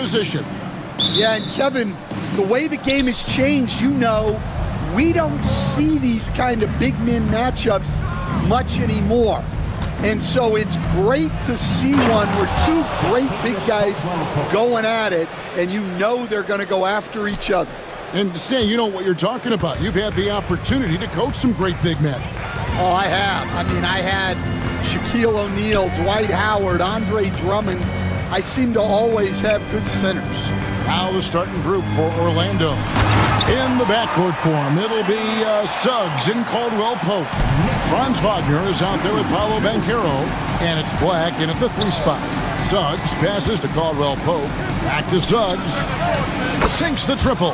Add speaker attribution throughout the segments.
Speaker 1: position.
Speaker 2: Yeah, and Kevin, the way the game has changed, we don't see these kind of big men matchups much anymore. And so it's great to see one where two great big guys going at it, and they're going to go after each other.
Speaker 1: And Stan, you know what you're talking about. You've had the opportunity to coach some great big men.
Speaker 2: Oh, I have. I had Shaquille O'Neal, Dwight Howard, Andre Drummond. I seem to always have good centers.
Speaker 1: Now the starting group for Orlando. In the backcourt form, it'll be Suggs and Caldwell Pope. Franz Wagner is out there with Paolo Banchero, and it's Black in at the 3 spot. Suggs passes to Caldwell Pope. Back to Suggs. Sinks the triple.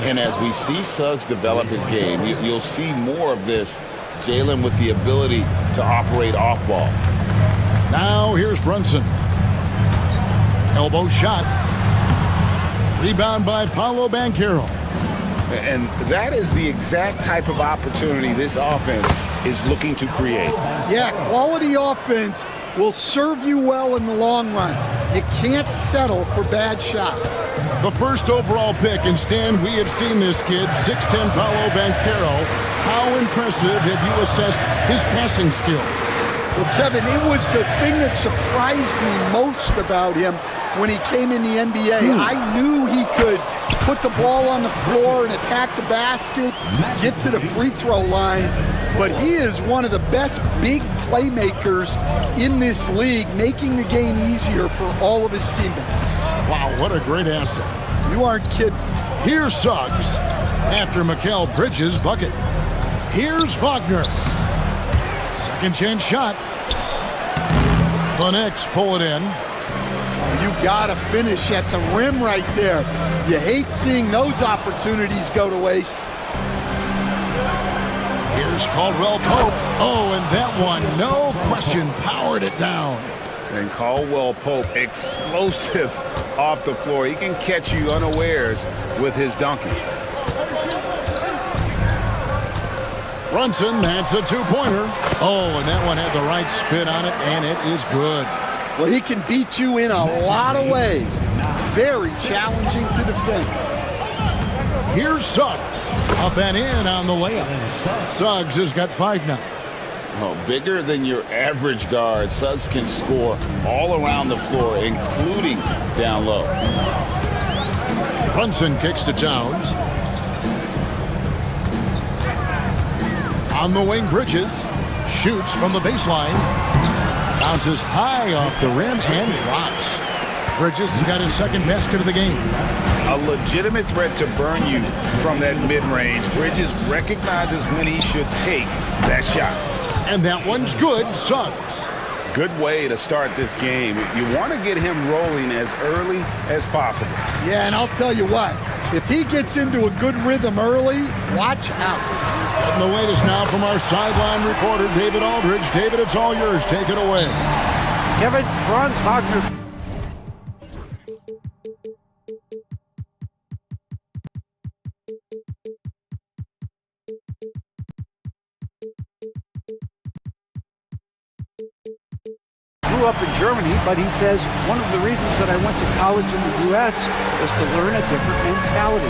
Speaker 3: And as we see Suggs develop his game, you'll see more of this. Jalen with the ability to operate off ball.
Speaker 1: Now here's Brunson. Elbow shot. Rebound by Paolo Banchero.
Speaker 3: And that is the exact type of opportunity this offense is looking to create.
Speaker 2: Yeah, quality offense will serve you well in the long run. You can't settle for bad shots.
Speaker 1: The first overall pick, and Stan, we have seen this kid, 6'10" Paolo Banchero. How impressive have you assessed his passing skills?
Speaker 2: Well, Kevin, it was the thing that surprised me most about him when he came in the NBA. I knew he could put the ball on the floor and attack the basket, get to the free throw line, but he is one of the best big playmakers in this league, making the game easier for all of his teammates.
Speaker 1: Wow, what a great asset.
Speaker 2: You aren't kidding.
Speaker 1: Here's Suggs after Mikal Bridges' bucket. Here's Wagner. Second chance shot. The Knicks pull it in.
Speaker 2: You gotta finish at the rim right there. You hate seeing those opportunities go to waste.
Speaker 1: Here's Caldwell Pope. Oh, and that one, no question, powered it down.
Speaker 3: And Caldwell Pope, explosive off the floor. He can catch you unawares with his dunking.
Speaker 1: Brunson, that's a 2-pointer. Oh, and that one had the right spin on it, and it is good.
Speaker 2: Well, he can beat you in a lot of ways. Very challenging to defend.
Speaker 1: Here's Suggs. Up and in on the layup. Suggs has got 5 now.
Speaker 3: Oh, bigger than your average guard. Suggs can score all around the floor, including down low.
Speaker 1: Brunson kicks to Towns. On the wing, Bridges. Shoots from the baseline. Bounces high off the rim and drops. Bridges has got his second basket of the game.
Speaker 3: A legitimate threat to burn you from that mid-range. Bridges recognizes when he should take that shot.
Speaker 1: And that one's good. Suggs.
Speaker 3: Good way to start this game. You want to get him rolling as early as possible.
Speaker 2: Yeah, and I'll tell you what. If he gets into a good rhythm early, watch out.
Speaker 1: Getting the latest now from our sideline reporter, David Aldridge. David, it's all yours. Take it away.
Speaker 4: Kevin, Franz Wagner. Grew up in Germany, but he says one of the reasons that I went to college in the U.S. was to learn a different mentality.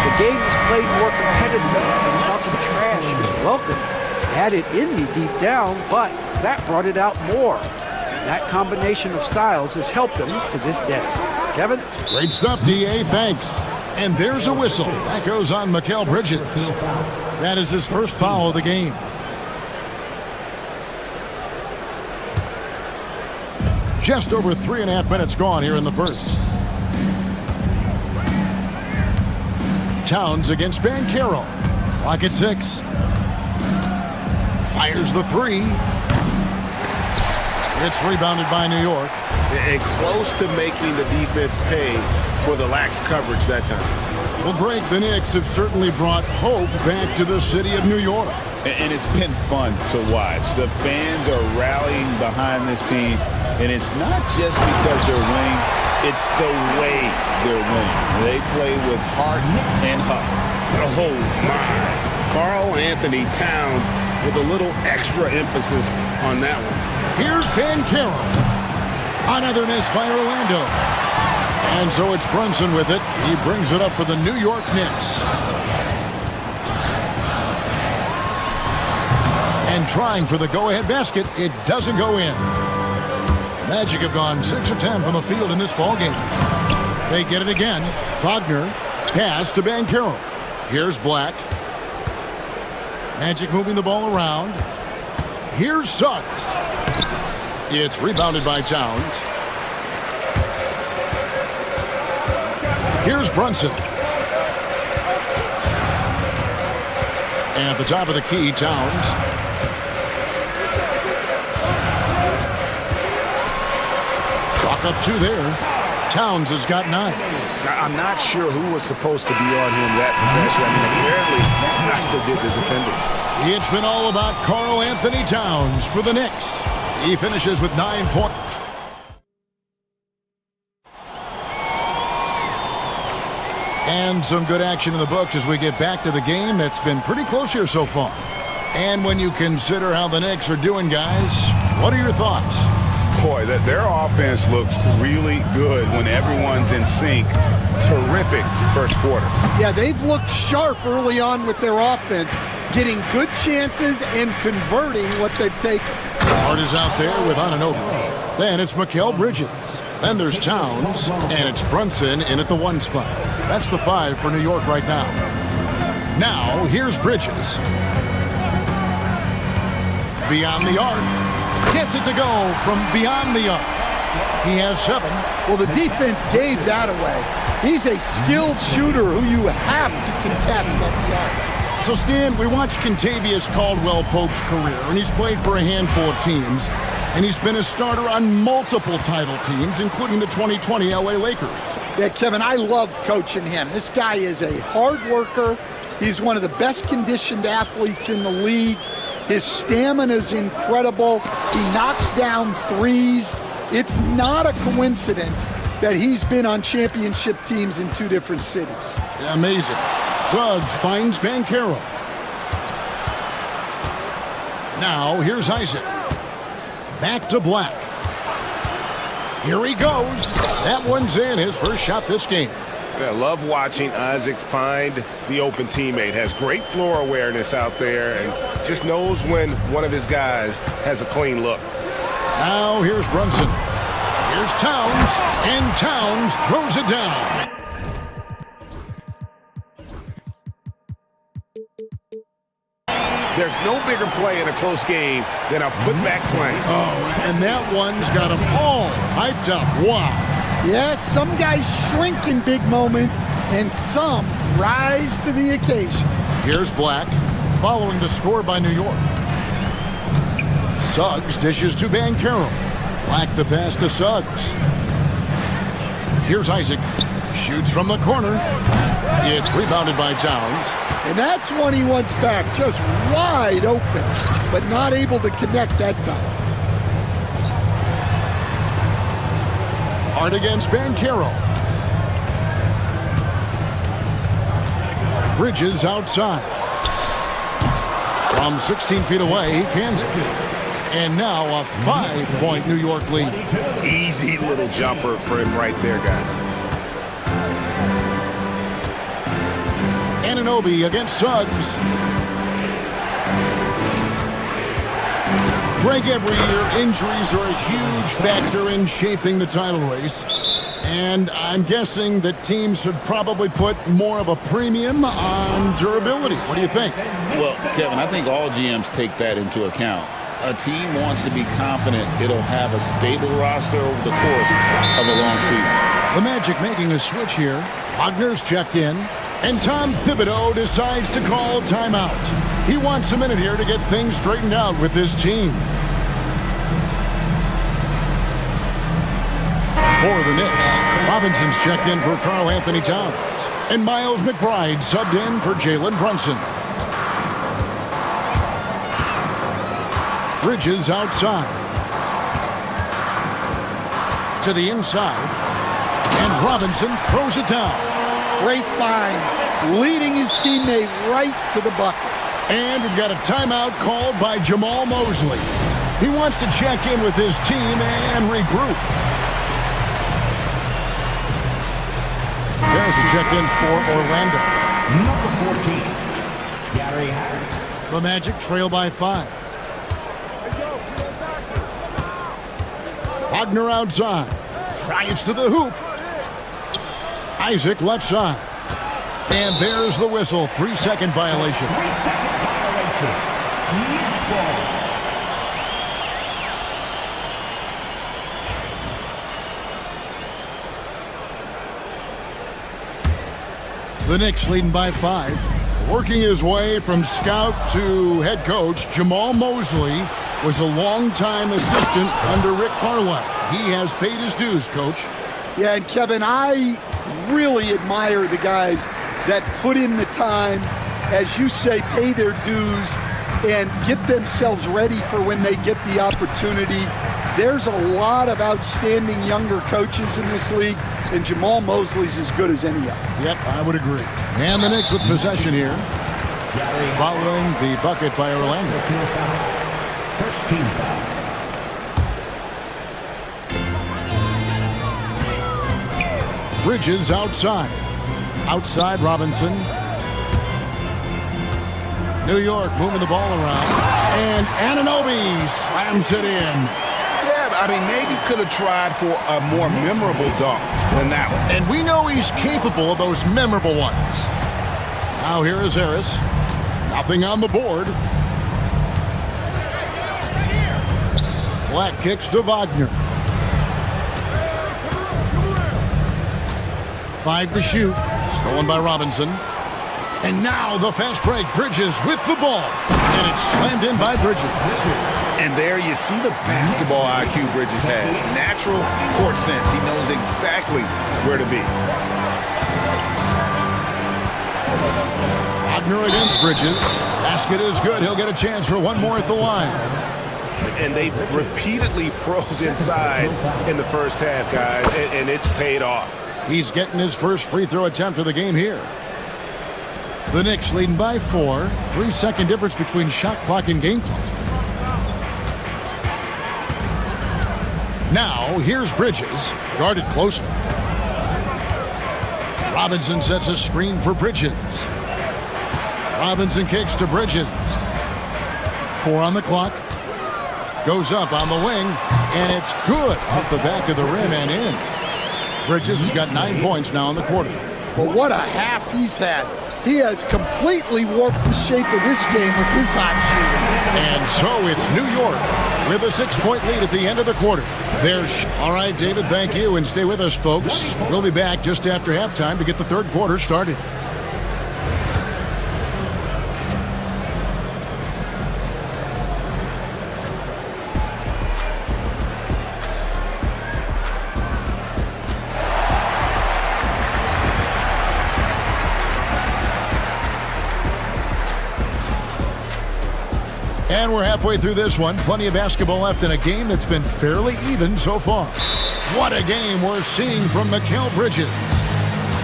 Speaker 4: The game is played more competitively, and talking trash is welcome. I had it in me deep down, but that brought it out more. And that combination of styles has helped him to this day. Kevin?
Speaker 1: Great stuff, D.A. Thanks. And there's a whistle. That goes on Mikal Bridges. That is his first foul of the game. Just over 3.5 minutes gone here in the first. Towns against Banchero. Clock at 6. Fires the 3. It's rebounded by New York.
Speaker 3: And close to making the defense pay for the lax coverage that time.
Speaker 1: Well, Greg, the Knicks have certainly brought hope back to the city of New York.
Speaker 3: And it's been fun to watch. The fans are rallying behind this team. And it's not just because they're winning, it's the way they're winning. They play with heart and hustle. Oh, my. Karl Anthony Towns with a little extra emphasis on that one.
Speaker 1: Here's Banchero. Another miss by Orlando. And so it's Brunson with it. He brings it up for the New York Knicks. And trying for the go-ahead basket, it doesn't go in. Magic have gone 6 of 10 from the field in this ballgame. They get it again. Wagner, pass to Banchero. Here's Black. Magic moving the ball around. Here's Suggs. It's rebounded by Towns. Here's Brunson. And at the top of the key, Towns. Chalk up 2 there. Towns has got 9.
Speaker 5: Now, I'm not sure who was supposed to be on him that possession. I mean, apparently neither did the defenders.
Speaker 1: It's been all about Karl Anthony Towns for the Knicks. He finishes with 9 points. And some good action in the books as we get back to the game that's been pretty close here so far. And when you consider how the Knicks are doing, guys, what are your thoughts?
Speaker 5: Boy, their offense looks really good when everyone's in sync. Terrific first quarter.
Speaker 2: Yeah, they've looked sharp early on with their offense, getting good chances and converting what they've taken.
Speaker 1: Hart is out there with Anunoby. Then it's Mikal Bridges. Then there's Towns, and it's Brunson in at the 1 spot. That's the 5 for New York right now. Now, here's Bridges. Beyond the arc. Gets it to go from beyond the arc. He has 7.
Speaker 2: Well, the defense gave that away. He's a skilled shooter who you have to contest at the arc.
Speaker 1: So, Stan, we watched Kentavious Caldwell-Pope's career, and he's played for a handful of teams, and he's been a starter on multiple title teams, including the 2020 LA Lakers.
Speaker 2: Yeah, Kevin, I loved coaching him. This guy is a hard worker. He's one of the best conditioned athletes in the league. His stamina is incredible. He knocks down threes. It's not a coincidence that he's been on championship teams in 2 different cities.
Speaker 1: Amazing. Suggs finds Banchero. Now, here's Isaac. Back to Black. Here he goes. That one's in, his first shot this game.
Speaker 5: I love watching Isaac find the open teammate. Has great floor awareness out there and just knows when one of his guys has a clean look.
Speaker 1: Now here's Brunson. Here's Towns, and Towns throws it down.
Speaker 5: There's no bigger play in a close game than a putback slam.
Speaker 1: Oh, and that one's got them all hyped up. Wow.
Speaker 2: Yes, some guys shrink in big moments, and some rise to the occasion.
Speaker 1: Here's Black, following the score by New York. Suggs dishes to Banchero. Black the pass to Suggs. Here's Isaac. Shoots from the corner. It's rebounded by Towns.
Speaker 2: And that's one he wants back, just wide open, but not able to connect that time.
Speaker 1: Hart against Banchero. Bridges outside. From 16 feet away, he cans it. And now a 5-point New York lead.
Speaker 5: Easy little jumper for him right there, guys.
Speaker 1: Anunoby against Suggs. Break every year, injuries are a huge factor in shaping the title race. And I'm guessing that teams should probably put more of a premium on durability. What do you think?
Speaker 3: Well, Kevin, I think all GMs take that into account. A team wants to be confident it'll have a stable roster over the course of a long season.
Speaker 1: The Magic making a switch here. Wagner's checked in. And Tom Thibodeau decides to call timeout. He wants a minute here to get things straightened out with his team. For the Knicks, Robinson's checked in for Karl Anthony Towns. And Miles McBride subbed in for Jalen Brunson. Bridges outside. To the inside. And Robinson throws it down.
Speaker 2: Great find, leading his teammate right to the bucket.
Speaker 1: And we've got a timeout called by Jamal Mosley. He wants to check in with his team and regroup. Harris to check in for Orlando.
Speaker 6: Number 14, Gary Harris.
Speaker 1: The Magic trail by 5. Wagner outside. Drives to the hoop. Isaac left side. And there's the whistle. 3-second violation.
Speaker 6: 3-second violation. Yes, ball.
Speaker 1: The Knicks leading by 5. Working his way from scout to head coach, Jamal Mosley was a longtime assistant under Rick Carlisle. He has paid his dues, Coach.
Speaker 2: Yeah, and Kevin, I really admire the guys that put in the time, as you say, pay their dues and get themselves ready for when they get the opportunity. There's a lot of outstanding younger coaches in this league, and Jamal Mosley's as good as any of them.
Speaker 1: Yep, I would agree. And the Knicks with possession here, following the bucket by Orlando.
Speaker 6: First team foul.
Speaker 1: Bridges outside. Outside Robinson. New York moving the ball around. And Anunoby slams it in.
Speaker 3: Yeah, I mean, maybe could have tried for a more memorable dunk than that one.
Speaker 1: And we know he's capable of those memorable ones. Now here is Harris. Nothing on the board. Black kicks to Wagner. 5 to shoot. Stolen by Robinson. And now the fast break. Bridges with the ball. And it's slammed in by Bridges.
Speaker 3: And there you see the basketball IQ Bridges has. Natural court sense. He knows exactly where to be.
Speaker 1: Wagner against Bridges. Basket is good. He'll get a chance for one more at the line.
Speaker 5: And they've repeatedly probed inside in the first half, guys, and it's paid off.
Speaker 1: He's getting his first free throw attempt of the game here. The Knicks leading by 4. 3-second difference between shot clock and game clock. Now, here's Bridges, guarded closely. Robinson sets a screen for Bridges. Robinson kicks to Bridges. 4 on the clock. Goes up on the wing, and it's good off the back of the rim and in. Bridges has got 9 points now in the quarter.
Speaker 2: But what a half he's had. He has completely warped the shape of this game with his hot shooting.
Speaker 1: And so it's New York with a 6-point lead at the end of the quarter. All right, David, thank you, and stay with us, folks. We'll be back just after halftime to get the third quarter started. And we're halfway through this one. Plenty of basketball left in a game that's been fairly even so far. What a game we're seeing from Mikal Bridges.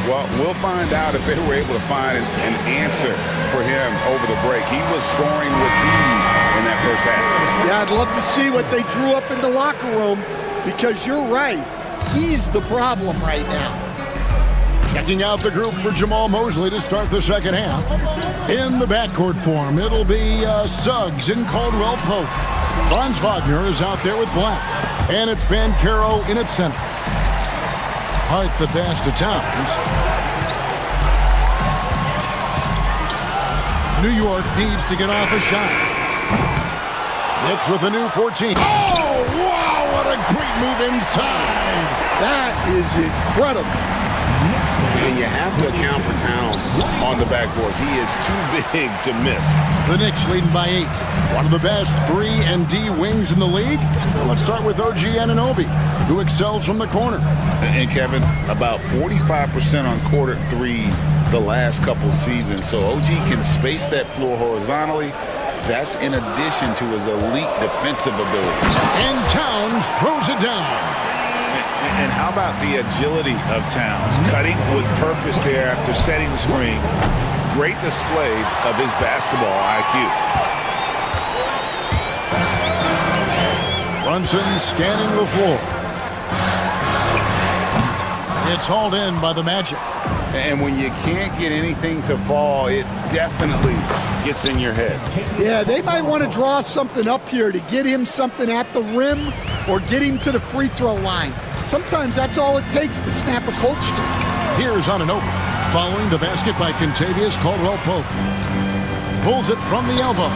Speaker 3: Well, we'll find out if they were able to find an answer for him over the break. He was scoring with ease in that first half.
Speaker 2: Yeah, I'd love to see what they drew up in the locker room, because you're right. He's the problem right now.
Speaker 1: Checking out the group for Jamal Mosley to start the second half. In the backcourt form, it'll be Suggs and Caldwell Pope. Franz Wagner is out there with Black. And it's Banchero in at center. Hart the pass to Towns. New York needs to get off a shot. Knicks with a new 14. Oh, wow, what a great move inside.
Speaker 2: That is incredible.
Speaker 3: And you have to account for Towns on the backboards. He is too big to miss.
Speaker 1: The Knicks leading by 8. One of the best 3 and D wings in the league. Let's start with OG Anunoby, who excels from the corner.
Speaker 3: And Kevin, about 45% on quarter threes the last couple seasons. So OG can space that floor horizontally. That's in addition to his elite defensive ability.
Speaker 1: And Towns throws it down.
Speaker 3: And how about the agility of Towns? Cutting with purpose there after setting the screen. Great display of his basketball IQ.
Speaker 1: Brunson scanning the floor. It's hauled in by the Magic.
Speaker 3: And when you can't get anything to fall, it definitely gets in your head.
Speaker 2: Yeah, they might want to draw something up here to get him something at the rim or get him to the free throw line. Sometimes that's all it takes to snap a cold streak.
Speaker 1: Here's on an open. Following the basket by Contavious Caldwell-Pope. Pulls it from the elbow.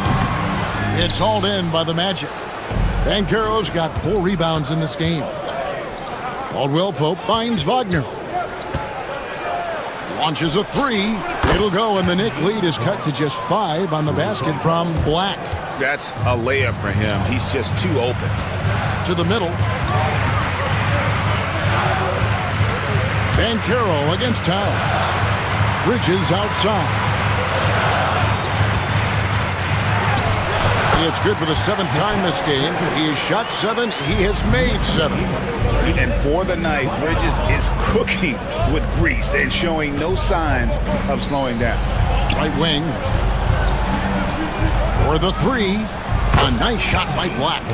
Speaker 1: It's hauled in by the Magic. Banchero's got 4 rebounds in this game. Caldwell-Pope finds Wagner. Launches a 3. It'll go, and the Knick lead is cut to just 5 on the basket from Black.
Speaker 3: That's a layup for him. He's just too open.
Speaker 1: To the middle. Banchero against Towns. Bridges outside. It's good for the 7th time this game. He has shot 7. He has made 7.
Speaker 3: And for the night, Bridges is cooking with grease and showing no signs of slowing down.
Speaker 1: Right wing. For the 3. A nice shot by Black.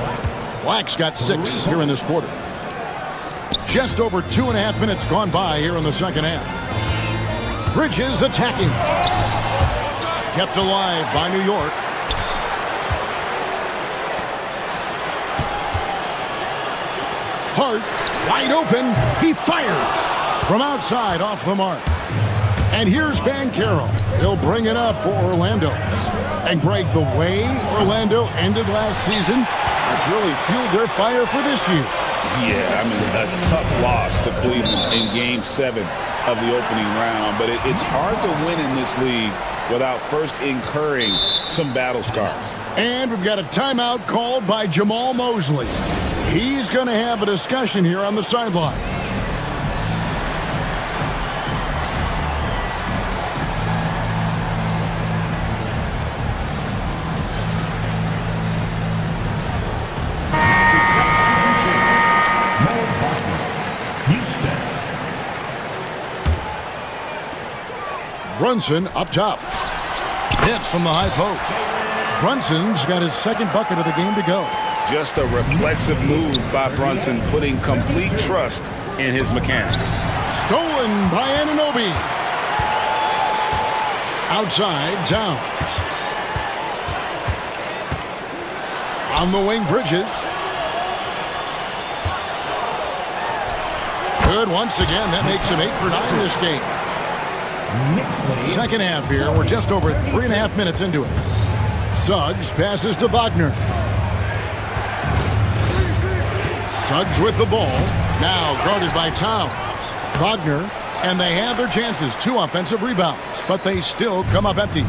Speaker 1: Black's got 6 here in this quarter. Just over 2.5 minutes gone by here in the second half. Bridges attacking. Kept alive by New York. Hart, wide open. He fires from outside off the mark. And here's Banchero. He'll bring it up for Orlando. And Greg, the way Orlando ended last season, it's really fueled their fire for this year.
Speaker 3: Yeah, I mean, a tough loss to Cleveland in Game 7 of the opening round. But it's hard to win in this league without first incurring some battle scars.
Speaker 1: And we've got a timeout called by Jamal Mosley. He's going to have a discussion here on the sideline. Brunson up top. Hits from the high post. Brunson's got his 2nd bucket of the game to go.
Speaker 3: Just a reflexive move by Brunson, putting complete trust in his mechanics.
Speaker 1: Stolen by Anunoby. Outside, Towns. On the wing, Bridges. Good once again. That makes him 8 for 9 this game. Second half here. We're just over 3.5 minutes into it. Suggs passes to Wagner. Suggs with the ball. Now guarded by Towns. Wagner, and they have their chances. 2 offensive rebounds, but they still come up empty.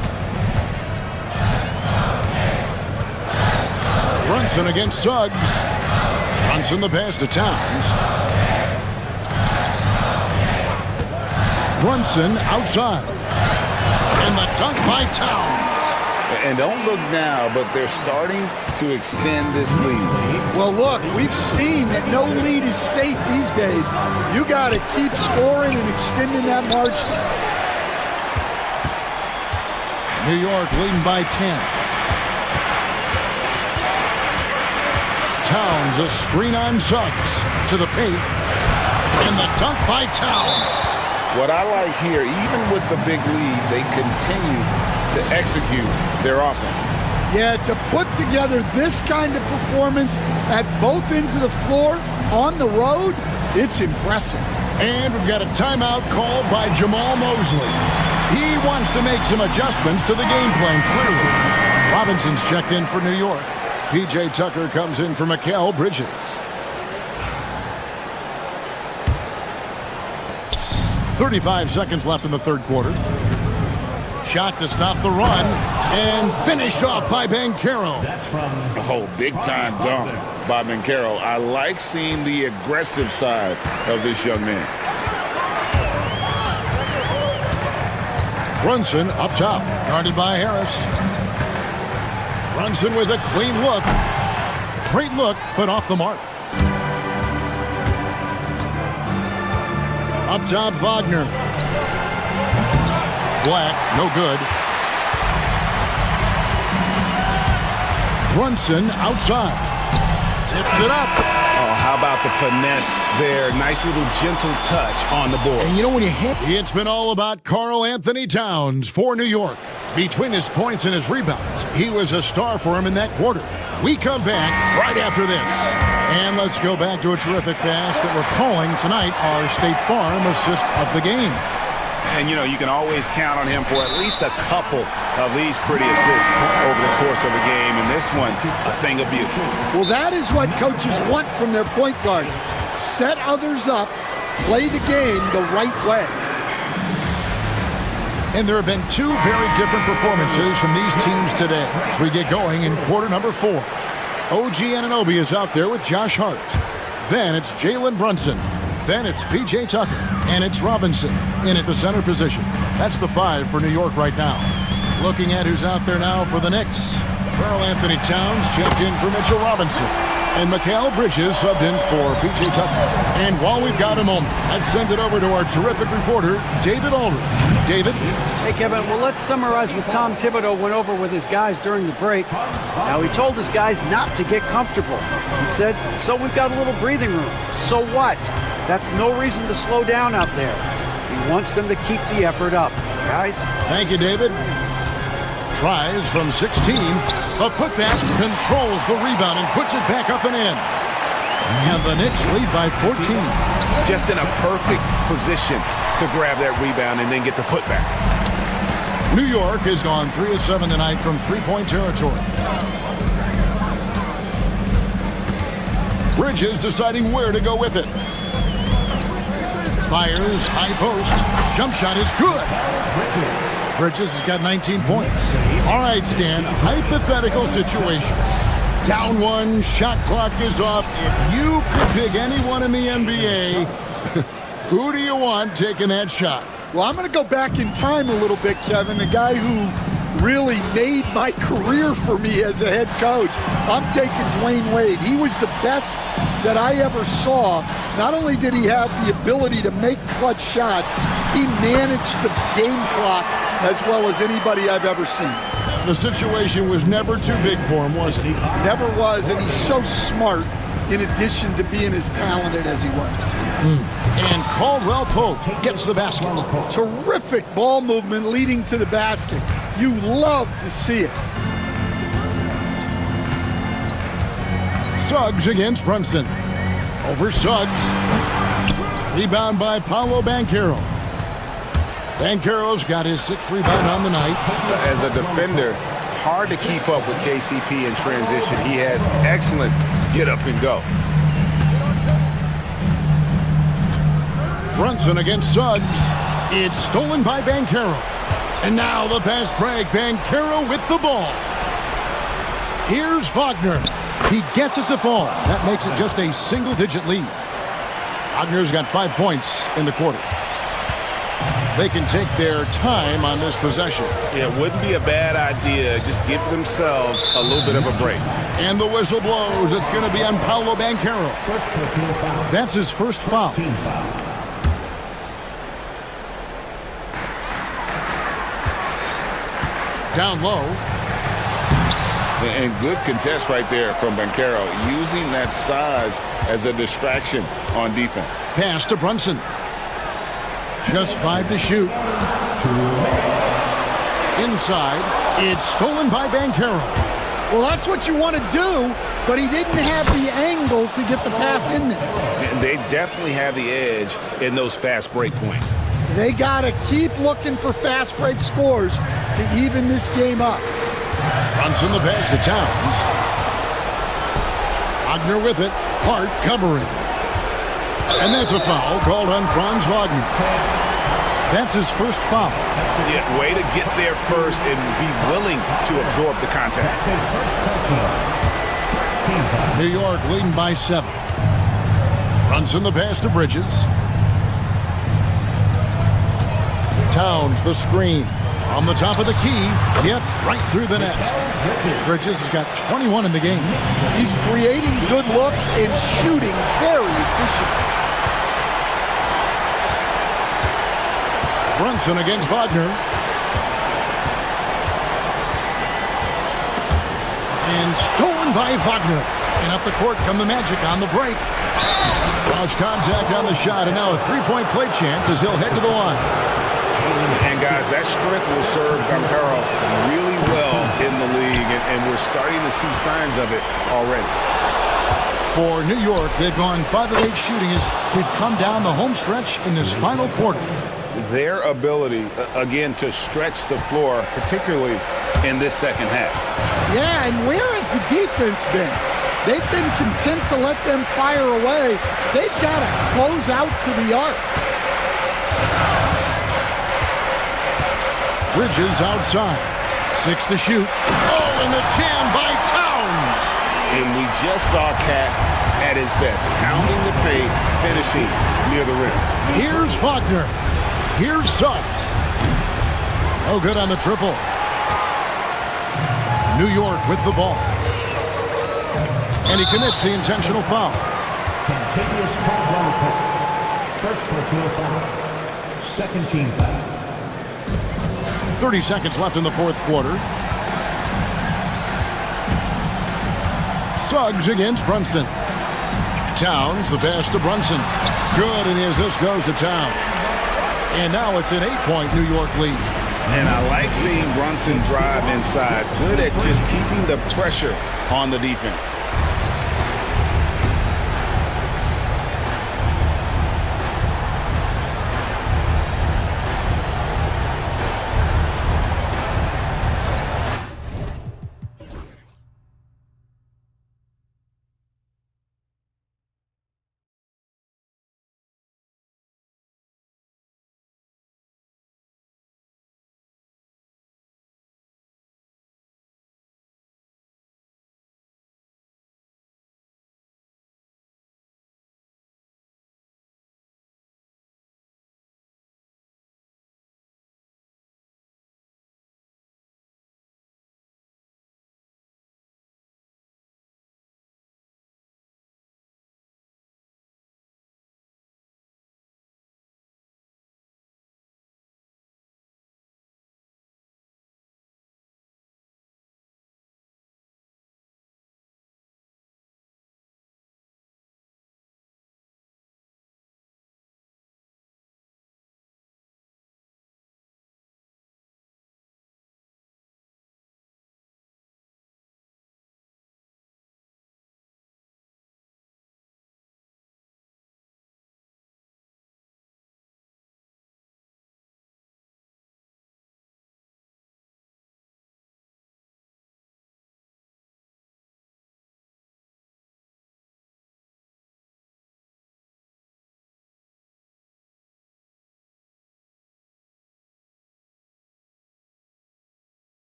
Speaker 1: Brunson against Suggs. Brunson the pass to Towns. Brunson outside. And the dunk by Towns.
Speaker 3: And don't look now, but they're starting to extend this lead.
Speaker 2: Well, look, we've seen that no lead is safe these days. You got to keep scoring and extending that margin.
Speaker 1: New York leading by 10. Towns, a screen on Suggs to the paint. And the dunk by Towns.
Speaker 3: What I like here, even with the big lead, they continue to execute their offense.
Speaker 2: Yeah, to put together this kind of performance at both ends of the floor on the road, it's impressive.
Speaker 1: And we've got a timeout called by Jamal Mosley. He wants to make some adjustments to the game plan, clearly. Robinson's checked in for New York. P.J. Tucker comes in for Mikal Bridges. 35 seconds left in the third quarter. Shot to stop the run, and finished off by Banchero.
Speaker 3: Oh, big-time dunk by Banchero. I like seeing the aggressive side of this young man.
Speaker 1: Brunson up top, guarded by Harris. Brunson with a clean look. Great look, but off the mark. Up top, Wagner. Black, no good. Brunson outside. Tips it up.
Speaker 3: Oh,
Speaker 5: How about the finesse there? Nice little gentle touch on the board.
Speaker 1: And you know when you hit... It's been all about Karl Anthony Towns for New York. Between his points and his rebounds, he was a star for him in that quarter. We come back right after this. And let's go back to a terrific pass that we're calling tonight our State Farm assist of the game.
Speaker 3: And, you know, you can always count on him for at least a couple of these pretty assists over the course of a game. And this one, a thing of beauty.
Speaker 2: Well, that is what coaches want from their point guard. Set others up, play the game the right way.
Speaker 1: And there have been two very different performances from these teams today as we get going in quarter number 4. OG Anunoby is out there with Josh Hart. Then it's Jalen Brunson. Then it's P.J. Tucker. And it's Robinson in at the center position. That's the 5 for New York right now. Looking at who's out there now for the Knicks. Karl Anthony Towns checked in for Mitchell Robinson. And Mikal Bridges subbed in for P.J. Tucker. And while we've got a moment, let's send it over to our terrific reporter, David Aldridge. David?
Speaker 4: Hey, Kevin, well, let's summarize what Tom Thibodeau went over with his guys during the break. Now, he told his guys not to get comfortable. He said, so we've got a little breathing room. So what? That's no reason to slow down out there. He wants them to keep the effort up. Guys?
Speaker 1: Thank you, David. Tries from 16. A putback controls the rebound and puts it back up and in. And the Knicks lead by 14.
Speaker 3: Just in a perfect position to grab that rebound and then get the putback.
Speaker 1: New York has gone 3 of 7 tonight from three-point territory. Bridges deciding where to go with it. Fires, high post. Jump shot is good. Bridges has got 19 points. All right, Stan, hypothetical situation. Down 1, shot clock is off. If you could pick anyone in the NBA, who do you want taking that shot?
Speaker 2: Well, I'm going to go back in time a little bit, Kevin. The guy who really made my career for me as a head coach. I'm taking Dwayne Wade. He was the best that I ever saw. Not only did he have the ability to make clutch shots, he managed the game clock as well as anybody I've ever seen.
Speaker 1: The situation was never too big for him, was it?
Speaker 2: Never was, and he's so smart in addition to being as talented as he was.
Speaker 1: And Caldwell Pope gets the basket.
Speaker 2: Terrific ball movement leading to the basket. You love to see it.
Speaker 1: Suggs against Brunson. Over Suggs. Rebound by Paolo Banchero. Banchero's got his 6th rebound on the night.
Speaker 5: As a defender, hard to keep up with KCP in transition. He has excellent get up and go.
Speaker 1: Brunson against Suggs. It's stolen by Banchero. And now the fast break. Banchero with the ball. Here's Wagner. He gets it to fall. That makes it just a single-digit lead. Wagner's got 5 points in the quarter. They can take their time on this possession.
Speaker 5: It wouldn't be a bad idea. Just give themselves a little bit of a break.
Speaker 1: And the whistle blows. It's going to be on Paolo Banchero. That's his first foul. Down low.
Speaker 3: And good contest right there from Banchero, using that size as a distraction on defense.
Speaker 1: Pass to Brunson. Just 5 to shoot. Inside. It's stolen by Banchero.
Speaker 2: Well, that's what you want to do, but he didn't have the angle to get the pass in there.
Speaker 3: And they definitely have the edge in those fast break points.
Speaker 2: They got to keep looking for fast break scores to even this game up.
Speaker 1: Brunson the pass to Towns. Wagner with it. Hart covering. And that's a foul called on Franz Wagner. That's his first foul.
Speaker 3: Yeah, way to get there first and be willing to absorb the contact.
Speaker 1: New York leading by 7. Brunson the pass to Bridges. Towns the screen. On the top of the key, yep, right through the net. Bridges has got 21 in the game.
Speaker 2: He's creating good looks and shooting very efficient.
Speaker 1: Brunson against Wagner. And stolen by Wagner. And up the court come the Magic on the break. Lost contact on the shot, and now a three-point play chance as he'll head to the line.
Speaker 3: And guys, that strength will serve Campero really well in the league, and we're starting to see signs of it already.
Speaker 1: For New York, they've gone 5 of 8 shooting as we've come down the home stretch in this final quarter.
Speaker 3: Their ability, again, to stretch the floor, particularly in this second half.
Speaker 2: Yeah, and where has the defense been? They've been content to let them fire away. They've got to close out to the arc.
Speaker 1: Bridges outside. 6 to shoot. Oh, and the jam by Towns.
Speaker 3: And we just saw Cat at his best, pounding the paint, finishing near the rim.
Speaker 1: Here's Wagner. Here's Suggs. Oh, good on the triple. New York with the ball. And he commits the intentional foul.
Speaker 6: Continuous calls on the play. First personal foul. Second team foul.
Speaker 1: 30 seconds left in the fourth quarter. Suggs against Brunson. Towns, the pass to Brunson. Good, and as this goes to Towns. And now it's an 8-point New York lead.
Speaker 3: And I like seeing Brunson drive inside. Good at just keeping the pressure on the defense.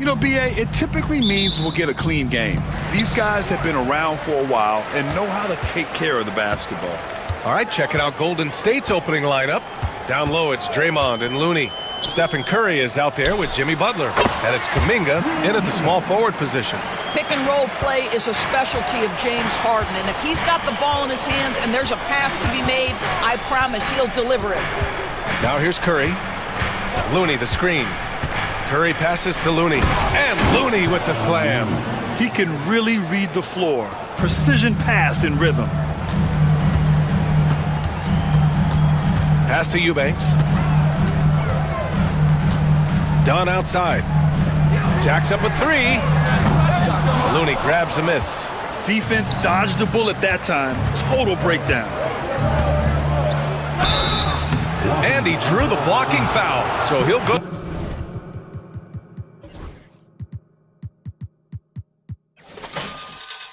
Speaker 7: You know, BA, it typically means we'll get a clean game. These guys have been around for a while and know how to take care of the basketball.
Speaker 8: All right, checking out Golden State's opening lineup. Down low, it's Draymond and Looney. Stephen Curry is out there with Jimmy Butler. And it's Kuminga in at the small forward position.
Speaker 9: Pick and roll play is a specialty of James Harden, and if he's got the ball in his hands and there's a pass to be made, I promise he'll deliver it.
Speaker 8: Now here's Curry. Looney the screen. Curry passes to Looney. And Looney with the slam.
Speaker 7: He can really read the floor. Precision pass in rhythm.
Speaker 8: Pass to Eubanks. Dunn outside. Jacks up a three. Looney grabs a miss.
Speaker 7: Defense dodged the bullet that time. Total breakdown.
Speaker 8: And he drew the blocking foul. So he'll go.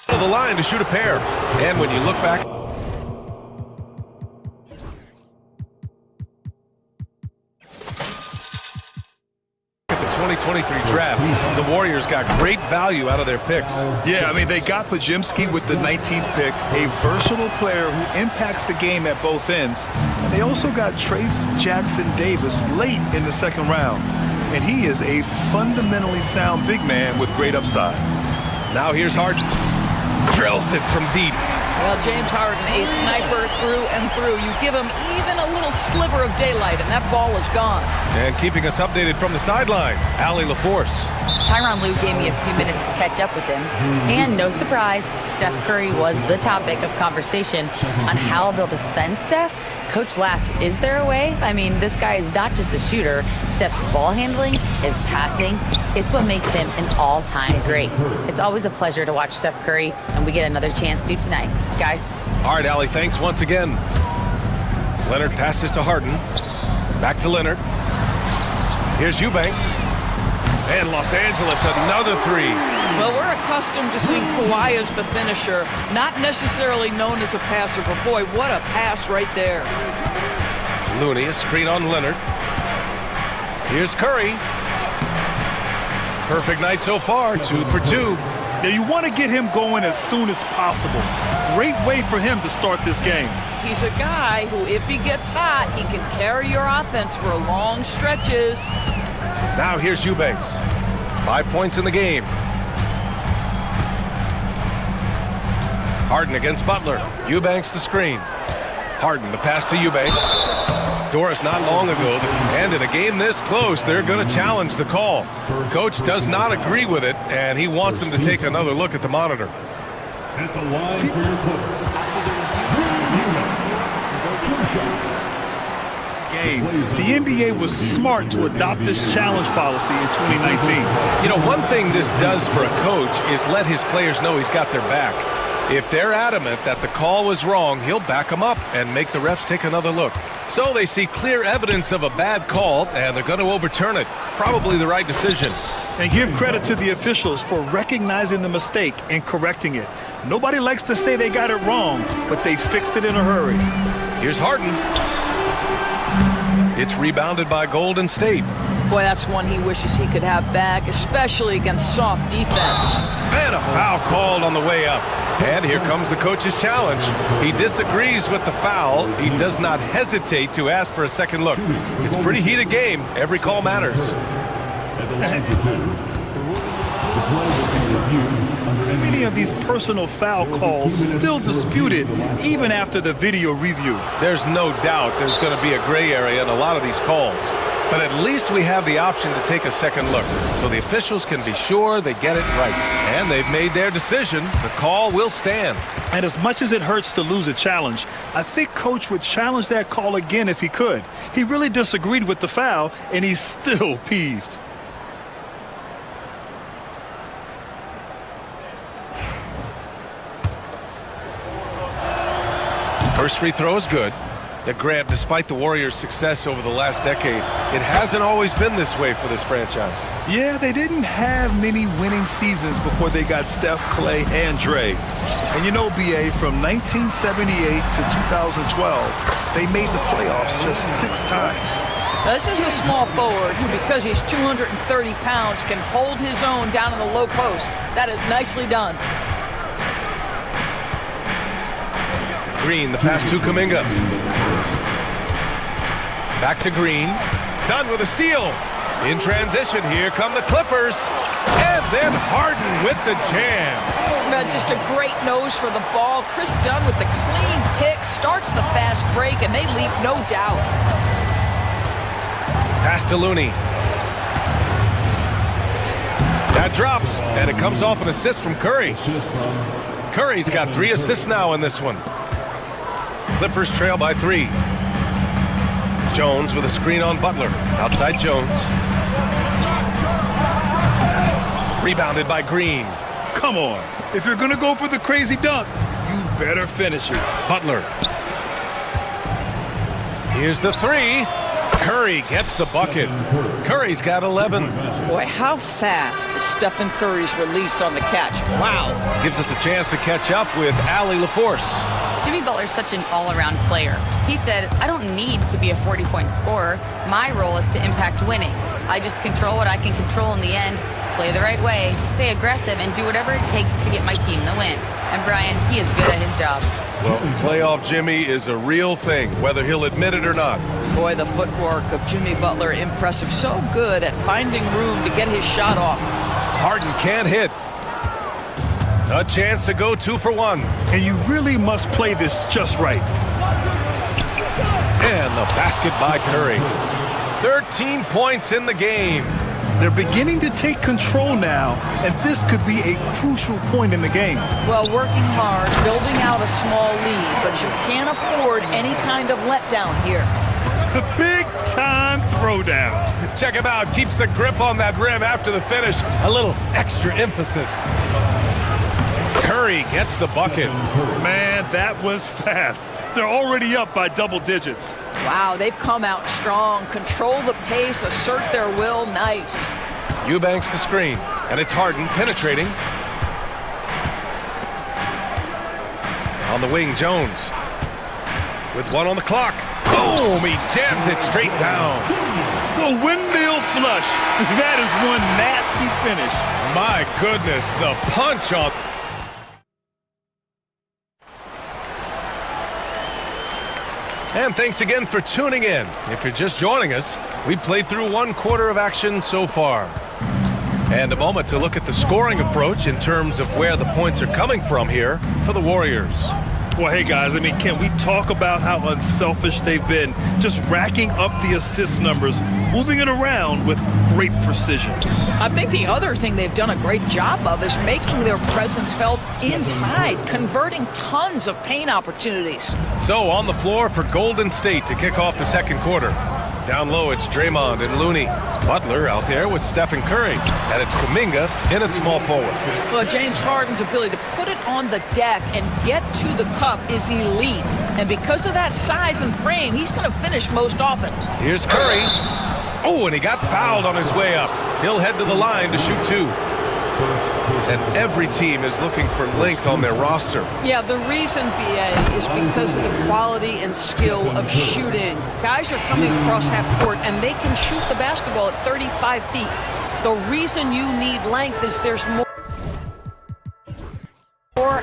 Speaker 8: To the line to shoot a pair. And when you look back. At the 2023 draft, the Warriors got great value out of their picks.
Speaker 7: Yeah, I mean, they got Pajimski with the 19th pick, a versatile player who impacts the game at both ends. And they also got Trace Jackson Davis late in the second round. And he is a fundamentally sound big man with great upside.
Speaker 8: Now here's Harden. Drills it from deep.
Speaker 9: Well, James Harden, a sniper through and through. You give him even a little sliver of daylight, and that ball is gone.
Speaker 8: And keeping us updated from the sideline, Allie LaForce.
Speaker 10: Tyronn Lue gave me a few minutes to catch up with him. And no surprise, Steph Curry was the topic of conversation on how they'll defend Steph. Coach laughed, is there a way? I mean, this guy is not just a shooter. Steph's ball handling, his passing, it's what makes him an all-time great. It's always a pleasure to watch Steph Curry, and we get another chance to tonight. Guys.
Speaker 8: All right, Allie, thanks once again. Leonard passes to Harden. Back to Leonard. Here's Eubanks. And Los Angeles, another three.
Speaker 9: Well, we're accustomed to seeing Kawhi as the finisher, not necessarily known as a passer, but boy, what a pass right there.
Speaker 8: Looney, a screen on Leonard. Here's Curry. Perfect night so far, 2 for 2.
Speaker 7: Now, you want to get him going as soon as possible. Great way for him to start this game.
Speaker 9: He's a guy who, if he gets hot, he can carry your offense for long stretches.
Speaker 8: Now here's Eubanks. 5 points in the game. Harden against Butler. Eubanks the screen. Harden the pass to Eubanks. Doris not long ago, and in a game this close, they're going to challenge the call. Coach does not agree with it, and he wants them to take another look at the monitor.
Speaker 6: At the line for your quarter.
Speaker 7: The NBA was smart to adopt this challenge policy in 2019.
Speaker 8: You know, one thing this does for a coach is let his players know he's got their back. If they're adamant that the call was wrong, he'll back them up and make the refs take another look. So they see clear evidence of a bad call, and they're going to overturn it. Probably the right decision.
Speaker 7: And give credit to the officials for recognizing the mistake and correcting it. Nobody likes to say they got it wrong, but they fixed it in a hurry.
Speaker 8: Here's Harden. It's rebounded by Golden State.
Speaker 9: Boy, that's one he wishes he could have back, especially against soft defense.
Speaker 8: And a foul called on the way up. And here comes the coach's challenge. He disagrees with the foul. He does not hesitate to ask for a second look. It's a pretty heated game. Every call matters.
Speaker 6: At the line for 2. The play is reviewed under
Speaker 7: Many of these personal foul calls still disputed even after the video review.
Speaker 8: There's no doubt there's going to be a gray area in a lot of these calls. But at least we have the option to take a second look, so the officials can be sure they get it right. And they've made their decision. The call will stand.
Speaker 7: And as much as it hurts to lose a challenge, I think Coach would challenge that call again if he could. He really disagreed with the foul, and he's still peeved.
Speaker 8: First free throw is good. Yet Grant, despite the Warriors' success over the last decade, it hasn't always been this way for this franchise.
Speaker 7: Yeah, they didn't have many winning seasons before they got Steph, Clay, and Dre. And you know, BA, from 1978 to 2012, they made the playoffs just 6 times.
Speaker 9: Now, this is a small forward who, because he's 230 pounds, can hold his own down in the low post. That is nicely done.
Speaker 8: Green, the pass to Kuminga. Back to Green. Done with a steal. In transition, here come the Clippers. And then Harden with the jam.
Speaker 9: Just a great nose for the ball. Chris Dunn with the clean pick. Starts the fast break, and they leap, no doubt.
Speaker 8: Pass to Looney. That drops, and it comes off an assist from Curry. Curry's got 3 assists now in this one. Clippers trail by 3. Jones with a screen on Butler. Outside Jones. Rebounded by Green.
Speaker 7: Come on. If you're going to go for the crazy dunk, you better finish it.
Speaker 8: Butler. Here's the 3. Curry gets the bucket. Curry's got 11.
Speaker 9: Boy, how fast is Stephen Curry's release on the catch? Wow.
Speaker 8: Gives us a chance to catch up with Allie LaForce.
Speaker 10: Jimmy Butler's such an all-around player. He said, I don't need to be a 40-point scorer. My role is to impact winning. I just control what I can control in the end, play the right way, stay aggressive, and do whatever it takes to get my team the win. And Brian, he is good at his job.
Speaker 8: Well, playoff Jimmy is a real thing, whether he'll admit it or not.
Speaker 9: Boy, the footwork of Jimmy Butler, impressive. So good at finding room to get his shot off.
Speaker 8: Harden can't hit. A chance to go 2 for 1.
Speaker 7: And you really must play this just right.
Speaker 8: And the basket by Curry. 13 points in the game.
Speaker 7: They're beginning to take control now, and this could be a crucial point in the game.
Speaker 9: Well, working hard, building out a small lead, but you can't afford any kind of letdown here.
Speaker 7: A big-time throwdown.
Speaker 8: Check him out. Keeps the grip on that rim after the finish. A little extra emphasis. Curry gets the bucket.
Speaker 7: Man, that was fast. They're already up by double digits.
Speaker 9: Wow, they've come out strong. Control the pace, assert their will. Nice.
Speaker 8: Eubanks the screen, and it's Harden penetrating. On the wing, Jones. With 1 on the clock. Boom! He jams it straight down.
Speaker 7: The windmill flush. That is one nasty finish.
Speaker 8: My goodness, the punch on. And thanks again for tuning in. If you're just joining us, we played through 1 quarter of action so far. And a moment to look at the scoring approach in terms of where the points are coming from here for the Warriors.
Speaker 7: Well, hey, guys, I mean, can we talk about how unselfish they've been? Just racking up the assist numbers, moving it around with great precision.
Speaker 9: I think the other thing they've done a great job of is making their presence felt inside, converting tons of paint opportunities.
Speaker 8: So on the floor for Golden State to kick off the 2nd quarter. Down low, it's Draymond and Looney. Butler out there with Stephen Curry. And it's Kuminga in at small forward.
Speaker 9: Well, James Harden's ability to put it on the deck and get to the cup is elite. And because of that size and frame, he's going to finish most often.
Speaker 8: Here's Curry. Oh, and he got fouled on his way up. He'll head to the line to shoot 2. And every team is looking for length on their roster.
Speaker 9: Yeah, the reason, BA, is because of the quality and skill of shooting. Guys are coming across half court, and they can shoot the basketball at 35 feet. The reason you need length is there's more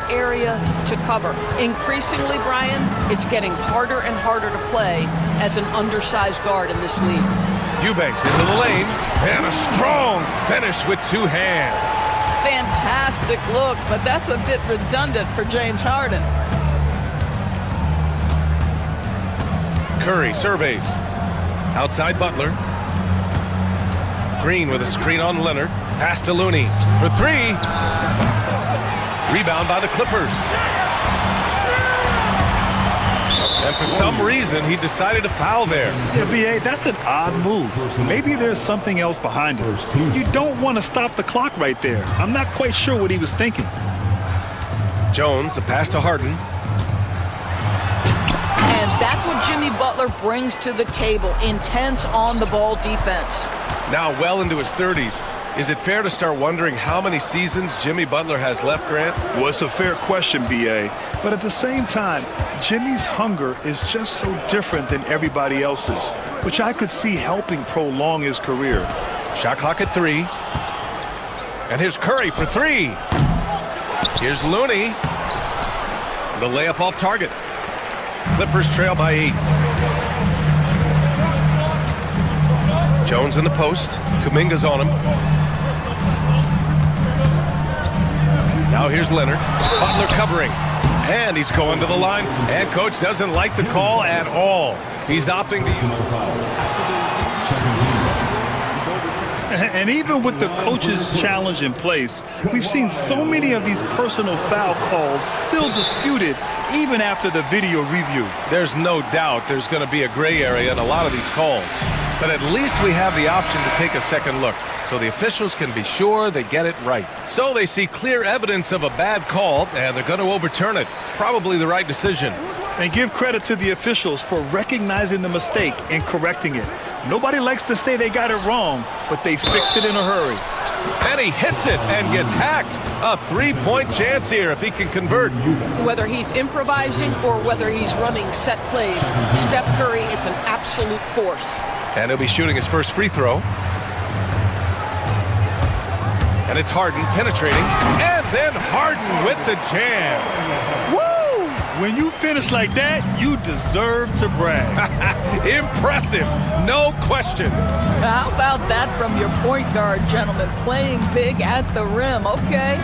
Speaker 9: area to cover. Increasingly, Brian, it's getting harder and harder to play as an undersized guard in this league.
Speaker 8: Eubanks into the lane, and a strong finish with 2 hands.
Speaker 9: Fantastic look, but that's a bit redundant for James Harden.
Speaker 8: Curry surveys. Outside Butler. Green with a screen on Leonard. Pass to Looney for 3. Rebound by the Clippers. And for some reason, he decided to foul there.
Speaker 7: Yeah, B.A., that's an odd move. Maybe there's something else behind it. You don't want to stop the clock right there. I'm not quite sure what he was thinking.
Speaker 8: Jones, the pass to Harden.
Speaker 9: And that's what Jimmy Butler brings to the table. Intense on-the-ball defense.
Speaker 8: Now well into his 30s. Is it fair to start wondering how many seasons Jimmy Butler has left, Grant?
Speaker 7: Well, it's a fair question, B.A. But at the same time, Jimmy's hunger is just so different than everybody else's, which I could see helping prolong his career.
Speaker 8: Shot clock at 3. And here's Curry for 3. Here's Looney. The layup off target. Clippers trail by 8. Jones in the post. Kuminga's on him. Now here's Leonard. Butler covering. And he's going to the line. And coach doesn't like the call at all. He's opting to...
Speaker 7: And even with the coach's challenge in place, we've seen so many of these personal foul calls still disputed even after the video review.
Speaker 8: There's no doubt there's going to be a gray area in a lot of these calls. But at least we have the option to take a second look, so the officials can be sure they get it right. So they see clear evidence of a bad call, and they're going to overturn it. Probably the right decision.
Speaker 7: And give credit to the officials for recognizing the mistake and correcting it. Nobody likes to say they got it wrong, but they fixed it in a hurry.
Speaker 8: And he hits it and gets hacked. A 3-point chance here if he can convert.
Speaker 9: Whether he's improvising or whether he's running set plays, Steph Curry is an absolute force.
Speaker 8: And he'll be shooting his first free throw. And it's Harden penetrating. And then Harden with the jam.
Speaker 7: Woo! When you finish like that, you deserve to brag.
Speaker 8: Impressive, no question.
Speaker 9: How about that from your point guard, gentlemen? Playing big at the rim, okay?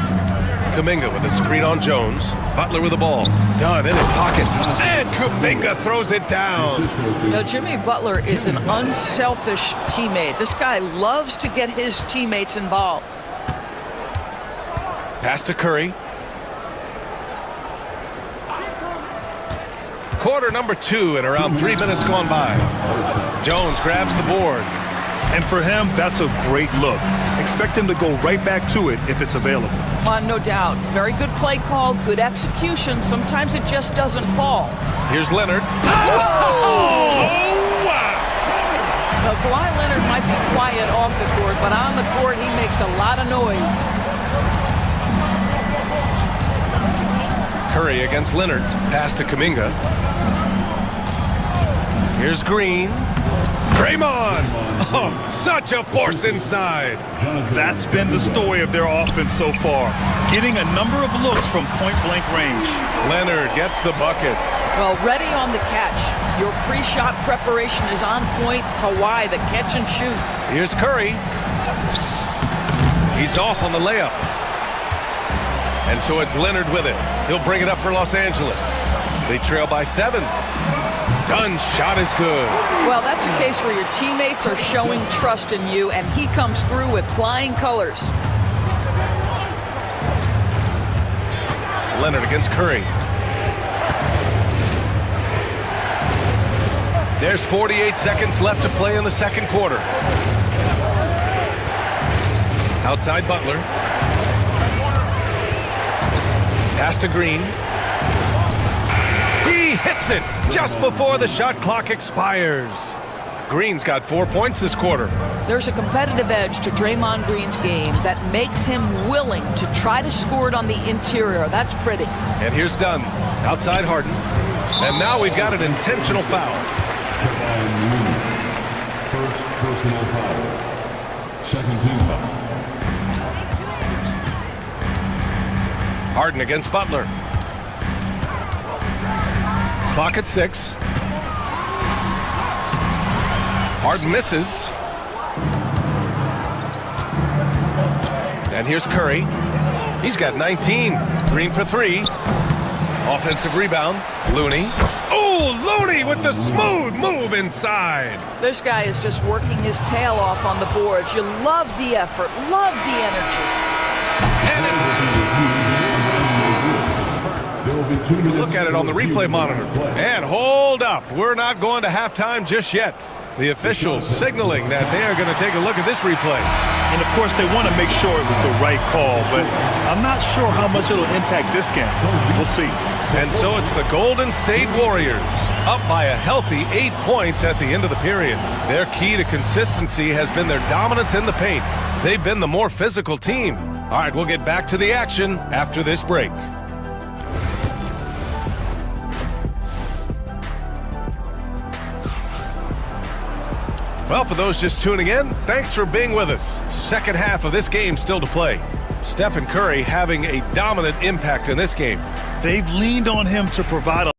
Speaker 8: Kuminga with a screen on Jones. Butler with the ball. Dunn in his pocket. And Kuminga throws it down.
Speaker 9: Now, Jimmy Butler is an unselfish teammate. This guy loves to get his teammates involved.
Speaker 8: Pass to Curry. Quarter number 2 and around 3 minutes gone by. Jones grabs the board.
Speaker 7: And for him, that's a great look. Expect him to go right back to it if it's available.
Speaker 9: No doubt. Very good play call, good execution. Sometimes it just doesn't fall.
Speaker 8: Here's Leonard. Oh!
Speaker 9: Now, Kawhi Leonard might be quiet off the court, but on the court he makes a lot of noise.
Speaker 8: Curry against Leonard. Pass to Kuminga. Here's Green. Draymond! Oh, such a force inside.
Speaker 7: That's been the story of their offense so far. Getting a number of looks from point-blank range.
Speaker 8: Leonard gets the bucket.
Speaker 9: Well, ready on the catch. Your pre-shot preparation is on point. Kawhi, the catch and shoot.
Speaker 8: Here's Curry. He's off on the layup. And so it's Leonard with it. He'll bring it up for Los Angeles. They trail by 7. Dunn's shot is good.
Speaker 9: Well, that's a case where your teammates are showing trust in you, and he comes through with flying colors.
Speaker 8: Leonard against Curry. There's 48 seconds left to play in the second quarter. Outside Butler. Pass to Green. He hits it just before the shot clock expires. Green's got 4 points this quarter.
Speaker 9: There's a competitive edge to Draymond Green's game that makes him willing to try to score it on the interior. That's pretty.
Speaker 8: And here's Dunn. Outside Harden. And now we've got an intentional foul.
Speaker 6: First personal foul. Second team foul.
Speaker 8: Harden against Butler. Clock at 6. Harden misses. And here's Curry. He's got 19. Green for 3. Offensive rebound. Looney. Oh, Looney with the smooth move inside.
Speaker 9: This guy is just working his tail off on the boards. You love the effort, love the energy.
Speaker 8: Look at it on the replay monitor. And hold up. We're not going to halftime just yet. The officials signaling that they are going to take a look at this replay.
Speaker 7: And of course, they want to make sure it was the right call, but I'm not sure how much it'll impact this game. We'll see.
Speaker 8: And so it's the Golden State Warriors, up by a healthy 8 points at the end of the period. Their key to consistency has been their dominance in the paint. They've been the more physical team. All right, we'll get back to the action after this break. Well, for those just tuning in, thanks for being with us. Second half of this game still to play. Stephen Curry having a dominant impact in this game.
Speaker 7: They've leaned on him to provide a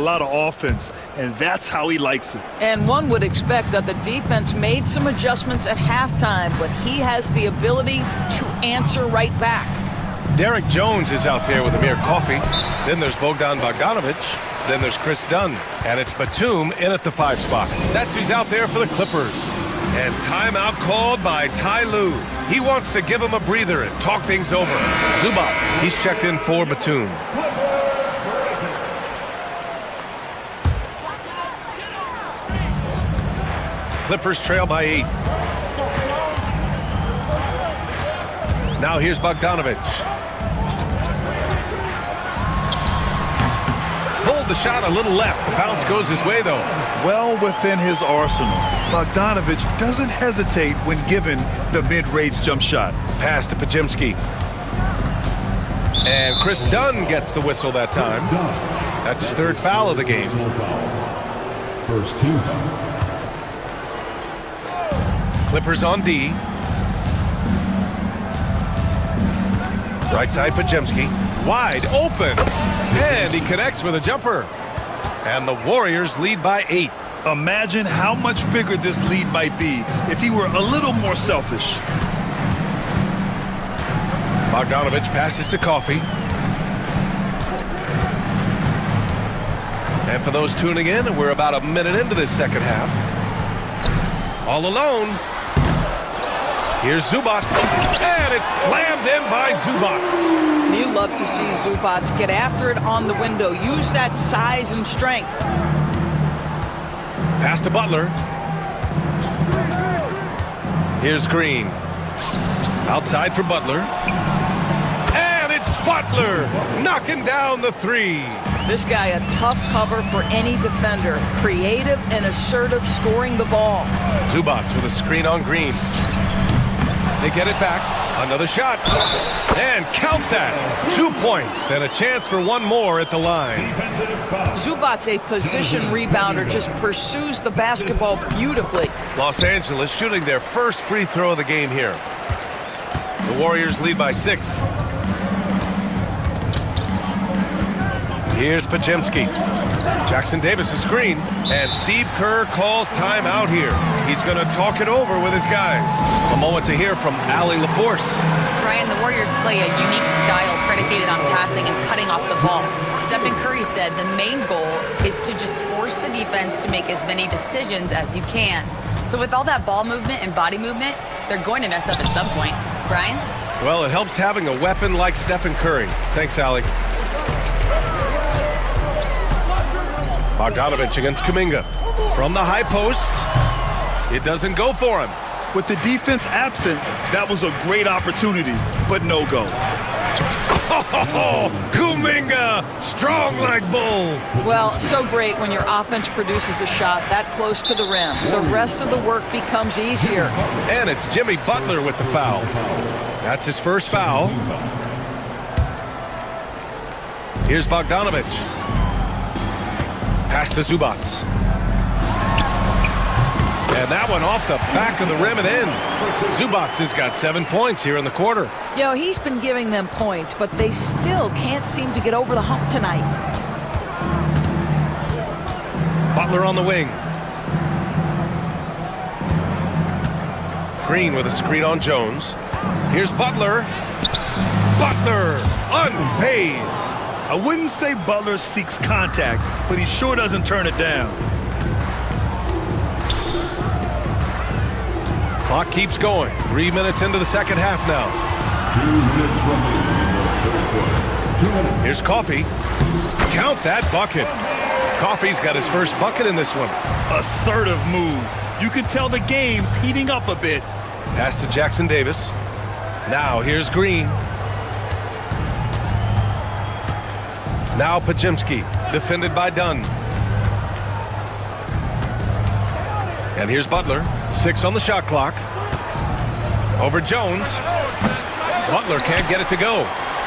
Speaker 7: lot of offense, and that's how he likes it.
Speaker 9: And one would expect that the defense made some adjustments at halftime, but he has the ability to answer right back.
Speaker 8: Derek Jones is out there with Amir Coffey. Then there's Bogdan Bogdanovic. Then there's Chris Dunn. And it's Batum in at the 5 spot. That's who's out there for the Clippers. And timeout called by Ty Lue. He wants to give him a breather and talk things over. Zubats, he's checked in for Batum. Clippers trail by 8. Now here's Bogdanovic. Pulled the shot a little left. The bounce goes his way, though.
Speaker 7: Well within his arsenal. Bogdanovic doesn't hesitate when given the mid-range jump shot.
Speaker 8: Pass to Pajimski. And Chris Dunn gets the whistle that time. That's his 3rd foul of the game.
Speaker 6: First team.
Speaker 8: Clippers on D. Right side, Pajemski. Wide open. And he connects with a jumper. And the Warriors lead by 8.
Speaker 7: Imagine how much bigger this lead might be if he were a little more selfish.
Speaker 8: Bogdanovic passes to Coffey. And for those tuning in, we're about a minute into this second half. All alone. Here's Zubats, and it's slammed in by Zubats.
Speaker 9: You love to see Zubats get after it on the window. Use that size and strength.
Speaker 8: Pass to Butler. Here's Green. Outside for Butler. And it's Butler knocking down the 3.
Speaker 9: This guy a tough cover for any defender. Creative and assertive scoring the ball.
Speaker 8: Zubats with a screen on Green. They get it back. Another shot. And count that. 2 points and a chance for one more at the line.
Speaker 9: Zubats, a position rebounder, just pursues the basketball beautifully.
Speaker 8: Los Angeles shooting their first free throw of the game here. The Warriors lead by 6. Here's Pajemski. Jackson Davis' screen. And Steve Kerr calls timeout here. He's going to talk it over with his guys. A moment to hear from Allie LaForce.
Speaker 10: Ryan, the Warriors play a unique style predicated on passing and cutting off the ball. Stephen Curry said the main goal is to just force the defense to make as many decisions as you can. So with all that ball movement and body movement, they're going to mess up at some point. Brian?
Speaker 8: Well, it helps having a weapon like Stephen Curry. Thanks, Allie. Bogdanovic against Kuminga. From the high post, it doesn't go for him.
Speaker 7: With the defense absent, that was a great opportunity, but no go.
Speaker 8: Oh, Kuminga, strong like bull.
Speaker 9: Well, so great when your offense produces a shot that close to the rim. The rest of the work becomes easier.
Speaker 8: And it's Jimmy Butler with the foul. That's his first foul. Here's Bogdanovic. Pass to Zubats. And that one off the back of the rim and in. Zubats has got 7 points here in the quarter.
Speaker 9: You know, he's been giving them points, but they still can't seem to get over the hump tonight.
Speaker 8: Butler on the wing. Green with a screen on Jones. Here's Butler. Butler, unfazed.
Speaker 7: I wouldn't say Butler seeks contact, but he sure doesn't turn it down.
Speaker 8: Clock keeps going. 3 minutes into the second half now.
Speaker 6: 2 minutes remaining in the third quarter. 2 minutes.
Speaker 8: Here's Coffey. Count that bucket. Coffey's got his first bucket in this one.
Speaker 7: Assertive move. You can tell the game's heating up a bit.
Speaker 8: Pass to Jackson Davis. Now here's Green. Now Pajimski, defended by Dunn. And here's Butler, 6 on the shot clock. Over Jones. Butler can't get it to go.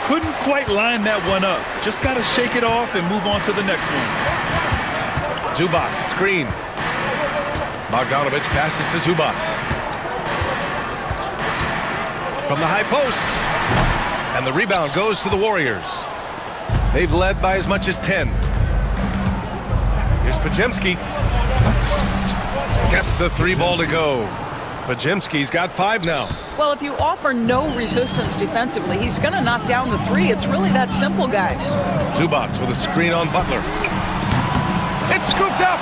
Speaker 7: Couldn't quite line that one up. Just got to shake it off and move on to the next one.
Speaker 8: Zubac, screen. Bogdanovich passes to Zubac. From the high post. And the rebound goes to the Warriors. They've led by as much as 10. Here's Pajimski. Gets the 3 ball to go. Pajimski's got 5 now.
Speaker 9: Well, if you offer no resistance defensively, he's going to knock down the 3. It's really that simple, guys.
Speaker 8: Zubac with a screen on Butler. It's scooped up.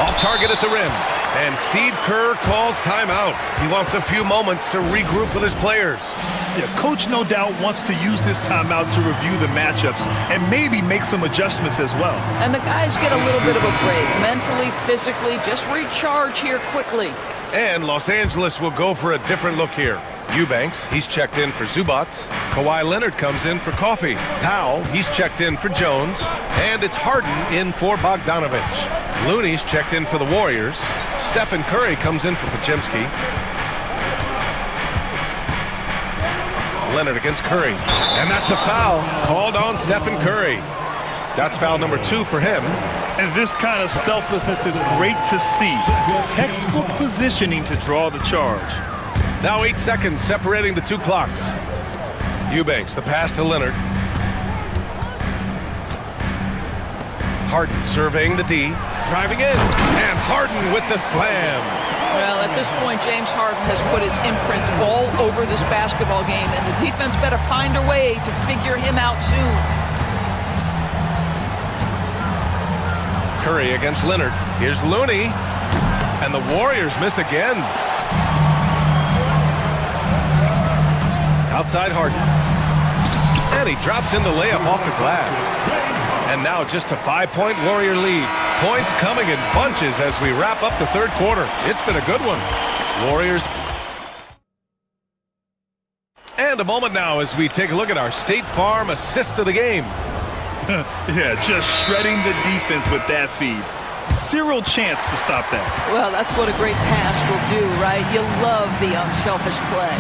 Speaker 8: Off target at the rim. And Steve Kerr calls timeout. He wants a few moments to regroup with his players.
Speaker 7: Yeah, coach no doubt wants to use this timeout to review the matchups and maybe make some adjustments as well.
Speaker 9: And the guys get a little bit of a break. Mentally, physically, just recharge here quickly.
Speaker 8: And Los Angeles will go for a different look here. Eubanks, he's checked in for Zubac. Kawhi Leonard comes in for Coffey. Powell, he's checked in for Jones. And it's Harden in for Bogdanovich. Looney's checked in for the Warriors. Stephen Curry comes in for Pajimski. Leonard against Curry. And that's a foul called on Stephen Curry. That's foul number 2 for him.
Speaker 7: And this kind of selflessness is great to see. Textbook positioning to draw the charge.
Speaker 8: Now 8 seconds separating the 2 clocks. Eubanks, the pass to Leonard. Harden surveying the D, driving in, and Harden with the slam.
Speaker 9: Well, at this point, James Harden has put his imprint all over this basketball game, and the defense better find a way to figure him out soon.
Speaker 8: Curry against Leonard. Here's Looney, and the Warriors miss again. Outside Harden. And he drops in the layup off the glass. And now just a 5-point Warrior lead. Points coming in bunches as we wrap up the 3rd quarter. It's been a good one. Warriors. And a moment now as we take a look at our State Farm assist of the game.
Speaker 7: Yeah, just shredding the defense with that feed. 0 chance to stop that.
Speaker 9: Well, that's what a great pass will do, right? You love the unselfish play.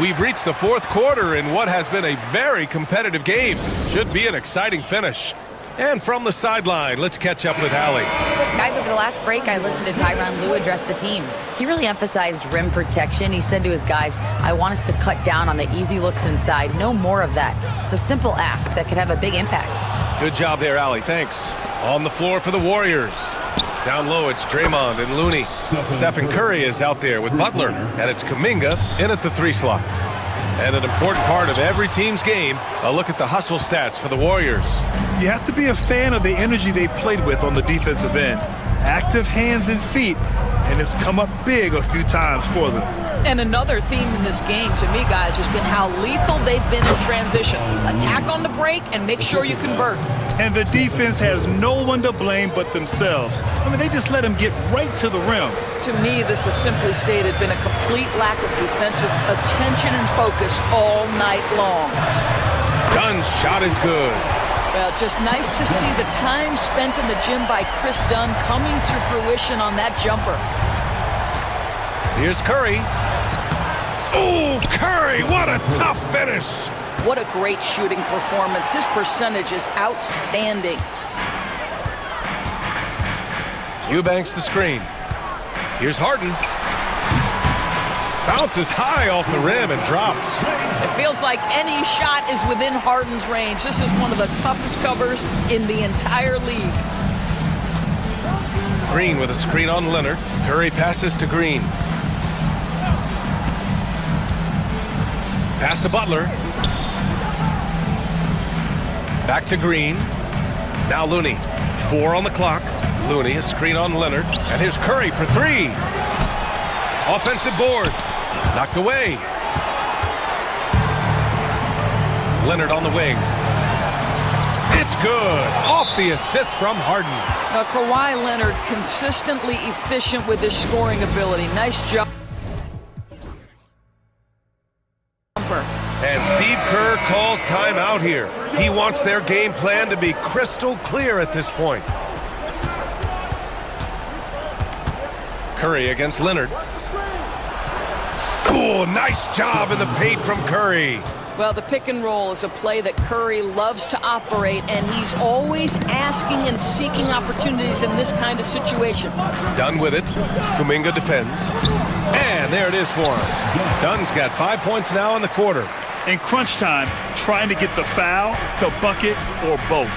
Speaker 8: We've reached the 4th quarter in what has been a very competitive game. Should be an exciting finish. And from the sideline, let's catch up with Hallie.
Speaker 10: Guys, over the last break, I listened to Tyronn Lue address the team. He really emphasized rim protection. He said to his guys, I want us to cut down on the easy looks inside. No more of that. It's a simple ask that could have a big impact.
Speaker 8: Good job there, Allie. Thanks. On the floor for the Warriors. Down low, it's Draymond and Looney. Stephen Curry is out there with Butler, and it's Kuminga in at the 3 slot. And an important part of every team's game, a look at the hustle stats for the Warriors.
Speaker 7: You have to be a fan of the energy they've played with on the defensive end. Active hands and feet, and it's come up big a few times for them.
Speaker 9: And another theme in this game, to me, guys, has been how lethal they've been in transition. Attack on the break and make sure you convert.
Speaker 7: And the defense has no one to blame but themselves. I mean, they just let them get right to the rim.
Speaker 9: To me, this has simply stated been a complete lack of defensive attention and focus all night long.
Speaker 8: Dunn's shot is good.
Speaker 9: Well, just nice to see the time spent in the gym by Chris Dunn coming to fruition on that jumper.
Speaker 8: Here's Curry. Oh, Curry, what a tough finish.
Speaker 9: What a great shooting performance. His percentage is outstanding.
Speaker 8: Eubanks the screen. Here's Harden. Bounces high off the rim and drops.
Speaker 9: It feels like any shot is within Harden's range. This is one of the toughest covers in the entire league.
Speaker 8: Green with a screen on Leonard. Curry passes to Green. Pass to Butler. Back to Green. Now Looney. 4 on the clock. Looney, a screen on Leonard. And here's Curry for 3. Offensive board. Knocked away. Leonard on the wing. It's good. Off the assist from Harden.
Speaker 9: Now, Kawhi Leonard consistently efficient with his scoring ability. Nice job.
Speaker 8: And Steve Kerr calls timeout here. He wants their game plan to be crystal clear at this point. Curry against Leonard. Cool, nice job in the paint from Curry.
Speaker 9: Well, the pick and roll is a play that Curry loves to operate, and he's always asking and seeking opportunities in this kind of situation.
Speaker 8: Dunn with it. Kuminga defends. And there it is for him. Dunn's got 5 points now in the quarter.
Speaker 7: In crunch time, trying to get the foul, the bucket, or both.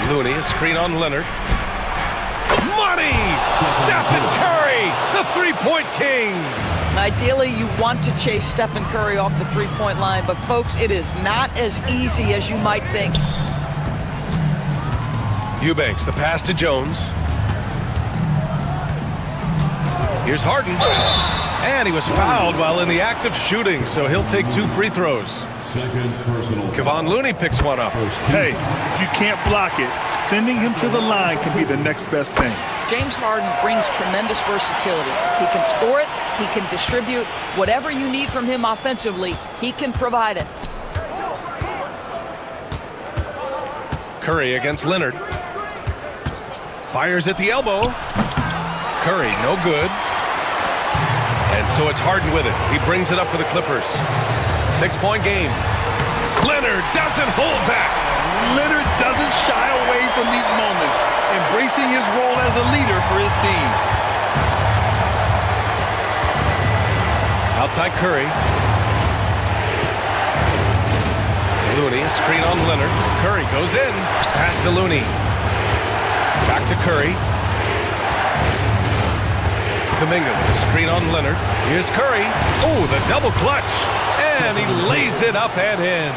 Speaker 8: Looney, a screen on Leonard. Money! Stephen Curry, the three-point king.
Speaker 9: Ideally, you want to chase Stephen Curry off the three-point line, but folks, it is not as easy as you might think.
Speaker 8: Eubanks, the pass to Jones. Here's Harden. And he was fouled while in the act of shooting, so he'll take 2 free throws. Kevon Looney picks one up.
Speaker 7: Hey, if you can't block it, sending him to the line can be the next best thing.
Speaker 9: James Harden brings tremendous versatility. He can score it, he can distribute. Whatever you need from him offensively, he can provide it.
Speaker 8: Curry against Leonard. Fires at the elbow. Curry, no good. And so it's Harden with it. He brings it up for the Clippers. 6-point game. Leonard doesn't hold back.
Speaker 7: Leonard doesn't shy away from these moments, embracing his role as a leader for his team.
Speaker 8: Outside Curry. Looney, a screen on Leonard. Curry goes in. Pass to Looney. Back to Curry. Kuminga with a screen on Leonard. Here's Curry. Oh, the double clutch. And he lays it up and in.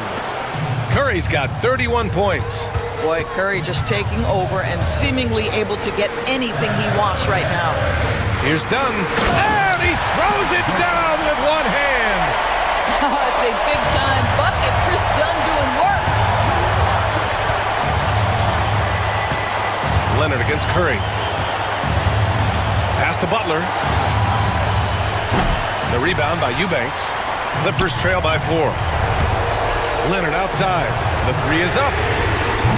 Speaker 8: Curry's got 31 points.
Speaker 9: Boy, Curry just taking over and seemingly able to get anything he wants right now.
Speaker 8: Here's Dunn. And he throws it down with one hand.
Speaker 9: It's a big-time bucket. Chris Dunn doing work.
Speaker 8: Leonard against Curry. Pass to Butler. The rebound by Eubanks. Clippers trail by 4. Leonard outside. The three is up.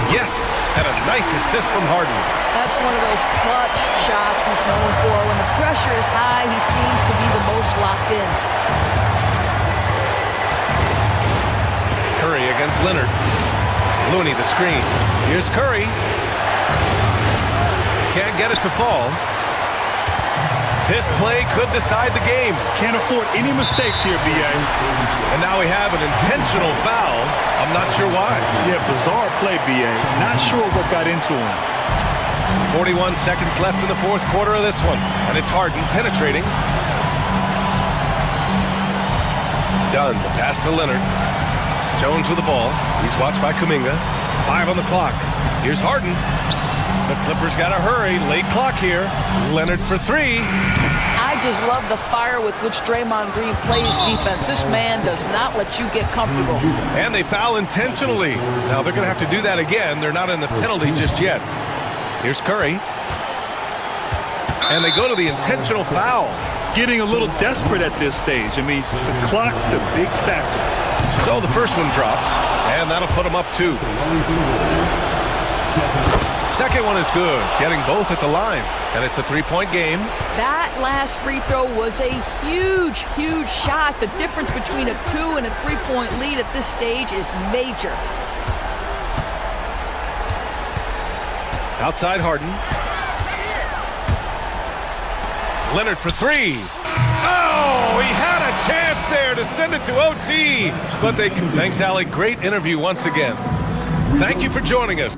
Speaker 8: Yes, and a nice assist from Harden.
Speaker 9: That's one of those clutch shots he's known for. When the pressure is high, he seems to be the most locked in.
Speaker 8: Curry against Leonard. Looney the screen. Here's Curry. Can't get it to fall. This play could decide the game.
Speaker 7: Can't afford any mistakes here, B.A.
Speaker 8: And now we have an intentional foul. I'm not sure why.
Speaker 7: Yeah, bizarre play, B.A. Not sure what got into him.
Speaker 8: 41 seconds left in the fourth quarter of this one. And it's Harden penetrating. Dunn, the pass to Leonard. Jones with the ball. He's watched by Kuminga. 5 on the clock. Here's Harden. The Clippers got to hurry. Late clock here. Leonard for 3.
Speaker 9: I just love the fire with which Draymond Green plays defense. This man does not let you get comfortable.
Speaker 8: And they foul intentionally. Now they're going to have to do that again. They're not in the penalty just yet. Here's Curry. And they go to the intentional foul.
Speaker 7: Getting a little desperate at this stage. I mean, the clock's the big factor.
Speaker 8: So the first one drops, and that'll put them up 2. Second one is good, getting both at the line, and it's a 3-point game.
Speaker 9: That last free throw was a huge, huge shot. The difference between a 2 and a 3-point lead at this stage is major.
Speaker 8: Outside Harden. Leonard for 3. Oh, he had a chance there to send it to OT, but they can. Thanks, Alec. Great interview once again. Thank you for joining us.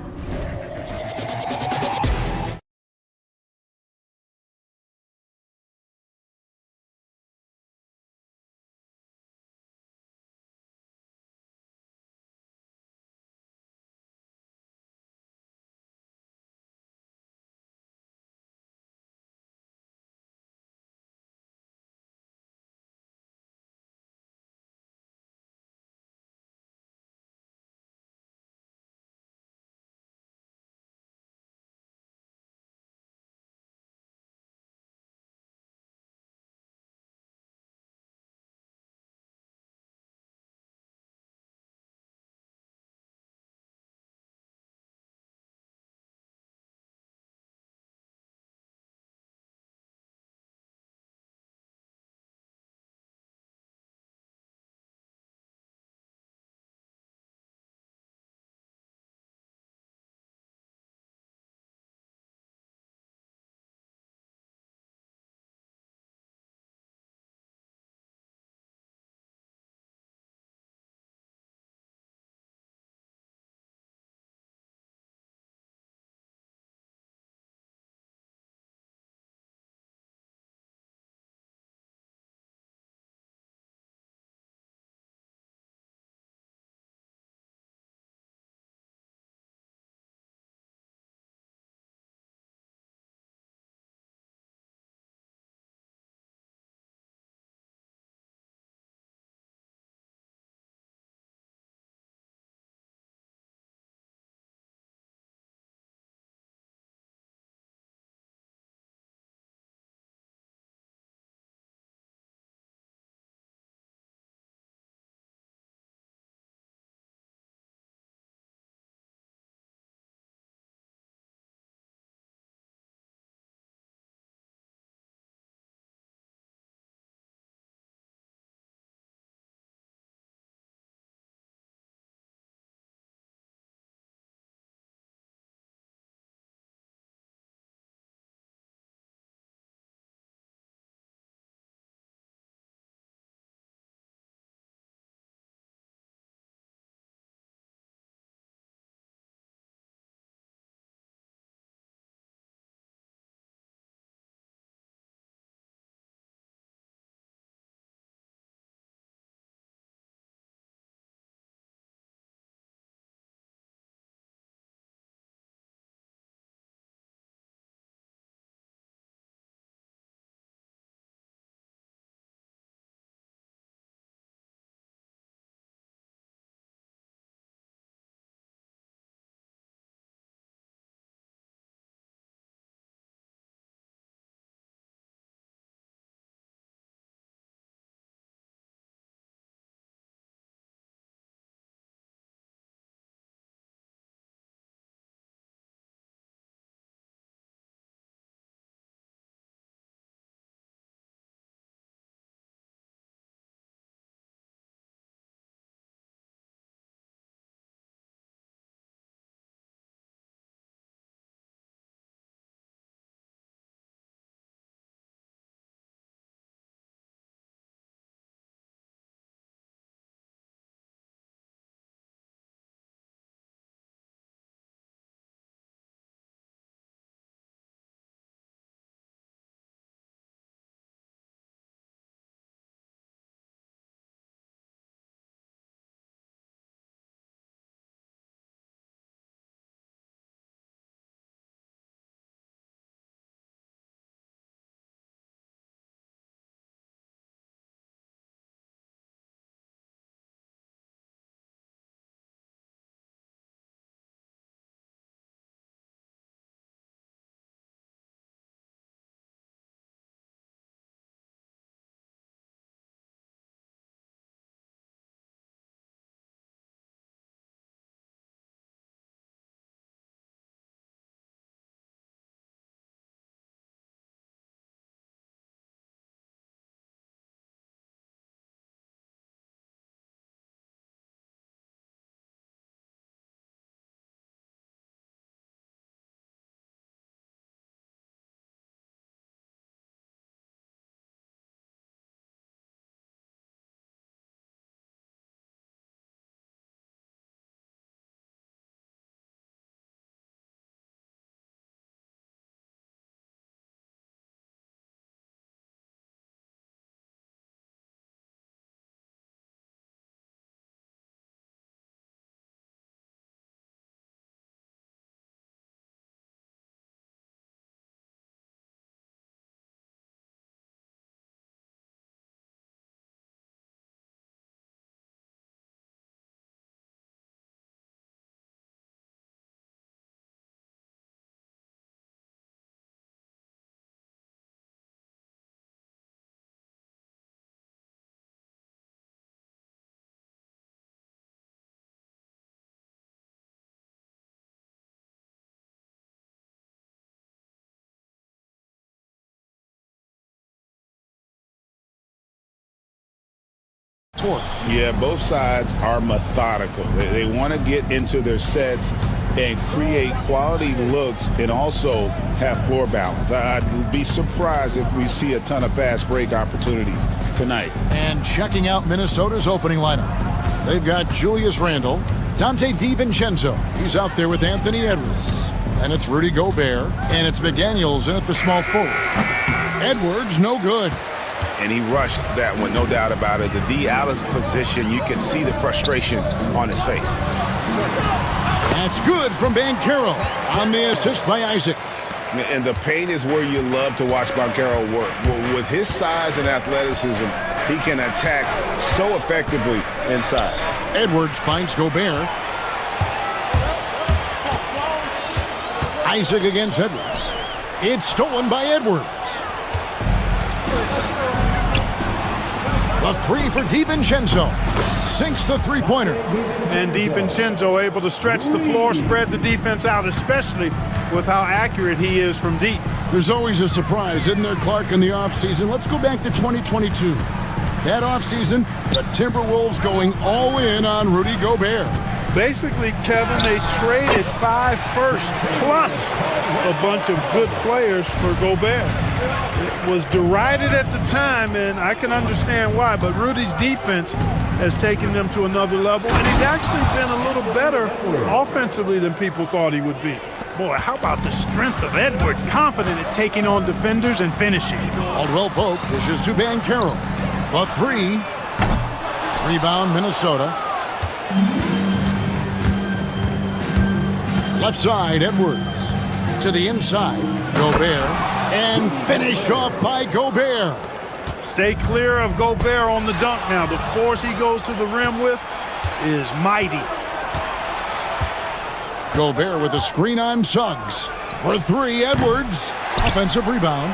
Speaker 3: Yeah, both sides are methodical. They want to get into their sets and create quality looks and also have floor balance. I'd be surprised if we see a ton of fast break opportunities tonight.
Speaker 1: And checking out Minnesota's opening lineup, they've got Julius Randle, Dante DiVincenzo. He's out there with Anthony Edwards. And it's Rudy Gobert, and it's McDaniels in at the small forward. Edwards, no good.
Speaker 5: And he rushed that one, no doubt about it. The D out of position, you can see the frustration on his face.
Speaker 1: That's good from Banchero on the assist by Isaac.
Speaker 5: And the paint is where you love to watch Banchero work. With his size and athleticism, he can attack so effectively inside.
Speaker 1: Edwards finds Gobert. Isaac against Edwards. It's stolen by Edwards. The three for DiVincenzo. Sinks the three-pointer.
Speaker 11: And DiVincenzo able to stretch the floor, spread the defense out, especially with how accurate he is from deep.
Speaker 1: There's always a surprise, isn't there, Clark, in the offseason? Let's go back to 2022. That offseason, the Timberwolves going all in on Rudy Gobert.
Speaker 11: Basically, Kevin, they traded 5 firsts plus a bunch of good players for Gobert. It was derided at the time, and I can understand why, but Rudy's defense has taken them to another level, and he's actually been a little better offensively than people thought he would be. Boy, how about the strength of Edwards, confident at taking on defenders and finishing.
Speaker 1: Caldwell Pope pushes to Banchero. The three. Rebound, Minnesota. Left side, Edwards. To the inside, Gobert. And finished off by Gobert.
Speaker 11: Stay clear of Gobert on the dunk now. The force he goes to the rim with is mighty.
Speaker 1: Gobert with a screen on Suggs. For three, Edwards. Offensive rebound.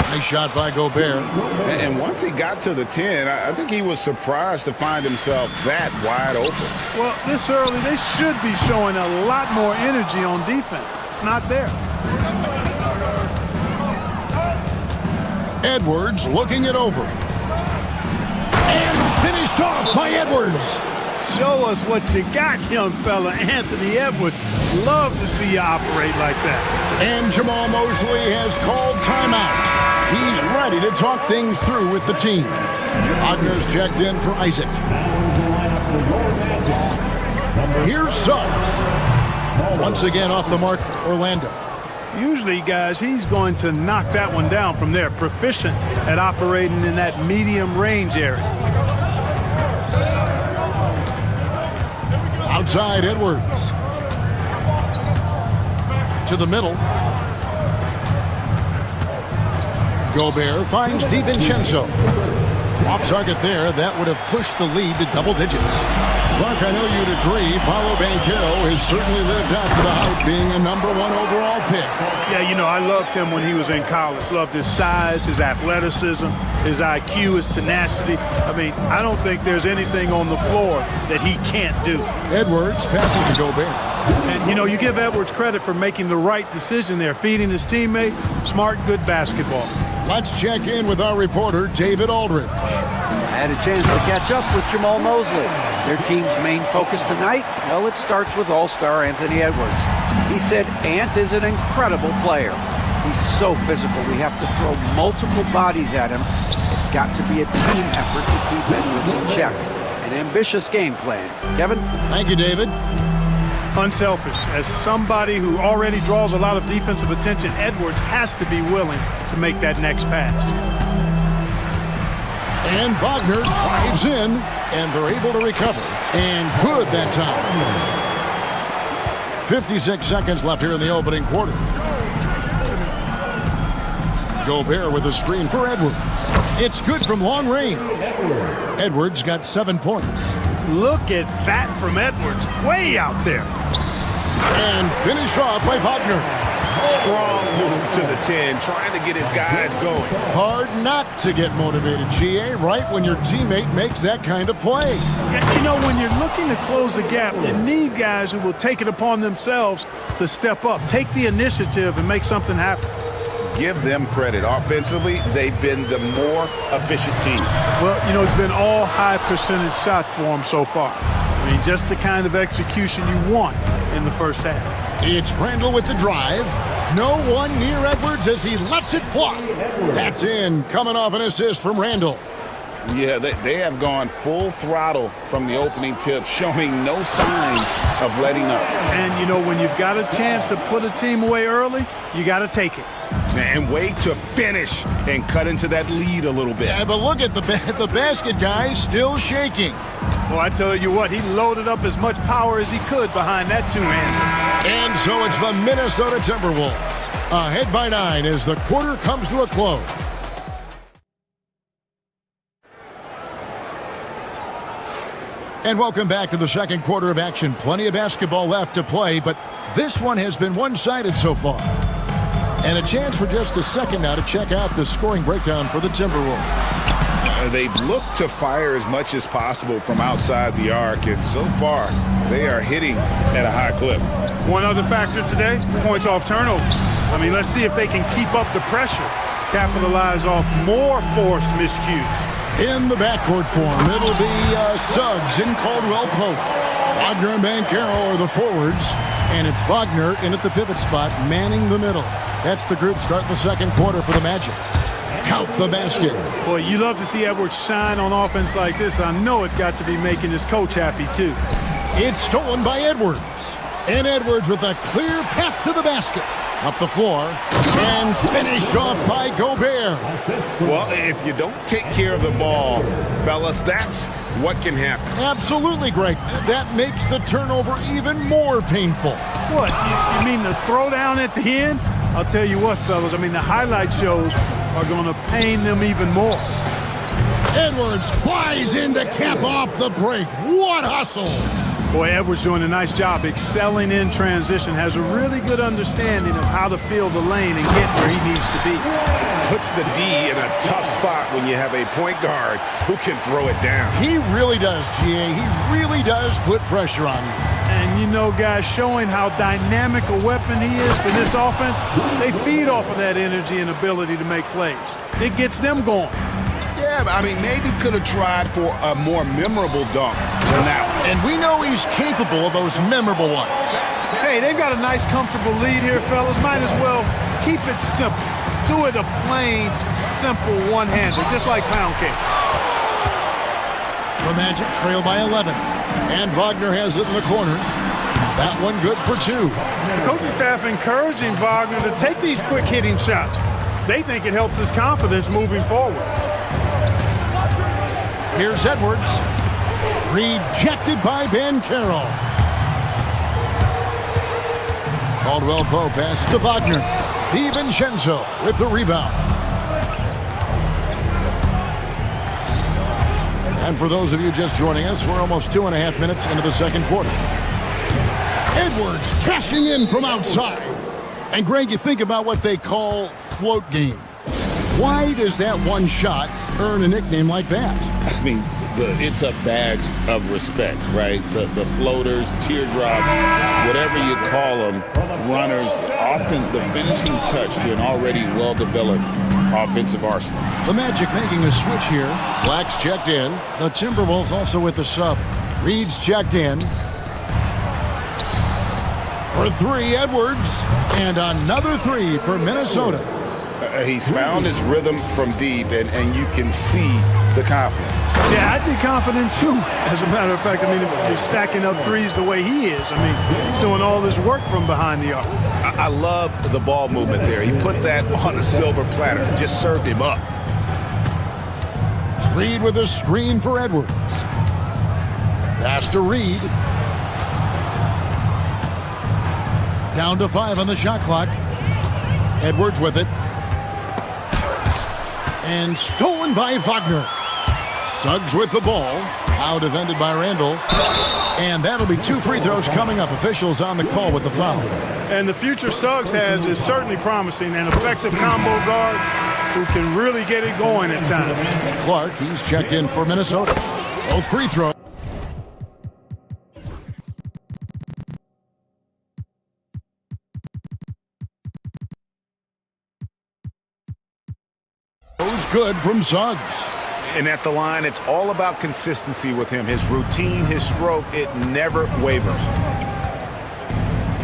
Speaker 1: Nice shot by Gobert.
Speaker 5: And once he got to the 10, I think he was surprised to find himself that wide open.
Speaker 11: Well, this early, they should be showing a lot more energy on defense. It's not there.
Speaker 1: Edwards looking it over. And finished off by Edwards.
Speaker 11: Show us what you got, young fella. Anthony Edwards. Love to see you operate like that.
Speaker 1: And Jamal Mosley has called timeout. He's ready to talk things through with the team. Wagner's checked in for Isaac. Here's Suggs. Once again off the mark, Orlando.
Speaker 11: Usually, guys, he's going to knock that one down from there. Proficient at operating in that medium range area.
Speaker 1: Outside, Edwards. To the middle. Gobert finds DiVincenzo. Off target there, that would have pushed the lead to double digits. Clark, I know you'd agree, Paolo Banchero has certainly lived up to the hype, being a #1 overall pick.
Speaker 11: Yeah, you know, I loved him when he was in college. Loved his size, his athleticism, his IQ, his tenacity. I mean, I don't think there's anything on the floor that he can't do.
Speaker 1: Edwards passes to Gobert.
Speaker 11: And, you know, you give Edwards credit for making the right decision there, feeding his teammate. Smart, good basketball.
Speaker 1: Let's check in with our reporter, David Aldridge.
Speaker 4: I had a chance to catch up with Jamal Mosley. Their team's main focus tonight, well, it starts with all-star Anthony Edwards. He said Ant is an incredible player. He's so physical. We have to throw multiple bodies at him. It's got to be a team effort to keep Edwards in check. An ambitious game plan. Kevin?
Speaker 1: Thank you, David.
Speaker 11: Unselfish. As somebody who already draws a lot of defensive attention, Edwards has to be willing to make that next pass.
Speaker 1: And Wagner drives in, and they're able to recover. And good that time. 56 seconds left here in the opening quarter. Gobert with a screen for Edwards. It's good from long range. Edwards got 7 points.
Speaker 11: Look at that from Edwards, way out there.
Speaker 1: And finish off by Wagner.
Speaker 5: Strong move to the 10, trying to get his guys going.
Speaker 1: Hard not to get motivated, GA, right when your teammate makes that kind of play.
Speaker 11: You know, when you're looking to close the gap, you need guys who will take it upon themselves to step up, take the initiative and make something happen.
Speaker 3: give them credit. Offensively, they've been the more efficient team.
Speaker 11: Well, you know, it's been all high percentage shots for them so far. I mean, just the kind of execution you want in the first half.
Speaker 1: It's Randall with the drive. No one near Edwards as he lets it fly. That's in, coming off an assist from Randall.
Speaker 3: Yeah, they have gone full throttle from the opening tip, showing no signs of letting up.
Speaker 11: And, you know, when you've got a chance to put a team away early, you got to take it.
Speaker 3: And wait to finish and cut into that lead a little bit.
Speaker 1: Yeah, but look at the basket guy still shaking.
Speaker 11: Well, I tell you what, he loaded up as much power as he could behind that two-hander.
Speaker 1: And so it's the Minnesota Timberwolves ahead by 9 as the quarter comes to a close. And welcome back to the second quarter of action. Plenty of basketball left to play, but this one has been one-sided so far. And a chance for just a second now to check out the scoring breakdown for the Timberwolves.
Speaker 3: They've looked to fire as much as possible from outside the arc, and so far they are hitting at a high clip.
Speaker 11: One other factor today, points off turnover. I mean, let's see if they can keep up the pressure, capitalize off more forced miscues.
Speaker 1: In the backcourt form, it'll be Suggs and Caldwell-Pope. Wagner and Banchero are the forwards, and it's Wagner in at the pivot spot, manning the middle. That's the group starting the second quarter for the Magic. Count the basket.
Speaker 11: Boy, you love to see Edwards shine on offense like this. I know it's got to be making his coach happy, too.
Speaker 1: It's stolen by Edwards. And Edwards with a clear path to the basket. Up the floor, and finished off by Gobert.
Speaker 3: Well, if you don't take care of the ball, fellas, that's what can happen.
Speaker 1: Absolutely, Greg. That makes the turnover even more painful.
Speaker 11: What, you mean the throwdown at the end? I'll tell you what, fellas, I mean, the highlight shows are going to pain them even more.
Speaker 1: Edwards flies in to cap off the break. What hustle!
Speaker 11: Boy, Edwards doing a nice job excelling in transition, has a really good understanding of how to fill the lane and get where he needs to be.
Speaker 3: Puts the D in a tough spot when you have a point guard who can throw it down.
Speaker 1: He really does, GA. He really does put pressure on you.
Speaker 11: And, you know, guys, showing how dynamic a weapon he is for this offense, they feed off of that energy and ability to make plays. It gets them going.
Speaker 3: Yeah, I mean, maybe could have tried for a more memorable dunk than that one.
Speaker 1: And we know he's capable of those memorable ones.
Speaker 11: Hey, they've got a nice, comfortable lead here, fellas. Might as well keep it simple. Do it a plain, simple one-hander, just like pound cake.
Speaker 1: The Magic trail by 11. And Wagner has it in the corner. That one good for 2.
Speaker 11: The coaching staff encouraging Wagner to take these quick-hitting shots. They think it helps his confidence moving forward.
Speaker 1: Here's Edwards. Rejected by Banchero. Caldwell-Pope pass to Wagner. DiVincenzo with the rebound. And for those of you just joining us, we're almost 2.5 minutes into the second quarter. Edwards cashing in from outside. And Greg, you think about what they call float game. Why does that one shot earn a nickname like that?
Speaker 3: I mean, it's a badge of respect, right? The floaters, teardrops, whatever you call them, runners, often the finishing touch to an already well-developed offensive arsenal.
Speaker 1: The Magic making a switch here. Black's checked in. The Timberwolves also with the sub. Reed's checked in. For 3, Edwards. And another 3 for Minnesota.
Speaker 3: He's found his rhythm from deep, and you can see the confidence.
Speaker 11: Yeah, I'd be confident too. As a matter of fact, I mean, if he's stacking up threes the way he is, I mean, he's doing all this work from behind the arc.
Speaker 3: I love the ball movement there. He put that on a silver platter, just served him up.
Speaker 1: Reed with a screen for Edwards. Pass to Reed. Down to 5 on the shot clock. Edwards with it. And stolen by Wagner. Suggs with the ball. Now defended by Randall. And that'll be 2 free throws coming up. Officials on the call with the foul.
Speaker 11: And the future Suggs has is certainly promising. An effective combo guard who can really get it going at times.
Speaker 1: Clark, he's checked in for Minnesota. Both free throws. good from Suggs.
Speaker 5: And at the line, it's all about consistency with him. His routine, his stroke, it never wavers.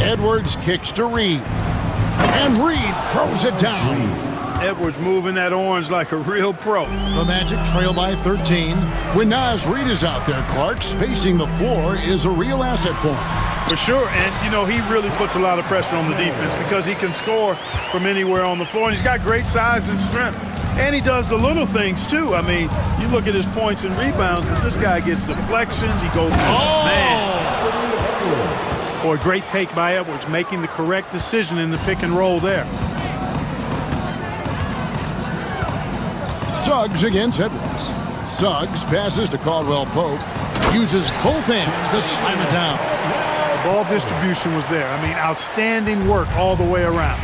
Speaker 1: Edwards kicks to Reed. And Reed throws it down.
Speaker 11: Edwards moving that orange like a real pro.
Speaker 1: The Magic trail by 13. When Naz Reed is out there, Clark, spacing the floor is a real asset for him.
Speaker 11: For sure, and, you know, he really puts a lot of pressure on the defense because he can score from anywhere on the floor, and he's got great size and strength. And he does the little things, too. I mean, you look at his points and rebounds, but this guy gets deflections. He goes, man. Boy, great take by Edwards, making the correct decision in the pick and roll there.
Speaker 1: Suggs against Edwards. Suggs passes to Caldwell Pope. Uses both hands to slam it down.
Speaker 11: The ball distribution was there. I mean, outstanding work all the way around.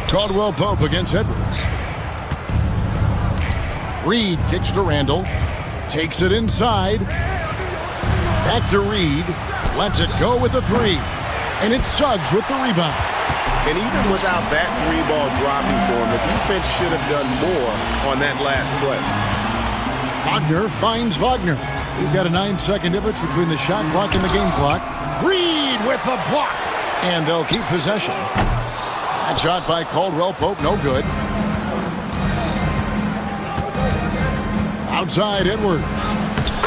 Speaker 1: Caldwell Pope against Edwards. Reed kicks to Randall. Takes it inside. Back to Reed. Lets it go with the three. And it's Suggs with the rebound.
Speaker 5: And even without that three ball dropping for him, the defense should have done more on that last play.
Speaker 1: Wagner finds Wagner. We've got a 9-second difference between the shot clock and the game clock. Reed with the block. And they'll keep possession. That shot by Caldwell Pope, no good. Outside Edwards.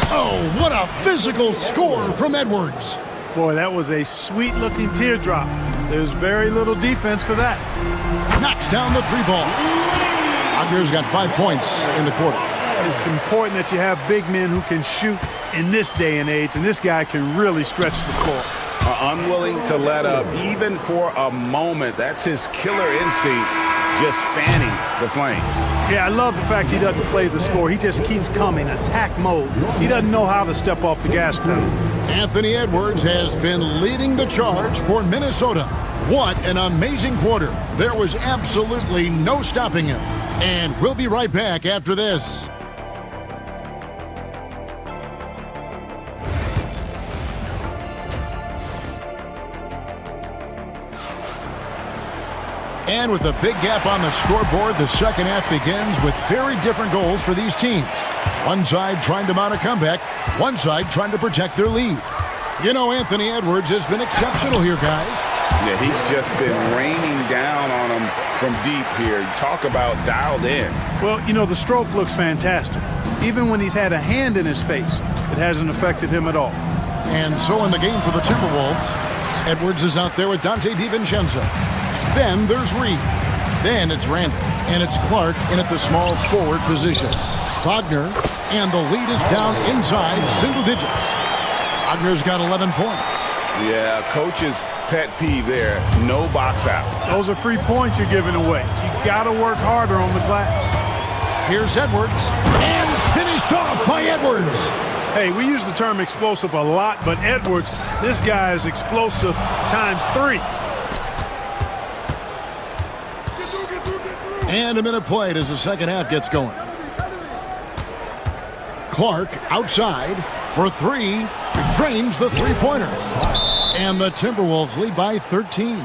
Speaker 1: Oh, what a physical score from Edwards.
Speaker 11: Boy, that was a sweet-looking teardrop. There's very little defense for that.
Speaker 1: Knocks down the three ball. Wagner's got 5 points in the quarter.
Speaker 11: It's important that you have big men who can shoot in this day and age, and this guy can really stretch the floor.
Speaker 5: Unwilling to let up, even for a moment. That's his killer instinct, just fanning the flames.
Speaker 11: Yeah, I love the fact he doesn't play the score. He just keeps coming, attack mode. He doesn't know how to step off the gas pedal.
Speaker 1: Anthony Edwards has been leading the charge for Minnesota. What an amazing quarter. There was absolutely no stopping him. And we'll be right back after this. And with a big gap on the scoreboard, the second half begins with very different goals for these teams. One side trying to mount a comeback, one side trying to protect their lead. You know, Anthony Edwards has been exceptional here, guys.
Speaker 5: Yeah, he's just been raining down on them from deep here. Talk about dialed in.
Speaker 11: Well, you know, the stroke looks fantastic. Even when he's had a hand in his face, it hasn't affected him at all.
Speaker 1: And so in the game for the Timberwolves, Edwards is out there with Dante DiVincenzo. Then there's Reed. Then it's Randall. And it's Clark in at the small forward position. Wagner, and the lead is down inside single digits. Wagner's got 11 points.
Speaker 5: Yeah, coach's pet peeve there. No box out.
Speaker 11: Those are free points you're giving away. You got to work harder on the glass.
Speaker 1: Here's Edwards. And finished off by Edwards.
Speaker 11: Hey, we use the term explosive a lot, but Edwards, this guy is explosive times 3.
Speaker 1: And a minute played as the second half gets going. Clark outside for 3. Drains the three-pointer. And the Timberwolves lead by 13.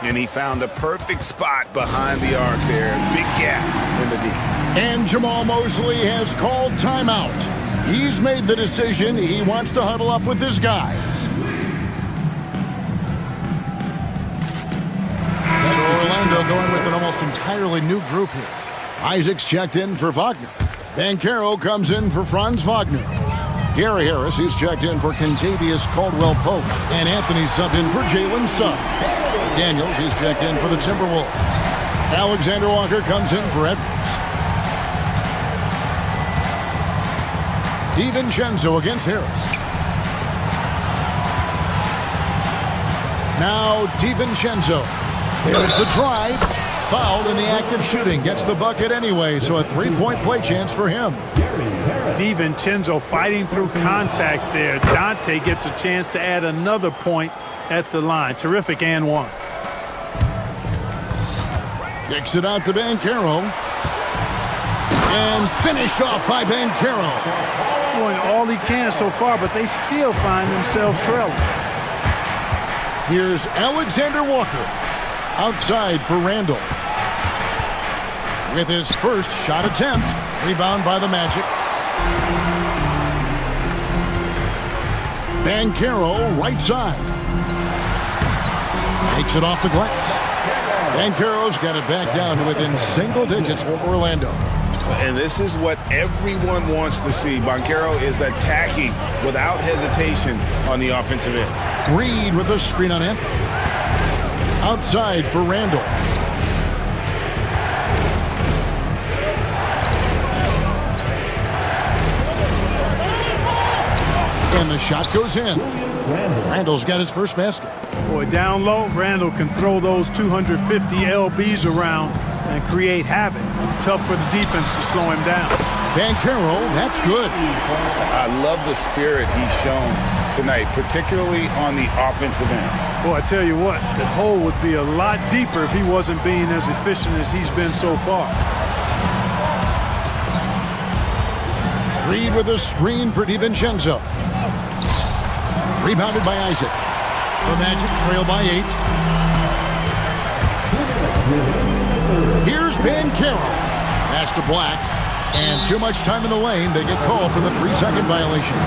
Speaker 5: And he found the perfect spot behind the arc there. Big gap in the deep.
Speaker 1: And Jamal Mosley has called timeout. He's made the decision. He wants to huddle up with his guys. So Orlando going with an almost entirely new group here. Isaac's checked in for Wagner. Banchero comes in for Franz Wagner. Gary Harris, he's checked in for Kentavious Caldwell-Pope. And Anthony subbed in for Jalen Suggs. Daniels, he's checked in for the Timberwolves. Alexander Walker comes in for Edwards. DiVincenzo against Harris. Now DiVincenzo. There's the drive. Fouled in the act of shooting. Gets the bucket anyway, so a three-point play chance for him.
Speaker 11: DiVincenzo fighting through contact there. Dante gets a chance to add another point at the line. Terrific and one.
Speaker 1: Kicks it out to Banchero. And finished off by Banchero.
Speaker 11: Doing all he can so far, but they still find themselves trailing.
Speaker 1: Here's Alexander Walker. Outside for Randall. with his first shot attempt. Rebound by the Magic. Banchero, right side. Takes it off the glass. Banchero's got it back down to within single digits for Orlando.
Speaker 3: And this is what everyone wants to see. Banchero is attacking without hesitation on the offensive end.
Speaker 1: Reed with a screen on Anthony. Outside for Randall. And the shot goes in. Randall's got his first basket.
Speaker 11: Boy, down low, Randall can throw those 250 LBs around and create havoc. Tough for the defense to slow him down.
Speaker 1: Banchero, that's good.
Speaker 3: I love the spirit he's shown tonight, particularly on the offensive end.
Speaker 11: Boy, I tell you what, the hole would be a lot deeper if he wasn't being as efficient as he's been so far.
Speaker 1: Reed with a screen for DiVincenzo. Rebounded by Isaac. The Magic trail by 8. Here's Banchero. Pass to Black. And too much time in the lane. They get called for the 3-second violation.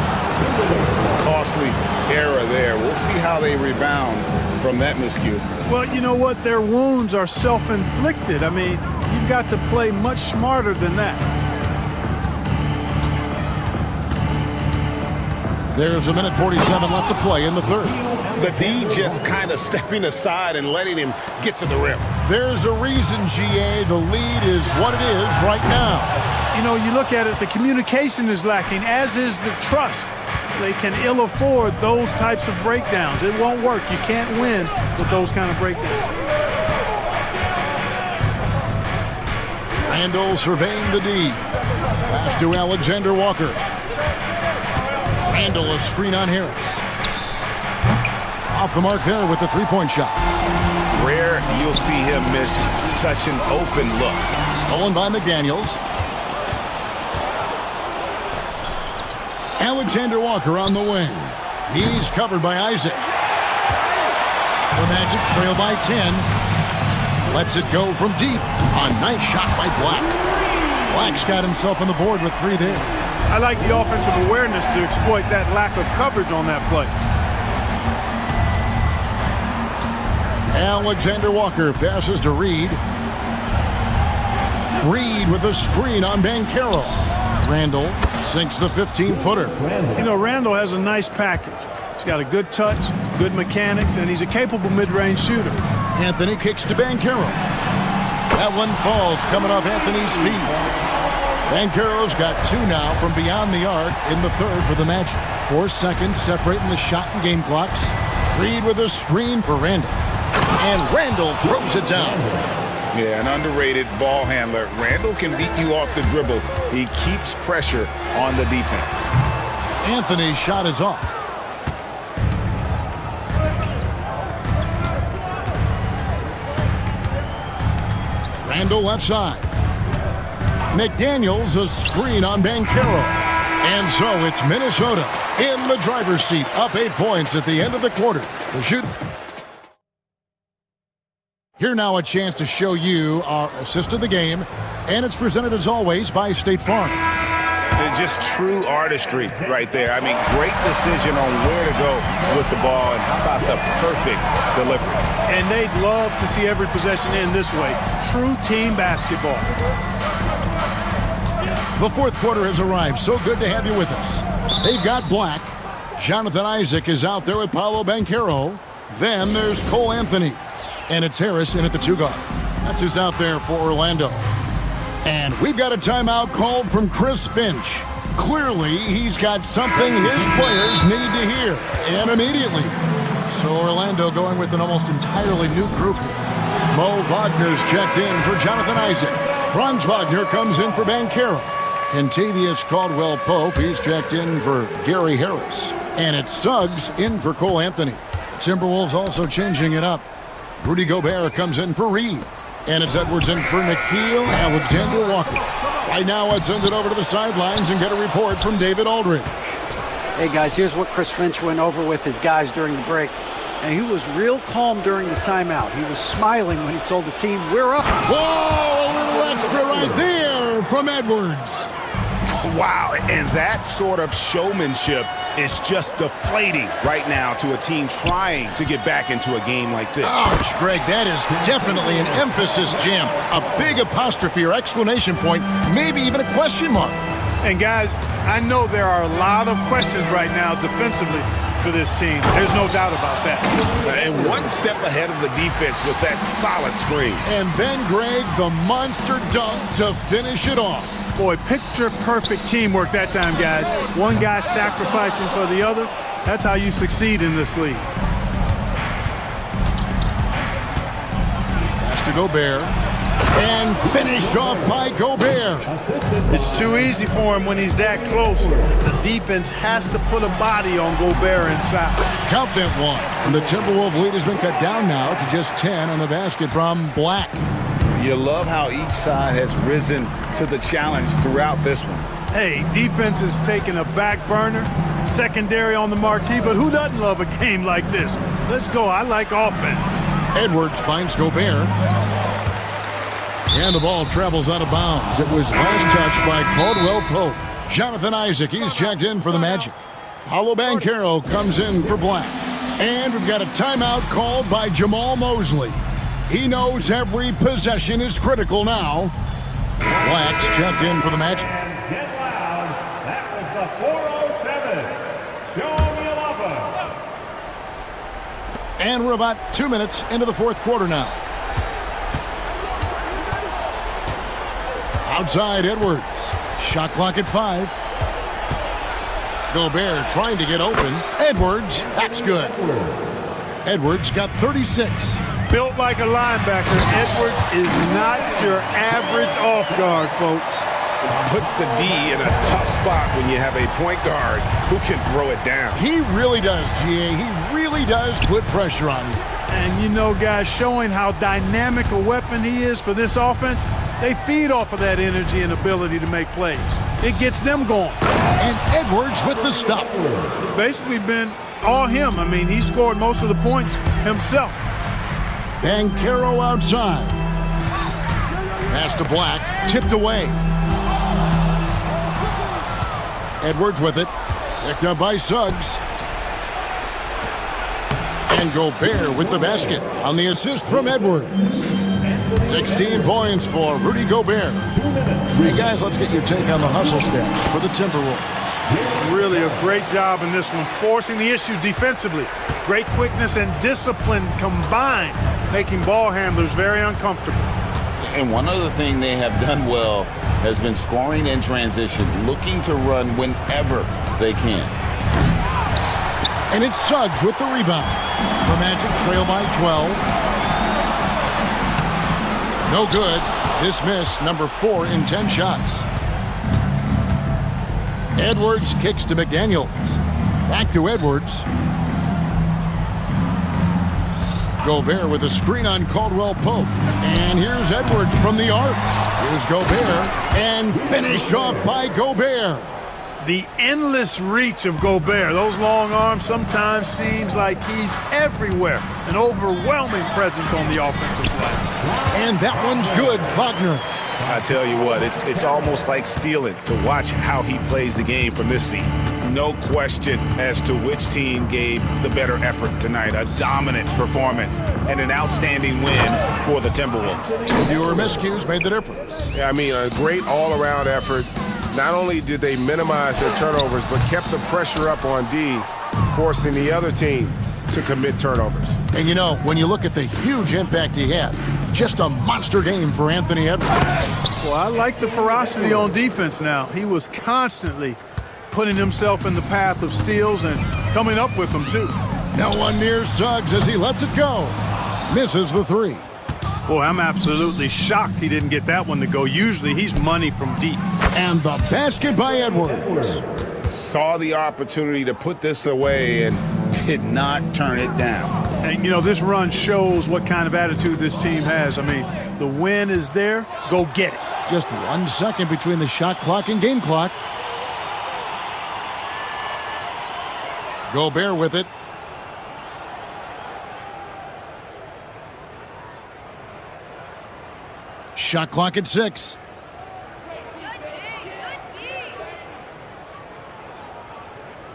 Speaker 3: Costly error there. We'll see how they rebound from that miscue.
Speaker 11: Well, you know what? Their wounds are self-inflicted. I mean, you've got to play much smarter than that.
Speaker 1: There's a minute 47 left to play in the third.
Speaker 5: The D just kind of stepping aside and letting him get to the rim.
Speaker 1: There's a reason, GA, the lead is what it is right now.
Speaker 11: You know, you look at it, the communication is lacking, as is the trust. They can ill afford those types of breakdowns. It won't work. You can't win with those kind of breakdowns.
Speaker 1: Randall surveying the D. Pass to Alexander Walker. Randall, a screen on Harris. Off the mark there with the three-point shot.
Speaker 5: Rare you'll see him miss such an open look.
Speaker 1: Stolen by McDaniels. Alexander Walker on the wing. He's covered by Isaac. The Magic trail by 10. Lets it go from deep. A nice shot by Black. Black's got himself on the board with 3 there.
Speaker 11: I like the offensive awareness to exploit that lack of coverage on that play.
Speaker 1: Alexander Walker passes to Reed. Reed with a screen on Banchero. Randall sinks the 15-footer.
Speaker 11: You know, Randall has a nice package. He's got a good touch, good mechanics, and he's a capable mid-range shooter.
Speaker 1: Anthony kicks to Banchero. That one falls coming off Anthony's feet. Banchero's got 2 now from beyond the arc in the third for the Magic. 4 seconds separating the shot and game clocks. Reed with a screen for Randall. And Randall throws it down.
Speaker 3: Yeah, an underrated ball handler. Randall can beat you off the dribble. He keeps pressure on the defense.
Speaker 1: Anthony's shot is off. Randall left side. McDaniels a screen on Banchero. And so it's Minnesota in the driver's seat, up 8 points at the end of the quarter. The shoot. Here now a chance to show you our assist of the game, and it's presented as always by State Farm.
Speaker 3: Just true artistry right there. I mean, great decision on where to go with the ball, and how about the perfect delivery.
Speaker 11: And they'd love to see every possession end this way. True team basketball.
Speaker 1: The fourth quarter has arrived. So good to have you with us. They've got Black. Jonathan Isaac is out there with Paolo Banchero. Then there's Cole Anthony. And it's Harris in at the 2 guard. That's who's out there for Orlando. And we've got a timeout called from Chris Finch. Clearly, he's got something his players need to hear, and immediately. So Orlando going with an almost entirely new group. Mo Wagner's checked in for Jonathan Isaac. Franz Wagner comes in for Banchero. Kentavious Caldwell-Pope, he's checked in for Gary Harris. And it's Suggs in for Cole Anthony. The Timberwolves also changing it up. Rudy Gobert comes in for Reed. And it's Edwards in for Nickeil Alexander-Walker. Right now, let's send it over to the sidelines and get a report from David Aldridge.
Speaker 4: Hey, guys, here's what Chris Finch went over with his guys during the break. And he was real calm during the timeout. He was smiling when he told the team, we're up.
Speaker 1: Whoa, a little little extra right there from Edwards.
Speaker 5: Wow, and that sort of showmanship is just deflating right now to a team trying to get back into a game like this.
Speaker 1: Ouch, Greg, that is definitely an emphasis jam. A big apostrophe or exclamation point, maybe even a question mark.
Speaker 11: And guys, I know there are a lot of questions right now defensively for this team. There's no doubt about that.
Speaker 5: And one step ahead of the defense with that solid screen.
Speaker 1: And then, Greg, the monster dunk to finish it off.
Speaker 11: Boy, picture-perfect teamwork that time, guys. One guy sacrificing for the other. That's how you succeed in this league.
Speaker 1: Pass to Gobert. And finished off by Gobert.
Speaker 11: It's too easy for him when he's that close. The defense has to put a body on Gobert inside.
Speaker 1: Count that one. And the Timberwolves lead has been cut down now to just 10 on the basket from Black.
Speaker 3: You love how each side has risen to the challenge throughout this one.
Speaker 11: Hey, defense is taking a back burner, secondary on the marquee, but who doesn't love a game like this? Let's go. I like offense.
Speaker 1: Edwards finds Gobert. And the ball travels out of bounds. It was last touched by Caldwell Pope. Jonathan Isaac, he's checked in for the Magic. Paolo Banchero comes in for Black. And we've got a timeout called by Jamal Mosley. He knows every possession is critical now. Black's checked in for the Magic.
Speaker 6: Get loud. That was the 407. Show me a lover.
Speaker 1: And we're about 2 minutes into the fourth quarter now. Outside Edwards. Shot clock at 5. Gobert trying to get open. Edwards, that's good. Edwards got 36.
Speaker 11: Built like a linebacker, Edwards is not your average off guard, folks.
Speaker 5: Puts the D in a tough spot when you have a point guard who can throw it down.
Speaker 1: He really does, GA. He really does put pressure on you.
Speaker 11: And you know, guys, showing how dynamic a weapon he is for this offense, they feed off of that energy and ability to make plays. It gets them going.
Speaker 1: And Edwards with the stuff.
Speaker 11: It's basically been all him. I mean, he scored most of the points himself.
Speaker 1: Banchero outside. Pass to Black. Tipped away. Edwards with it. Picked up by Suggs. And Gobert with the basket on the assist from Edwards. 16 points for Rudy Gobert. Hey, guys, let's get your take on the hustle stats for the Timberwolves.
Speaker 11: Really a great job in this one, forcing the issue defensively. Great quickness and discipline combined, making ball handlers very uncomfortable.
Speaker 3: And one other thing they have done well has been scoring in transition, looking to run whenever they can.
Speaker 1: And it's Suggs with the rebound. The Magic trail by 12. No good. This miss, number 4 in 10 shots. Edwards kicks to McDaniels. Back to Edwards. Gobert with a screen on Caldwell Pope. And here's Edwards from the arc. Here's Gobert. And finished off by Gobert.
Speaker 11: The endless reach of Gobert. Those long arms sometimes seems like he's everywhere. An overwhelming presence on the offensive glass.
Speaker 1: And that one's good, Wagner.
Speaker 5: I tell you what, it's almost like stealing to watch how he plays the game from this seat. No question as to which team gave the better effort tonight. A dominant performance and an outstanding win for the Timberwolves.
Speaker 1: Fewer miscues made the difference.
Speaker 5: Yeah, I mean, a great all-around effort. Not only did they minimize their turnovers, but kept the pressure up on D, forcing the other team to commit turnovers.
Speaker 1: And you know, when you look at the huge impact he had, just a monster game for Anthony Edwards.
Speaker 11: Well, I like the ferocity on defense now. He was constantly putting himself in the path of steals and coming up with them, too.
Speaker 1: No one near Suggs as he lets it go. Misses the 3.
Speaker 11: Boy, I'm absolutely shocked he didn't get that one to go. Usually he's money from deep.
Speaker 1: And the basket by Edwards.
Speaker 3: Saw the opportunity to put this away and did not turn it down.
Speaker 11: And, you know, this run shows what kind of attitude this team has. I mean, the win is there. Go get it.
Speaker 1: Just 1 second between the shot clock and game clock. Gobert with it. Shot clock at 6.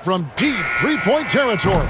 Speaker 1: From deep three-point territory.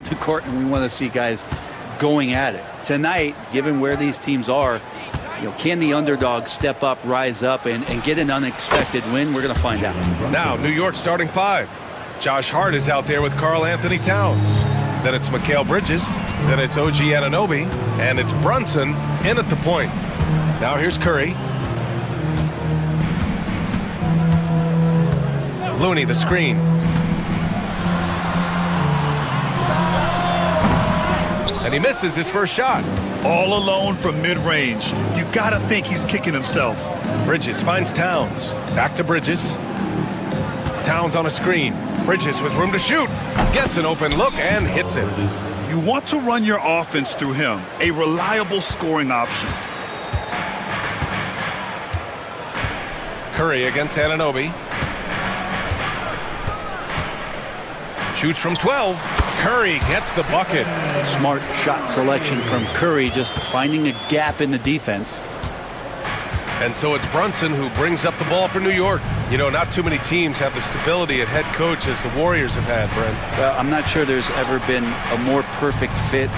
Speaker 12: the court, and we want to see guys going at it. Tonight, given where these teams are, can the underdog step up, rise up, and get an unexpected win? We're going to find out.
Speaker 8: Now, New York starting 5. Josh Hart is out there with Karl Anthony Towns. Then it's Mikal Bridges. Then it's OG Anunoby. And it's Brunson in at the point. Now here's Curry. Looney, the screen. And he misses his first shot.
Speaker 7: All alone from mid-range. You gotta think he's kicking himself.
Speaker 8: Bridges finds Towns. Back to Bridges. Towns on a screen. Bridges with room to shoot. Gets an open look and hits it.
Speaker 7: You want to run your offense through him. A reliable scoring option.
Speaker 8: Curry against Anunoby. Shoots from 12. Curry gets the bucket.
Speaker 12: Smart shot selection from Curry, just finding a gap in the defense.
Speaker 8: And so it's Brunson who brings up the ball for New York. Not too many teams have the stability at head coach as the Warriors have had, Brent.
Speaker 12: Well, I'm not sure there's ever been a more perfect fit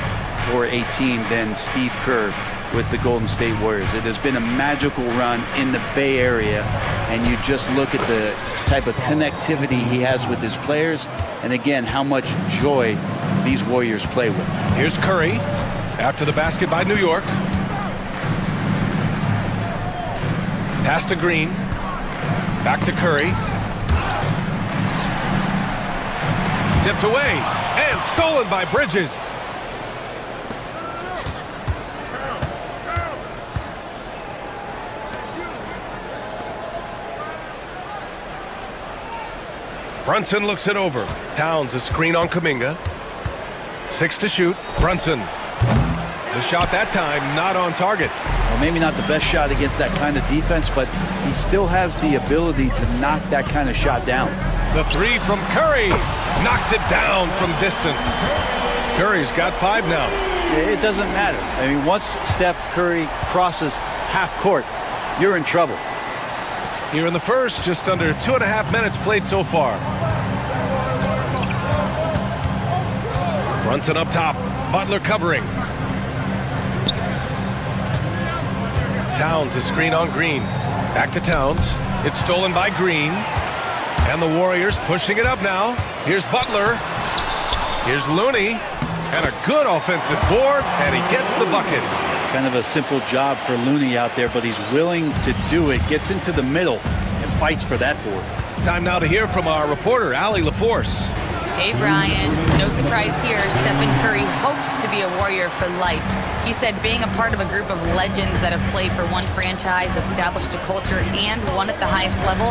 Speaker 12: for a team than Steve Kerr with the Golden State Warriors. It has been a magical run in the Bay Area, and you just look at the type of connectivity he has with his players, and again, how much joy these Warriors play with.
Speaker 8: Here's Curry after the basket by New York. Pass to Green. Back to Curry. Tipped away and stolen by Bridges. Brunson looks it over. Towns a screen on Kuminga. 6 to shoot. Brunson. The shot that time not on target.
Speaker 12: Well, maybe not the best shot against that kind of defense, but he still has the ability to knock that kind of shot down.
Speaker 8: The 3 from Curry knocks it down from distance. Curry's got 5 now.
Speaker 12: It doesn't matter. I mean, once Steph Curry crosses half court, you're in trouble.
Speaker 8: Here in the first, just under 2.5 minutes played so far. Brunson up top. Butler covering. Towns a screen on Green. Back to Towns. It's stolen by Green. And the Warriors pushing it up now. Here's Butler. Here's Looney. And a good offensive board. And he gets the bucket.
Speaker 12: Kind of a simple job for Looney out there, but he's willing to do it. Gets into the middle and fights for that board.
Speaker 8: Time now to hear from our reporter, Allie LaForce.
Speaker 10: Hey, Brian. No surprise here. Stephen Curry hopes to be a Warrior for life. He said being a part of a group of legends that have played for one franchise, established a culture, and won at the highest level,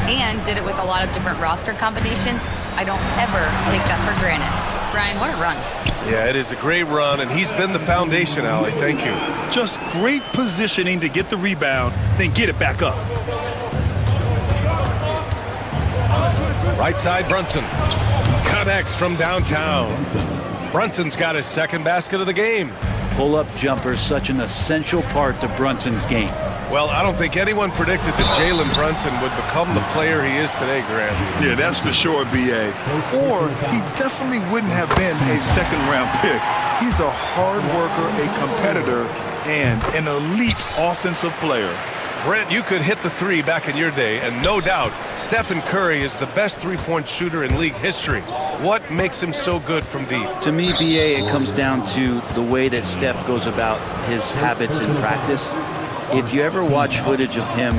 Speaker 10: and did it with a lot of different roster combinations, I don't ever take that for granted. Brian, what a run.
Speaker 8: Yeah, it is a great run, and he's been the foundation, Allie. Thank you.
Speaker 7: Just great positioning to get the rebound, then get it back up.
Speaker 8: Right side, Brunson. Connects from downtown. Brunson's got his second basket of the game.
Speaker 12: Pull-up jumper, such an essential part to Brunson's game.
Speaker 8: Well, I don't think anyone predicted that Jalen Brunson would become the player he is today, Grant.
Speaker 7: Yeah, that's for sure, B.A. Or he definitely wouldn't have been a second-round pick. He's a hard worker, a competitor, and an elite offensive player.
Speaker 8: Brent, you could hit the 3 back in your day, and no doubt, Stephen Curry is the best three-point shooter in league history. What makes him so good from deep?
Speaker 12: To me, B.A., it comes down to the way that Steph goes about his habits in practice. If you ever watch footage of him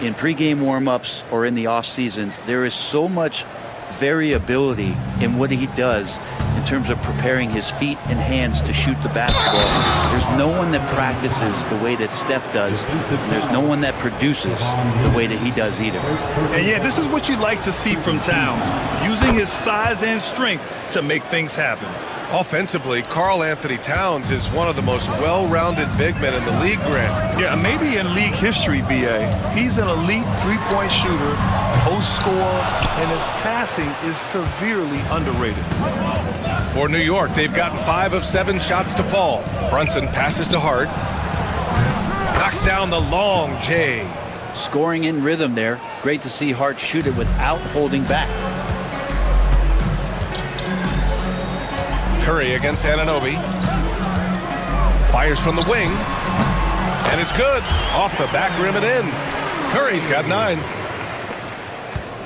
Speaker 12: in pregame warm-ups or in the off-season, there is so much variability in what he does in terms of preparing his feet and hands to shoot the basketball. There's no one that practices the way that Steph does, and there's no one that produces the way that he does either.
Speaker 7: And yeah, this is what you like to see from Towns, using his size and strength to make things happen.
Speaker 8: Offensively, Karl Anthony Towns is one of the most well-rounded big men in the league, Grant.
Speaker 7: Yeah, maybe in league history, B.A. He's an elite three-point shooter, post scorer, and his passing is severely underrated.
Speaker 8: For New York, they've gotten 5 of 7 shots to fall. Brunson passes to Hart. Knocks down the long J.
Speaker 12: Scoring in rhythm there. Great to see Hart shoot it without holding back.
Speaker 8: Curry against Anunoby. Fires from the wing. And it's good. Off the back rim and in. Curry's got 9.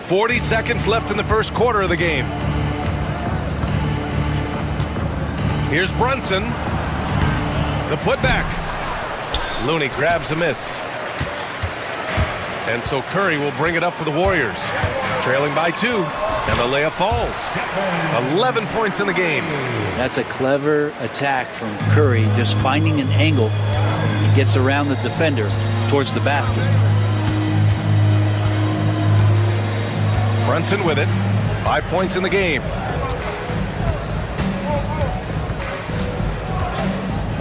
Speaker 8: 40 seconds left in the first quarter of the game. Here's Brunson. The putback. Looney grabs a miss. And so Curry will bring it up for the Warriors. Trailing by 2. And the layup falls. 11 points in the game.
Speaker 12: That's a clever attack from Curry, just finding an angle. He gets around the defender towards the basket.
Speaker 8: Brunson with it. 5 points in the game.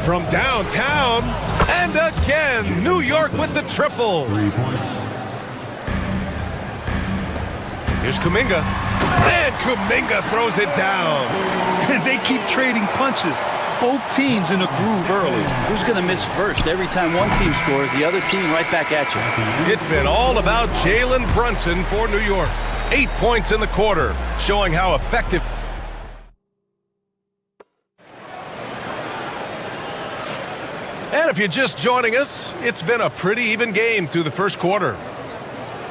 Speaker 8: From downtown, and again, New York with the triple.
Speaker 6: 3 points.
Speaker 8: Here's Kuminga, and Kuminga throws it down.
Speaker 7: They keep trading punches. Both teams in a groove early.
Speaker 12: Who's going to miss first? Every time one team scores, the other team right back at you.
Speaker 8: It's been all about Jalen Brunson for New York. 8 points in the quarter, showing how effective. And if you're just joining us, it's been a pretty even game through the first quarter.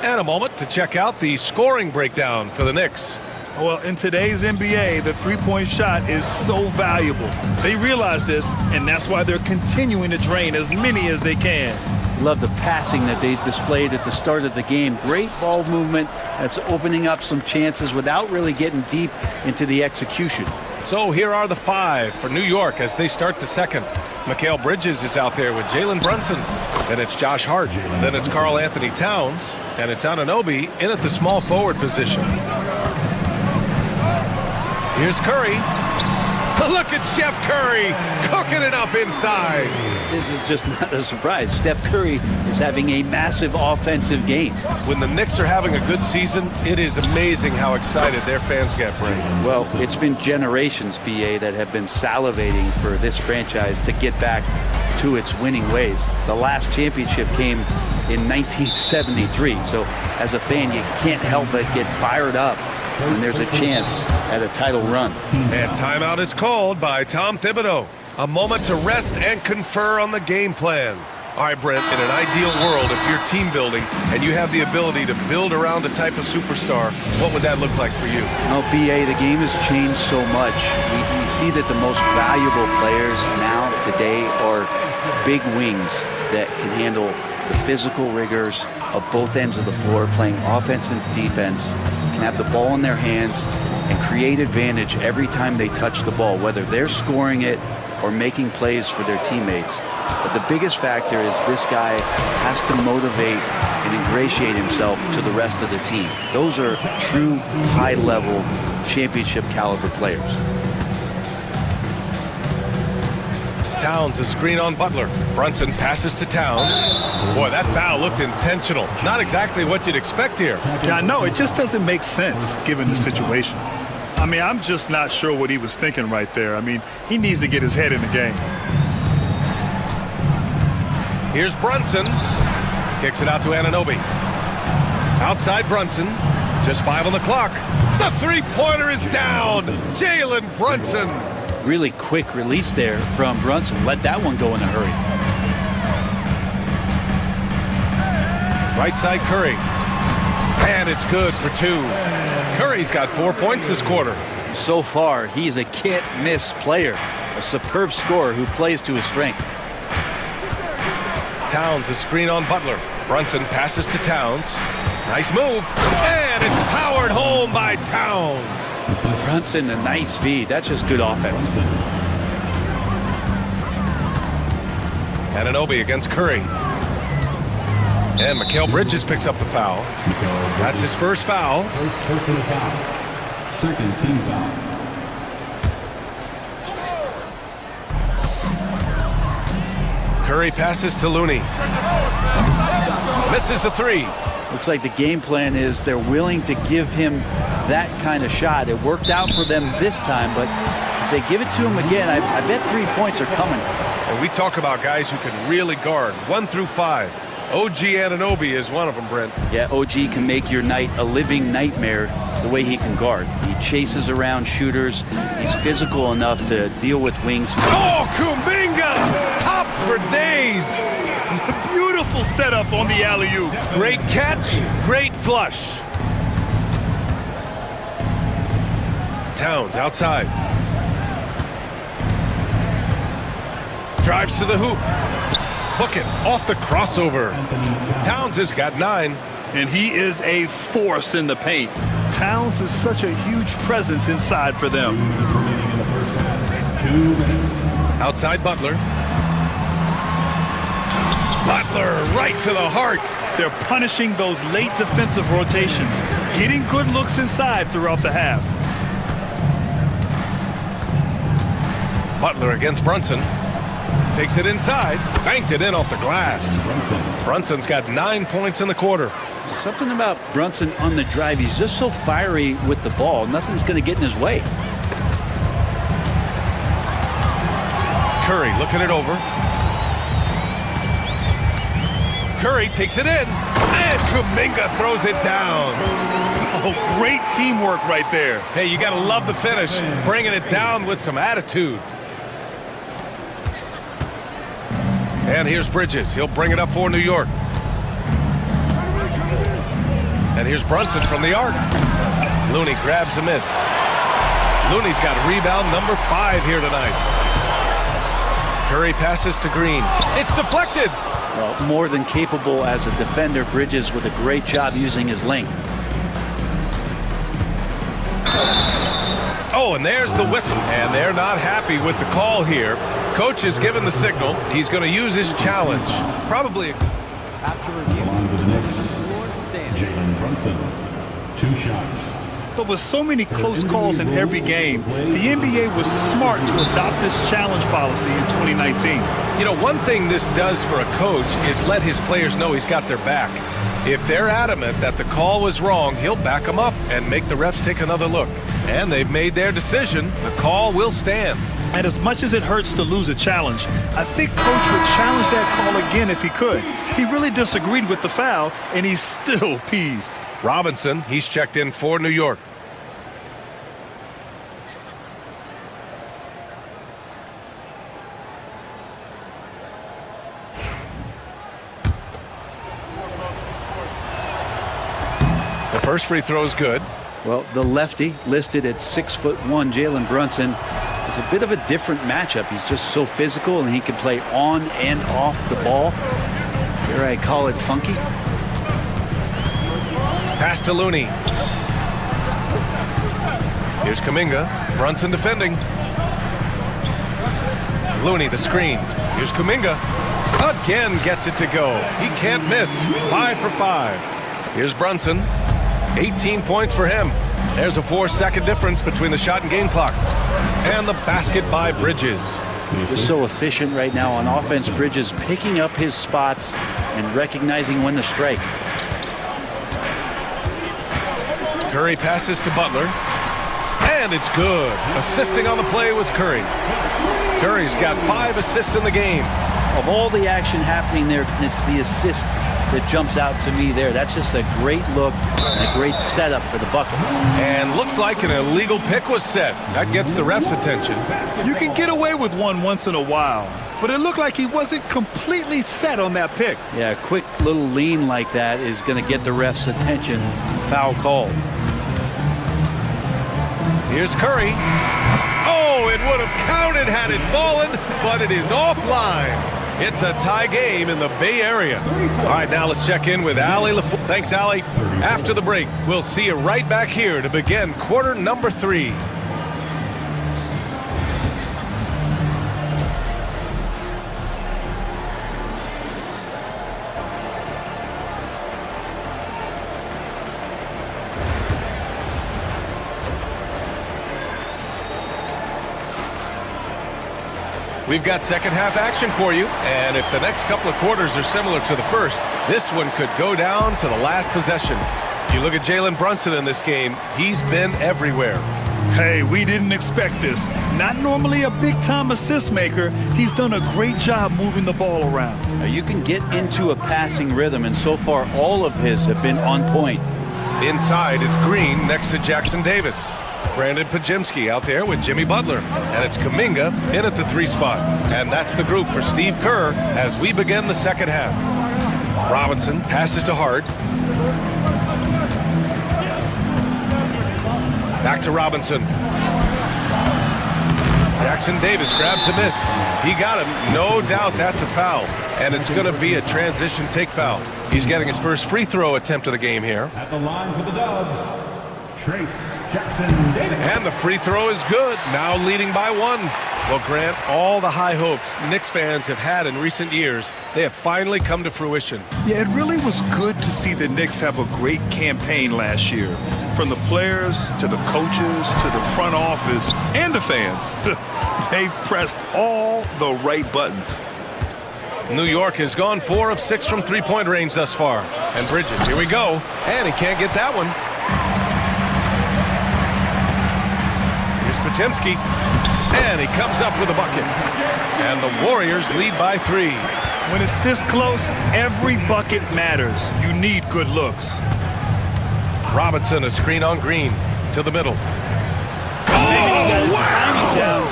Speaker 8: And a moment to check out the scoring breakdown for the Knicks.
Speaker 7: Well, in today's NBA, the three-point shot is so valuable. They realize this, and that's why they're continuing to drain as many as they can.
Speaker 12: Love the passing that they displayed at the start of the game. Great ball movement that's opening up some chances without really getting deep into the execution.
Speaker 8: So here are the 5 for New York as they start the second. Mikal Bridges is out there with Jalen Brunson. Then it's Josh Hart. Then it's Karl Anthony Towns. And it's Anunoby in at the small forward position. Here's Curry. Look at Steph Curry cooking it up inside.
Speaker 12: This is just not a surprise. Steph Curry is having a massive offensive game.
Speaker 8: When the Knicks are having a good season, it is amazing how excited their fans get, Brady.
Speaker 12: Well, it's been generations, BA, that have been salivating for this franchise to get back to its winning ways. The last championship came in 1973, so as a fan, you can't help but get fired up when there's a chance at a title run.
Speaker 8: And timeout is called by Tom Thibodeau. A moment to rest and confer on the game plan. All right, Brent, in an ideal world, if you're team building and you have the ability to build around a type of superstar, what would that look like for you?
Speaker 12: No, BA, the game has changed so much. We see that the most valuable players now, today, are big wings that can handle the physical rigors of both ends of the floor, playing offense and defense, can have the ball in their hands and create advantage every time they touch the ball, whether they're scoring it or making plays for their teammates. But the biggest factor is this guy has to motivate and ingratiate himself to the rest of the team. Those are true high-level championship caliber players.
Speaker 8: Towns, a screen on Butler. Brunson passes to Towns. Boy, that foul looked intentional. Not exactly what you'd expect here.
Speaker 7: Yeah, I know. It just doesn't make sense given the situation. I mean, I'm just not sure what he was thinking right there. I mean, he needs to get his head in the game.
Speaker 8: Here's Brunson. Kicks it out to Anunoby. Outside Brunson. Just 5 on the clock. The three-pointer is down. Jalen Brunson.
Speaker 12: Really quick release there from Brunson. Let that one go in a hurry.
Speaker 8: Right side Curry. And it's good for 2. Curry's got 4 points this quarter.
Speaker 12: So far, he's a can't-miss player. A superb scorer who plays to his strength.
Speaker 8: Towns, a screen on Butler. Brunson passes to Towns. Nice move. And it's powered home by Towns.
Speaker 12: Brunson, a nice feed. That's just good offense.
Speaker 8: Anunoby against Curry. And Mikal Bridges picks up the foul. That's his first foul.
Speaker 6: First personal foul. Second team foul.
Speaker 8: Curry passes to Looney. Misses the 3.
Speaker 12: Looks like the game plan is they're willing to give him that kind of shot. It worked out for them this time, but if they give it to him again, I bet 3 points are coming.
Speaker 8: And we talk about guys who can really guard 1 through 5. OG Anunoby is one of them, Brent.
Speaker 12: Yeah, OG can make your night a living nightmare the way he can guard. He chases around shooters. He's physical enough to deal with wings.
Speaker 8: Oh, Kuminga! Top for days!
Speaker 7: Beautiful setup on the alley-oop.
Speaker 8: Great catch, great flush. Towns outside. Drives to the hoop. Hook it off the crossover. Towns has got 9.
Speaker 7: And he is a force in the paint. Towns is such a huge presence inside for them.
Speaker 8: Outside Butler. Butler right to the heart.
Speaker 7: They're punishing those late defensive rotations, getting good looks inside throughout the half.
Speaker 8: Butler against Brunson. Takes it inside. Banked it in off the glass. Brunson's got 9 points in the quarter.
Speaker 12: Something about Brunson on the drive. He's just so fiery with the ball. Nothing's going to get in his way.
Speaker 8: Curry looking it over. Curry takes it in. And Kuminga throws it down.
Speaker 7: Oh, great teamwork right there.
Speaker 8: Hey, you got to love the finish. Bringing it down with some attitude. And here's Bridges. He'll bring it up for New York. And here's Brunson from the arc. Looney grabs a miss. Looney's got rebound number 5 here tonight. Curry passes to Green. It's deflected.
Speaker 12: Well, more than capable as a defender, Bridges with a great job using his length.
Speaker 8: Oh, and there's the whistle. And they're not happy with the call here. Coach has given the signal. He's going to use his challenge. Probably.
Speaker 6: After review, on to the next. Jalen Brunson, 2 shots.
Speaker 7: But with so many close calls in every game, the NBA was smart to adopt this challenge policy in 2019.
Speaker 8: You know, one thing this does for a coach is let his players know he's got their back. If they're adamant that the call was wrong, he'll back them up and make the refs take another look. And they've made their decision. The call will stand.
Speaker 7: And as much as it hurts to lose a challenge, I think Coach would challenge that call again if he could. He really disagreed with the foul, and he's still peeved.
Speaker 8: Robinson, he's checked in for New York. The first free throw is good.
Speaker 12: Well, the lefty listed at 6'1", Jalen Brunson, is a bit of a different matchup. He's just so physical, and he can play on and off the ball. Here I call it funky.
Speaker 8: Pass to Looney. Here's Kuminga. Brunson defending. Looney the screen. Here's Kuminga. Again gets it to go. He can't miss. 5 for 5. Here's Brunson. 18 points for him. There's a 4-second difference between the shot and game clock. And the basket by Bridges.
Speaker 12: He's so efficient right now on offense. Bridges picking up his spots and recognizing when to strike.
Speaker 8: Curry passes to Butler. And it's good. Assisting on the play was Curry. Curry's got 5 assists in the game.
Speaker 12: Of all the action happening there, it's the assist that jumps out to me there. That's just a great look and a great setup for the bucket.
Speaker 8: And looks like an illegal pick was set. That gets the ref's attention.
Speaker 7: You can get away with one once in a while, but it looked like he wasn't completely set on that pick.
Speaker 12: Yeah, a quick little lean like that is going to get the ref's attention. Foul call.
Speaker 8: Here's Curry. Oh, it would have counted had it fallen, but it is offline. It's a tie game in the Bay Area. All right, now let's check in with Allie LaFleur. Thanks, Allie. After the break, we'll see you right back here to begin quarter number 3. We've got second half action for you, and if the next couple of quarters are similar to the first, this one could go down to the last possession. You look at Jalen Brunson in this game, he's been everywhere.
Speaker 7: Hey, we didn't expect this. Not normally a big-time assist maker, he's done a great job moving the ball around.
Speaker 12: Now you can get into a passing rhythm, and so far all of his have been on point.
Speaker 8: Inside, it's Green next to Jackson Davis. Brandon Pajemski out there with Jimmy Butler. And it's Kuminga in at the 3 spot. And that's the group for Steve Kerr as we begin the second half. Robinson passes to Hart. Back to Robinson. Jackson Davis grabs a miss. He got him. No doubt that's a foul. And it's going to be a transition take foul. He's getting his first free throw attempt of the game here.
Speaker 6: At the line for the Dubs, Trace Jackson Davis.
Speaker 8: And the free throw is good. Now leading by 1. Well, Grant, all the high hopes Knicks fans have had in recent years, they have finally come to fruition.
Speaker 7: Yeah, it really was good to see the Knicks have a great campaign last year. From the players to the coaches to the front office and the fans. They've pressed all the right buttons.
Speaker 8: New York has gone 4 of 6 from three-point range thus far. And Bridges, here we go. And he can't get that one. Here's Pajemski. And he comes up with a bucket. And the Warriors lead by 3.
Speaker 7: When it's this close, every bucket matters. You need good looks.
Speaker 8: Robinson, a screen on Green to the middle.
Speaker 12: Oh, wow!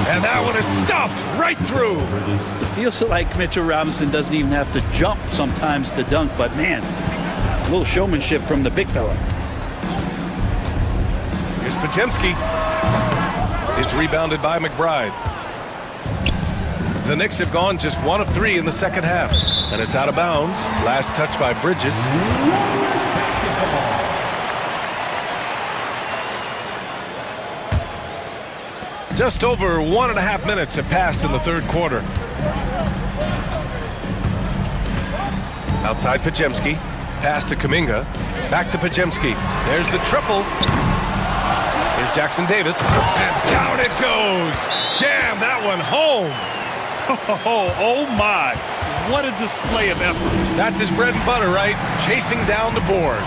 Speaker 8: And that one is stuffed right through.
Speaker 12: It feels like Mitchell Robinson doesn't even have to jump sometimes to dunk, but man, a little showmanship from the big fella.
Speaker 8: Here's Pajemski. It's rebounded by McBride. The Knicks have gone just 1 of 3 in the second half. And it's out of bounds. Last touch by Bridges. Just over 1.5 minutes have passed in the third quarter. Outside Pajemski. Pass to Kuminga. Back to Pajemski. There's the triple. Here's Jackson Davis. And down it goes. Jam that one home.
Speaker 7: Oh my. What a display of effort.
Speaker 8: That's his bread and butter, right? Chasing down the boards.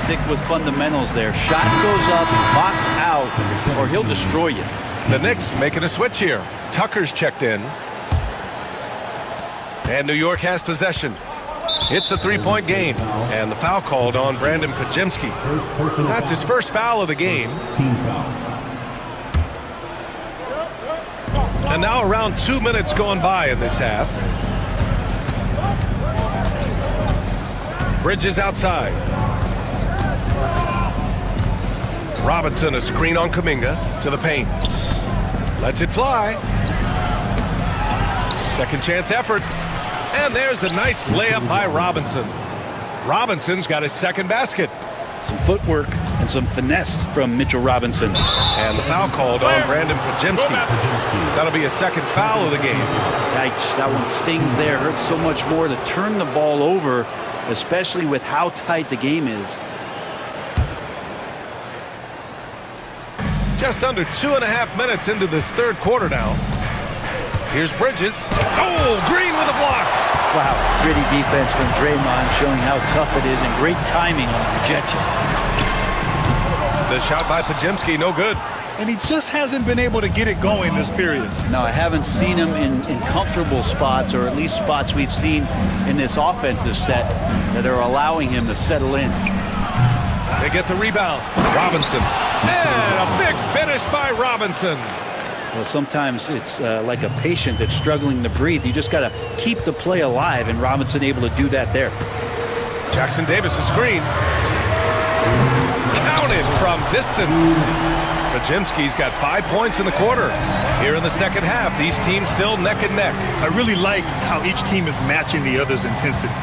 Speaker 12: Stick with fundamentals there. Shot goes up, box out, or he'll destroy you.
Speaker 8: The Knicks making a switch here. Tucker's checked in. And New York has possession. It's a 3-point game. And the foul called on Brandon Pajemski. That's his first foul of the game.
Speaker 6: Team foul.
Speaker 8: And now around 2 minutes going by in this half. Bridges outside. Robinson, a screen on Kuminga to the paint. Lets it fly. Second chance effort. And there's a nice layup by Robinson. Robinson's got his second basket.
Speaker 12: Some footwork and some finesse from Mitchell Robinson.
Speaker 8: And the foul called on Brandon Pajemski. That'll be a second foul of the game.
Speaker 12: Yikes, that one stings there. Hurts so much more to turn the ball over, especially with how tight the game is.
Speaker 8: Just under 2.5 minutes into this third quarter now. Here's Bridges. Oh, Green with a block.
Speaker 12: Wow, gritty defense from Draymond, showing how tough it is, and great timing on the rejection.
Speaker 8: The shot by Pajemski, no good.
Speaker 7: And he just hasn't been able to get it going this period.
Speaker 12: No, I haven't seen him in comfortable spots, or at least spots we've seen in this offensive set that are allowing him to settle in.
Speaker 8: They get the rebound. Robinson. And a big finish by Robinson.
Speaker 12: Well, sometimes it's like a patient that's struggling to breathe. You just got to keep the play alive, and Robinson able to do that there.
Speaker 8: Jackson Davis, a screen. Counted from distance. Pajemski's got 5 points in the quarter. Here in the second half, these teams still neck and neck.
Speaker 7: I really like how each team is matching the other's intensity.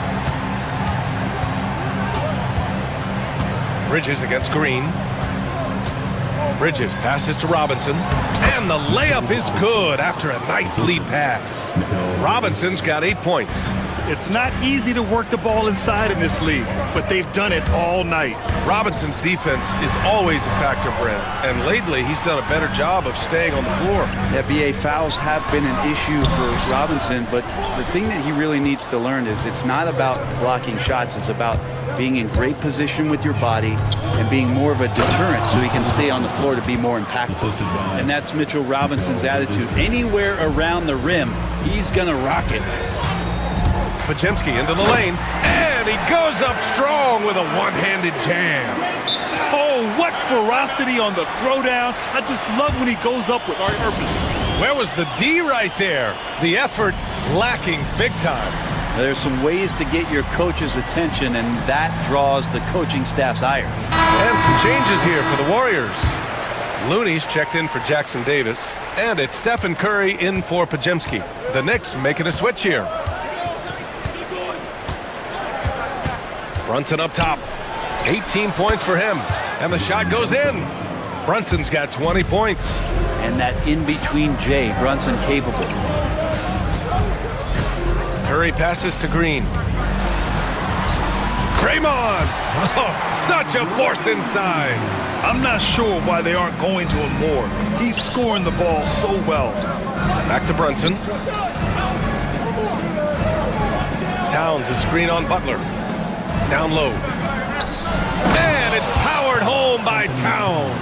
Speaker 8: Bridges against Green. Bridges passes to Robinson. And the layup is good after a nice lead pass. Robinson's got 8 points.
Speaker 7: It's not easy to work the ball inside in this league, but they've done it all night.
Speaker 8: Robinson's defense is always a factor, Brent. And lately, he's done a better job of staying on the floor.
Speaker 12: Yeah, BA, fouls have been an issue for Robinson, but the thing that he really needs to learn is it's not about blocking shots. It's about being in great position with your body and being more of a deterrent so he can stay on the floor to be more impactful. And that's Mitchell Robinson's attitude. Anywhere around the rim, he's going to rock it.
Speaker 8: Pajemski into the lane, and And he goes up strong with a one-handed jam.
Speaker 7: Oh, what ferocity on the throwdown. I just love when he goes up with purpose.
Speaker 8: Where was the D right there? The effort lacking big time.
Speaker 12: There's some ways to get your coach's attention, and that draws the coaching staff's ire.
Speaker 8: And some changes here for the Warriors. Looney's checked in for Jackson Davis, and it's Stephen Curry in for Pajemski. The Knicks making a switch here. Brunson up top. 18 points for him, and the shot goes in. Brunson's got 20 points.
Speaker 12: And that in-between J, Brunson capable.
Speaker 8: Curry passes to Green. Draymond! Oh, such a force inside.
Speaker 7: I'm not sure why they aren't going to him more. He's scoring the ball so well.
Speaker 8: Back to Brunson. Towns, a screen on Butler. Down low. And it's powered home by Towns.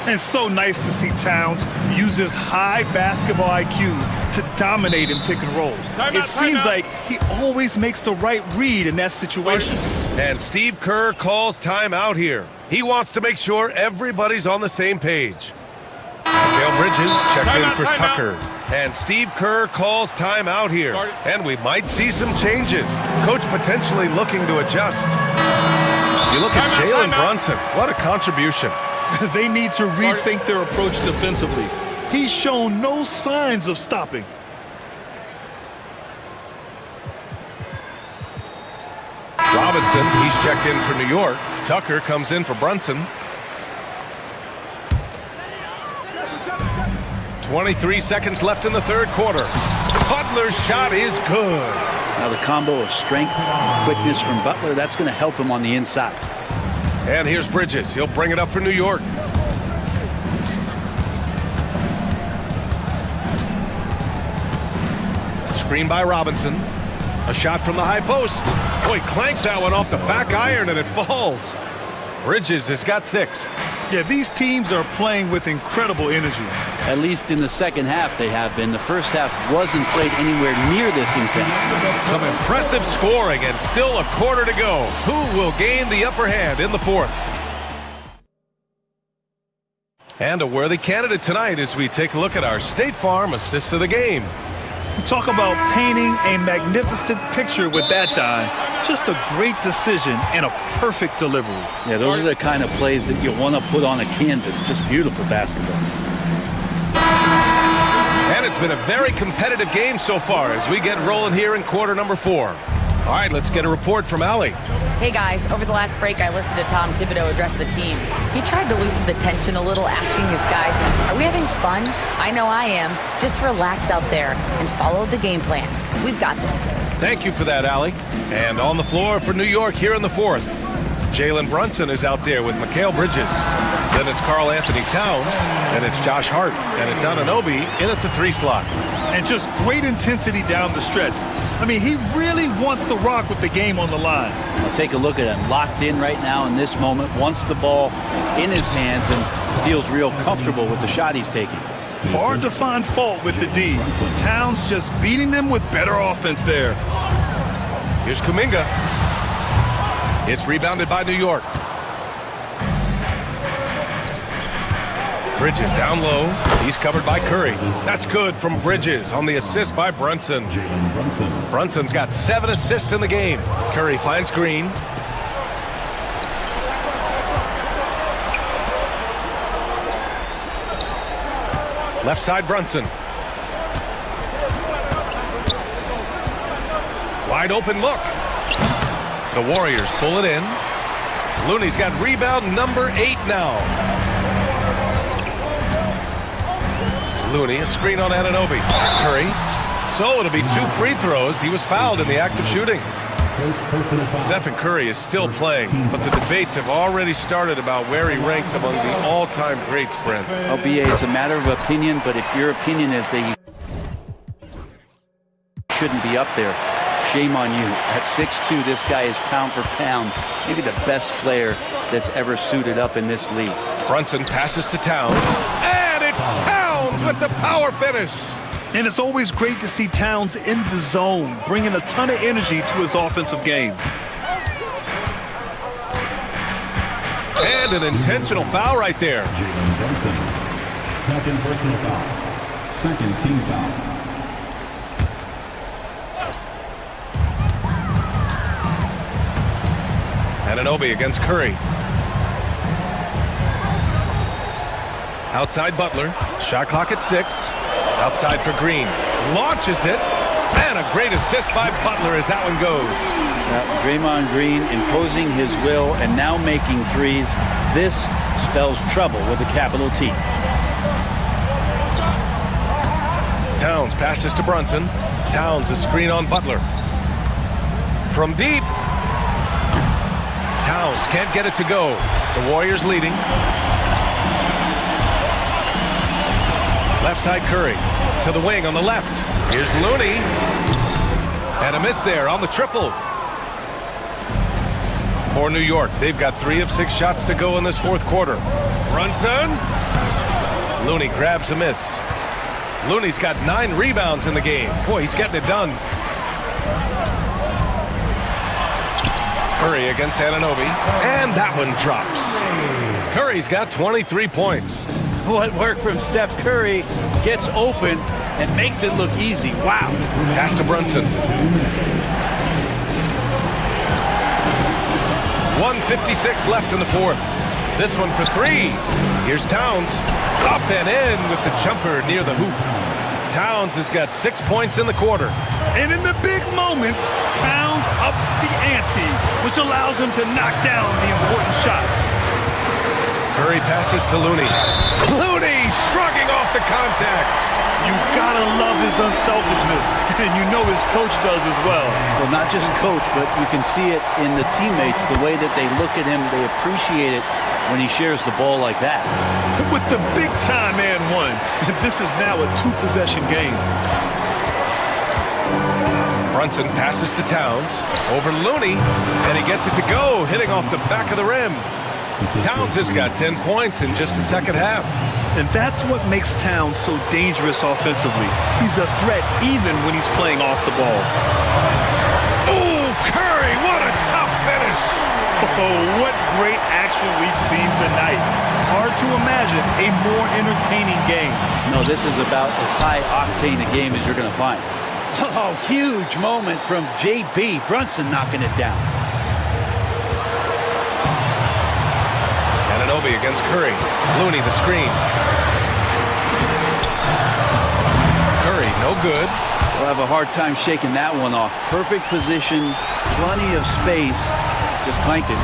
Speaker 7: And so nice to see Towns use his high basketball IQ to dominate in pick and rolls. It seems like he always makes the right read in that situation.
Speaker 8: And Steve Kerr calls timeout here. He wants to make sure everybody's on the same page. Mikal Bridges checked in for Tucker. And Steve Kerr calls timeout here. And we might see some changes. Coach potentially looking to adjust. You look at Jalen Brunson. What a contribution.
Speaker 7: They need to rethink their approach defensively. He's shown no signs of stopping.
Speaker 8: Robinson, he's checked in for New York. Tucker comes in for Brunson. 23 seconds left in the third quarter. Butler's shot is good.
Speaker 12: Now the combo of strength, quickness from Butler, that's going to help him on the inside.
Speaker 8: And here's Bridges. He'll bring it up for New York. Screen by Robinson. A shot from the high post. Boy, clanks that one off the back iron and it falls. Bridges has got 6.
Speaker 7: Yeah, these teams are playing with incredible energy.
Speaker 12: At least in the second half they have been. The first half wasn't played anywhere near this intense.
Speaker 8: Some impressive scoring and still a quarter to go. Who will gain the upper hand in the fourth? And a worthy candidate tonight as we take a look at our State Farm assists of the game.
Speaker 7: You talk about painting a magnificent picture with that dime. Just a great decision and a perfect delivery.
Speaker 12: Yeah, those are the kind of plays that you want to put on a canvas. Just beautiful basketball.
Speaker 8: And it's been a very competitive game so far as we get rolling here in quarter number 4. All right, let's get a report from Allie.
Speaker 10: Hey guys, over the last break I listened to Tom Thibodeau address the team. He tried to loosen the tension a little, asking his guys, are we having fun? I know I am. Just relax out there and follow the game plan. We've got this.
Speaker 8: Thank you for that, Allie. And on the floor for New York here in the fourth. Jalen Brunson is out there with Mikal Bridges. Then it's Karl Anthony Towns, and it's Josh Hart, and it's Anunoby in at the 3 slot.
Speaker 7: And just great intensity down the stretch. I mean, he really wants to rock with the game on the line.
Speaker 12: I'll take a look at him. Locked in right now in this moment. Wants the ball in his hands and feels real comfortable with the shot he's taking.
Speaker 7: Hard to find fault with the D. Towns just beating them with better offense there.
Speaker 8: Here's Kuminga. It's rebounded by New York. Bridges down low. He's covered by Curry. That's good from Bridges on the assist by Brunson. Brunson's got 7 assists in the game. Curry finds Green. Left side Brunson. Wide open look. The Warriors pull it in. Looney's got rebound number 8 now. Looney, a screen on Anunoby. Curry. So it'll be 2 free throws. He was fouled in the act of shooting. Stephen Curry is still playing, but the debates have already started about where he ranks among the all-time greats, Brent.
Speaker 12: LBA, it's a matter of opinion, but if your opinion is that he shouldn't be up there, shame on you. At 6'2", this guy is pound for pound, maybe the best player that's ever suited up in this league.
Speaker 8: Brunson passes to Towns, and it's Towns with the power finish.
Speaker 7: And it's always great to see Towns in the zone, bringing a ton of energy to his offensive game.
Speaker 8: And an intentional foul right there.
Speaker 6: Second personal foul. Second team foul.
Speaker 8: Anunoby against Curry. Outside Butler. Shot clock at 6. Outside for Green. Launches it. And a great assist by Butler as that one goes.
Speaker 12: Draymond Green imposing his will and now making threes. This spells trouble with a capital T.
Speaker 8: Towns passes to Brunson. Towns a screen on Butler. From deep. Towns can't get it to go. The Warriors leading. Left side Curry. To the wing on the left. Here's Looney. And a miss there on the triple. For New York, they've got 3 of 6 shots to go in this fourth quarter. Brunson. Looney grabs a miss. Looney's got 9 rebounds in the game. Boy, he's getting it done. Curry against Anunoby. And that one drops. Curry's got 23 points.
Speaker 12: What work from Steph Curry gets open and makes it look easy. Wow.
Speaker 8: Pass to Brunson. 1:56 left in the fourth. This one for 3. Here's Towns. Up and in with the jumper near the hoop. Towns has got 6 points in the quarter.
Speaker 7: And in the big moments, Towns ups the ante, which allows him to knock down the important shots.
Speaker 8: Curry passes to Looney. Looney shrugging off the contact.
Speaker 7: You gotta love his unselfishness, and you know his coach does as well.
Speaker 12: Well, not just coach, but you can see it in the teammates, the way that they look at him, they appreciate it when he shares the ball like that.
Speaker 7: With the big time and one, this is now a 2-possession game.
Speaker 8: Brunson passes to Towns. Over Looney, and he gets it to go, hitting off the back of the rim. Towns has got 10 points in just the second half.
Speaker 7: And that's what makes Towns so dangerous offensively. He's a threat even when he's playing off the ball.
Speaker 8: Oh, Curry, what a tough finish.
Speaker 7: Oh, what great action we've seen tonight. Hard to imagine a more entertaining game.
Speaker 12: No, this is about as high-octane a game as you're going to find. Oh, huge moment from J.B. Brunson knocking it down.
Speaker 8: Anunoby against Curry. Looney the screen. Curry, no good.
Speaker 12: We'll have a hard time shaking that one off. Perfect position, plenty of space. Just clanked it.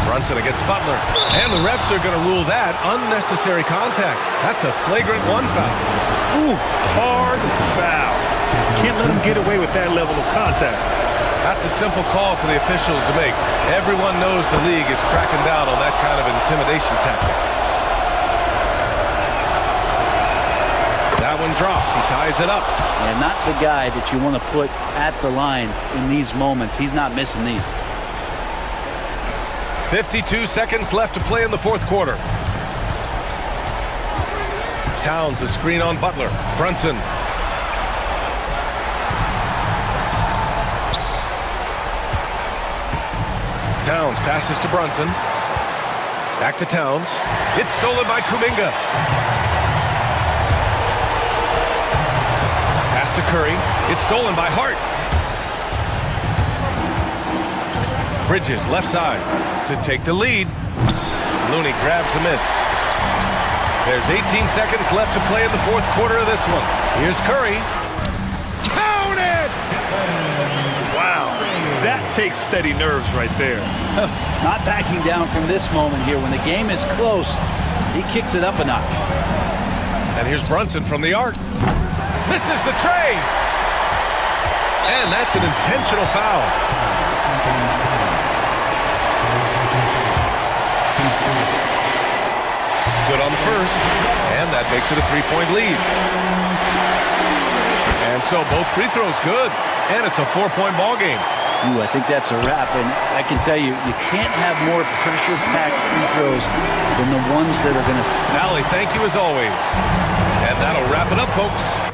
Speaker 8: Brunson against Butler. And the refs are going to rule that unnecessary contact. That's a flagrant 1 foul.
Speaker 7: Ooh, hard foul. Can't let him get away with that level of contact.
Speaker 8: That's a simple call for the officials to make. Everyone knows the league is cracking down on that kind of intimidation tactic. That one drops. He ties it up.
Speaker 12: And not the guy that you want to put at the line in these moments. He's not missing these.
Speaker 8: 52 seconds left to play in the fourth quarter. Towns a screen on Butler. Brunson. Towns passes to Brunson. Back to Towns. It's stolen by Kuminga. Pass to Curry. It's stolen by Hart. Bridges left side to take the lead. Looney grabs a miss. There's 18 seconds left to play in the fourth quarter of this one. Here's Curry. Count it!
Speaker 7: Wow, that takes steady nerves right there.
Speaker 12: Not backing down from this moment here. When the game is close, he kicks it up a notch.
Speaker 8: And here's Brunson from the arc. Misses the tray. And that's an intentional foul. Good on the first, and that makes it a 3-point lead. And so both free throws good, and it's a 4-point ball game.
Speaker 12: Ooh, I think that's a wrap, and I can tell you, you can't have more pressure-packed free throws than the ones that are going to...
Speaker 8: Allie, thank you as always. And that'll wrap it up, folks.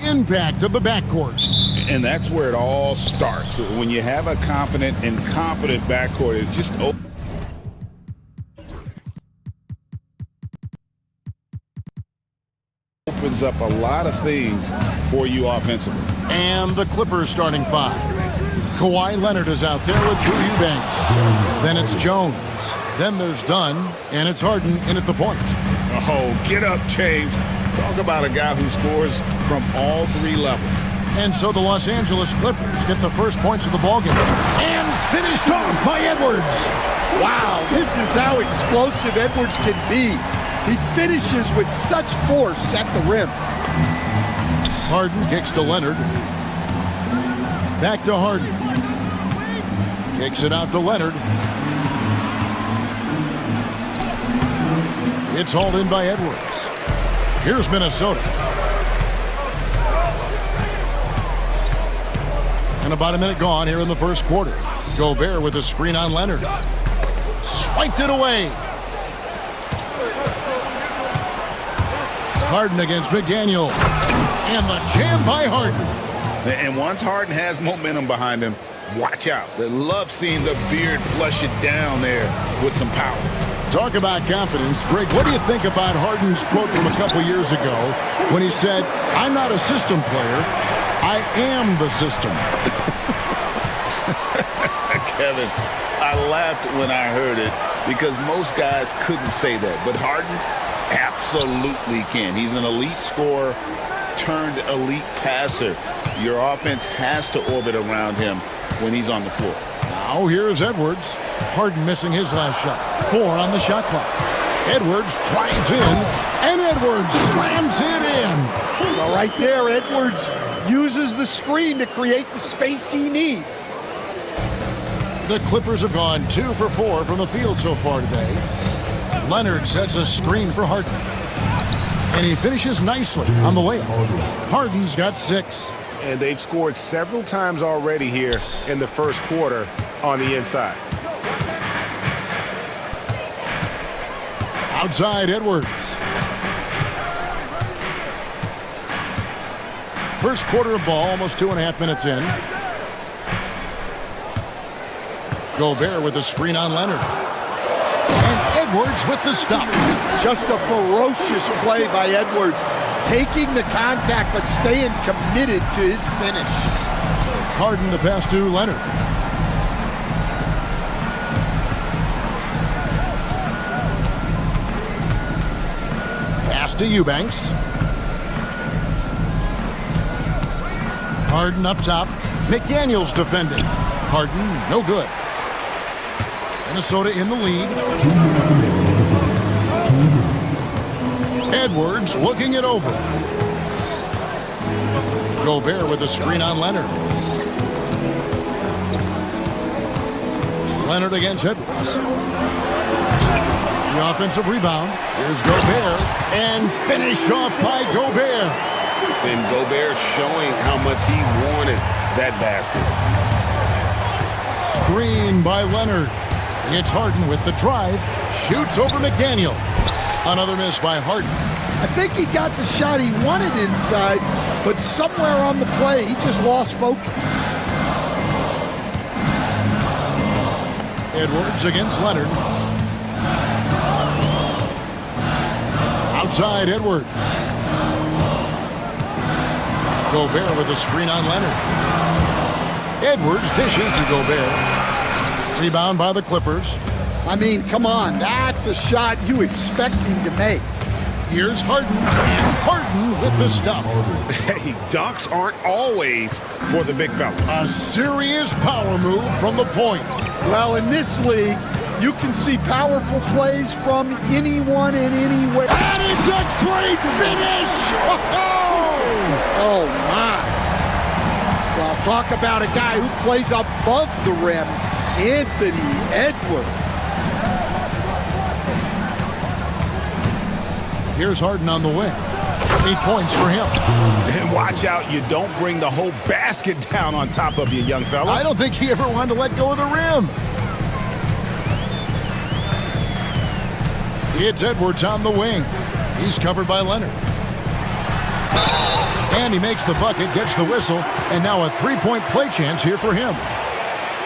Speaker 1: impact of the backcourt.
Speaker 3: And that's where it all starts. When you have a confident and competent backcourt, it just opens up a lot of things for you offensively.
Speaker 1: And the Clippers starting five. Kawhi Leonard is out there with Drew Eubanks. Then it's Jones. Then there's Dunn, and it's Harden in at the point.
Speaker 3: Oh, get up, James. Talk about a guy who scores from all three levels.
Speaker 1: And so the Los Angeles Clippers get the first points of the ballgame. And finished off by Edwards.
Speaker 2: Wow, this is how explosive Edwards can be. He finishes with such force at the rim.
Speaker 1: Harden kicks to Leonard. Back to Harden. Kicks it out to Leonard. It's hauled in by Edwards. Here's Minnesota. And about a minute gone here in the first quarter. Gobert with a screen on Leonard. Swiped it away. Harden against McDaniel. And the jam by Harden.
Speaker 3: And once Harden has momentum behind him, watch out. They love seeing the beard flush it down there with some power.
Speaker 1: Talk about confidence. Greg, what do you think about Harden's quote from a couple years ago when he said, "I'm not a system player, I am the system"?
Speaker 3: Kevin, I laughed when I heard it because most guys couldn't say that. But Harden absolutely can. He's an elite scorer turned elite passer. Your offense has to orbit around him when he's on the floor.
Speaker 1: Now here's Edwards. Harden missing his last shot. 4 on the shot clock. Edwards drives in, and Edwards slams it in.
Speaker 2: Well, right there, Edwards uses the screen to create the space he needs.
Speaker 1: The Clippers have gone 2 for 4 from the field so far today. Leonard sets a screen for Harden. And he finishes nicely on the layup. Harden's got 6.
Speaker 5: And they've scored several times already here in the first quarter on the inside.
Speaker 1: Outside Edwards. First quarter of ball, almost 2.5 minutes in. Gobert with a screen on Leonard. And Edwards with the stop.
Speaker 2: Just a ferocious play by Edwards. Taking the contact, but staying committed to his finish.
Speaker 1: Harden the pass to Leonard. Pass to Eubanks. Harden up top. McDaniels defending. Harden, no good. Minnesota in the lead. Edwards looking it over. Gobert with a screen on Leonard. Leonard against Edwards. The offensive rebound. Here's Gobert. And finished off by Gobert.
Speaker 3: And Gobert showing how much he wanted that basket.
Speaker 1: Screen by Leonard. It's Harden with the drive. Shoots over McDaniel. Another miss by Harden.
Speaker 2: I think he got the shot he wanted inside, but somewhere on the play, he just lost focus.
Speaker 1: Edwards against Leonard. Outside Edwards. Gobert with a screen on Leonard. Edwards dishes to Gobert. Rebound by the Clippers.
Speaker 2: I mean, come on, that's a shot you expect him to make.
Speaker 1: Here's Harden, and Harden with the stuff.
Speaker 5: Hey, dunks aren't always for the big fella.
Speaker 1: A serious power move from the point.
Speaker 2: Well, in this league, you can see powerful plays from anyone and anywhere.
Speaker 1: And it's a great finish!
Speaker 2: Oh, my. Well, talk about a guy who plays above the rim, Anthony Edwards.
Speaker 1: Here's Harden on the wing. 8 points for him.
Speaker 5: And watch out, you don't bring the whole basket down on top of you, young fella.
Speaker 1: I don't think he ever wanted to let go of the rim. It's Edwards on the wing. He's covered by Leonard. And he makes the bucket, gets the whistle, and now a three-point play chance here for him.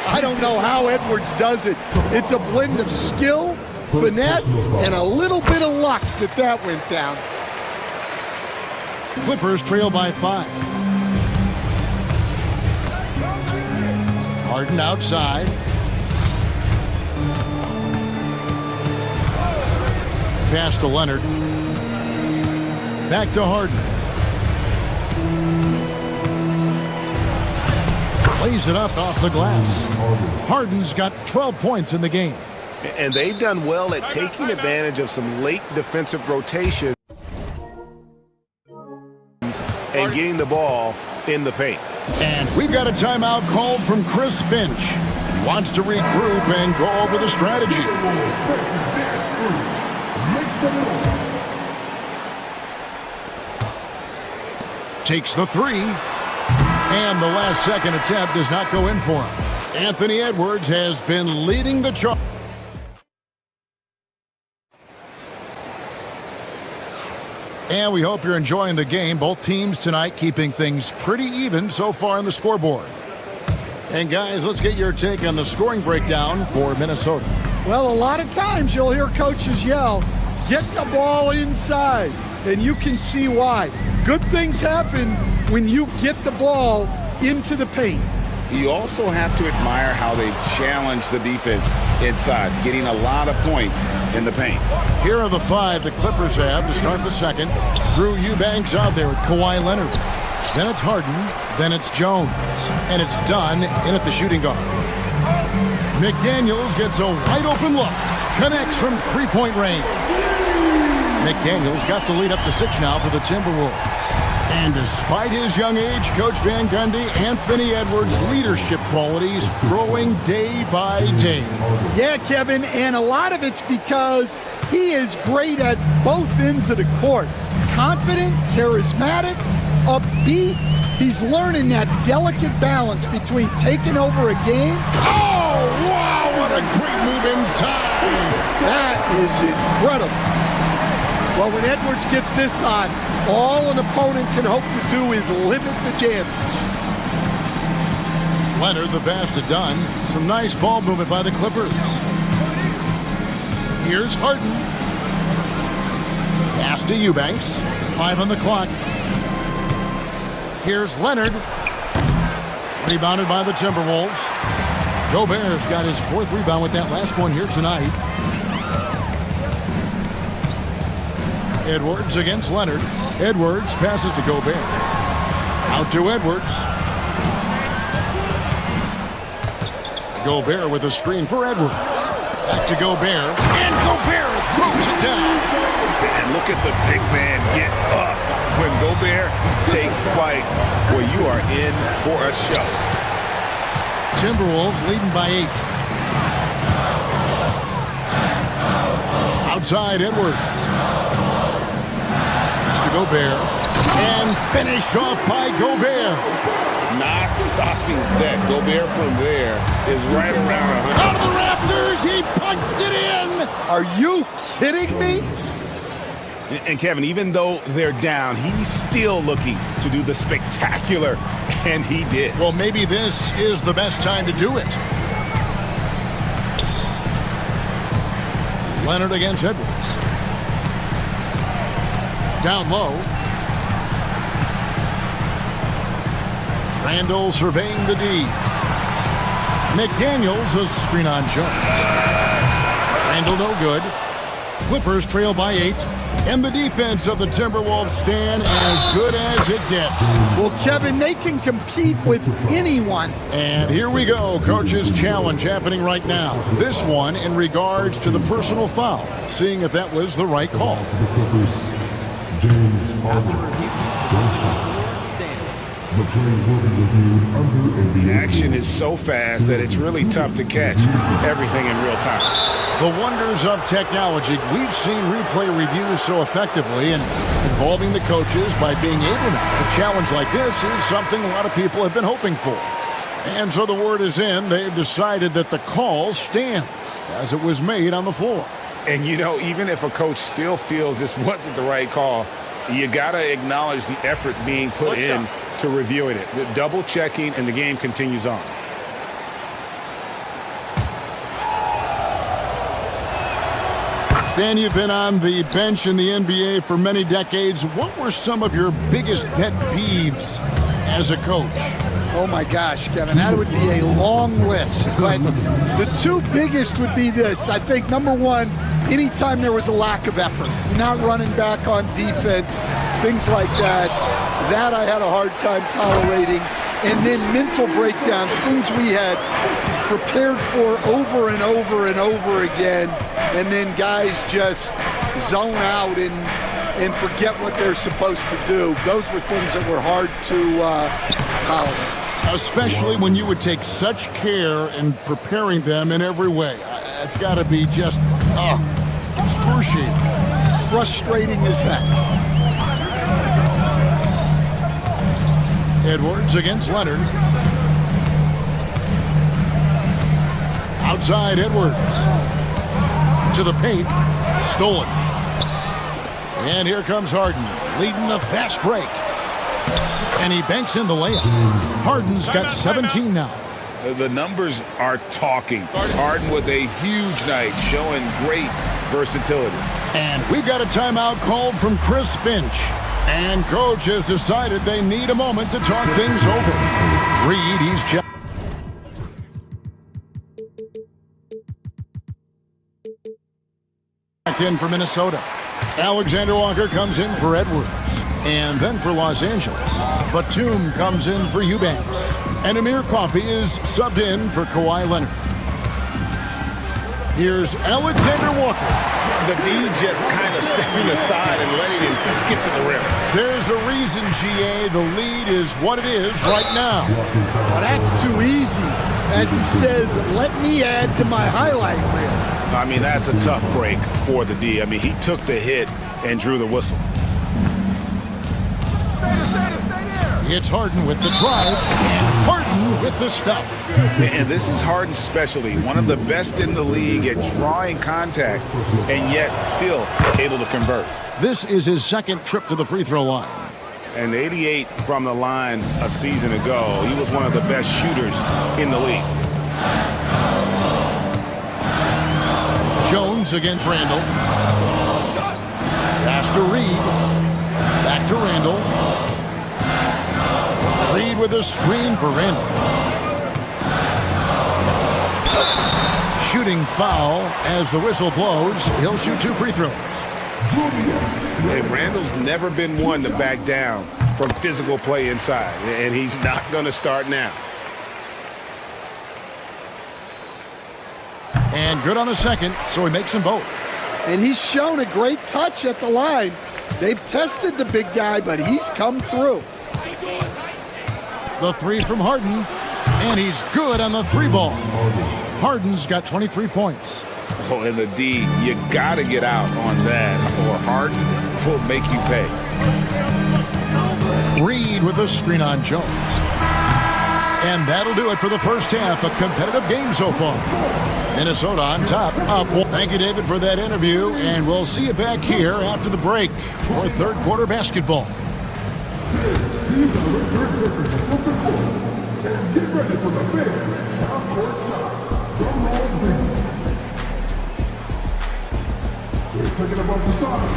Speaker 2: I don't know how Edwards does it. It's a blend of skill, finesse, and a little bit of luck that went down.
Speaker 1: Clippers trail by 5. Harden outside. Pass to Leonard. Back to Harden. Plays it up off the glass. Harden's got 12 points in the game.
Speaker 5: And they've done well at taking advantage of some late defensive rotation and getting the ball in the paint.
Speaker 1: And we've got a timeout called from Chris Finch. He wants to regroup and go over the strategy. Takes the three. And the last second attempt does not go in for him. Anthony Edwards has been leading the charge. And we hope you're enjoying the game. Both teams tonight keeping things pretty even so far on the scoreboard. And guys, let's get your take on the scoring breakdown for Minnesota.
Speaker 2: Well, a lot of times you'll hear coaches yell, get the ball inside, and you can see why. Good things happen when you get the ball into the paint.
Speaker 3: You also have to admire how they've challenged the defense inside, getting a lot of points in the paint.
Speaker 1: Here are the 5 the Clippers have to start the second. Drew Eubanks out there with Kawhi Leonard. Then it's Harden. Then it's Jones. And it's done in at the shooting guard. McDaniels gets a wide open look. Connects from three-point range. McDaniels got the lead up to 6 now for the Timberwolves. And despite his young age, Coach Van Gundy, Anthony Edwards' leadership qualities growing day by day.
Speaker 2: Yeah, Kevin, and a lot of it's because he is great at both ends of the court. Confident, charismatic, upbeat. He's learning that delicate balance between taking over a game.
Speaker 1: Oh, wow, what a great move inside.
Speaker 2: That is incredible. Well, when Edwards gets this on, all an opponent can hope to do is limit the damage.
Speaker 1: Leonard, the pass to Dunn. Some nice ball movement by the Clippers. Here's Harden. Pass to Eubanks. 5 on the clock. Here's Leonard. Rebounded by the Timberwolves. Gobert's got his 4th rebound with that last one here tonight. Edwards against Leonard. Edwards passes to Gobert. Out to Edwards. Gobert with a screen for Edwards. Back to Gobert. And Gobert throws it down.
Speaker 5: And look at the big man get up. When Gobert takes flight, well, you are in for a show.
Speaker 1: Timberwolves leading by 8. Outside Edwards. Gobert, and finished off by Gobert.
Speaker 3: Not stopping that. Gobert from there is right around 100.
Speaker 1: Out of the rafters, he punched it in.
Speaker 2: Are you kidding me?
Speaker 5: And Kevin, even though they're down, he's still looking to do the spectacular, and he did.
Speaker 1: Well, maybe this is the best time to do it. Leonard against Edwards. Down low. Randall surveying the D. McDaniels a screen on Jones. Randall no good. Clippers trail by 8. And the defense of the Timberwolves stand as good as it gets.
Speaker 2: Well, Kevin, they can compete with anyone.
Speaker 1: And here we go. Coach's challenge happening right now. This one in regards to the personal foul. Seeing if that was the right call.
Speaker 5: The action is so fast that it's really tough to catch everything in real time.
Speaker 1: The wonders of technology. We've seen replay reviews so effectively and involving the coaches by being able now. A challenge like this is something a lot of people have been hoping for. And so the word is in. They've decided that the call stands as it was made on the floor.
Speaker 5: And, you know, even if a coach still feels this wasn't the right call, You got to acknowledge the effort being put in to reviewing it. The double checking, and the game continues on.
Speaker 1: Stan, you've been on the bench in the NBA for many decades. What were some of your biggest pet peeves as a coach?
Speaker 2: Oh my gosh, Kevin, that would be a long list. But the two biggest would be this. I think number one, anytime there was a lack of effort, you're not running back on defense, things like that. That I had a hard time tolerating. And then mental breakdowns, things we had prepared for over and over and over again. And then guys just zone out and forget what they're supposed to do. Those were things that were hard to tolerate.
Speaker 1: Especially when you would take such care in preparing them in every way. It's got to be just excruciating.
Speaker 2: Frustrating as heck.
Speaker 1: Edwards against Leonard. Outside Edwards. To the paint. Stolen. And here comes Harden, leading the fast break. And he banks in the layup. Harden's got 17 now.
Speaker 5: The numbers are talking. Harden with a huge night, showing great versatility.
Speaker 1: And we've got a timeout called from Chris Finch. And coach has decided they need a moment to talk things over. Reed, he's checked. In for Minnesota. Alexander Walker comes in for Edwards. And then for Los Angeles, Batum comes in for Eubanks. And Amir Coffey is subbed in for Kawhi Leonard. Here's Alexander Walker.
Speaker 5: The D just kind of stepping aside and letting him get to the rim.
Speaker 1: There's a reason, GA, the lead is what it is right now.
Speaker 2: Well, that's too easy. As he says, let me add to my highlight reel.
Speaker 5: I mean, that's a tough break for the D. I mean, he took the hit and drew the whistle.
Speaker 1: It's Harden with the drive, and Harden with the stuff.
Speaker 5: And this is Harden's specialty, one of the best in the league at drawing contact, and yet still able to convert.
Speaker 1: This is his second trip to the free throw line.
Speaker 5: And 88 from the line a season ago. He was one of the best shooters in the league.
Speaker 1: Jones against Randall. Pass to Reed. Back to Randall. Reed with a screen for Randall. Shooting foul as the whistle blows. He'll shoot 2 free throws.
Speaker 5: Hey, Randall's never been one to back down from physical play inside, and he's not going to start now.
Speaker 1: And good on the second, so he makes them both.
Speaker 2: And he's shown a great touch at the line. They've tested the big guy, but he's come through.
Speaker 1: The three from Harden, and he's good on the 3-ball. Harden's got 23 points.
Speaker 5: Oh, and the D, you got to get out on that, or Harden will make you pay.
Speaker 1: Reed with a screen on Jones. And that'll do it for the first half. A competitive game so far. Minnesota on top. Up. Thank you, David, for that interview. And we'll see you back here after the break for third quarter basketball.
Speaker 13: Get ready for the big half-court shot. Drum roll, please. We're taking a bunch of shots.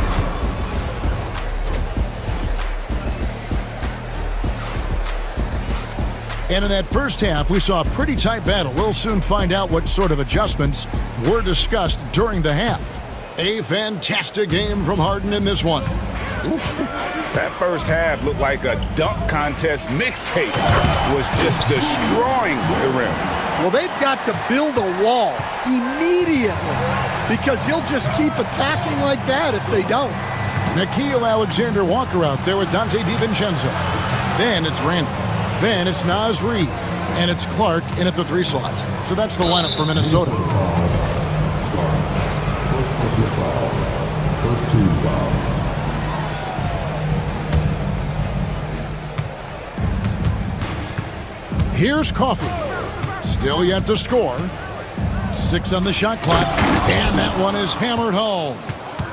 Speaker 1: And in that first half, we saw a pretty tight battle. We'll soon find out what sort of adjustments were discussed during the half. A fantastic game from Harden in this one.
Speaker 5: That first half looked like a dunk contest mixtape. Was just destroying the rim.
Speaker 2: Well, they've got to build a wall immediately because he'll just keep attacking like that if they don't.
Speaker 1: Nickeil Alexander-Walker out there with Dante DiVincenzo. Then it's Randall. Then it's Naz Reid. And it's Clark in at the 3 slot. So that's the lineup for Minnesota.
Speaker 13: First team foul.
Speaker 1: Here's Coffey. Still yet to score. 6 on the shot clock. And that one is hammered home.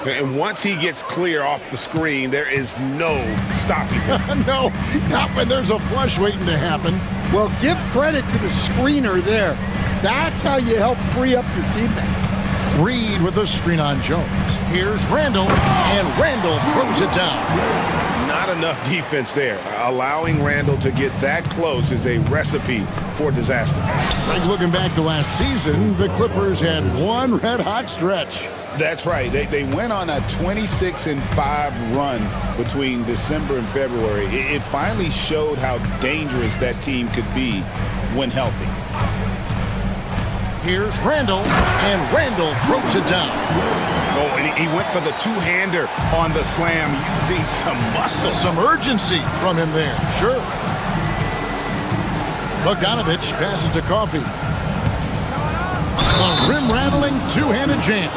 Speaker 5: And once he gets clear off the screen, there is no stopping him.
Speaker 1: No, not when there's a flush waiting to happen.
Speaker 2: Well, give credit to the screener there. That's how you help free up your teammates.
Speaker 1: Reed with a screen on Jones. Here's Randall, and Randall throws it down.
Speaker 5: Not enough defense there. Allowing Randall to get that close is a recipe for disaster.
Speaker 1: Like looking back to last season, the Clippers had one red-hot stretch.
Speaker 5: That's right. They went on a 26-5 run between December and February. It finally showed how dangerous that team could be when healthy.
Speaker 1: Here's Randall, and Randall throws it down.
Speaker 5: Oh, and he went for the two-hander on the slam, using some muscle.
Speaker 1: Some urgency from him there, sure. Bogdanovich passes to Coffey. A rim-rattling two-handed jam.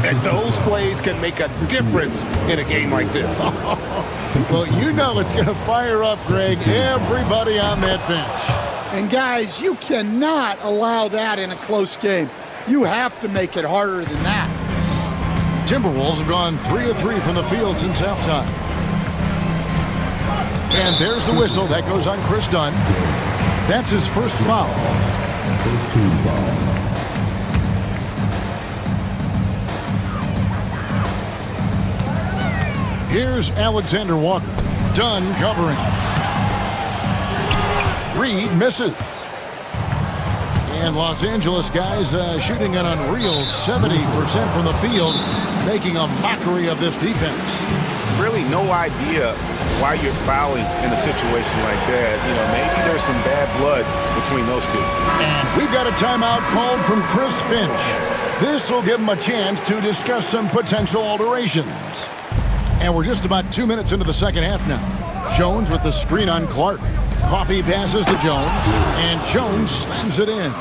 Speaker 5: And those plays can make a difference in a game like this.
Speaker 1: Well, you know it's going to fire up, Greg, everybody on that bench.
Speaker 2: And guys, you cannot allow that in a close game. You have to make it harder than that.
Speaker 1: Timberwolves have gone 3 of 3 from the field since halftime. And there's the whistle. That goes on Chris Dunn. That's his first foul.
Speaker 13: First team foul.
Speaker 1: Here's Alexander Walker. Dunn covering. Reed misses. And Los Angeles guys shooting an unreal 70% from the field, making a mockery of this defense.
Speaker 5: Really no idea why you're fouling in a situation like that. You know, maybe there's some bad blood between those two.
Speaker 1: And we've got a timeout called from Chris Finch. This will give him a chance to discuss some potential alterations. And we're just about 2 minutes into the second half now. Jones with the screen on Clark. Coffey passes to Jones, and Jones slams it in.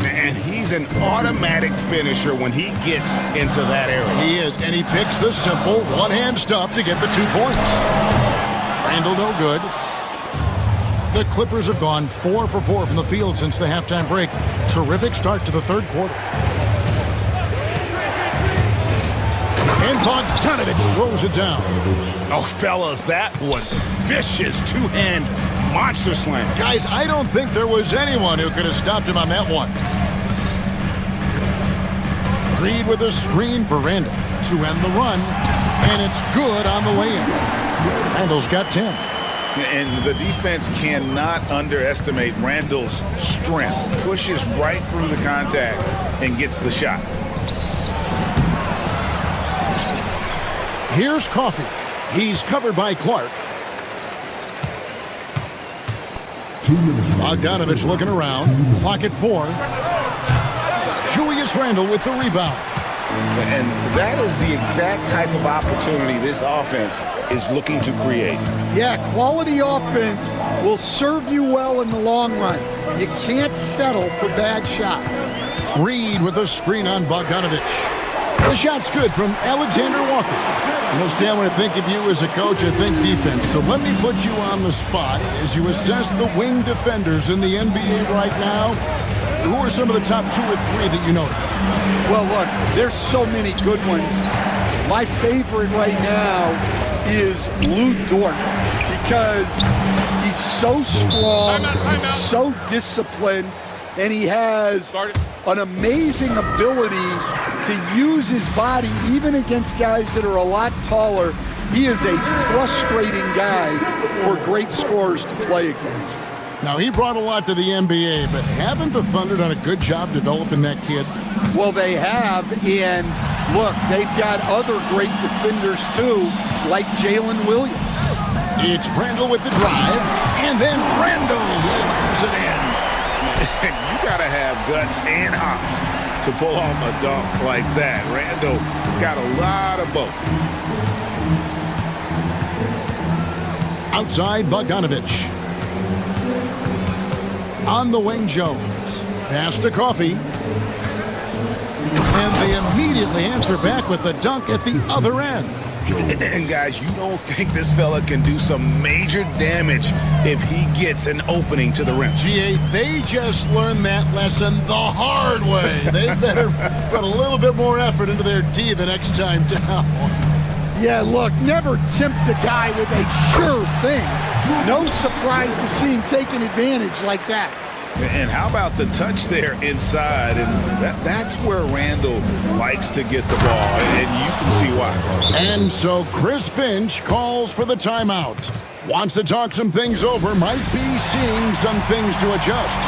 Speaker 5: And he's an automatic finisher when he gets into that area.
Speaker 1: He is, and he picks the simple one-hand stuff to get the 2 points. Randall no good. The Clippers have gone 4 for 4 from the field since the halftime break. Terrific start to the third quarter. And Bogdanovich throws it down.
Speaker 5: Oh, fellas, that was vicious two-hand monster slam.
Speaker 1: Guys, I don't think there was anyone who could have stopped him on that one. Reed with a screen for Randall to end the run, and it's good on the way in. Randall's got 10.
Speaker 5: And the defense cannot underestimate Randall's strength. Pushes right through the contact and gets the shot.
Speaker 1: Here's Coffey. He's covered by Clark. Bogdanovich looking around. Clock at 4. Julius Randle with the rebound.
Speaker 5: And that is the exact type of opportunity this offense is looking to create.
Speaker 2: Yeah, quality offense will serve you well in the long run. You can't settle for bad shots.
Speaker 1: Reed with a screen on Bogdanovich. The shot's good from Alexander Walker. You know, Stan, when I think of you as a coach, I think defense. So let me put you on the spot as you assess the wing defenders in the NBA right now. Who are some of the top 2 or 3 that you notice?
Speaker 2: Well, look, there's so many good ones. My favorite right now is Lou Dort because he's so strong, he's so disciplined, and he has an amazing ability to use his body even against guys that are a lot taller. He is a frustrating guy for great scorers to play against.
Speaker 1: Now, he brought a lot to the NBA, but haven't the Thunder done a good job developing that kid?
Speaker 2: Well, they have, and look, they've got other great defenders too, like Jalen Williams.
Speaker 1: It's Randall with the drive, and then Randall slams it in.
Speaker 5: You gotta have guts and hops to pull off a dunk like that. Randall got a lot of both.
Speaker 1: Outside, Bogdanovich. On the wing, Jones. Pass to Coffey. And they immediately answer back with the dunk at the other end.
Speaker 5: And guys, you don't think this fella can do some major damage if he gets an opening to the rim.
Speaker 1: G8, they just learned that lesson the hard way. They better put a little bit more effort into their D the next time down.
Speaker 2: Yeah, look, never tempt a guy with a sure thing. No surprise to see him taking advantage like that.
Speaker 5: And how about the touch there inside? And that's where Randall likes to get the ball, and you can see why.
Speaker 1: And so Chris Finch calls for the timeout. Wants to talk some things over, might be seeing some things to adjust.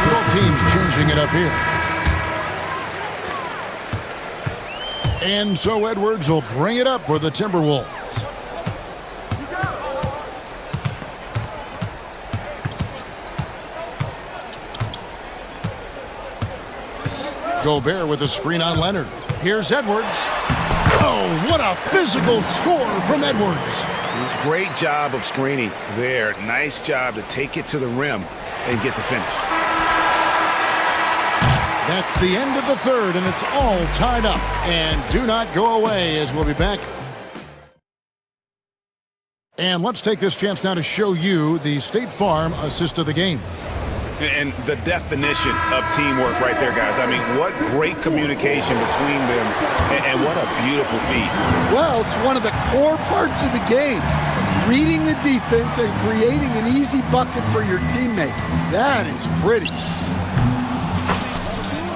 Speaker 1: Both teams changing it up here. And so Edwards will bring it up for the Timberwolves. Gobert with a screen on Leonard. Here's Edwards. Oh, what a physical score from Edwards.
Speaker 5: Great job of screening there. Nice job to take it to the rim and get the finish.
Speaker 1: That's the end of the third, and it's all tied up. And do not go away, as we'll be back. And let's take this chance now to show you the State Farm assist of the game.
Speaker 5: And the definition of teamwork right there, guys. I mean, what great communication between them, and what a beautiful feat.
Speaker 2: Well, it's one of the core parts of the game. Reading the defense and creating an easy bucket for your teammate. That is pretty.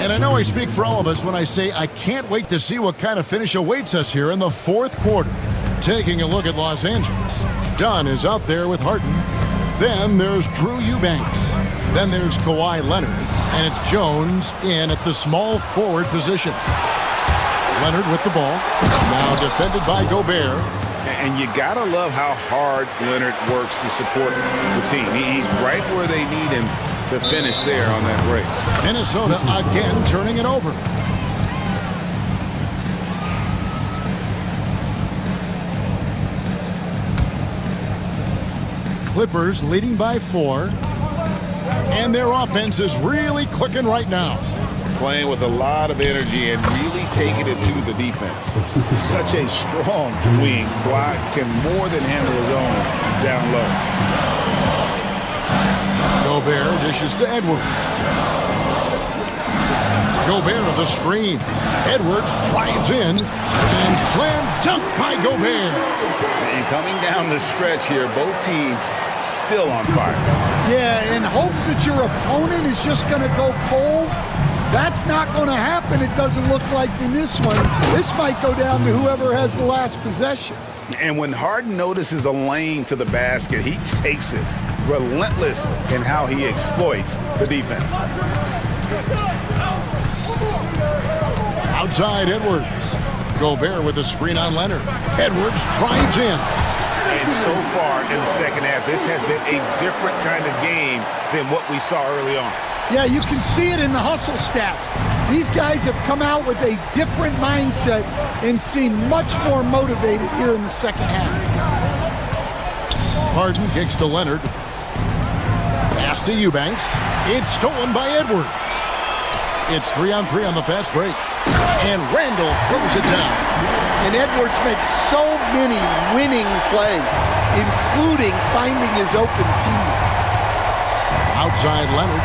Speaker 1: And I know I speak for all of us when I say I can't wait to see what kind of finish awaits us here in the fourth quarter. Taking a look at Los Angeles. Dunn is out there with Harden. Then there's Drew Eubanks. Then there's Kawhi Leonard, and it's Jones in at the small forward position. Leonard with the ball, now defended by Gobert.
Speaker 5: And you gotta love how hard Leonard works to support the team. He's right where they need him to finish there on that break.
Speaker 1: Minnesota again turning it over. Clippers leading by 4. And their offense is really clicking right now.
Speaker 5: Playing with a lot of energy and really taking it to the defense. Such a strong wing. Kawhi can more than handle his own down low.
Speaker 1: Gobert dishes to Edwards. Gobert with the screen. Edwards drives in and slam dunk by Gobert.
Speaker 5: And coming down the stretch here, both teams still on fire.
Speaker 2: Yeah, in hopes that your opponent is just going to go cold. That's not going to happen, it doesn't look like in this one. This might go down to whoever has the last possession.
Speaker 5: And when Harden notices a lane to the basket, he takes it. Relentless in how he exploits the defense.
Speaker 1: Outside Edwards. Gobert with a screen on Leonard. Edwards drives in.
Speaker 5: And so far in the second half, this has been a different kind of game than what we saw early on.
Speaker 2: Yeah, you can see it in the hustle stats. These guys have come out with a different mindset and seem much more motivated here in the second half.
Speaker 1: Harden kicks to Leonard. Pass to Eubanks. It's stolen by Edwards. It's 3-on-3 on the fast break. And Randall throws it down.
Speaker 2: And Edwards makes so many winning plays, including finding his open teammates.
Speaker 1: Outside Leonard.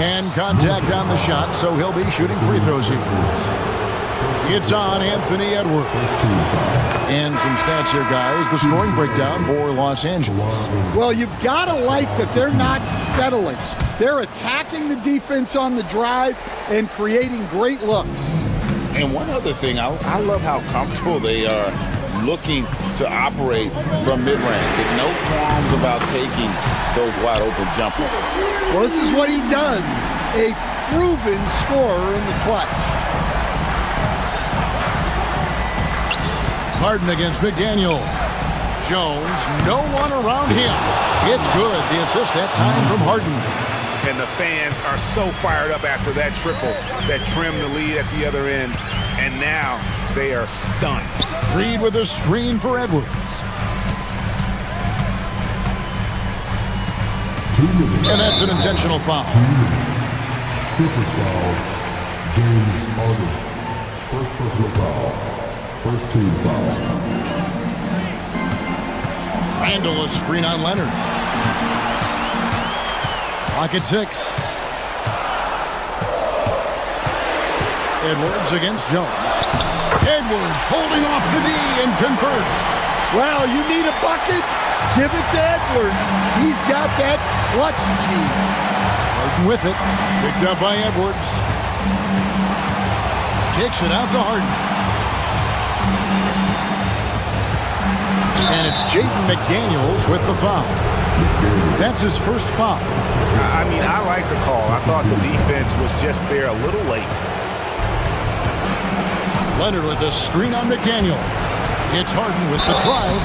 Speaker 1: And contact on the shot, so he'll be shooting free throws here. It's on Anthony Edwards. And some stats here, guys. The scoring breakdown for Los Angeles.
Speaker 2: Well, you've got to like that they're not settling. They're attacking the defense on the drive and creating great looks.
Speaker 5: And one other thing, I love how comfortable they are looking to operate from mid-range. And no qualms about taking those wide-open jumpers.
Speaker 2: Well, this is what he does. A proven scorer in the clutch.
Speaker 1: Harden against McDaniel. Jones, no one around him. It's good. The assist that time from Harden.
Speaker 5: And the fans are so fired up after that triple that trimmed the lead at the other end. And now they are stunned.
Speaker 1: Reed with a screen for Edwards. And that's an intentional foul.
Speaker 13: Cooper's foul. James Harden. First personal foul. First team foul.
Speaker 1: Randall, a screen on Leonard. Clock at 6. Edwards against Jones. Edwards holding off the knee and converts.
Speaker 2: Well, you need a bucket? Give it to Edwards. He's got that clutch gene.
Speaker 1: Harden with it. Picked up by Edwards. Kicks it out to Harden. And it's Jaden McDaniels with the foul. That's his first foul.
Speaker 5: I mean, I like the call. I thought the defense was just there a little late.
Speaker 1: Leonard with a screen on McDaniel. It's Harden with the drive.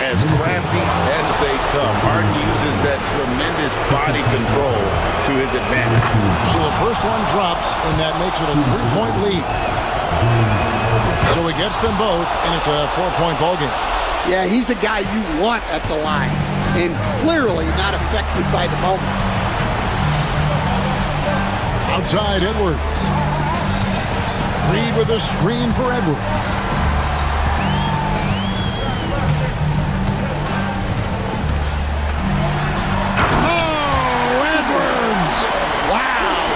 Speaker 3: As crafty as they come, Harden uses that tremendous body control to his advantage.
Speaker 1: So the first one drops, and that makes it a 3-point lead. So he gets them both, and it's a 4-point ballgame.
Speaker 2: Yeah, he's a guy you want at the line, and clearly not affected by the moment.
Speaker 1: Outside Edwards. Reed with a screen for Edwards.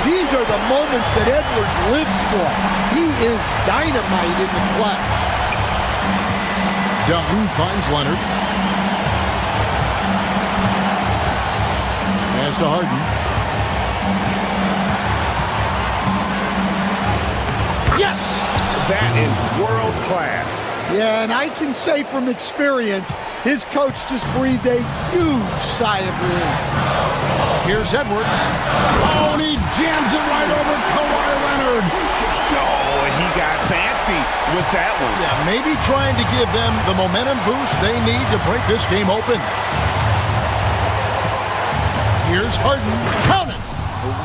Speaker 2: These are the moments that Edwards lives for. He is dynamite in the clutch.
Speaker 1: Dunn finds Leonard. Pass to Harden.
Speaker 2: Yes!
Speaker 5: That is world class.
Speaker 2: Yeah, and I can say from experience, his coach just breathed a huge sigh of relief.
Speaker 1: Here's Edwards. Oh, and he jams it right over Kawhi Leonard.
Speaker 5: Oh, he got fancy with that one.
Speaker 1: Yeah, maybe trying to give them the momentum boost they need to break this game open. Here's Harden. Count it.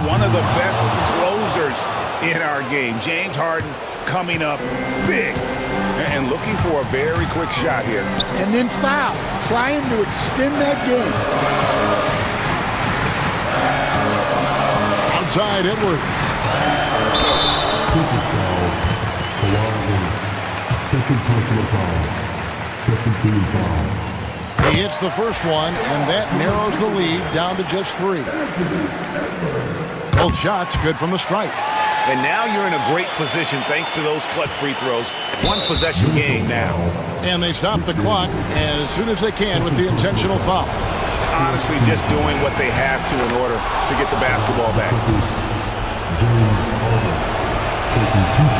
Speaker 5: One of the best closers in our game. James Harden coming up big and looking for a very quick shot here.
Speaker 2: And then foul, trying to extend that game.
Speaker 1: Outside Edwards.
Speaker 13: Cooper's foul. Second personal foul. Second team foul.
Speaker 1: He hits the first one, and that narrows the lead down to just 3. Both shots good from the stripe.
Speaker 5: And now you're in a great position thanks to those clutch free throws. One possession game now.
Speaker 1: And they stop the clock as soon as they can with the intentional foul.
Speaker 5: Honestly, just doing what they have to in order to get the basketball back.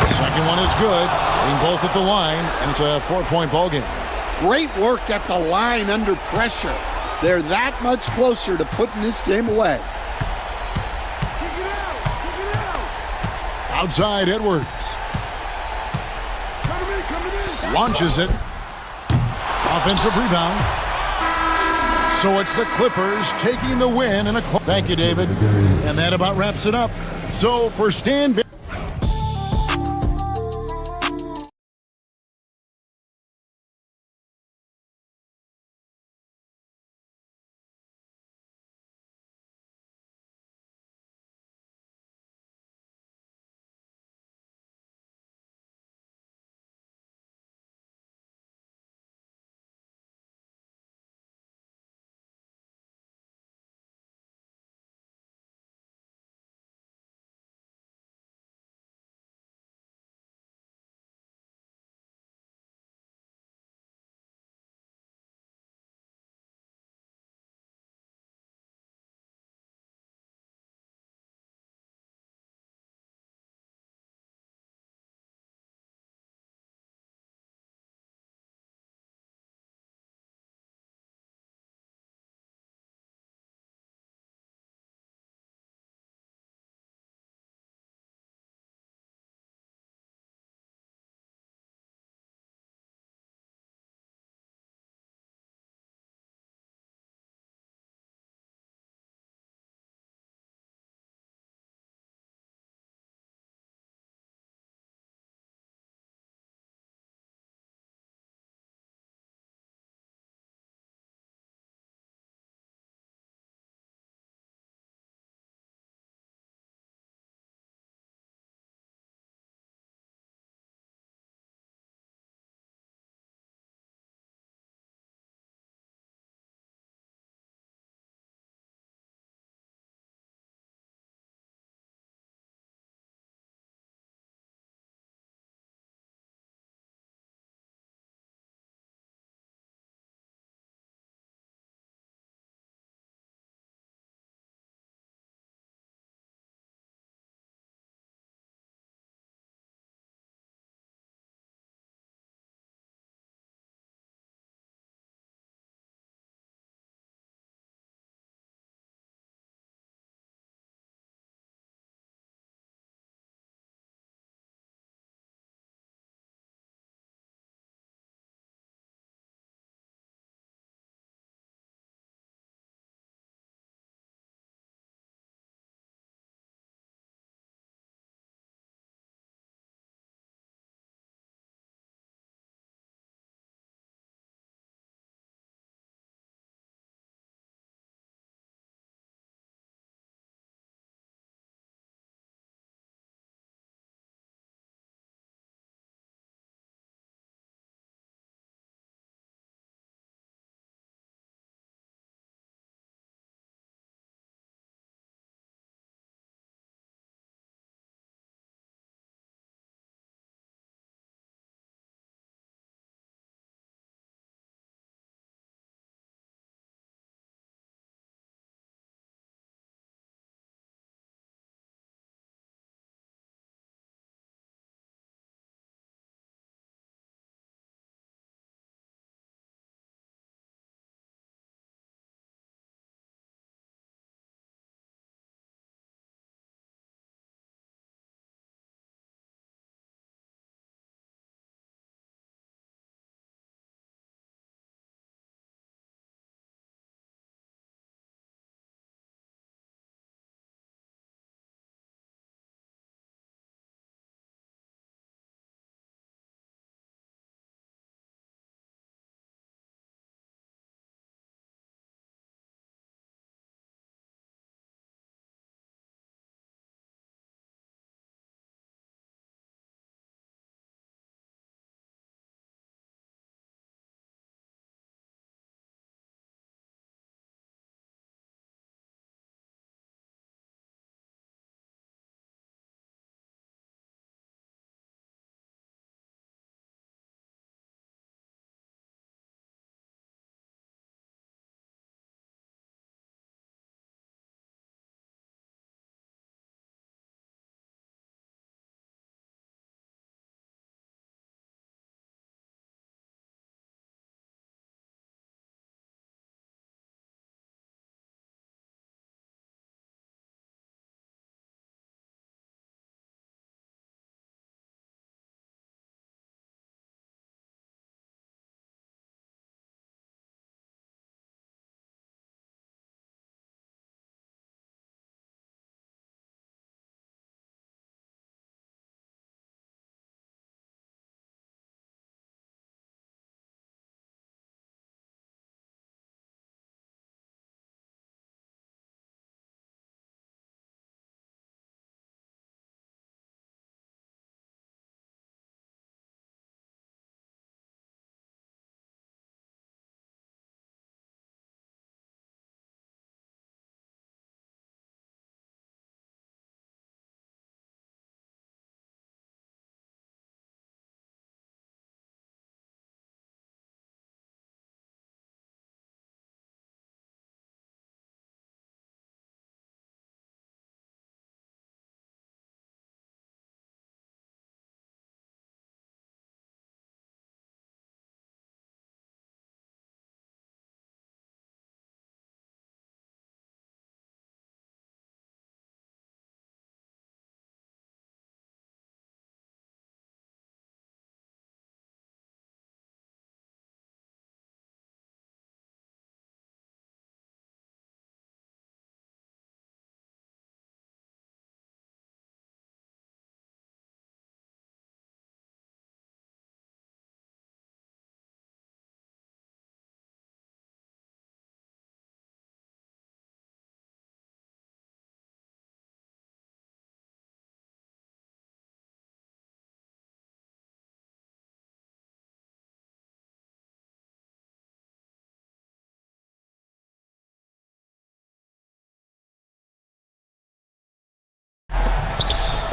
Speaker 1: Second one is good. Getting both at the line, and it's a 4-point ballgame.
Speaker 2: Great work at the line under pressure. They're that much closer to putting this game away.
Speaker 1: Outside Edwards. Launches it. Offensive rebound. So it's the Clippers taking the win in a Thank you, David. And that about wraps it up. So for Stan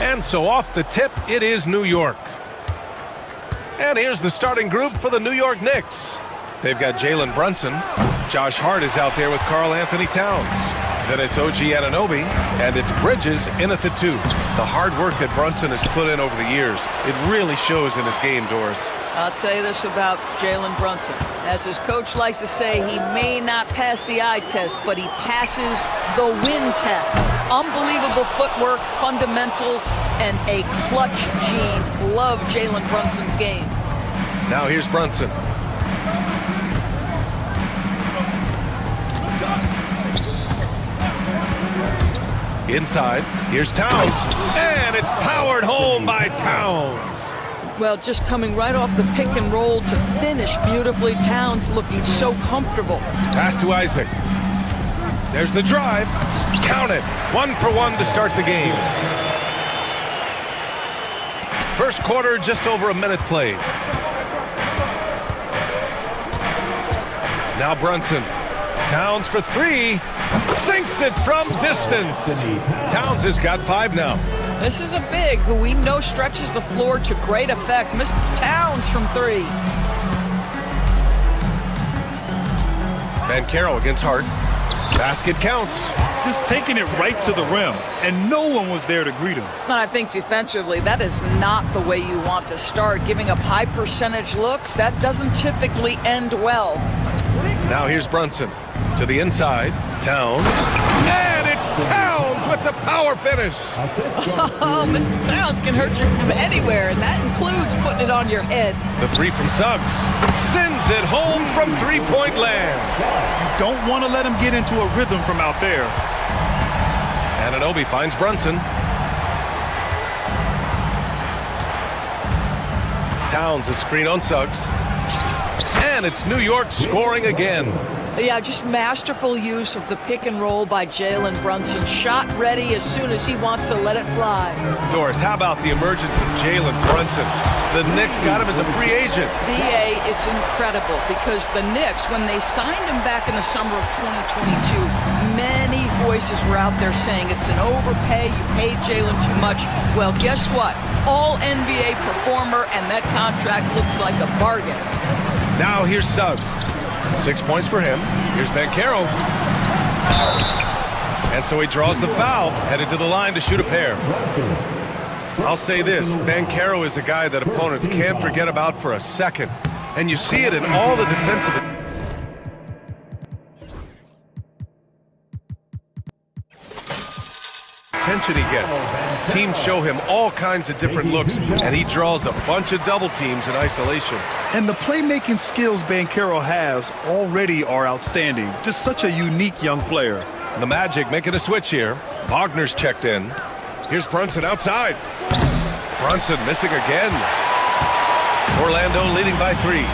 Speaker 8: And so off the tip, it is New York. And here's the starting group for the New York Knicks. They've got Jalen Brunson. Josh Hart is out there with Karl Anthony Towns. Then it's OG Anunoby, and it's Bridges in at the 2. The hard work that Brunson has put in over the years, it really shows in his game, Doris.
Speaker 9: I'll tell you this about Jalen Brunson. As his coach likes to say, he may not pass the eye test, but he passes the win test. Unbelievable footwork, fundamentals, and a clutch gene. Love Jalen Brunson's game.
Speaker 8: Now here's Brunson. Inside, here's Towns, and it's powered home by Towns.
Speaker 9: Well, just coming right off the pick and roll to finish beautifully. Towns looking so comfortable.
Speaker 8: Pass to Isaac. There's the drive. Count it. 1 for 1 to start the game. First quarter, just over a minute played. Now Brunson. Towns for 3. Sinks it from distance. Towns has got 5 now.
Speaker 9: This is a big who we know stretches the floor to great effect. Mr. Towns from 3.
Speaker 8: Banchero against Hart. Basket counts.
Speaker 7: Just taking it right to the rim, and no one was there to greet him.
Speaker 9: And I think defensively, that is not the way you want to start. Giving up high percentage looks, that doesn't typically end well.
Speaker 8: Now here's Brunson. To the inside. Towns. And it's Towns with the power finish.
Speaker 9: Oh, Mr. Towns can hurt you from anywhere, and that includes putting it on your head.
Speaker 8: The 3 from Suggs. Sends it home from three-point land.
Speaker 7: Don't want to let him get into a rhythm from out there.
Speaker 8: Anunoby finds Brunson. Towns a screen on Suggs. And it's New York scoring again.
Speaker 9: Yeah, just masterful use of the pick and roll by Jalen Brunson. Shot ready as soon as he wants to let it fly.
Speaker 8: Doris, how about the emergence of Jalen Brunson? The Knicks got him as a free agent.
Speaker 9: BA, it's incredible because the Knicks, when they signed him back in the summer of 2022, many voices were out there saying it's an overpay, you paid Jalen too much. Well, guess what? All NBA performer, and that contract looks like a bargain.
Speaker 8: Now here's Suggs. 6 points for him. Here's Banchero. And so he draws the foul, headed to the line to shoot a pair. I'll say this, Banchero is a guy that opponents can't forget about for a second. And you see it in all the defensive attention he gets. Teams show him all kinds of different looks, and he draws a bunch of double teams in isolation.
Speaker 7: And the playmaking skills Banchero has already are outstanding. Just such a unique young player.
Speaker 8: The Magic making a switch here. Wagner's checked in. Here's Brunson outside. Brunson missing again. Orlando leading by 3.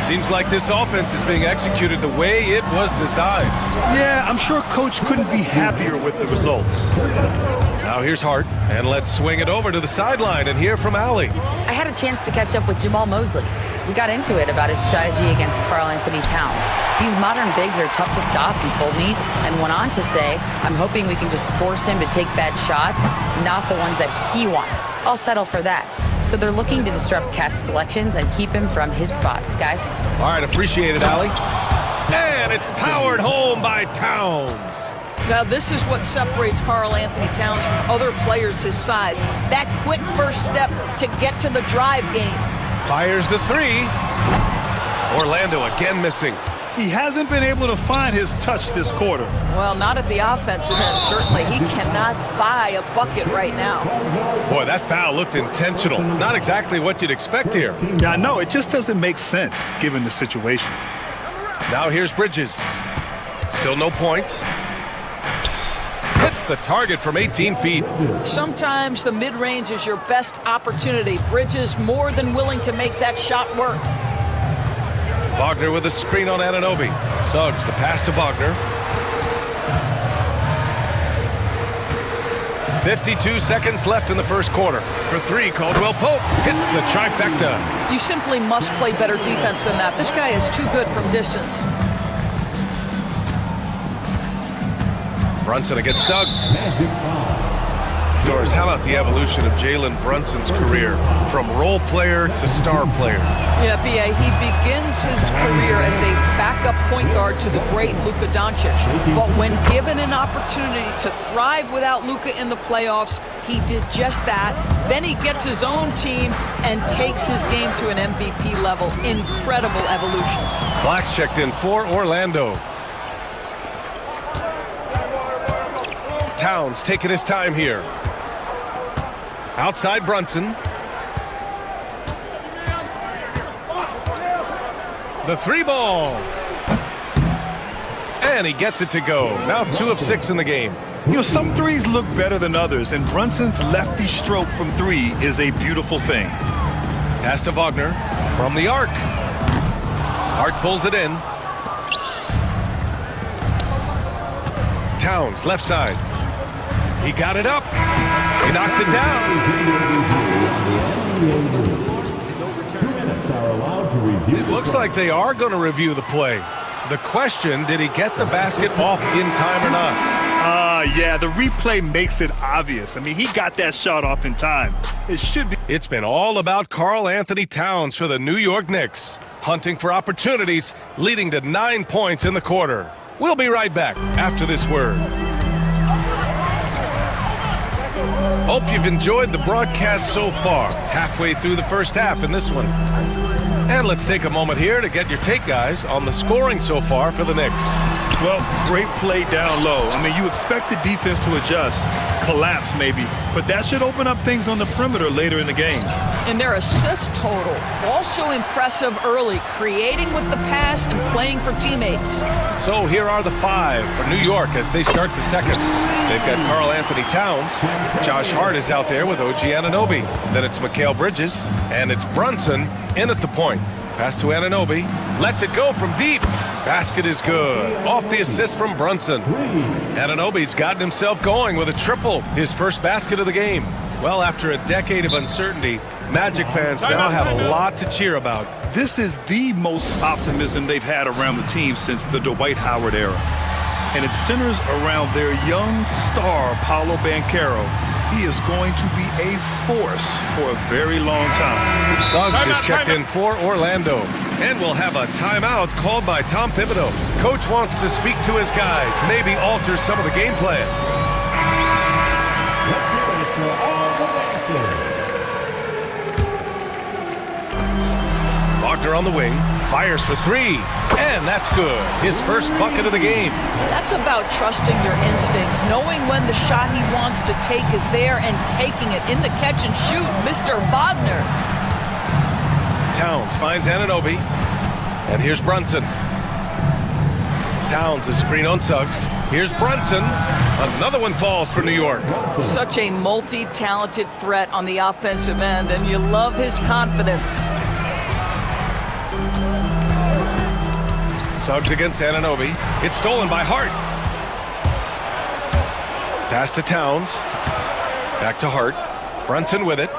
Speaker 8: Seems like this offense is being executed the way it was designed.
Speaker 7: Yeah, I'm sure Coach couldn't be happier with the results.
Speaker 8: Now here's Hart, and let's swing it over to the sideline and hear from Allie.
Speaker 10: I had a chance to catch up with Jamal Mosley. We got into it about his strategy against Karl Anthony Towns. These modern bigs are tough to stop, he told me, and went on to say, I'm hoping we can just force him to take bad shots, not the ones that he wants. I'll settle for that. So they're looking to disrupt Cat's selections and keep him from his spots, guys.
Speaker 8: All right, appreciate it, Allie. And it's powered home by Towns.
Speaker 9: Now, this is what separates Karl Anthony Towns from other players his size. That quick first step to get to the drive game.
Speaker 8: Fires the 3. Orlando again missing.
Speaker 7: He hasn't been able to find his touch this quarter.
Speaker 9: Well, not at the offensive end, certainly. He cannot buy a bucket right now.
Speaker 8: Boy, that foul looked intentional. Not exactly what you'd expect here.
Speaker 7: Yeah, I know. It just doesn't make sense, given the situation.
Speaker 8: Now here's Bridges. Still no points. Hits the target from 18 feet.
Speaker 9: Sometimes the mid-range is your best opportunity. Bridges more than willing to make that shot work.
Speaker 8: Wagner with a screen on Anunoby. Suggs the pass to Wagner. 52 seconds left in the first quarter. For 3, Caldwell Pope hits the trifecta.
Speaker 9: You simply must play better defense than that. This guy is too good from distance.
Speaker 8: Brunson against Suggs. Doris, how about the evolution of Jalen Brunson's career from role player to star player?
Speaker 9: Yeah, B.A., he begins his career as a backup point guard to the great Luka Doncic. But when given an opportunity to thrive without Luka in the playoffs, he did just that. Then he gets his own team and takes his game to an MVP level. Incredible evolution.
Speaker 8: Black's checked in for Orlando. Towns taking his time here. Outside Brunson. The three ball. And he gets it to go. Now 2 of 6 in the game.
Speaker 7: You know, some threes look better than others, and Brunson's lefty stroke from 3 is a beautiful thing.
Speaker 8: Pass to Wagner from the arc. Hart pulls it in. Towns, left side. He got it up. He knocks it down.
Speaker 6: 2 minutes are allowed to review.
Speaker 8: It looks like they are going to review the play. The question, did he get the basket off in time or not?
Speaker 7: Yeah, the replay makes it obvious. I mean, he got that shot off in time. It should be.
Speaker 8: It's been all about Karl Anthony Towns for the New York Knicks, hunting for opportunities, leading to 9 points in the quarter. We'll be right back after this word. Hope you've enjoyed the broadcast so far. Halfway through the first half in this one. And let's take a moment here to get your take, guys, on the scoring so far for the Knicks.
Speaker 7: Well, great play down low. I mean, you expect the defense to adjust, collapse maybe, but that should open up things on the perimeter later in the game.
Speaker 9: And their assist total, also impressive early, creating with the pass and playing for teammates.
Speaker 8: So here are the 5 for New York as they start the second. They've got Karl Anthony Towns. Josh Hart is out there with OG Anunoby. Then it's Mikal Bridges, and it's Brunson in at the point. Pass to Anunoby. Lets it go from deep. Basket is good. Off the assist from Brunson. Anunoby's gotten himself going with a triple, his first basket of the game. Well, after a decade of uncertainty, Magic fans now have a lot to cheer about.
Speaker 7: This is the most optimism they've had around the team since the Dwight Howard era. And it centers around their young star, Paolo Banchero. He is going to be a force for a very long time.
Speaker 8: Suggs is checked in for Orlando. And we'll have a timeout called by Tom Thibodeau. Coach wants to speak to his guys, maybe alter some of the game plan. Wagner on the wing, fires for 3, and that's good. His first bucket of the game.
Speaker 9: That's about trusting your instincts, knowing when the shot he wants to take is there and taking it in the catch and shoot. Mr. Wagner.
Speaker 8: Towns finds Anunoby, and here's Brunson. Towns is screen on Suggs. Here's Brunson. Another one falls for New York.
Speaker 9: Such a multi-talented threat on the offensive end, and you love his confidence.
Speaker 8: Suggs against Anunoby. It's stolen by Hart. Pass to Towns. Back to Hart. Brunson with it.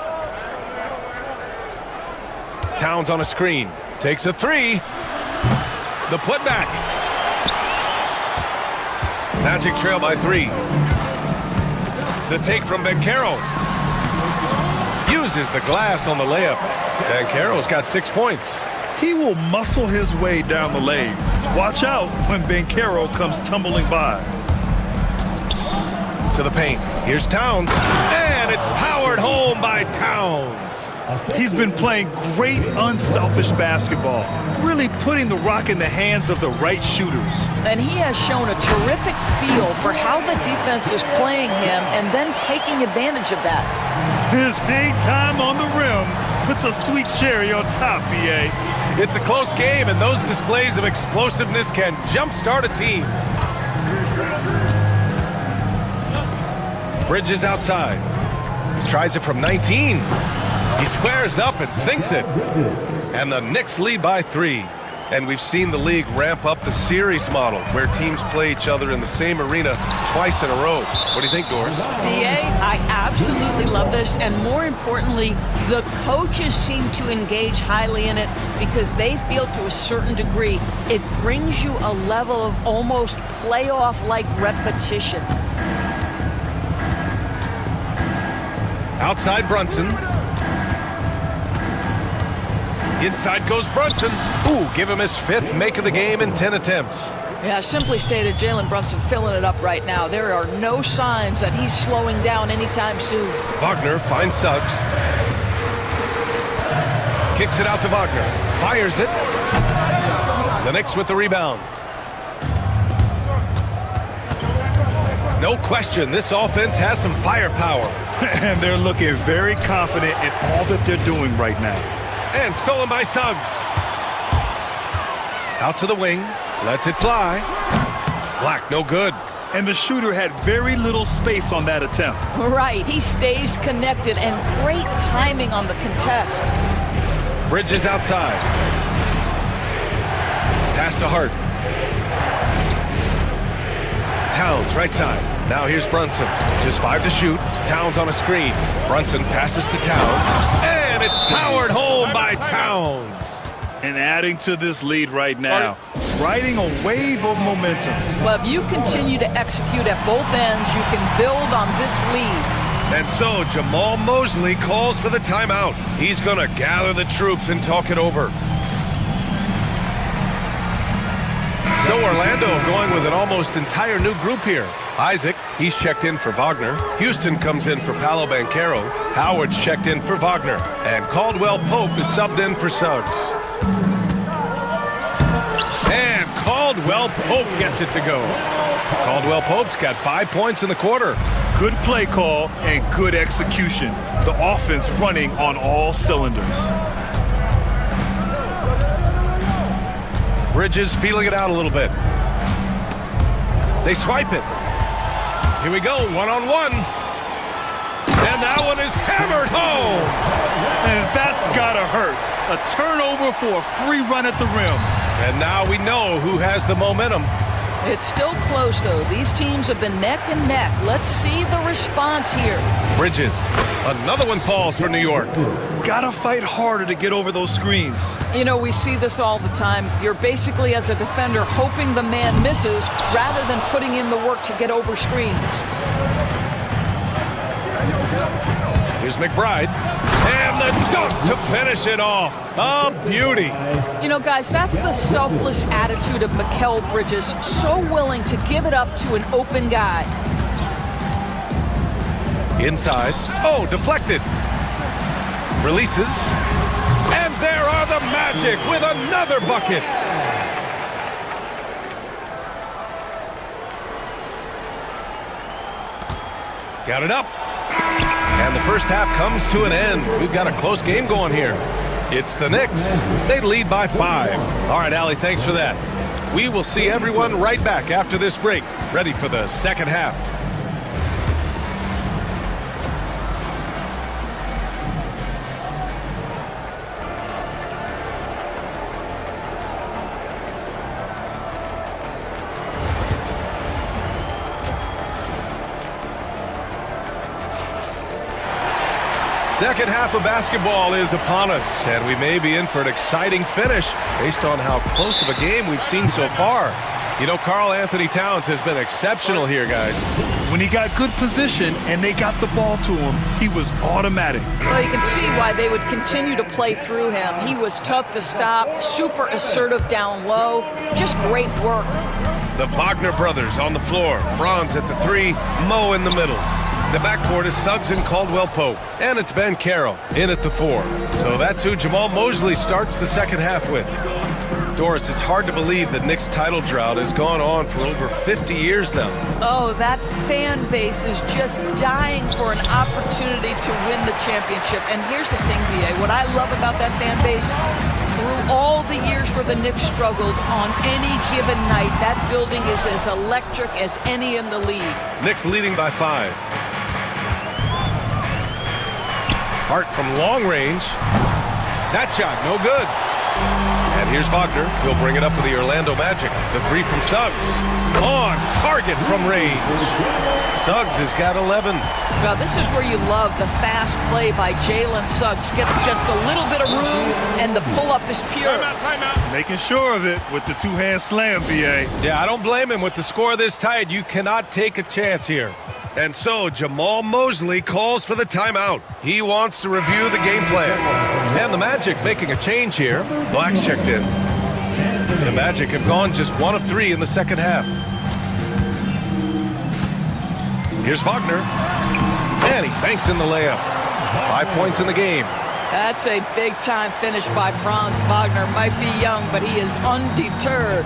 Speaker 8: Towns on a screen. Takes a 3. The putback. Magic trail by 3. The take from Banchero. Uses the glass on the layup. Banchero's got 6 points.
Speaker 7: He will muscle his way down the lane. Watch out when Banchero comes tumbling by.
Speaker 8: To the paint. Here's Towns. And it's powered home by Towns.
Speaker 7: He's been playing great unselfish basketball, really putting the rock in the hands of the right shooters.
Speaker 9: And he has shown a terrific feel for how the defense is playing him and then taking advantage of that.
Speaker 7: His hang time on the rim puts a sweet cherry on top, B.A.
Speaker 8: It's a close game, and those displays of explosiveness can jumpstart a team. Bridges outside. Tries it from 19. He squares up and sinks it. And the Knicks lead by 3. And we've seen the league ramp up the series model, where teams play each other in the same arena twice in a row. What do you think, Doris?
Speaker 9: B.A., I absolutely love this. And more importantly, the coaches seem to engage highly in it because they feel to a certain degree it brings you a level of almost playoff-like repetition.
Speaker 8: Outside Brunson. Inside goes Brunson. Ooh, give him his fifth make of the game in 10 attempts.
Speaker 9: Yeah, simply stated, Jalen Brunson filling it up right now. There are no signs that he's slowing down anytime soon.
Speaker 8: Wagner finds Suggs. Kicks it out to Wagner. Fires it. The Knicks with the rebound. No question, this offense has some firepower.
Speaker 7: And they're looking very confident in all that they're doing right now.
Speaker 8: And stolen by Suggs. Out to the wing. Lets it fly. Black, no good.
Speaker 7: And the shooter had very little space on that attempt.
Speaker 9: Right, he stays connected and great timing on the contest.
Speaker 8: Bridges outside. Pass to Hart. Towns, right side. Now here's Brunson. Just 5 to shoot. Towns on a screen. Brunson passes to Towns. And it's powered home by Towns.
Speaker 7: And adding to this lead right now. Riding a wave of momentum.
Speaker 9: Well, if you continue to execute at both ends, you can build on this lead.
Speaker 8: And so Jamal Mosley calls for the timeout. He's going to gather the troops and talk it over. So Orlando going with an almost entire new group here. Isaac, he's checked in for Wagner. Houston comes in for Paolo Banchero. Howard's checked in for Wagner. And Caldwell Pope is subbed in for Suggs. And Caldwell Pope gets it to go. Caldwell Pope's got 5 points in the quarter.
Speaker 7: Good play call and good execution. The offense running on all cylinders.
Speaker 8: Bridges feeling it out a little bit. They swipe it. Here we go, one-on-one. And that one is hammered home.
Speaker 7: And that's gotta hurt. A turnover for a free run at the rim.
Speaker 8: And now we know who has the momentum.
Speaker 9: It's still close, though. These teams have been neck and neck. Let's see the response here.
Speaker 8: Bridges. Another one falls for New York.
Speaker 7: Gotta fight harder to get over those screens.
Speaker 9: You know, we see this all the time. You're basically, as a defender, hoping the man misses rather than putting in the work to get over screens.
Speaker 8: Here's McBride. And the dunk to finish it off. A beauty.
Speaker 9: You know, guys, that's the selfless attitude of Mikal Bridges. So willing to give it up to an open guy.
Speaker 8: Inside. Oh, deflected. Releases. And there are the Magic with another bucket. Got it up. And the first half comes to an end. We've got a close game going here. It's the Knicks. They lead by 5. All right, Allie, thanks for that. We will see everyone right back after this break, ready for the second half. Second half of basketball is upon us, and we may be in for an exciting finish based on how close of a game we've seen so far. You know, Karl Anthony Towns has been exceptional here, guys.
Speaker 7: When he got good position and they got the ball to him, he was automatic.
Speaker 9: Well, you can see why they would continue to play through him. He was tough to stop, super assertive down low, just great work.
Speaker 8: The Wagner brothers on the floor. Franz at the 3, Mo in the middle. The backcourt is Suggs and Caldwell Pope, and it's Banchero in at the 4. So that's who Jamal Mosley starts the second half with. Doris, it's hard to believe that Knicks' title drought has gone on for over 50 years now.
Speaker 9: Oh, that fan base is just dying for an opportunity to win the championship. And here's the thing, B.A., what I love about that fan base, through all the years where the Knicks struggled, on any given night, that building is as electric as any in the league.
Speaker 8: Knicks leading by 5. Hart from long range. That shot, no good. And here's Wagner. He'll bring it up for the Orlando Magic. The 3 from Suggs. On target from range. Suggs has got 11.
Speaker 9: Well, this is where you love the fast play by Jalen Suggs. Gets just a little bit of room, and the pull-up is pure.
Speaker 7: Timeout. Making sure of it with the two-hand slam, B.A.
Speaker 8: Yeah, I don't blame him. With the score this tight, you cannot take a chance here. And so Jamal Mosley calls for the timeout. He wants to review the game plan. And the Magic making a change here. Black's checked in. The Magic have gone just 1 of 3 in the second half. Here's Wagner. And he banks in the layup. 5 points in the game.
Speaker 9: That's a big-time finish by Franz Wagner. Might be young, but he is undeterred.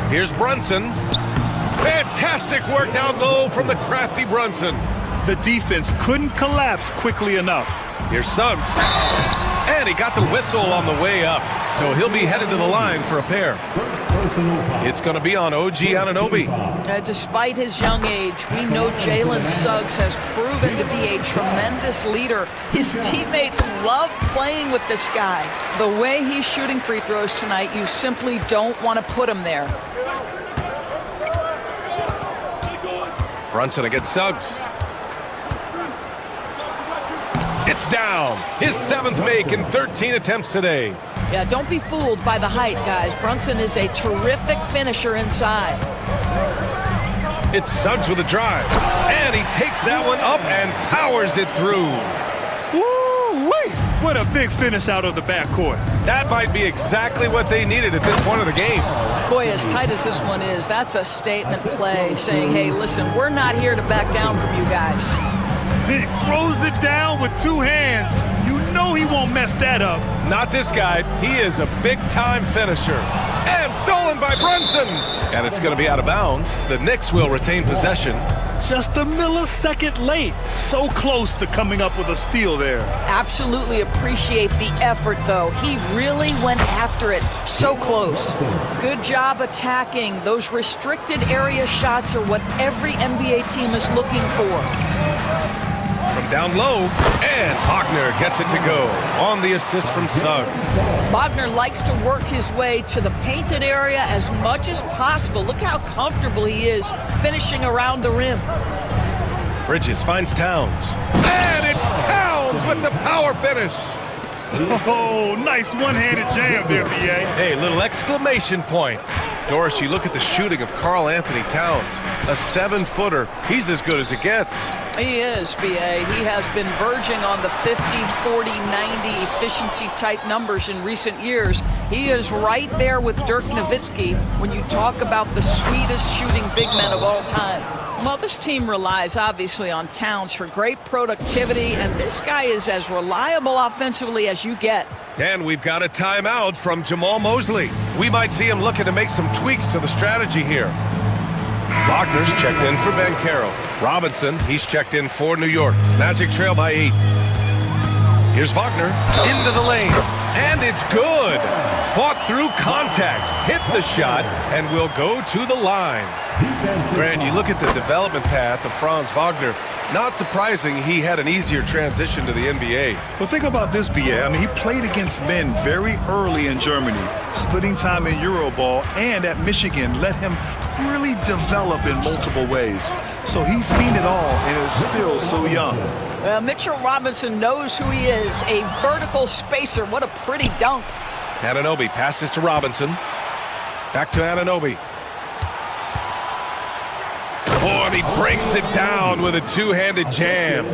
Speaker 8: Here's Brunson. Fantastic work down low from the crafty Brunson.
Speaker 7: The defense couldn't collapse quickly enough.
Speaker 8: Here's Suggs. And he got the whistle on the way up. So he'll be headed to the line for a pair. It's going to be on OG Anunoby.
Speaker 9: Despite his young age, we know Jalen Suggs has proven to be a tremendous leader. His teammates love playing with this guy. The way he's shooting free throws tonight, you simply don't want to put him there.
Speaker 8: Brunson against Suggs. It's down. His 7th make in 13 attempts today.
Speaker 9: Yeah, don't be fooled by the height, guys. Brunson is a terrific finisher inside.
Speaker 8: It's Suggs with a drive. And he takes that one up and powers it through.
Speaker 7: Woo-wee! What a big finish out of the backcourt.
Speaker 8: That might be exactly what they needed at this point of the game.
Speaker 9: Boy, as tight as this one is, that's a statement play saying, hey, listen, we're not here to back down from you guys.
Speaker 7: He throws it down with 2 hands. You know he won't mess that up.
Speaker 8: Not this guy. He is a big-time finisher. And stolen by Brunson. And it's going to be out of bounds. The Knicks will retain possession.
Speaker 7: Just a millisecond late. So close to coming up with a steal there.
Speaker 9: Absolutely appreciate the effort, though. He really went after it. So close. Good job attacking. Those restricted area shots are what every NBA team is looking for.
Speaker 8: From down low, and Wagner gets it to go on the assist from Suggs.
Speaker 9: Wagner likes to work his way to the painted area as much as possible. Look how comfortable he is finishing around the rim.
Speaker 8: Bridges finds Towns. And it's Towns with the power finish.
Speaker 7: Oh, nice one-handed jam there, B.A.
Speaker 8: Hey, little exclamation point. Doris, you look at the shooting of Karl Anthony Towns. A 7-footer. He's as good as it gets.
Speaker 9: He is, B.A. He has been verging on the 50, 40, 90 efficiency-type numbers in recent years. He is right there with Dirk Nowitzki when you talk about the sweetest shooting big men of all time. Well, this team relies, obviously, on Towns for great productivity, and this guy is as reliable offensively as you get.
Speaker 8: And we've got a timeout from Jamal Mosley. We might see him looking to make some tweaks to the strategy here. Wagner's checked in for Banchero. Robinson, he's checked in for New York. Magic trail by 8. Here's Wagner into the lane. And it's good. Fought through contact, hit the shot, and will go to the line. Grant, you look at the development path of Franz Wagner. Not surprising he had an easier transition to the NBA.
Speaker 7: Well, think about this, B.A. I mean, he played against men very early in Germany, splitting time in Euroball, and at Michigan let him really develop in multiple ways. So he's seen it all and is still so young.
Speaker 9: Mitchell Robinson knows who he is, a vertical spacer. What a pretty dunk.
Speaker 8: Anunoby passes to Robinson. Back to Anunoby. Oh, and he brings it down with a 2-handed jam.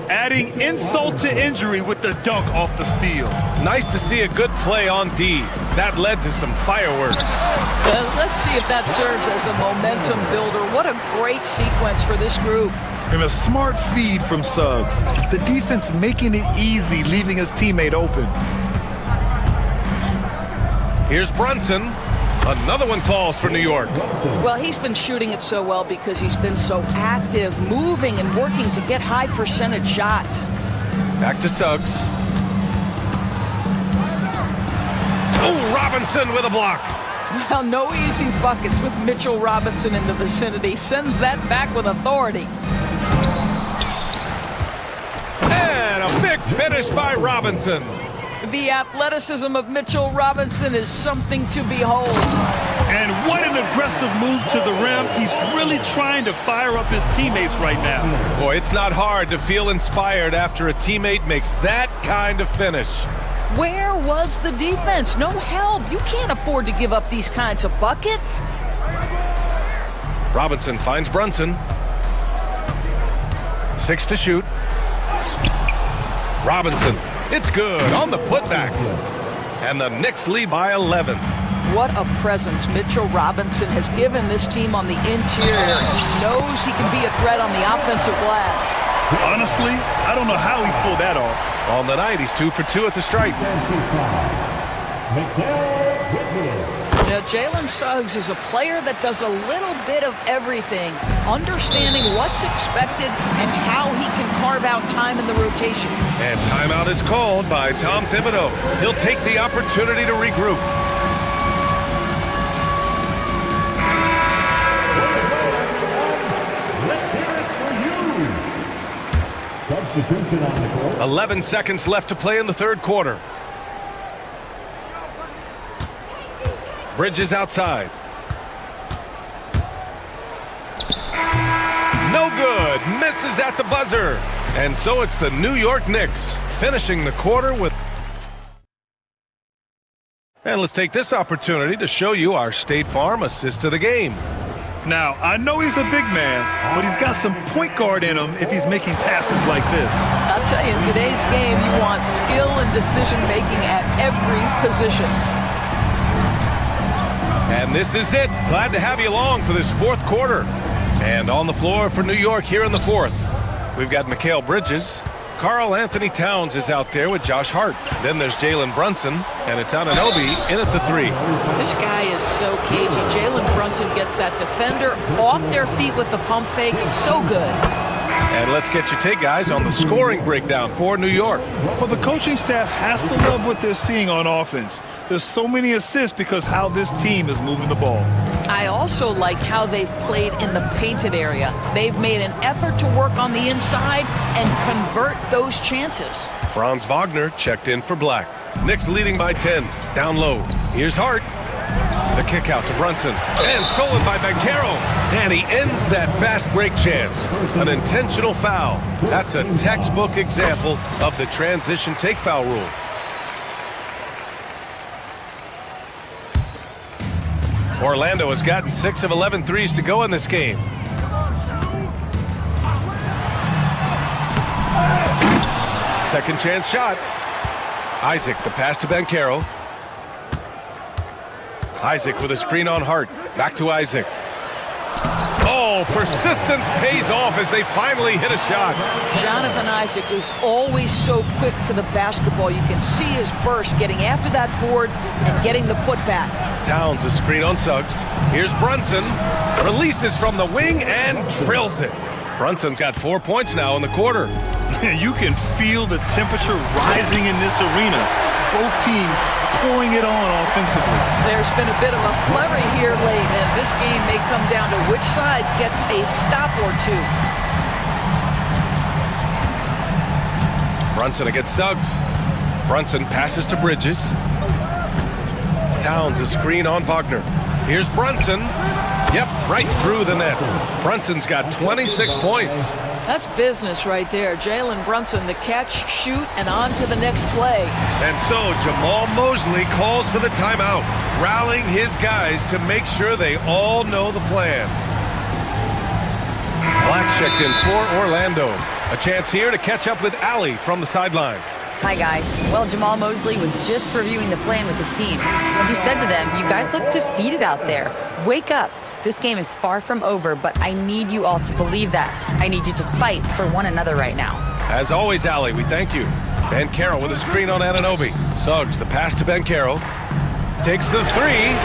Speaker 7: Adding insult to injury with the dunk off the steal.
Speaker 8: Nice to see a good play on D. That led to some fireworks.
Speaker 9: Let's see if that serves as a momentum builder. What a great sequence for this group.
Speaker 7: And a smart feed from Suggs. The defense making it easy, leaving his teammate open.
Speaker 8: Here's Brunson. Another one falls for New York.
Speaker 9: Well, he's been shooting it so well because he's been so active, moving and working to get high percentage shots.
Speaker 8: Back to Suggs. Oh, Robinson with a block.
Speaker 9: Well, no easy buckets with Mitchell Robinson in the vicinity. Sends that back with authority.
Speaker 8: And a big finish by Robinson.
Speaker 9: The athleticism of Mitchell Robinson is something to behold.
Speaker 7: And what an aggressive move to the rim. He's really trying to fire up his teammates right now.
Speaker 8: Boy, it's not hard to feel inspired after a teammate makes that kind of finish.
Speaker 9: Where was the defense? No help. You can't afford to give up these kinds of buckets.
Speaker 8: Robinson finds Brunson. 6 to shoot. Robinson, it's good on the putback. And the Knicks lead by 11.
Speaker 9: What a presence Mitchell Robinson has given this team on the interior. He knows he can be a threat on the offensive glass.
Speaker 7: Honestly, I don't know how he pulled that off.
Speaker 8: On the night, he's 2 for 2 at the stripe.
Speaker 9: Now, Jalen Suggs is a player that does a little bit of everything, understanding what's expected and how he can carve out time in the rotation.
Speaker 8: And timeout is called by Tom Thibodeau. He'll take the opportunity to regroup.
Speaker 6: Let's hear it for you. Substitution on the court.
Speaker 8: 11 seconds left to play in the third quarter. Bridges outside. No good. Misses at the buzzer. And so it's the New York Knicks finishing the quarter with... And let's take this opportunity to show you our State Farm assist of the game.
Speaker 7: Now, I know he's a big man, but he's got some point guard in him if he's making passes like this.
Speaker 9: I'll tell you, in today's game, you want skill and decision-making at every position.
Speaker 8: And this is it. Glad to have you along for this fourth quarter. And on the floor for New York here in the fourth, we've got Mikal Bridges. Karl Anthony Towns is out there with Josh Hart. Then there's Jalen Brunson, and it's Anunoby in at the 3.
Speaker 9: This guy is so cagey. Jalen Brunson gets that defender off their feet with the pump fake. So good.
Speaker 8: And let's get your take, guys, on the scoring breakdown for New York.
Speaker 7: Well, the coaching staff has to love what they're seeing on offense. There's so many assists because how this team is moving the ball.
Speaker 9: I also like how they've played in the painted area. They've made an effort to work on the inside and convert those chances.
Speaker 8: Franz Wagner checked in for Black. Knicks leading by 10. Down low. Here's Hart. The kick out to Brunson. And stolen by Banchero. And he ends that fast break chance. An intentional foul. That's a textbook example of the transition take foul rule. Orlando has gotten 6 of 11 threes to go in this game. Second chance shot. Isaac, the pass to Banchero. Isaac with a screen on Hart. Back to Isaac. Oh, persistence pays off as they finally hit a shot.
Speaker 9: Jonathan Isaac is always so quick to the basketball. You can see his burst getting after that board and getting the putback.
Speaker 8: Towns a screen on Suggs. Here's Brunson. Releases from the wing and drills it. Brunson's got 4 points now in the quarter.
Speaker 7: You can feel the temperature rising in this arena. Both teams pouring it on offensively.
Speaker 9: There's been a bit of a flurry here late, and this game may come down to which side gets a stop or two.
Speaker 8: Brunson against Suggs. Brunson passes to Bridges. Towns a screen on Wagner. Here's Brunson. Yep, right through the net. Brunson's got 26 points.
Speaker 9: That's business right there. Jalen Brunson, the catch, shoot, and on to the next play.
Speaker 8: And so Jamal Mosley calls for the timeout, rallying his guys to make sure they all know the plan. Black checked in for Orlando. A chance here to catch up with Allie from the sideline.
Speaker 10: Hi, guys. Well, Jamal Mosley was just reviewing the plan with his team. He said to them, "You guys look defeated out there. Wake up. This game is far from over, but I need you all to believe that. I need you to fight for one another right now."
Speaker 8: As always, Allie, we thank you. Banchero with a screen on Anunoby. Suggs, the pass to Banchero. Takes the 3.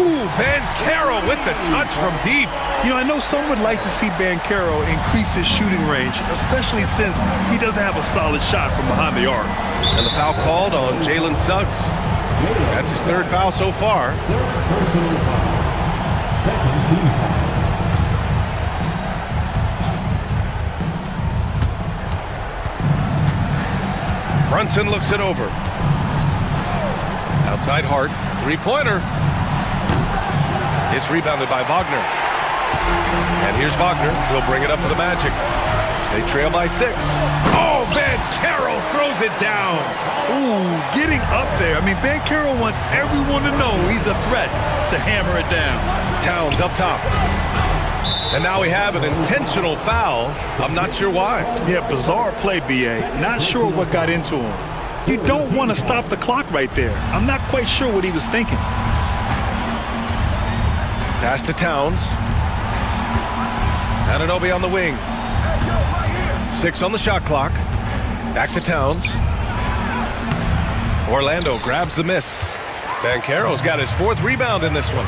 Speaker 8: Ooh, Banchero with the touch from deep.
Speaker 7: You know, I know some would like to see Banchero increase his shooting range, especially since he doesn't have a solid shot from behind the arc.
Speaker 8: And the foul called on Jalen Suggs. That's his third foul so far. Brunson looks it over. Outside Hart, three-pointer. It's rebounded by Wagner. And here's Wagner. He'll bring it up for the Magic. They trail by 6. Oh, Banchero throws it down.
Speaker 7: Ooh, getting up there. I mean, Banchero wants everyone to know he's a threat to hammer it down.
Speaker 8: Towns up top. And now we have an intentional foul. I'm not sure why.
Speaker 7: Yeah, bizarre play, B.A. Not sure what got into him. You don't want to stop the clock right there. I'm not quite sure what he was thinking.
Speaker 8: Pass to Towns. Anunoby on the wing. 6 on the shot clock. Back to Towns. Orlando grabs the miss. Banchero's got his 4th rebound in this one.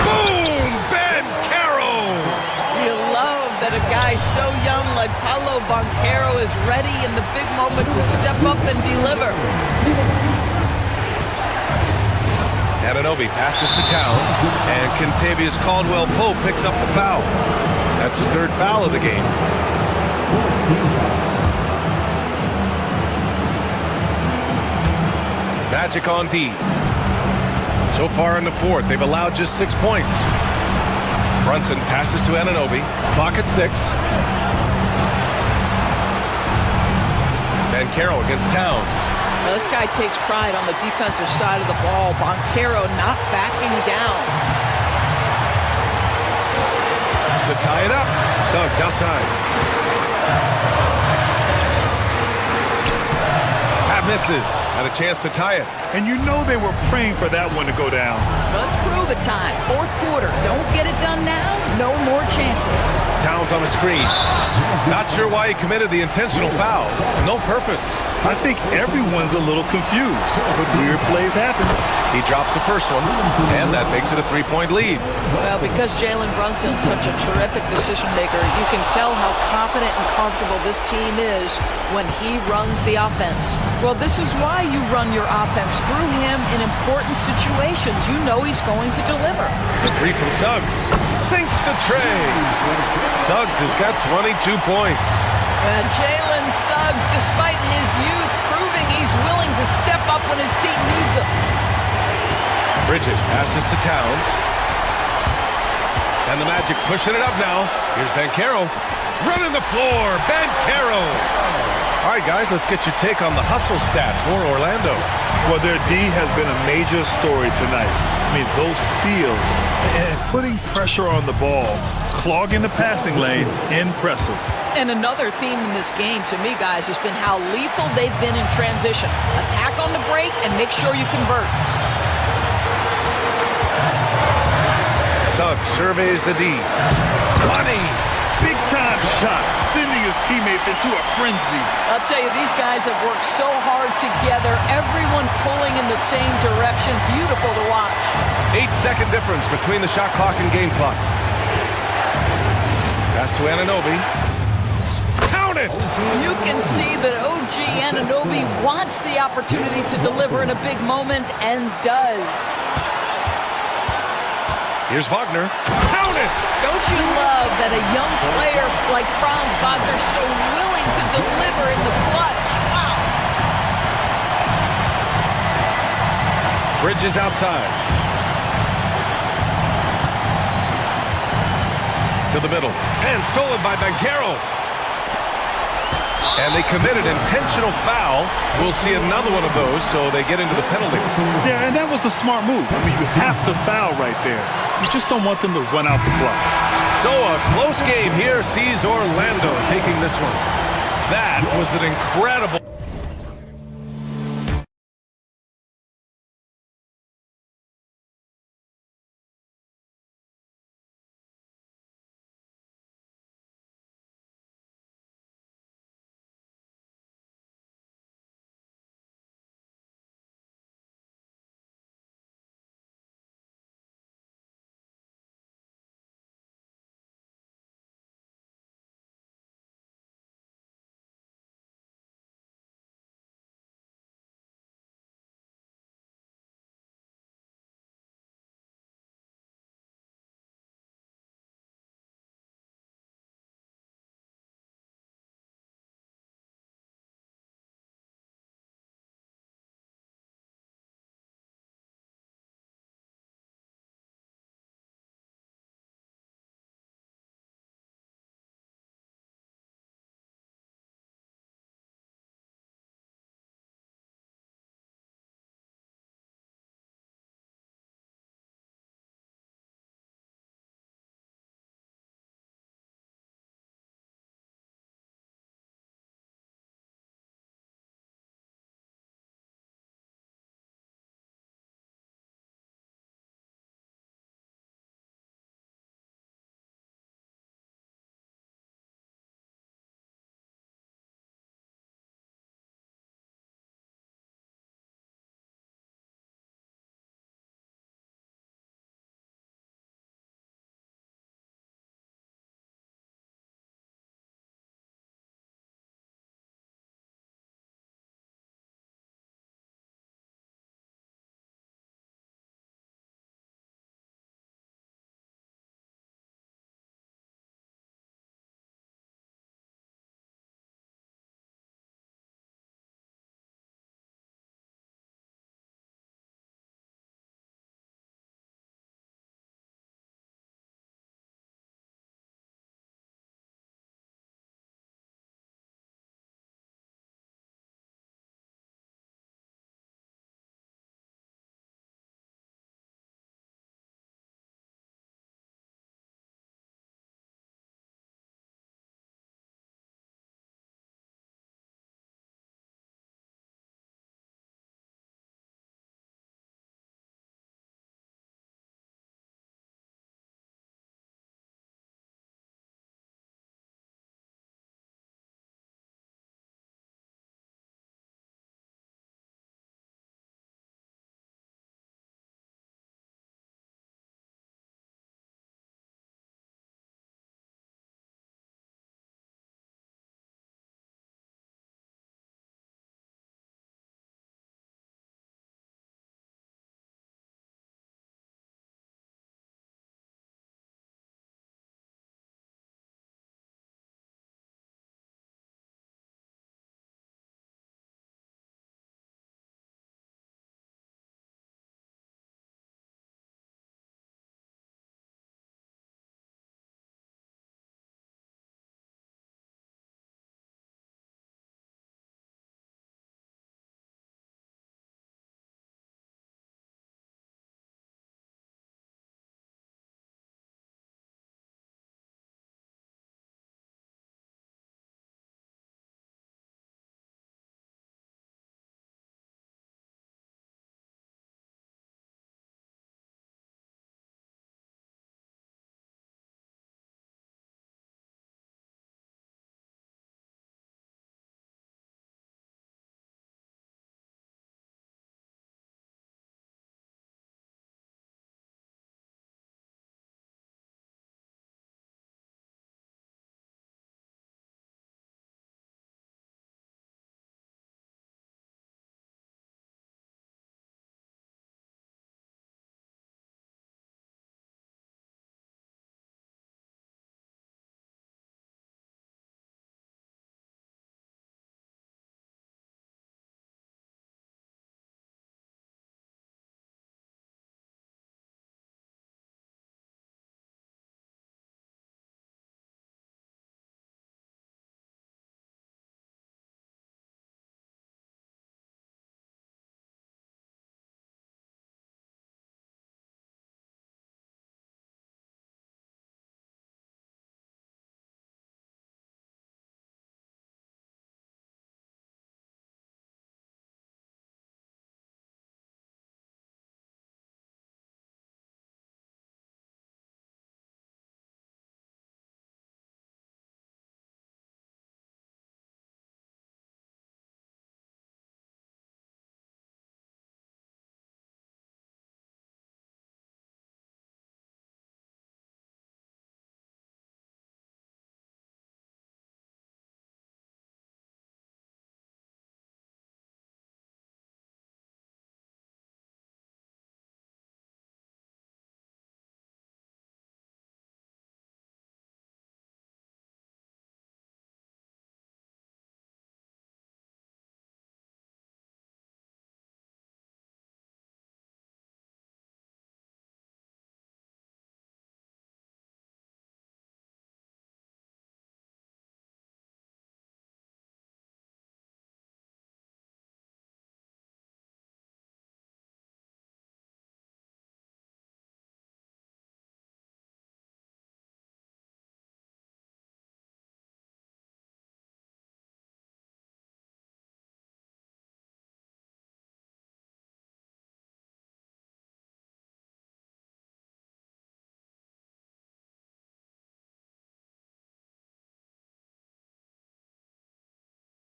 Speaker 8: Boom! Banchero!
Speaker 9: You love that a guy so young like Paolo Banchero is ready in the big moment to step up and deliver.
Speaker 8: Anunoby passes to Towns, and Kentavious Caldwell-Pope picks up the foul. That's his 3rd foul of the game. Magic on D. So far in the 4th, they've allowed just 6 points. Brunson passes to Anunoby. Clock at 6. Banchero against Towns.
Speaker 9: Now, this guy takes pride on the defensive side of the ball. Banchero not backing down.
Speaker 8: To tie it up. Suggs outside. Pat misses. Had a chance to tie it.
Speaker 7: And you know they were praying for that one to go down.
Speaker 9: Let's prove the time. 4th quarter. Don't get it done now. No more chances.
Speaker 8: Towns on the screen. Not sure why he committed the intentional foul. No purpose.
Speaker 7: I think everyone's a little confused, but weird plays happen.
Speaker 8: He drops the first one, and that makes it a 3-point lead.
Speaker 9: Well, because Jalen Brunson's such a terrific decision maker, you can tell how confident and comfortable this team is when he runs the offense. Well, this is why you run your offense through him in important situations. You know he's going to deliver.
Speaker 8: The 3 from Suggs. Sinks the tray. Suggs has got 22 points.
Speaker 9: Jalen Suggs, despite his youth, proving he's willing to step up when his team needs him.
Speaker 8: Bridges passes to Towns. And the Magic pushing it up now. Here's Banchero. Running the floor. Banchero. All right, guys, let's get your take on the hustle stats for Orlando.
Speaker 7: Well, their D has been a major story tonight. I mean, those steals and putting pressure on the ball, clogging the passing lanes, impressive.
Speaker 9: And another theme in this game, to me, guys, has been how lethal they've been in transition. Attack on the break and make sure you convert.
Speaker 8: Suggs surveys the D. Money!
Speaker 7: Big-time shot, sending his teammates into a frenzy.
Speaker 9: I'll tell you, these guys have worked so hard together, everyone pulling in the same direction. Beautiful to watch.
Speaker 8: 8-second difference between the shot clock and game clock. Pass to Anunoby. Count it!
Speaker 9: You can see that OG Anunoby wants the opportunity to deliver in a big moment and does.
Speaker 8: Here's Wagner. Count it!
Speaker 9: Don't you love that a young player like Franz Wagner is so willing to deliver in the clutch? Wow!
Speaker 8: Bridges outside. To the middle. And stolen by Banchero. And they committed intentional foul. We'll see another one of those, so they get into the penalty.
Speaker 7: Yeah, and that was a smart move. I mean, you have to foul right there. You just don't want them to run out the clock.
Speaker 8: So a close game here sees Orlando taking this one. That was an incredible...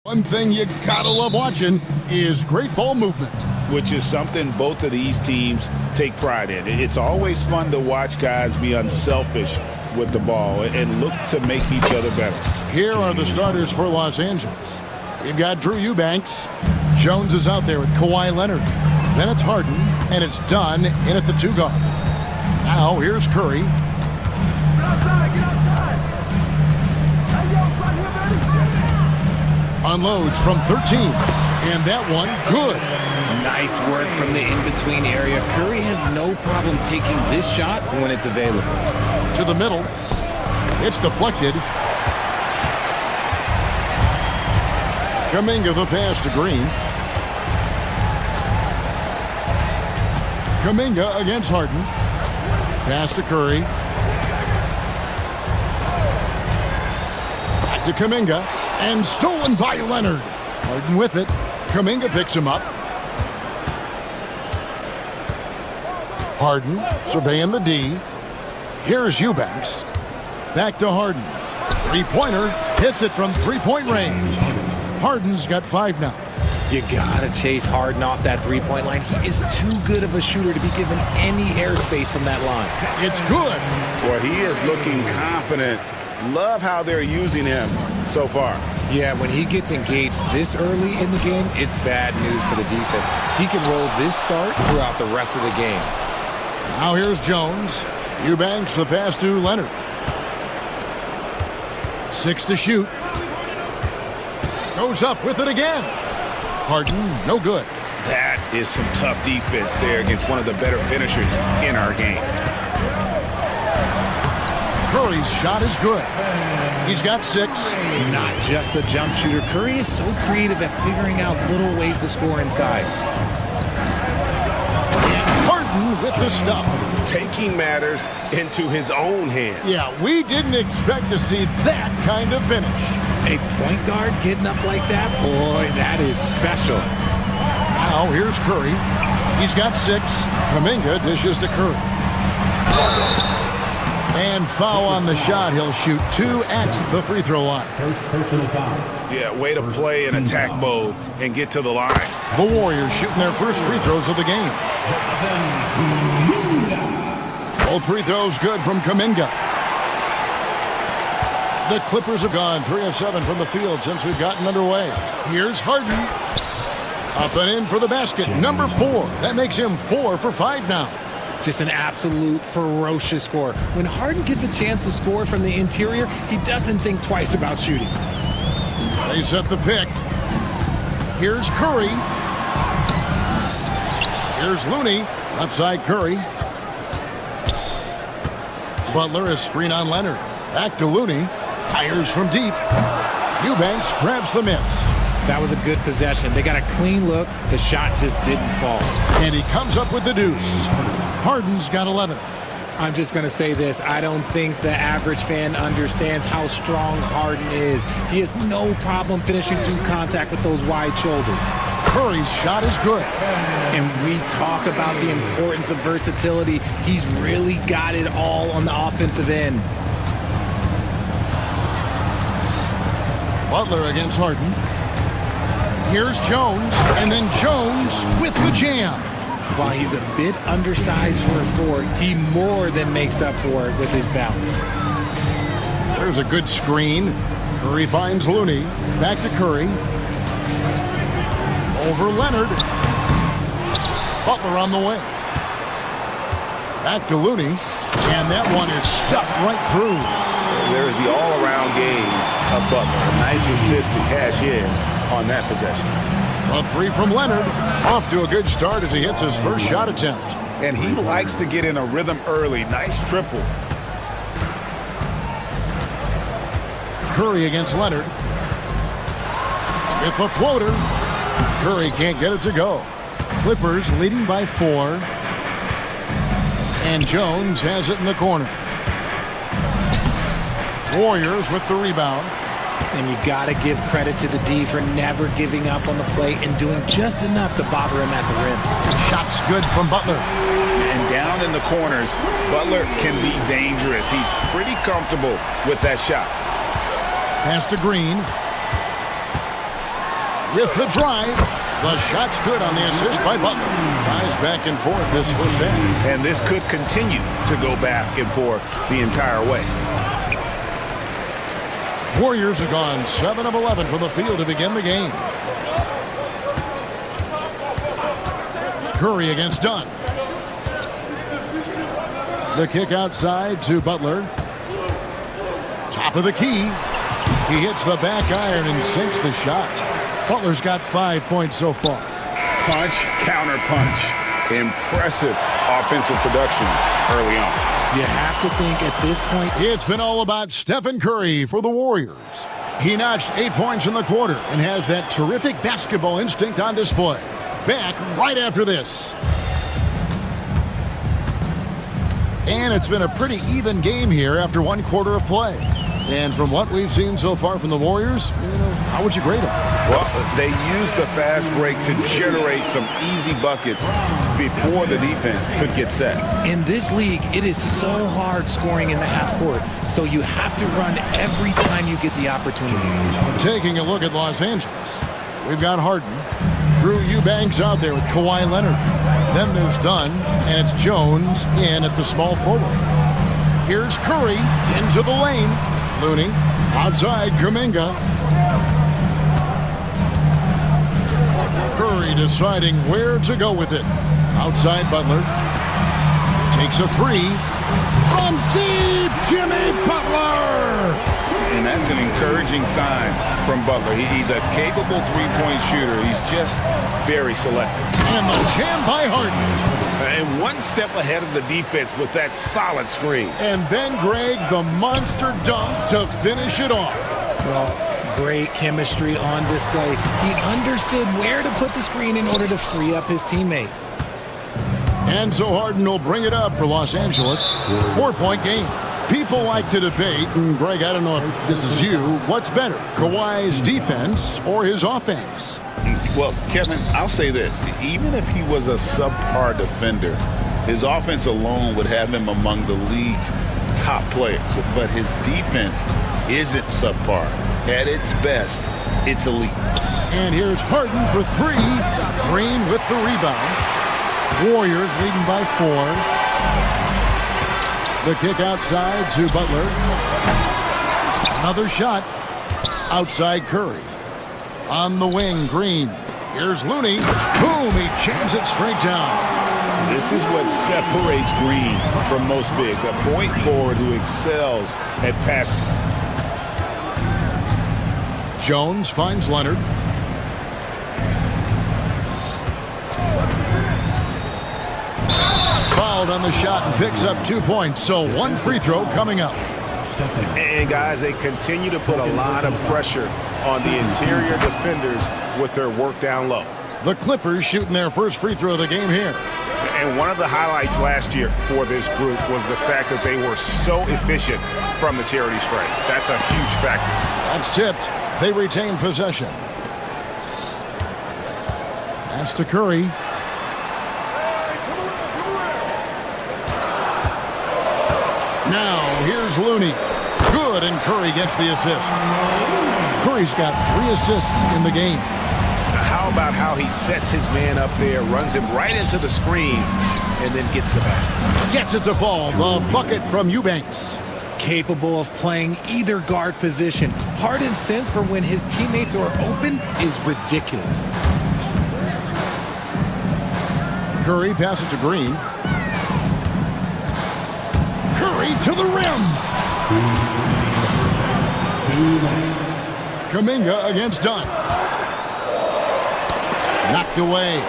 Speaker 1: One thing you gotta love watching is great ball movement,
Speaker 3: which is something both of these teams take pride in. It's always fun to watch guys be unselfish with the ball and look to make each other better.
Speaker 1: Here are the starters for Los Angeles. We've got Drew Eubanks. Jones is out there with Kawhi Leonard. Then it's Harden, and it's done in at the 2 guard. Now here's Curry.
Speaker 13: Get outside, get outside. Hey, yo, right here, baby.
Speaker 1: Unloads from 13, and that one good.
Speaker 14: Nice work from the in-between area. Curry has no problem taking this shot when it's available.
Speaker 1: To the middle. It's deflected. Kuminga the pass to Green. Kuminga against Harden. Pass to Curry. Back to Kuminga. And stolen by Leonard. Harden with it. Kuminga picks him up. Harden surveying the D. Here's Eubanks. Back to Harden. Three-pointer. Hits it from three-point range. Harden's got 5 now.
Speaker 14: You gotta chase Harden off that three-point line. He is too good of a shooter to be given any airspace from that line.
Speaker 1: It's good.
Speaker 3: Boy, he is looking confident. Love how they're using him so far.
Speaker 14: Yeah, when he gets engaged this early in the game, it's bad news for the defense. He can roll this start throughout the rest of the game.
Speaker 1: Now here's Jones. Eubanks the pass to Leonard. 6 to shoot. Goes up with it again. Harden, no good.
Speaker 3: That is some tough defense there against one of the better finishers in our game.
Speaker 1: Curry's shot is good. He's got 6.
Speaker 14: Not just a jump shooter. Curry is so creative at figuring out little ways to score inside.
Speaker 1: Harden with the stuff.
Speaker 3: Taking matters into his own hands.
Speaker 1: Yeah, we didn't expect to see that kind of finish.
Speaker 14: A point guard getting up like that? Boy, that is special.
Speaker 1: Now here's Curry. He's got 6. Kuminga dishes to Curry. And foul on the shot. He'll shoot 2 at the free throw line.
Speaker 6: First personal foul.
Speaker 3: Yeah, way to play in attack mode and get to the line.
Speaker 1: The Warriors shooting their first free throws of the game. Both free throws good from Kuminga. The Clippers have gone 3 of 7 from the field since we've gotten underway. Here's Harden. Up and in for the basket. Number 4. That makes him 4 for 5 now.
Speaker 14: Just an absolute ferocious score. When Harden gets a chance to score from the interior, he doesn't think twice about shooting.
Speaker 1: They set the pick. Here's Curry. Here's Looney. Left side Curry. Butler is screen on Leonard. Back to Looney. Fires from deep. Eubanks grabs the miss.
Speaker 14: That was a good possession. They got a clean look. The shot just didn't fall.
Speaker 1: And he comes up with the deuce. Harden's got 11.
Speaker 14: I'm just going to say this. I don't think the average fan understands how strong Harden is. He has no problem finishing through contact with those wide shoulders.
Speaker 1: Curry's shot is good.
Speaker 14: And we talk about the importance of versatility. He's really got it all on the offensive end.
Speaker 1: Butler against Harden. Here's Jones, and then Jones with the jam.
Speaker 14: While he's a bit undersized for a 4, he more than makes up for it with his bounce.
Speaker 1: There's a good screen. Curry finds Looney. Back to Curry. Over Leonard. Butler on the way. Back to Looney. And that one is stuffed right through.
Speaker 3: There's the all-around game of Butler. A nice assist to cash in on that possession.
Speaker 1: A 3 from Leonard. Off to a good start as he hits his first shot attempt.
Speaker 3: And he likes to get in a rhythm early. Nice triple.
Speaker 1: Curry against Leonard. With the floater. Curry can't get it to go. Clippers leading by 4. And Jones has it in the corner. Warriors with the rebound.
Speaker 14: And you got to give credit to the D for never giving up on the play and doing just enough to bother him at the rim.
Speaker 1: Shot's good from Butler.
Speaker 3: And down in the corners, Butler can be dangerous. He's pretty comfortable with that shot.
Speaker 1: Pass to Green. with the drive. The shot's good on the assist by Butler. Guys back and forth this first half.
Speaker 5: And this could continue to go back and forth the entire way.
Speaker 1: Warriors have gone 7 of 11 from the field to begin the game. Curry against Dunn. The kick outside to Butler. Top of the key. He hits the back iron and sinks the shot. Butler's got 5 points so far.
Speaker 5: Punch, counter punch. Impressive offensive production early on.
Speaker 14: You have to think at this point.
Speaker 1: It's been all about Stephen Curry for the Warriors. He notched 8 points in the quarter and has that terrific basketball instinct on display. Back right after this. And it's been a pretty even game here after 1 quarter of play. And from what we've seen so far from the Warriors, how would you grade them?
Speaker 5: Well, they used the fast break to generate some easy buckets before the defense could get set.
Speaker 14: In this league, it is so hard scoring in the half court, so you have to run every time you get the opportunity.
Speaker 1: Taking a look at Los Angeles, we've got Harden. Drew Eubanks out there with Kawhi Leonard. Then there's Dunn, and it's Jones in at the small forward. Here's Curry into the lane. Looney outside Kuminga. Curry deciding where to go with it. Outside Butler. Takes a 3. From deep, Jimmy Butler!
Speaker 5: And that's an encouraging sign from Butler. He's a capable three-point shooter. He's just very selective.
Speaker 1: And the jam by Harden.
Speaker 5: And one step ahead of the defense with that solid screen.
Speaker 1: And then Greg, the monster dunk to finish it off.
Speaker 14: Well, great chemistry on display. He understood where to put the screen in order to free up his teammate.
Speaker 1: And so Harden will bring it up for Los Angeles. 4-point game. People like to debate, and Greg, I don't know if this is you, what's better, Kawhi's defense or his offense?
Speaker 5: Well, Kevin, I'll say this. Even if he was a subpar defender, his offense alone would have him among the league's top players. But his defense isn't subpar. At its best, it's elite.
Speaker 1: And here's Harden for 3. Green with the rebound. Warriors leading by 4. The kick outside to Butler. Another shot outside Curry. On the wing, Green. Here's Looney. Boom, he jams it straight down.
Speaker 5: This is what separates Green from most bigs. A point forward who excels at passing.
Speaker 1: Jones finds Leonard. Fouled on the shot and picks up 2 points. So 1 free throw coming up.
Speaker 5: And guys, they continue to put a lot of pressure on the interior defenders with their work down low.
Speaker 1: The Clippers shooting their first free throw of the game here.
Speaker 5: And one of the highlights last year for this group was the fact that they were so efficient from the charity stripe. That's a huge factor.
Speaker 1: That's tipped. They retain possession. Pass to Curry. Now, here's Looney. Good, and Curry gets the assist. Curry's got 3 assists in the game.
Speaker 5: How about how he sets his man up there, runs him right into the screen, and then gets the basket.
Speaker 1: Gets it to fall. The bucket from Eubanks.
Speaker 14: Capable of playing either guard position. Harden's sense for when his teammates are open is ridiculous.
Speaker 1: Curry passes to Green. Curry to the rim. Kuminga against Dunn. Knocked away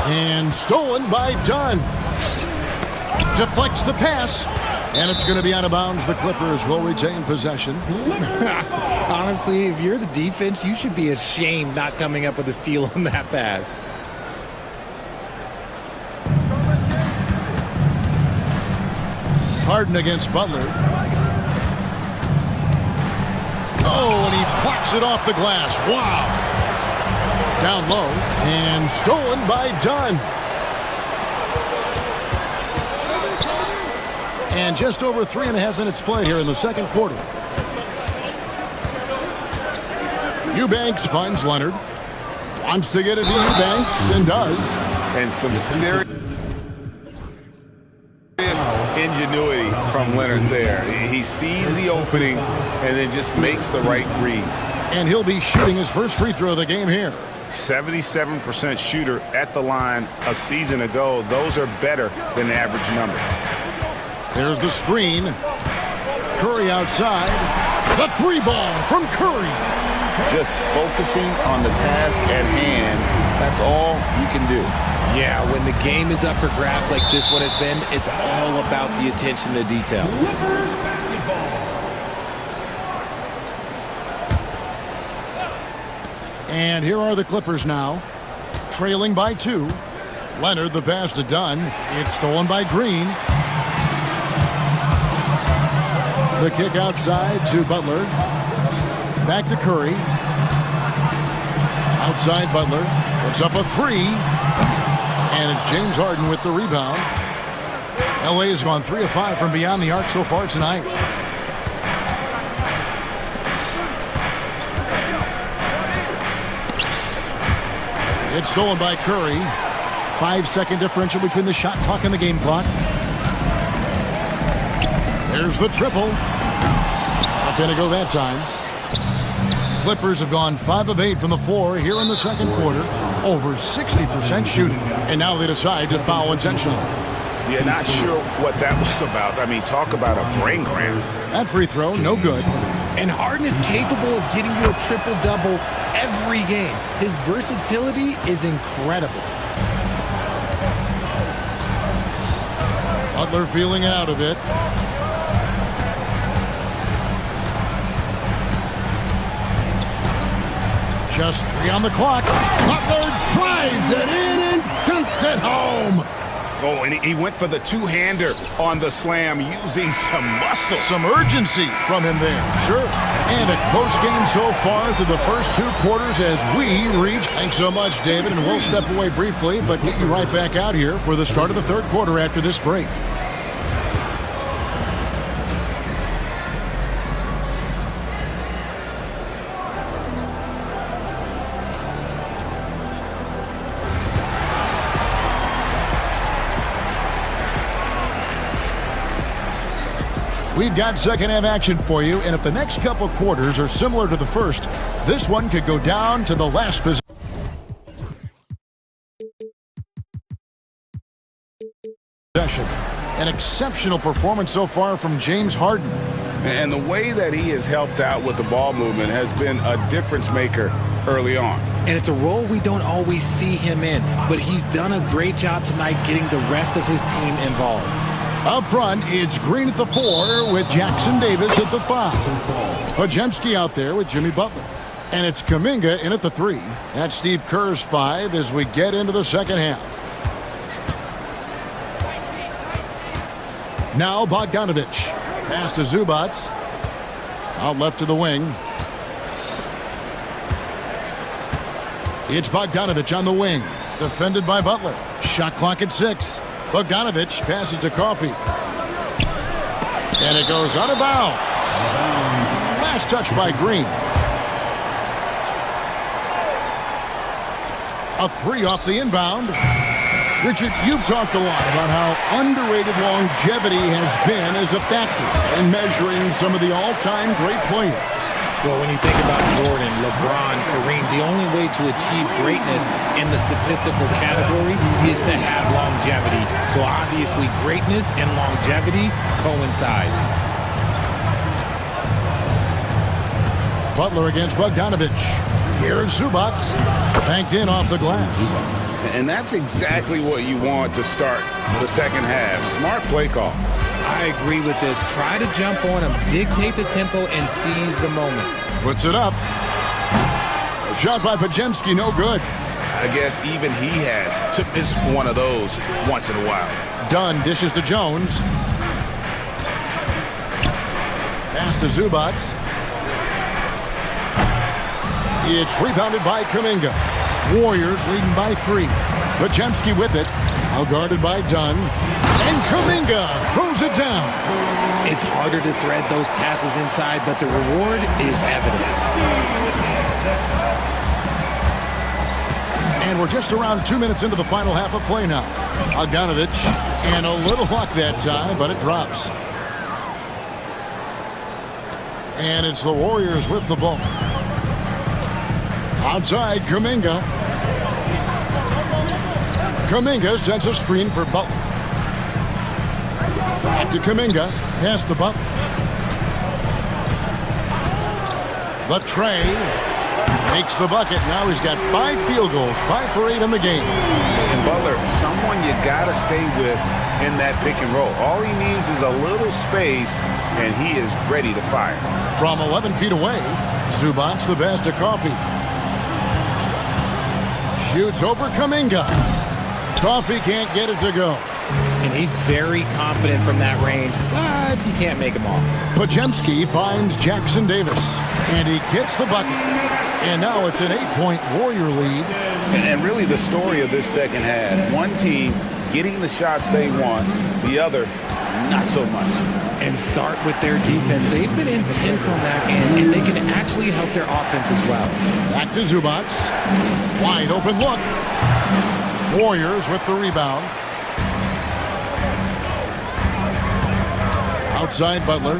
Speaker 1: and stolen by Dunn. Deflects the pass, and it's going to be out of bounds. The Clippers will retain possession.
Speaker 14: Honestly, if you're the defense, you should be ashamed not coming up with a steal on that pass.
Speaker 1: Harden against Butler. Oh, and he blocks it off the glass. Wow. Down low and stolen by Dunn. And just over 3.5 minutes played here in the second quarter. Eubanks finds Leonard. Wants to get it to Eubanks and does.
Speaker 5: And some serious ingenuity from Leonard there. He sees the opening and then just makes the right read.
Speaker 1: And he'll be shooting his first free throw of the game here.
Speaker 5: 77% shooter at the line a season ago. Those are better than the average number.
Speaker 1: There's the screen. Curry outside. The three ball from Curry.
Speaker 5: Just focusing on the task at hand. That's all you can do.
Speaker 14: Yeah, when the game is up for grabs like this one has been, it's all about the attention to detail.
Speaker 1: And here are the Clippers now, trailing by 2. Leonard, the pass to Dunn. It's stolen by Green. The kick outside to Butler. Back to Curry. Outside Butler. Puts up a 3. And it's James Harden with the rebound. LA has gone 3 of 5 from beyond the arc so far tonight. It's stolen by Curry. 5-second differential between the shot clock and the game clock. There's the triple. Not going to go that time. Clippers have gone 5 of 8 from the floor here in the second quarter. Over 60% shooting. And now they decide to foul intentionally.
Speaker 5: You're not sure what that was about. I mean, talk about a brain cramp.
Speaker 1: That free throw, no good.
Speaker 14: And Harden is capable of getting you a triple-double every game. His versatility is incredible.
Speaker 1: Butler feeling it out a bit. Just 3 on the clock. Butler drives it in and dunks it home.
Speaker 5: Oh, and he went for the two-hander on the slam using some muscle.
Speaker 1: Some urgency from him there, sure. And a close game so far through the first 2 quarters as we reach. Thanks so much, David, and we'll step away briefly, but get you right back out here for the start of the third quarter after this break. We've got second half action for you, and if the next couple quarters are similar to the first, this one could go down to the last possession. An exceptional performance so far from James Harden.
Speaker 5: And the way that he has helped out with the ball movement has been a difference maker early on.
Speaker 14: And it's a role we don't always see him in, but he's done a great job tonight getting the rest of his team involved.
Speaker 1: Up front, it's Green at the 4 with Jackson Davis at the 5. Podziemski out there with Jimmy Butler. And it's Kuminga in at the 3. That's Steve Kerr's 5 as we get into the second half. Now Bogdanovich. Pass to Zubac. Out left to the wing. It's Bogdanovich on the wing. Defended by Butler. Shot clock at 6. Bogdanovich passes to Coffey. And it goes out of bounds. Last touch by Green. A 3 off the inbound. Richard, you've talked a lot about how underrated longevity has been as a factor in measuring some of the all-time great players.
Speaker 14: Well, when you think about Jordan, LeBron, Kareem, the only way to achieve greatness in the statistical category is to have longevity. So obviously greatness and longevity coincide.
Speaker 1: Butler against Bogdanovich. Here's Zubac. Banked in off the glass.
Speaker 5: And that's exactly what you want to start the second half. Smart play call.
Speaker 14: I agree with this. Try to jump on him, dictate the tempo, and seize the moment.
Speaker 1: Puts it up. A shot by Podziemski, no good.
Speaker 5: I guess even he has to miss one of those once in a while.
Speaker 1: Dunn dishes to Jones. Pass to Zubac. It's rebounded by Kuminga. Warriors leading by 3. Podziemski with it. Now guarded by Dunn. And Kuminga throws it down.
Speaker 14: It's harder to thread those passes inside, but the reward is evident.
Speaker 1: And we're just around 2 minutes into the final half of play now. Bogdanovich, and a little luck that time, but it drops. And it's the Warriors with the ball. Outside, Kuminga. Kuminga sets a screen for Butler. Back to Kuminga. Pass to Butler. The tray. Makes the bucket. Now he's got 5 field goals, 5 for 8 in the game.
Speaker 5: And Butler, someone you got to stay with in that pick and roll. All he needs is a little space, and he is ready to fire.
Speaker 1: From 11 feet away, Zubac the pass to Coffee. Shoots over Kuminga. Coffee can't get it to go.
Speaker 14: And he's very confident from that range, but you can't make him all.
Speaker 1: Podziemski finds Jackson Davis, and he gets the bucket. And now it's an 8-point Warrior lead.
Speaker 5: And really the story of this second half, one team getting the shots they want, the other not so much.
Speaker 14: And start with their defense. They've been intense on that end, and they can actually help their offense as well.
Speaker 1: Back to Zubac. Wide open look. Warriors with the rebound. Outside Butler.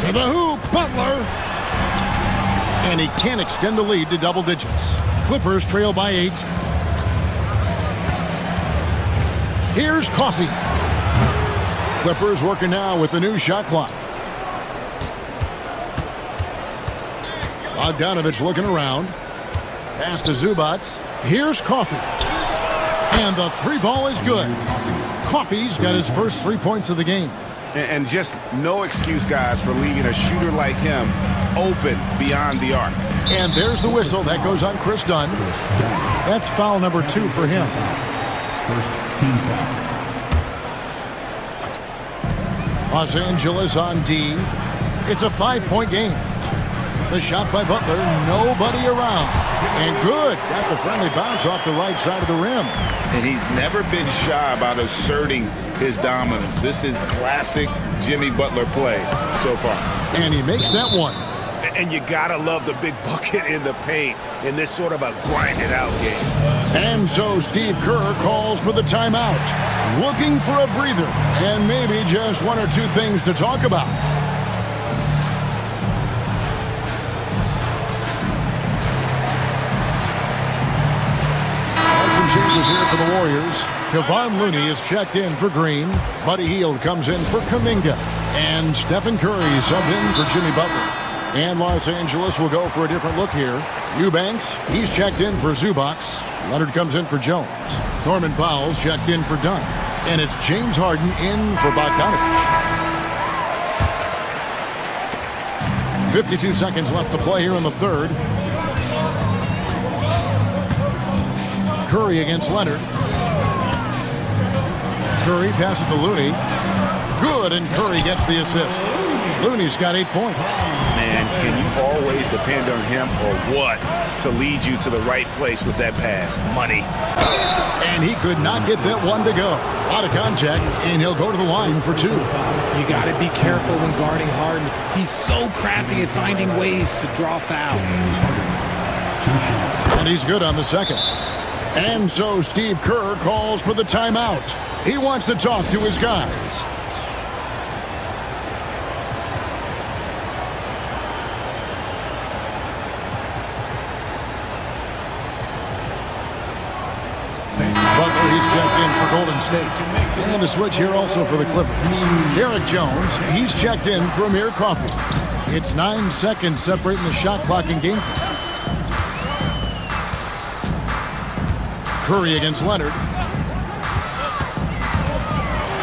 Speaker 1: To the hoop, Butler. And he can't extend the lead to double digits. Clippers trail by 8. Here's Coffee. Clippers working now with the new shot clock. Bogdanovich looking around. Pass to Zubac. Here's Coffee. And the 3 ball is good. Coffee's got his first 3 points of the game.
Speaker 5: And just no excuse, guys, for leaving a shooter like him open beyond the arc.
Speaker 1: And there's the whistle. That goes on Chris Dunn. That's foul number 2 for him.
Speaker 6: First team foul.
Speaker 1: Los Angeles on D. It's a 5-point game. The shot by Butler, nobody around. And good. Got the friendly bounce off the right side of the rim.
Speaker 5: And he's never been shy about asserting his dominance. This is classic Jimmy Butler play so far.
Speaker 1: And he makes that one.
Speaker 5: And you gotta love the big bucket in the paint in this sort of a grinded out game.
Speaker 1: And so Steve Kerr calls for the timeout. Looking for a breather and maybe just 1 or 2 things to talk about. Changes here for the Warriors. Kevon Looney is checked in for Green. Buddy Hield comes in for Kuminga. And Stephen Curry subbed in for Jimmy Butler. And Los Angeles will go for a different look here. Eubanks, he's checked in for Zubac. Leonard comes in for Jones. Norman Powell's checked in for Dunn. And it's James Harden in for Bogdanovich. 52 seconds left to play here in the third. Curry against Leonard. Curry passes to Looney. Good, and Curry gets the assist. Looney's got 8 points.
Speaker 5: Man, can you always depend on him or what to lead you to the right place with that pass? Money.
Speaker 1: And he could not get that one to go. Out of contact, and he'll go to the line for 2.
Speaker 14: You got to be careful when guarding Harden. He's so crafty at finding ways to draw fouls.
Speaker 1: And he's good on the second. And so Steve Kerr calls for the timeout. He wants to talk to his guys. Butler, he's checked in for Golden State. And a switch here also for the Clippers. Derek Jones, he's checked in for Amir Coffey. It's 9 seconds separating the shot clock and game clock. Curry against Leonard.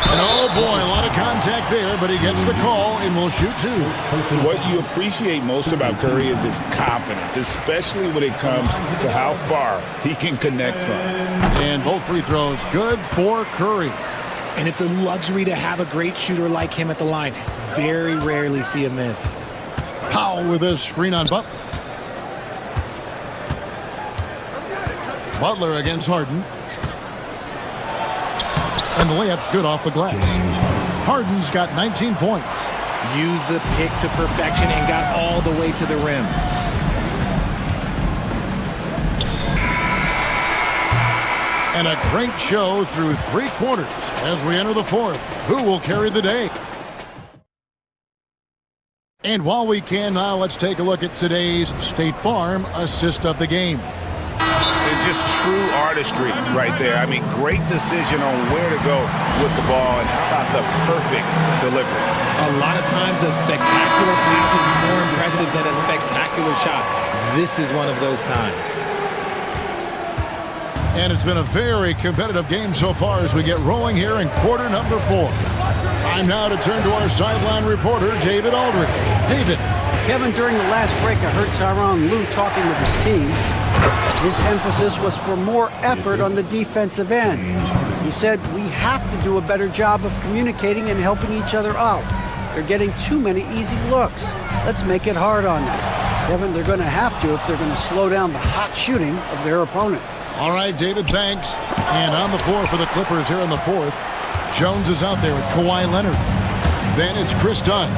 Speaker 1: And oh boy, a lot of contact there, but he gets the call and will shoot 2.
Speaker 5: What you appreciate most about Curry is his confidence, especially when it comes to how far he can connect from.
Speaker 1: And both free throws good for Curry.
Speaker 14: And it's a luxury to have a great shooter like him at the line. Very rarely see a miss.
Speaker 1: Powell with a screen on Butler. Butler against Harden. And the layup's good off the glass. Harden's got 19 points.
Speaker 14: Used the pick to perfection and got all the way to the rim.
Speaker 1: And a great show through 3 quarters as we enter the 4th. Who will carry the day? And while we can now, let's take a look at today's State Farm assist of the game.
Speaker 5: And just true artistry right there. I mean, great decision on where to go with the ball, and how about the perfect delivery?
Speaker 14: A lot of times a spectacular pass is more impressive than a spectacular shot. This is one of those times.
Speaker 1: And it's been a very competitive game so far as we get rolling here in quarter number 4. Time now to turn to our sideline reporter, David Aldridge. David.
Speaker 4: Kevin, during the last break, I heard Tyronn Lue talking with his team. His emphasis was for more effort on the defensive end. He said, we have to do a better job of communicating and helping each other out. They're getting too many easy looks. Let's make it hard on them. Kevin, they're going to have to if they're going to slow down the hot shooting of their opponent.
Speaker 1: All right, David, thanks. And on the floor for the Clippers here in the 4th, Jones is out there with Kawhi Leonard. Then it's Chris Dunn.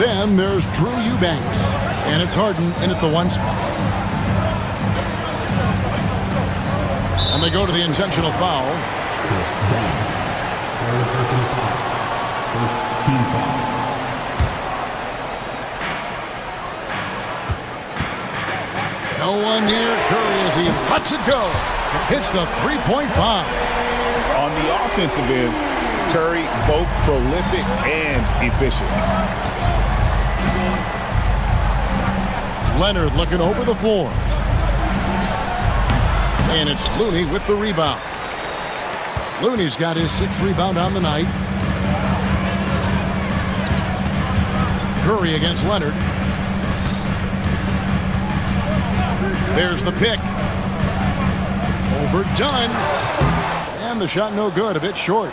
Speaker 1: Then there's Drew Eubanks. And it's Harden in at the 1 spot. And they go to the intentional foul.
Speaker 6: Team foul.
Speaker 1: No one near Curry as he lets it go. Hits the 3-point bomb.
Speaker 3: On the offensive end, Curry both prolific and efficient.
Speaker 1: Leonard looking over the floor. And it's Looney with the rebound. Looney's got his 6th rebound on the night. Curry against Leonard. There's the pick. Overdone. And the shot no good, a bit short.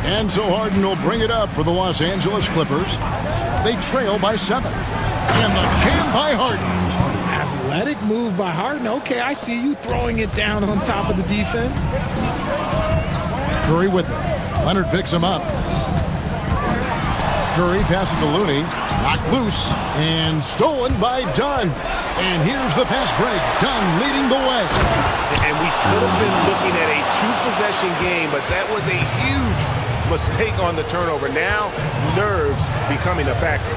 Speaker 1: And so Harden will bring it up for the Los Angeles Clippers. They trail by 7. And the jam by Harden.
Speaker 14: Athletic move by Harden. Okay, I see you throwing it down on top of the defense.
Speaker 1: Curry with it. Leonard picks him up. Curry passes to Looney. Knocked loose and stolen by Dunn. And here's the fast break. Dunn leading the way.
Speaker 5: And we could have been looking at a 2-possession game, but that was a huge mistake on the turnover. Now, nerves becoming a factor.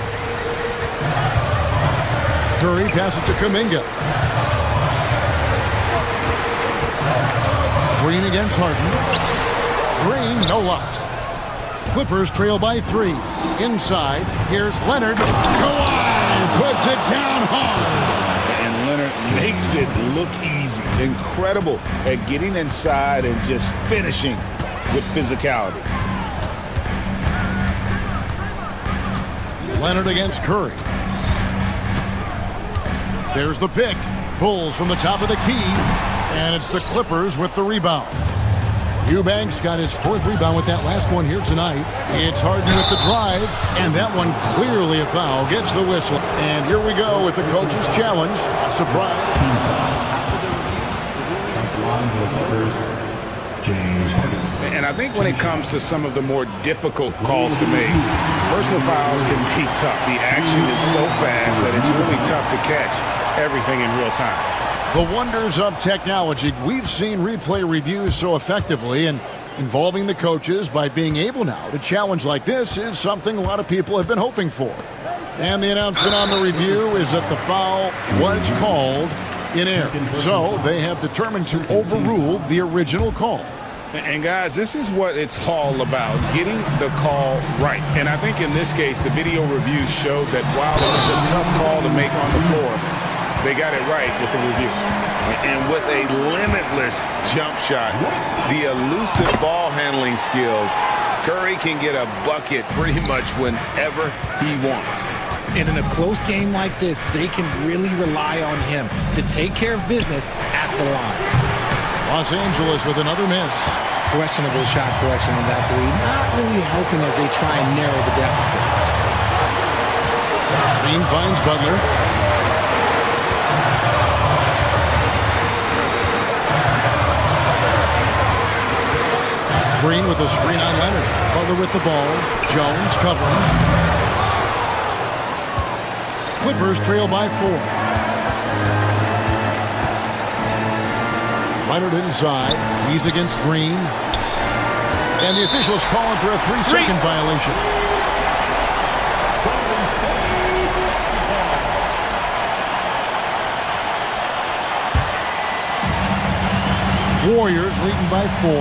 Speaker 1: Curry passes to Kuminga. Green against Harden. Green, no luck. Clippers trail by 3. Inside, here's Leonard. Kawhi puts it down hard.
Speaker 3: And Leonard makes it look easy. Incredible at getting inside and just finishing with physicality.
Speaker 1: Leonard against Curry. There's the pick. Pulls from the top of the key. And it's the Clippers with the rebound. Eubanks got his 4th rebound with that last one here tonight. It's Harden with the drive. And that one clearly a foul. Gets the whistle. And here we go with the coach's challenge. Surprise.
Speaker 5: And I think when it comes to some of the more difficult calls to make, personal fouls can be tough. The action is so fast that it's really tough to catch everything in real time.
Speaker 1: The wonders of technology. We've seen replay reviews so effectively, and involving the coaches by being able now to challenge like this is something a lot of people have been hoping for. And the announcement on the review is that the foul was called in error. So they have determined to overrule the original call.
Speaker 5: And guys, this is what it's all about, getting the call right. And I think in this case, the video reviews showed that while it was a tough call to make on the floor, they got it right with the review.
Speaker 3: And with a limitless jump shot, the elusive ball handling skills, Curry can get a bucket pretty much whenever he wants.
Speaker 14: And in a close game like this, they can really rely on him to take care of business at the line.
Speaker 1: Los Angeles with another miss.
Speaker 14: Questionable shot selection on that 3. Not really helping as they try and narrow the deficit.
Speaker 1: Green finds Butler. Green with a screen on Leonard. Butler with the ball. Jones covering. Clippers trail by 4. Leonard inside. He's against Green. And the officials calling for a 3-second violation. Warriors leading by 4.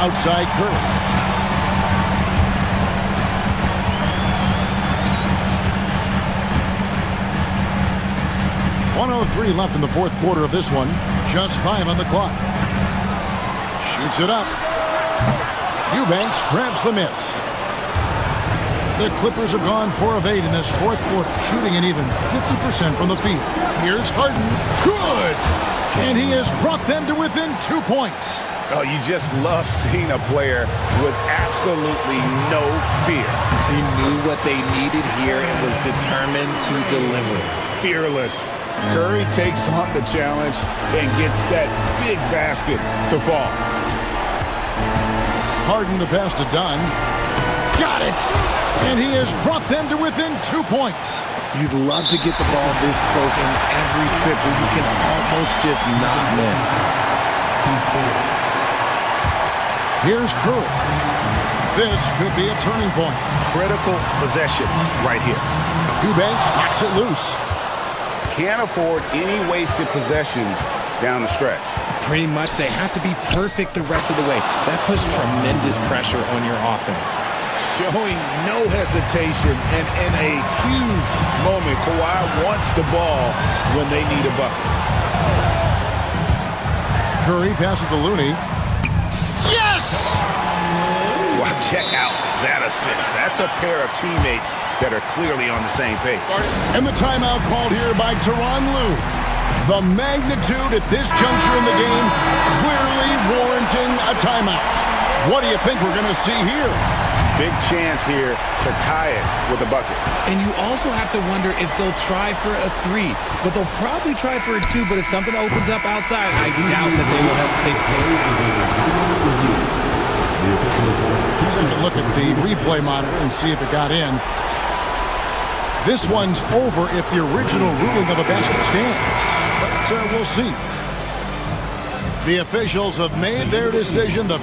Speaker 1: Outside Curry. .103 left in the fourth quarter of this one. Just 5 on the clock. Shoots it up. Eubanks grabs the miss. The Clippers have gone 4 of 8 in this fourth quarter, shooting an even 50% from the field. Here's Harden. Good! And he has brought them to within 2 points.
Speaker 5: Oh, you just love seeing a player with absolutely no fear.
Speaker 14: He knew what they needed here and was determined to deliver.
Speaker 5: Fearless. Curry takes on the challenge and gets that big basket to fall.
Speaker 1: Harden the pass to Dunn. Got it! And he has brought them to within 2 points.
Speaker 14: You'd love to get the ball this close in every trip where you can almost just not miss.
Speaker 1: Here's Curry. This could be a turning point.
Speaker 5: Critical possession right here.
Speaker 1: Eubanks knocks it loose.
Speaker 5: Can't afford any wasted possessions down the stretch.
Speaker 14: Pretty much, they have to be perfect the rest of the way. That puts tremendous pressure on your offense.
Speaker 5: Showing no hesitation, and in a huge moment, Kawhi wants the ball when they need a bucket.
Speaker 1: Curry passes to Looney. Yes!
Speaker 5: Well, check out that assist. That's a pair of teammates that are clearly on the same page.
Speaker 1: And the timeout called here by Tyronn Lue. The magnitude at this juncture in the game clearly warranting a timeout. What do you think we're going to see here?
Speaker 5: Big chance here to tie it with a bucket.
Speaker 14: And you also have to wonder if they'll try for a 3, but they'll probably try for a 2, but if something opens up outside, I doubt that they will hesitate to take it.
Speaker 1: Take a look at the replay monitor and see if it got in. This one's over if the original ruling of a basket stands. But we'll see. The officials have made their decision. The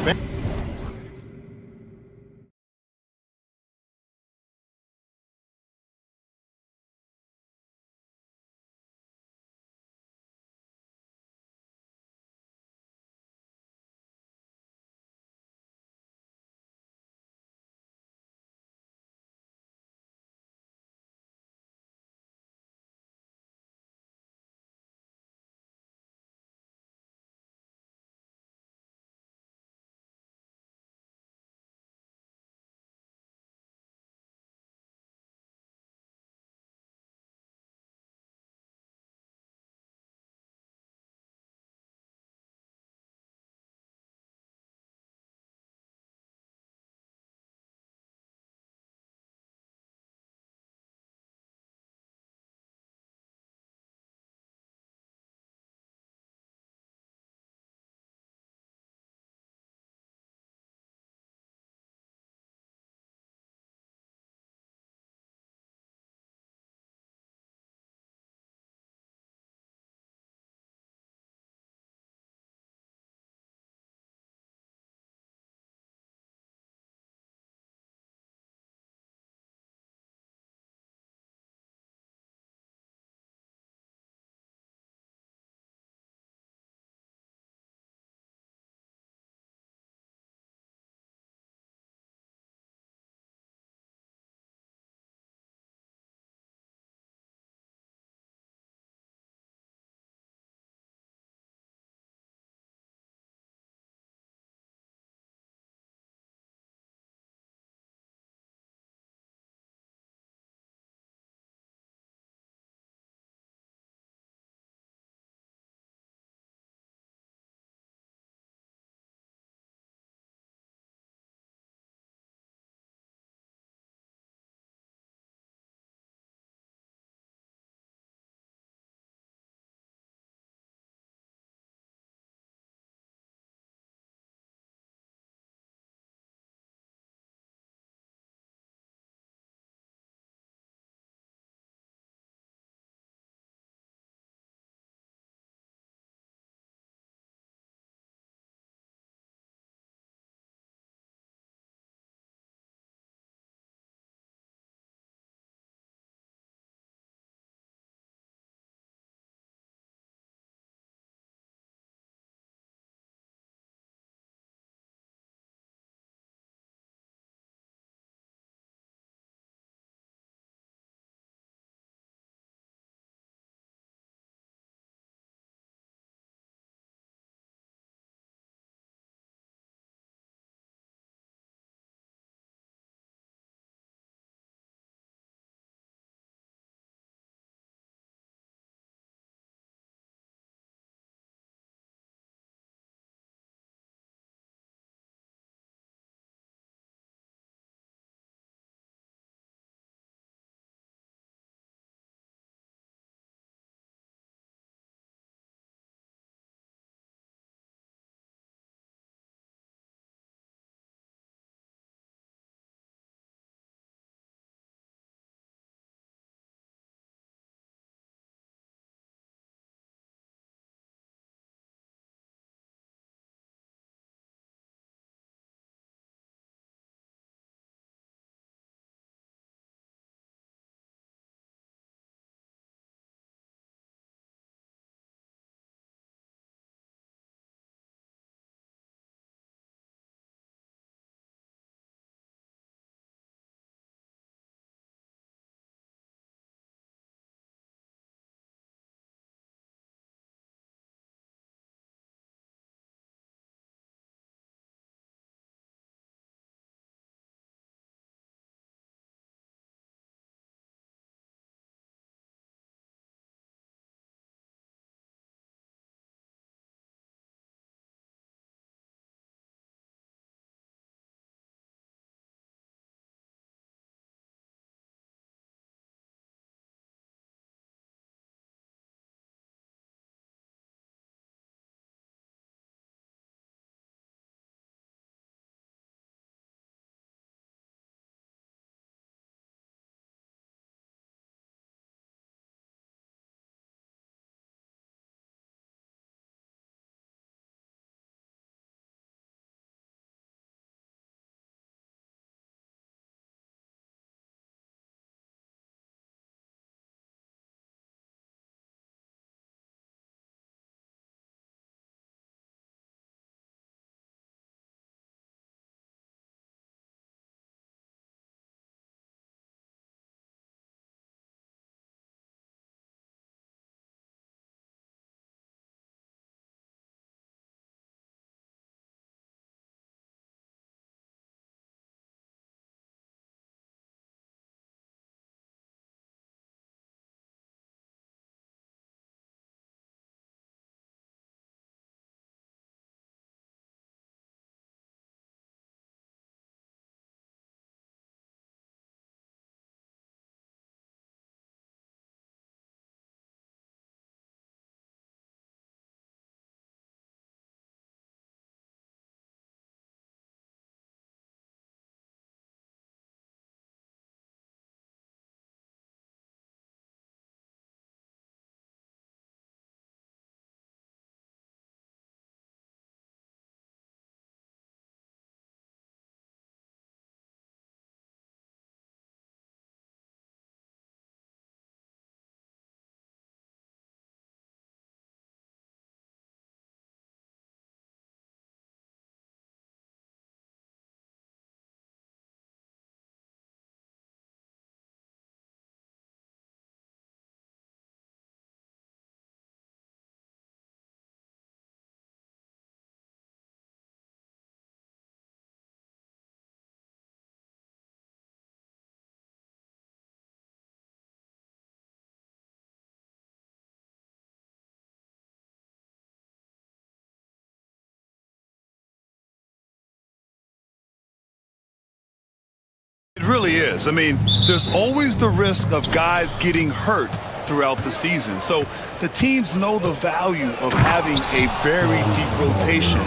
Speaker 7: really is. I mean, there's always the risk of guys getting hurt throughout the season. So the teams know the value of having a very deep rotation,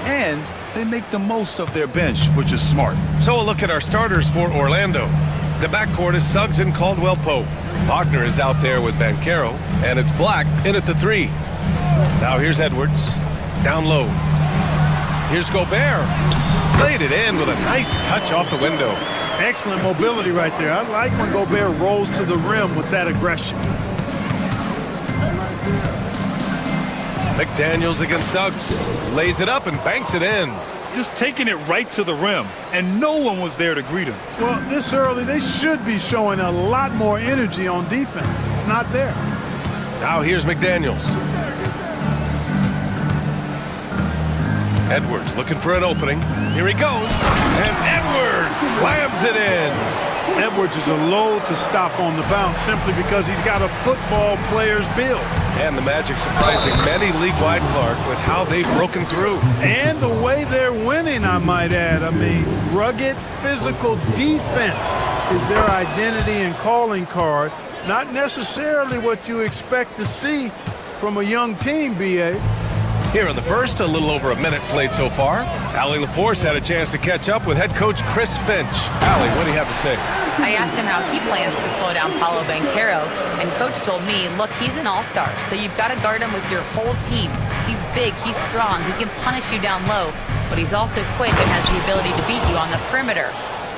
Speaker 7: and they make the most of their bench, which is smart.
Speaker 8: So a look at our starters for Orlando. The backcourt is Suggs and Caldwell-Pope. Wagner is out there with Banchero, and it's Black in at the 3. Now here's Edwards, down low. Here's Gobert. Played it in with a nice touch off the window.
Speaker 11: Excellent mobility right there. I like when Gobert rolls to the rim with that aggression.
Speaker 8: McDaniels against Suggs. Lays it up and banks it in.
Speaker 7: Just taking it right to the rim, and no one was there to greet him.
Speaker 11: Well, this early, they should be showing a lot more energy on defense. It's not there.
Speaker 8: Now here's McDaniels. Edwards looking for an opening. Here he goes. And Edwards slams it in.
Speaker 11: Edwards is a load to stop on the bounce simply because he's got a football player's build.
Speaker 8: And the Magic surprising many league-wide, Clark, with how they've broken through.
Speaker 11: And the way they're winning, I might add. I mean, rugged, physical defense is their identity and calling card. Not necessarily what you expect to see from a young team, B.A.
Speaker 8: Here in the first, a little over a minute played so far. Allie LaForce had a chance to catch up with head coach Chris Finch. Allie, what do you have to say?
Speaker 10: I asked him how he plans to slow down Paolo Banchero, and coach told me, look, he's an all-star, so you've got to guard him with your whole team. He's big, he's strong, he can punish you down low, but he's also quick and has the ability to beat you on the perimeter.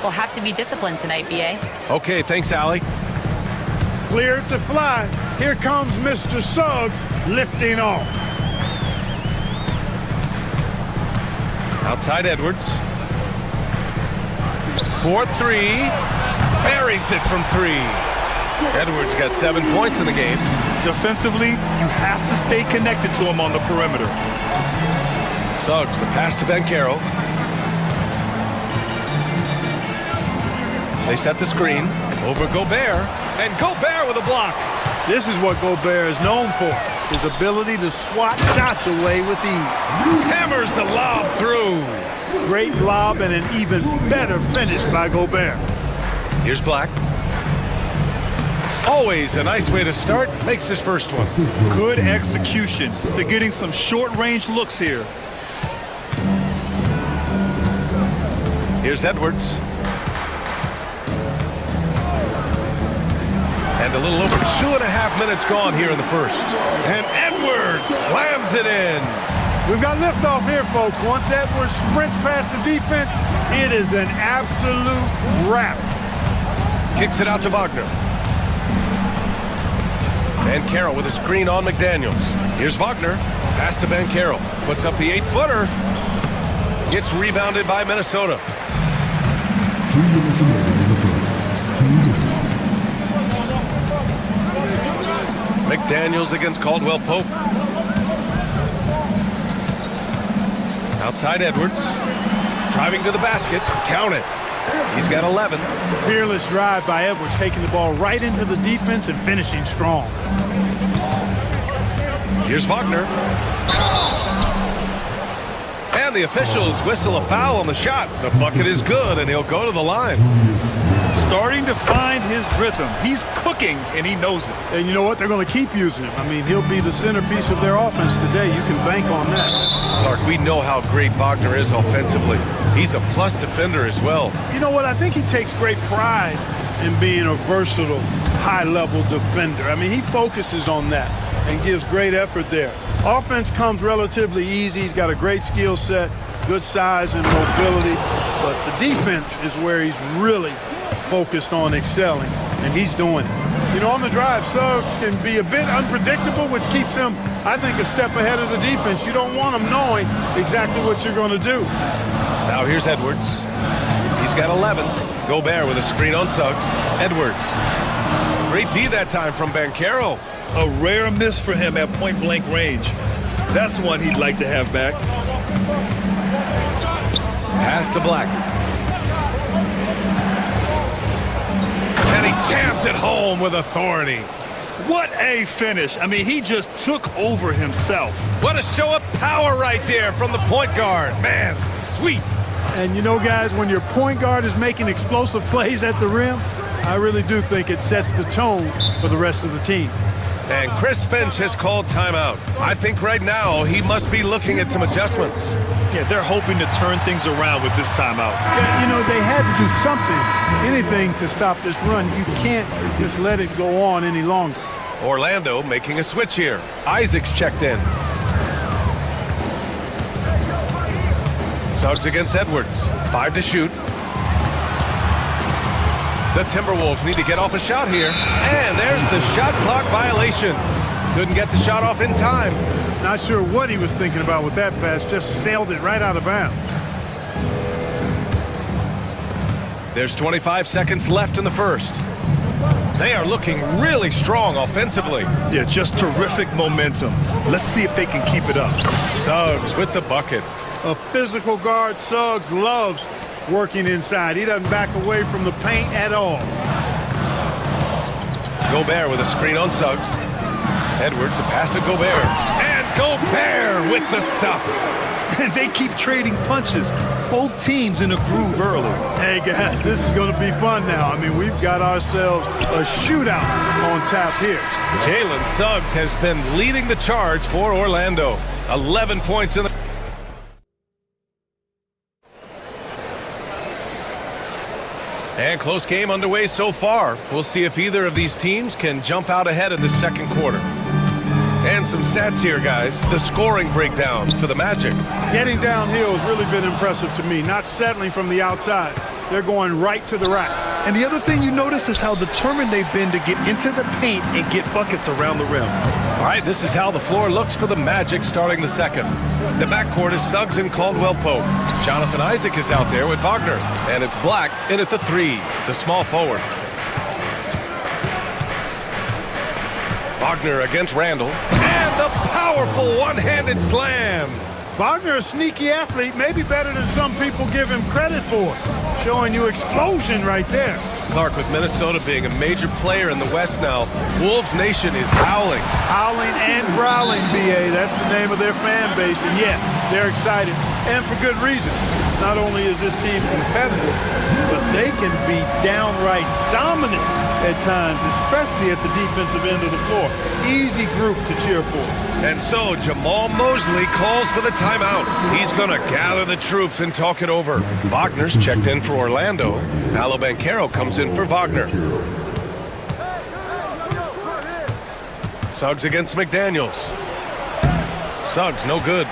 Speaker 10: We'll have to be disciplined tonight, B.A.
Speaker 8: Okay, thanks, Allie.
Speaker 11: Clear to fly. Here comes Mr. Suggs lifting off.
Speaker 8: Outside Edwards. 4-3. Buries it from 3. Edwards got 7 points in the game.
Speaker 7: Defensively, you have to stay connected to him on the perimeter.
Speaker 8: Suggs, the pass to Banchero. They set the screen over Gobert, and Gobert with a block.
Speaker 11: This is what Gobert is known for, his ability to swat shots away with ease.
Speaker 8: Hammers the lob through.
Speaker 11: Great lob and an even better finish by Gobert.
Speaker 8: Here's Black. Always a nice way to start. Makes his first one.
Speaker 7: Good execution. They're getting some short-range looks here.
Speaker 8: Here's Edwards. And a little over 2.5 minutes gone here in the first. And Edwards slams it in.
Speaker 11: We've got liftoff here, folks. Once Edwards sprints past the defense, it is an absolute wrap.
Speaker 8: Kicks it out to Wagner. Banchero with a screen on McDaniels. Here's Wagner. Pass to Banchero. Puts up the 8-footer. Gets rebounded by Minnesota. McDaniels against Caldwell-Pope. Outside Edwards. Driving to the basket. Count it. He's got 11.
Speaker 11: Fearless drive by Edwards, taking the ball right into the defense and finishing strong.
Speaker 8: Here's Wagner. And the officials whistle a foul on the shot. The bucket is good, and he'll go to the line.
Speaker 7: Starting to find his rhythm. He's cooking, and he knows it.
Speaker 11: And you know what? They're going to keep using him. I mean, he'll be the centerpiece of their offense today. You can bank on that.
Speaker 8: Clark, we know how great Wagner is offensively. He's a plus defender as well.
Speaker 11: You know what? I think he takes great pride in being a versatile, high-level defender. I mean, he focuses on that and gives great effort there. Offense comes relatively easy. He's got a great skill set, good size and mobility. But the defense is where he's really focused on excelling, and he's doing it. You know, on the drive, Suggs can be a bit unpredictable, which keeps him, I think, a step ahead of the defense. You don't want him knowing exactly what you're going to do.
Speaker 8: Now here's Edwards. He's got 11. Gobert with a screen on Suggs. Edwards. Great D that time from Banchero.
Speaker 7: A rare miss for him at point-blank range. That's one he'd like to have back.
Speaker 8: Pass to Black. And he jams it home with authority.
Speaker 7: What a finish. I mean, he just took over himself.
Speaker 8: What a show of power right there from the point guard. Man, sweet.
Speaker 11: And you know, guys, when your point guard is making explosive plays at the rim, I really do think it sets the tone for the rest of the team.
Speaker 8: And Chris Finch has called timeout. I think right now he must be looking at some adjustments.
Speaker 7: Yeah, they're hoping to turn things around with this timeout.
Speaker 11: Yeah, you know, they had to do something, anything to stop this run. You can't just let it go on any longer.
Speaker 8: Orlando making a switch here. Isaac's checked in. Suggs against Edwards. 5 to shoot. The Timberwolves need to get off a shot here. And there's the shot clock violation. Couldn't get the shot off in time.
Speaker 11: Not sure what he was thinking about with that pass. Just sailed it right out of bounds.
Speaker 8: There's 25 seconds left in the first. They are looking really strong offensively.
Speaker 7: Yeah, just terrific momentum. Let's see if they can keep it up.
Speaker 8: Suggs with the bucket.
Speaker 11: A physical guard, Suggs, loves working inside. He doesn't back away from the paint at all.
Speaker 8: Gobert with a screen on Suggs. Edwards, the pass to Gobert. And Gobert with the stuff.
Speaker 7: They keep trading punches. Both teams in a groove early.
Speaker 11: Hey, guys, this is going to be fun now. I mean, we've got ourselves a shootout on tap here.
Speaker 8: Jalen Suggs has been leading the charge for Orlando. 11 points in the... And close game underway so far. We'll see if either of these teams can jump out ahead in the second quarter. And some stats here, guys. The scoring breakdown for the Magic.
Speaker 11: Getting downhill has really been impressive to me. Not settling from the outside. They're going right to the rack.
Speaker 7: And the other thing you notice is how determined they've been to get into the paint and get buckets around the rim.
Speaker 8: All right, this is how the floor looks for the Magic starting the second. The backcourt is Suggs and Caldwell Pope. Jonathan Isaac is out there with Wagner. And it's Black in at the 3, the small forward. Wagner against Randall. And the powerful one-handed slam.
Speaker 11: Wagner, a sneaky athlete, maybe better than some people give him credit for. Showing you explosion right there.
Speaker 8: Clark with Minnesota being a major player in the West now. Wolves Nation is howling.
Speaker 11: Howling and growling, B.A. That's the name of their fan base. And yeah, they're excited. And for good reason. Not only is this team competitive, but they can be downright dominant at times, especially at the defensive end of the floor. Easy group to cheer for.
Speaker 8: And so Jamal Mosley calls for the timeout. He's going to gather the troops and talk it over. Wagner's checked in for Orlando. Paolo Banchero comes in for Wagner. Suggs against McDaniels. Suggs, no good.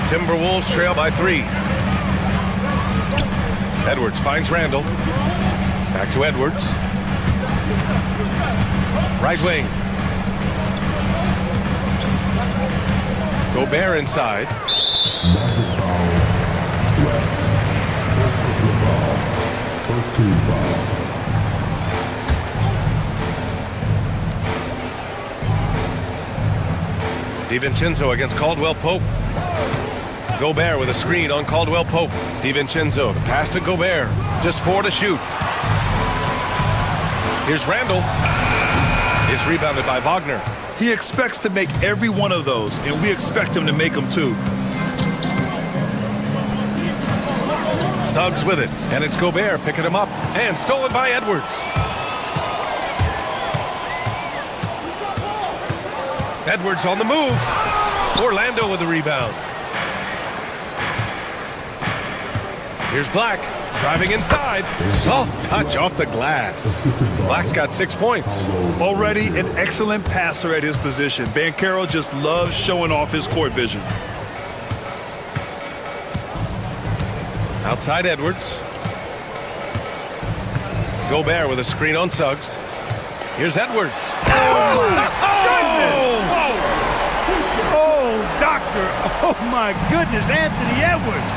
Speaker 8: Timberwolves trail by 3. Edwards finds Randall. Back to Edwards. Right wing. Gobert inside.
Speaker 13: First team foul.
Speaker 8: DiVincenzo against Caldwell Pope. Gobert with a screen on Caldwell Pope. DiVincenzo, the pass to Gobert. Just 4 to shoot. Here's Randall. It's rebounded by Wagner.
Speaker 7: He expects to make every one of those, and we expect him to make them too.
Speaker 8: Suggs with it, and it's Gobert picking him up, and stolen by Edwards. Edwards on the move. Orlando with the rebound. Here's Black, driving inside. Soft touch off the glass. Black's got 6 points.
Speaker 7: Already an excellent passer at his position. Banchero just loves showing off his court vision.
Speaker 8: Outside Edwards. Gobert with a screen on Suggs. Here's Edwards.
Speaker 11: Oh, my goodness! Oh, doctor. Oh, my goodness. Anthony Edwards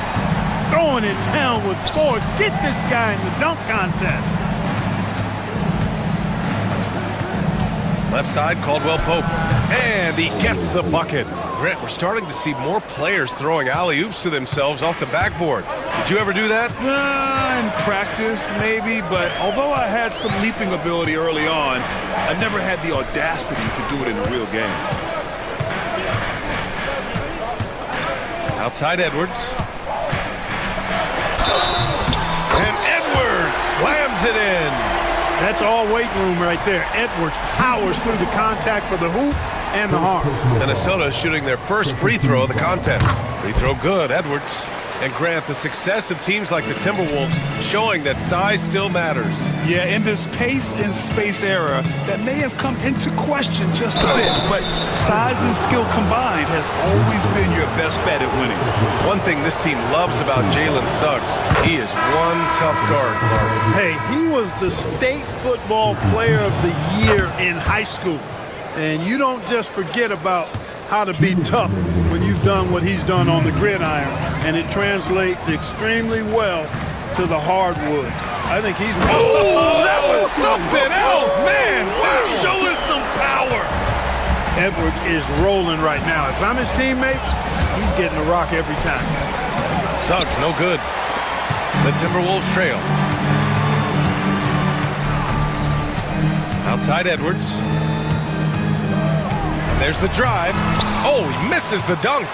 Speaker 11: throwing it down with force. Get this guy in the dunk contest.
Speaker 8: Left side, Caldwell Pope. And he gets the bucket. Grant, we're starting to see more players throwing alley-oops to themselves off the backboard. Did you ever do that?
Speaker 7: In practice, maybe, but although I had some leaping ability early on, I never had the audacity to do it in a real game.
Speaker 8: Outside Edwards. And Edwards slams it in.
Speaker 11: That's all weight room right there. Edwards powers through the contact for the hoop and the harm.
Speaker 8: Minnesota shooting their first free throw of the contest. Free throw good, Edwards. And Grant, the success of teams like the Timberwolves showing that size still matters.
Speaker 7: Yeah, in this pace and space era, that may have come into question just a bit, but size and skill combined has always been your best bet at winning.
Speaker 8: One thing this team loves about Jalen Suggs, he is one tough guard, Clark.
Speaker 11: Hey, he was the state football player of the year in high school. And you don't just forget about how to be tough when you've done what he's done on the gridiron, and it translates extremely well to the hardwood. I think he's...
Speaker 8: Oh, that was something else, man! Wow!
Speaker 7: Show us some power!
Speaker 11: Edwards is rolling right now. If I'm his teammates, he's getting a rock every time.
Speaker 8: Suggs, no good. The Timberwolves trail. Outside Edwards. There's the drive. Oh, he misses the dunk.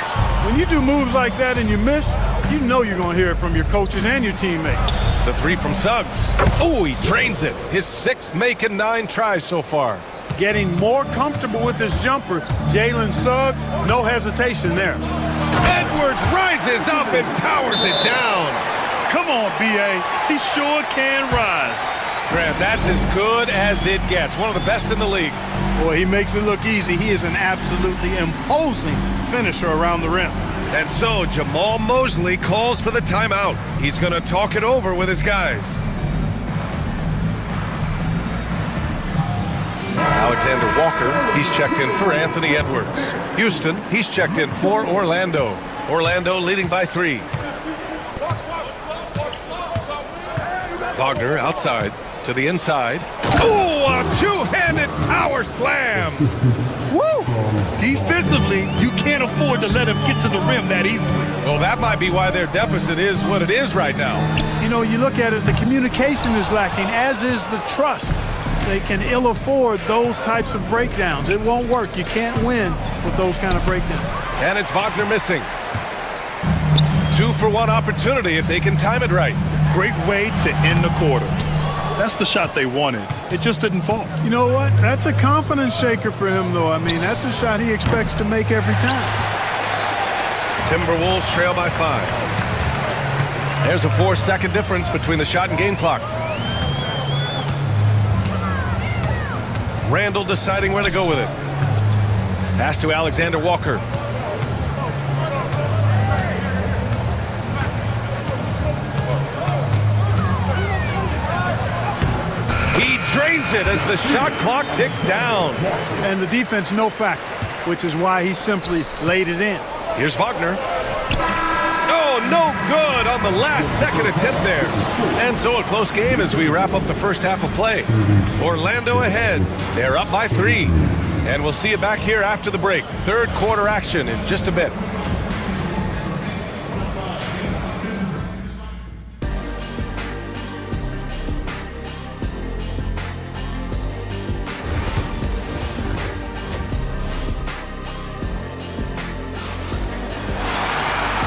Speaker 11: When you do moves like that and you miss, you know you're going to hear it from your coaches and your teammates.
Speaker 8: The three from Suggs. Oh, he drains it. His 6th make and 9 tries so far.
Speaker 11: Getting more comfortable with his jumper. Jalen Suggs, no hesitation there.
Speaker 8: Edwards rises up and powers it down.
Speaker 7: Come on, B.A. He sure can rise.
Speaker 8: Grant, that's as good as it gets. One of the best in the league.
Speaker 11: Boy, he makes it look easy. He is an absolutely imposing finisher around the rim.
Speaker 8: And so Jamal Mosley calls for the timeout. He's going to talk it over with his guys. Alexander Walker, he's checked in for Anthony Edwards. Houston, he's checked in for Orlando. Orlando leading by 3. Wagner outside to the inside. Oh, a two-handed power slam.
Speaker 7: Woo! Defensively, you can't afford to let him get to the rim that easily.
Speaker 8: Well, that might be why their deficit is what it is right now.
Speaker 11: You know, you look at it, the communication is lacking, as is the trust. They can ill afford those types of breakdowns. It won't work. You can't win with those kind of breakdowns.
Speaker 8: And it's Wagner missing. 2-for-1 opportunity if they can time it right.
Speaker 7: Great way to end the quarter. That's the shot they wanted. It just didn't fall.
Speaker 11: You know what? That's a confidence shaker for him, though. I mean, that's a shot he expects to make every time.
Speaker 8: Timberwolves trail by 5. There's a 4-second difference between the shot and game clock. Randall deciding where to go with it. Pass to Alexander Walker. He drains it as the shot clock ticks down.
Speaker 11: And the defense no factor, which is why he simply laid it in.
Speaker 8: Here's Wagner. Oh, no good on the last second attempt there. And so a close game as we wrap up the first half of play. Orlando ahead. They're up by 3. And we'll see you back here after the break. Third quarter action in just a bit.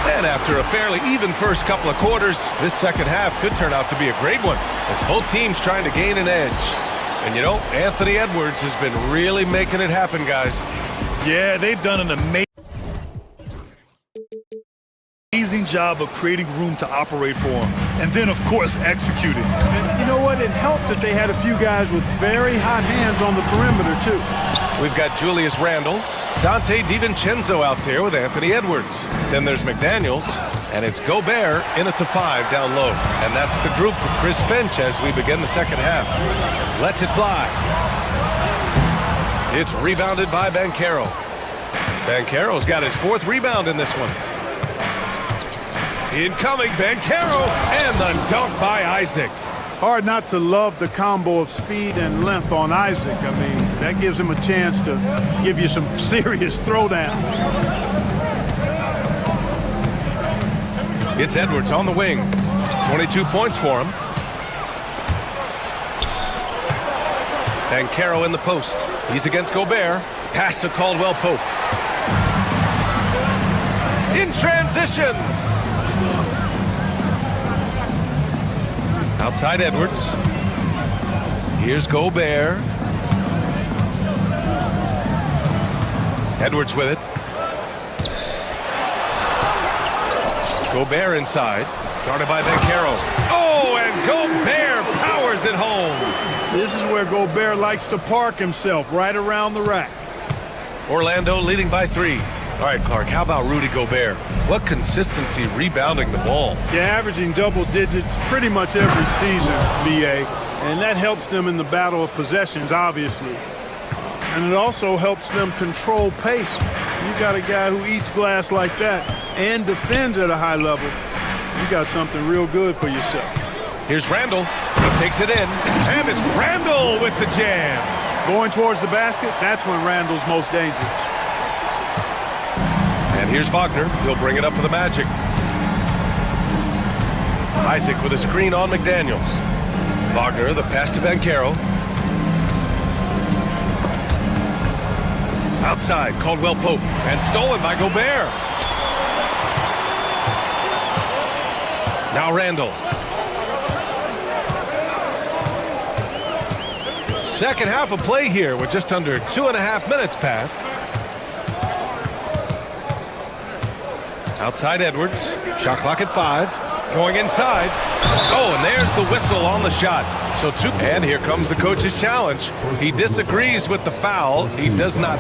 Speaker 8: And after a fairly even first couple of quarters, this second half could turn out to be a great one as both teams trying to gain an edge. And you know, Anthony Edwards has been really making it happen, guys.
Speaker 7: Yeah, they've done an amazing job of creating room to operate for him. And then, of course, executing.
Speaker 11: And you know what? It helped that they had a few guys with very hot hands on the perimeter, too.
Speaker 8: We've got Julius Randle, Dante DiVincenzo out there with Anthony Edwards. Then there's McDaniels, and it's Gobert in at the 5 down low. And that's the group for Chris Finch as we begin the second half. Lets it fly. It's rebounded by Banchero. Banchero's got his 4th rebound in this one. Incoming Banchero, and the dunk by Isaac.
Speaker 11: Hard not to love the combo of speed and length on Isaac. I mean, that gives him a chance to give you some serious throwdowns.
Speaker 8: It's Edwards on the wing. 22 points for him. Banchero in the post. He's against Gobert. Pass to Caldwell Pope. In transition. Outside Edwards. Here's Gobert. Edwards with it. Gobert inside. Guarded by Vancaro. Oh, and Gobert powers it home.
Speaker 11: This is where Gobert likes to park himself, right around the rack.
Speaker 8: Orlando leading by 3. All right, Clark, how about Rudy Gobert? What consistency rebounding the ball.
Speaker 11: Yeah, averaging double digits pretty much every season, BA. And that helps them in the battle of possessions, obviously. And it also helps them control pace. You got a guy who eats glass like that and defends at a high level. You got something real good for yourself.
Speaker 8: Here's Randall. He takes it in. And it's Randall with the jam.
Speaker 11: Going towards the basket, that's when Randall's most dangerous.
Speaker 8: And here's Wagner. He'll bring it up for the Magic. Isaac with a screen on McDaniels. Wagner, the pass to Bancaro. Outside, Caldwell Pope. And stolen by Gobert. Now Randall. Second half of play here with just under 2.5 minutes passed. Outside Edwards. Shot clock at 5. Going inside. Oh, and there's the whistle on the shot. So two. And here comes the coach's challenge. He disagrees with the foul. He does not.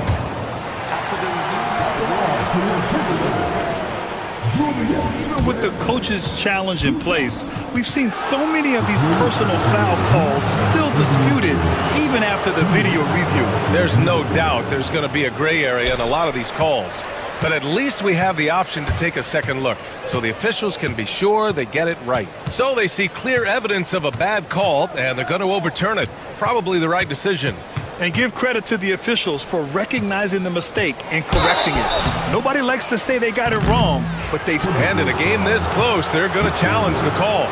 Speaker 7: With the coach's challenge in place, we've seen so many of these personal foul calls still disputed even after the video review.
Speaker 8: There's no doubt there's going to be a gray area in a lot of these calls. But at least we have the option to take a second look, so the officials can be sure they get it right. So they see clear evidence of a bad call, and they're going to overturn it. Probably the right decision.
Speaker 7: And give credit to the officials for recognizing the mistake and correcting it. Nobody likes to say they got it wrong, but they...
Speaker 8: And in a game this close, they're going to challenge the call.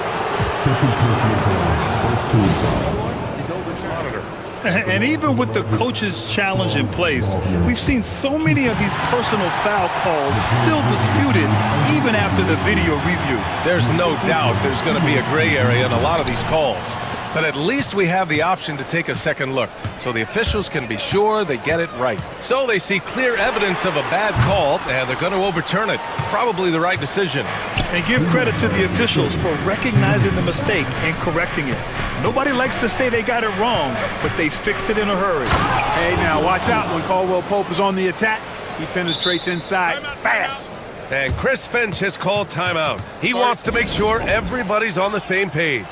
Speaker 7: And even with the coach's challenge in place, we've seen so many of these personal foul calls still disputed even after the video review.
Speaker 8: There's no doubt there's going to be a gray area in a lot of these calls. But at least we have the option to take a second look, so the officials can be sure they get it right. So they see clear evidence of a bad call, and they're going to overturn it. Probably the right decision.
Speaker 7: And give credit to the officials for recognizing the mistake and correcting it. Nobody likes to say they got it wrong, but they fixed it in a hurry.
Speaker 11: Hey, now watch out when Caldwell Pope is on the attack. He penetrates inside fast.
Speaker 8: And Chris Finch has called timeout. He wants to make sure everybody's on the same page.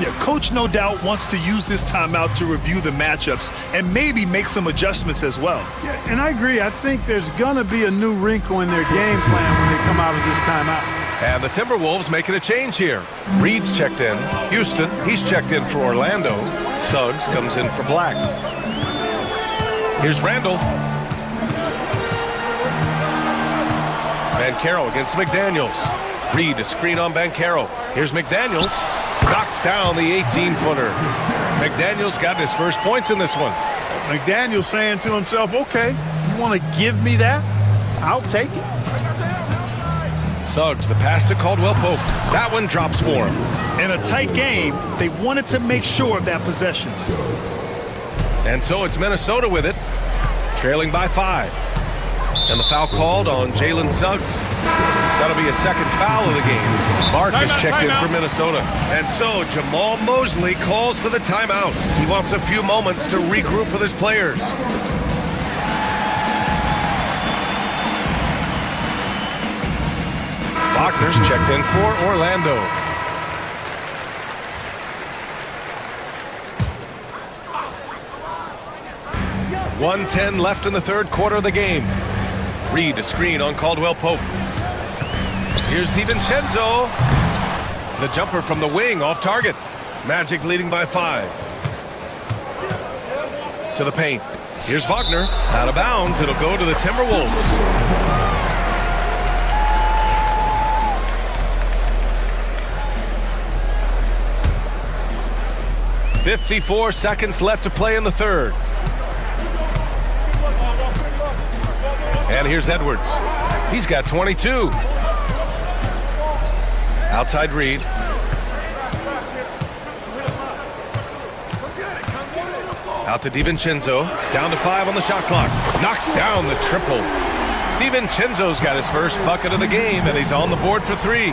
Speaker 7: Yeah, Coach no doubt wants to use this timeout to review the matchups and maybe make some adjustments as well.
Speaker 11: Yeah, and I agree. I think there's going to be a new wrinkle in their game plan when they come out of this timeout.
Speaker 8: And the Timberwolves making a change here. Reed's checked in. Houston, he's checked in for Orlando. Suggs comes in for Black. Here's Randall. Bancaro against McDaniels. Reed, a screen on Bancaro. Here's McDaniels. Knocks down the 18-footer. McDaniels got his first points in this one.
Speaker 11: McDaniels saying to himself, okay, you want to give me that? I'll take it.
Speaker 8: Suggs, the pass to Caldwell Pope. That one drops for him.
Speaker 7: In a tight game, they wanted to make sure of that possession.
Speaker 8: And so it's Minnesota with it, trailing by 5. And the foul called on Jalen Suggs. That'll be a second foul of the game. Mark is checked in for Minnesota. And so Jamal Mosley calls for the timeout. He wants a few moments to regroup with his players. Wagner's checked in for Orlando. .110 left in the third quarter of the game. Reed, a screen on Caldwell Pope. Here's DiVincenzo. The jumper from the wing off target. Magic leading by 5. To the paint. Here's Wagner. Out of bounds. It'll go to the Timberwolves. 54 seconds left to play in the third. And here's Edwards. He's got 22. Outside Reed. Out to DiVincenzo. Down to 5 on the shot clock. Knocks down the triple. DiVincenzo's got his first bucket of the game, and he's on the board for 3.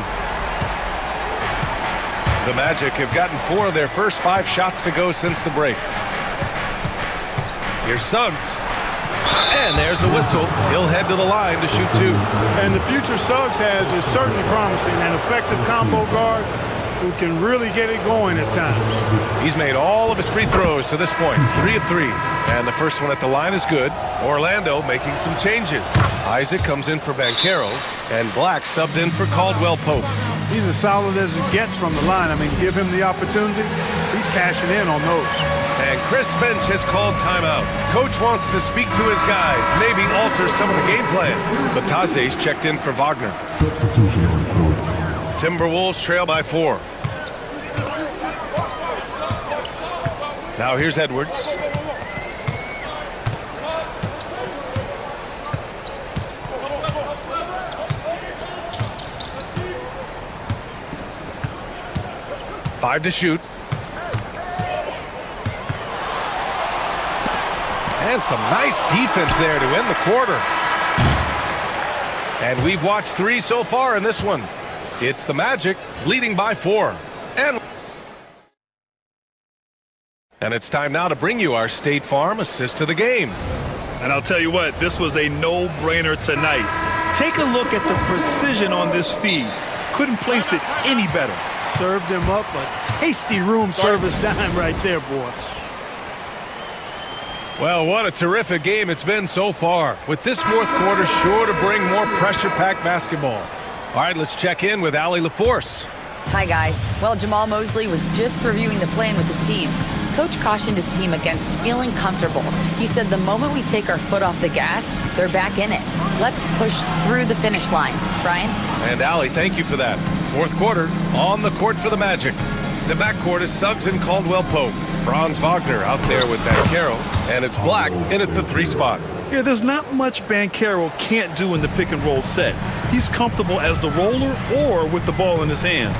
Speaker 8: The Magic have gotten 4 of their first 5 shots to go since the break. Here's Suggs. And there's a whistle. He'll head to the line to shoot 2.
Speaker 11: And the future Suggs has is certainly promising. An effective combo guard who can really get it going at times.
Speaker 8: He's made all of his free throws to this point. 3 of 3. And the first one at the line is good. Orlando making some changes. Isaac comes in for Banchero, and Black subbed in for Caldwell Pope.
Speaker 11: He's as solid as it gets from the line. I mean, give him the opportunity. He's cashing in on those.
Speaker 8: And Chris Finch has called timeout. Coach wants to speak to his guys, maybe alter some of the game plan. Batase's checked in for Wagner.
Speaker 13: Substitution on court.
Speaker 8: Timberwolves trail by 4. Now here's Edwards. Five to shoot. And some nice defense there to end the quarter. And we've watched 3 so far in this one. It's the Magic leading by 4. And it's time now to bring you our State Farm assist of the game.
Speaker 7: And I'll tell you what, this was a no-brainer tonight. Take a look at the precision on this feed. Couldn't place it any better.
Speaker 11: Served him up a tasty room service dime right there, boy.
Speaker 8: Well, what a terrific game it's been so far, with this fourth quarter sure to bring more pressure-packed basketball. All right, let's check in with Allie LaForce.
Speaker 10: Hi, guys. Well, Jamal Mosley was just reviewing the plan with his team. Coach cautioned his team against feeling comfortable. He said the moment we take our foot off the gas, they're back in it. Let's push through the finish line. Brian?
Speaker 8: And Allie, thank you for that. Fourth quarter, on the court for the Magic. The backcourt is Suggs and Caldwell Pope. Franz Wagner out there with Banchero, and it's Black in at the 3 spot.
Speaker 7: Yeah, there's not much Banchero can't do in the pick-and-roll set. He's comfortable as the roller or with the ball in his hands.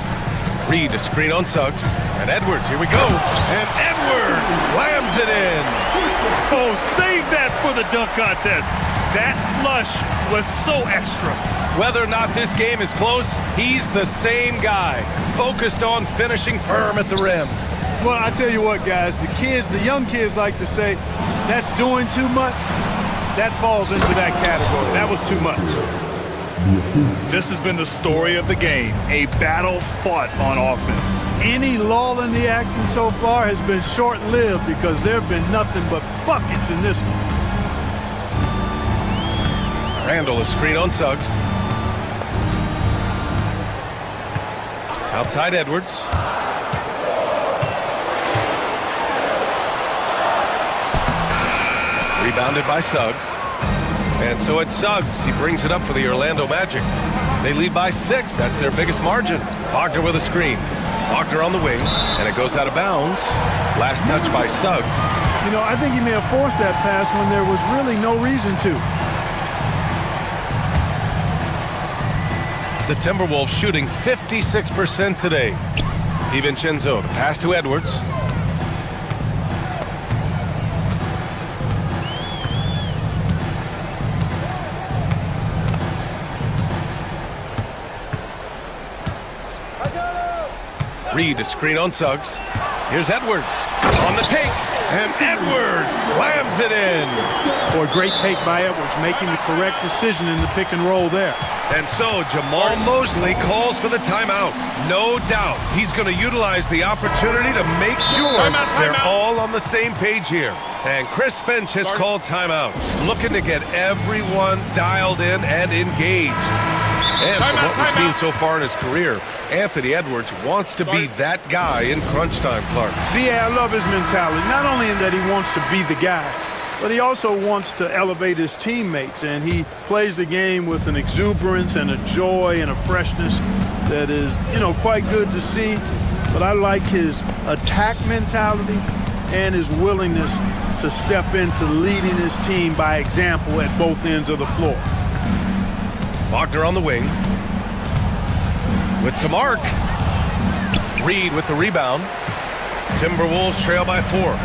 Speaker 8: Reed a screen on Suggs, and Edwards, here we go. And Edwards slams it in.
Speaker 7: Oh, save that for the dunk contest. That flush was so extra.
Speaker 8: Whether or not this game is close, he's the same guy, focused on finishing firm at the rim.
Speaker 11: Well, I tell you what, guys, the young kids like to say, that's doing too much. That falls into that category. That was too much.
Speaker 7: This has been the story of the game, a battle fought on offense.
Speaker 11: Any lull in the action so far has been short-lived because there have been nothing but buckets in this one.
Speaker 8: Randall a screen on Suggs. Outside Edwards. Rebounded by Suggs. And so it's Suggs. He brings it up for the Orlando Magic. They lead by 6. That's their biggest margin. Wagner with a screen. Wagner on the wing, and it goes out of bounds. Last touch by Suggs.
Speaker 11: You know, I think he may have forced that pass when there was really no reason to.
Speaker 8: The Timberwolves shooting 56% today. DiVincenzo, the pass to Edwards. Reed a screen on Suggs. Here's Edwards on the take, and Edwards slams it in.
Speaker 11: Boy, great take by Edwards, making the correct decision in the pick and roll there.
Speaker 8: And so Jamal Mosley calls for the timeout. No doubt he's going to utilize the opportunity to make sure they're all on the same page here. And Chris Finch has called timeout, looking to get everyone dialed in and engaged. And from what we've seen so far in his career, Anthony Edwards wants to be that guy in crunch time, Clark.
Speaker 11: Yeah, I love his mentality. Not only in that he wants to be the guy, but he also wants to elevate his teammates. And he plays the game with an exuberance and a joy and a freshness that is, you know, quite good to see. But I like his attack mentality and his willingness to step into leading his team by example at both ends of the floor.
Speaker 8: Wagner on the wing. With some arc. Reed with the rebound. Timberwolves trail by 4.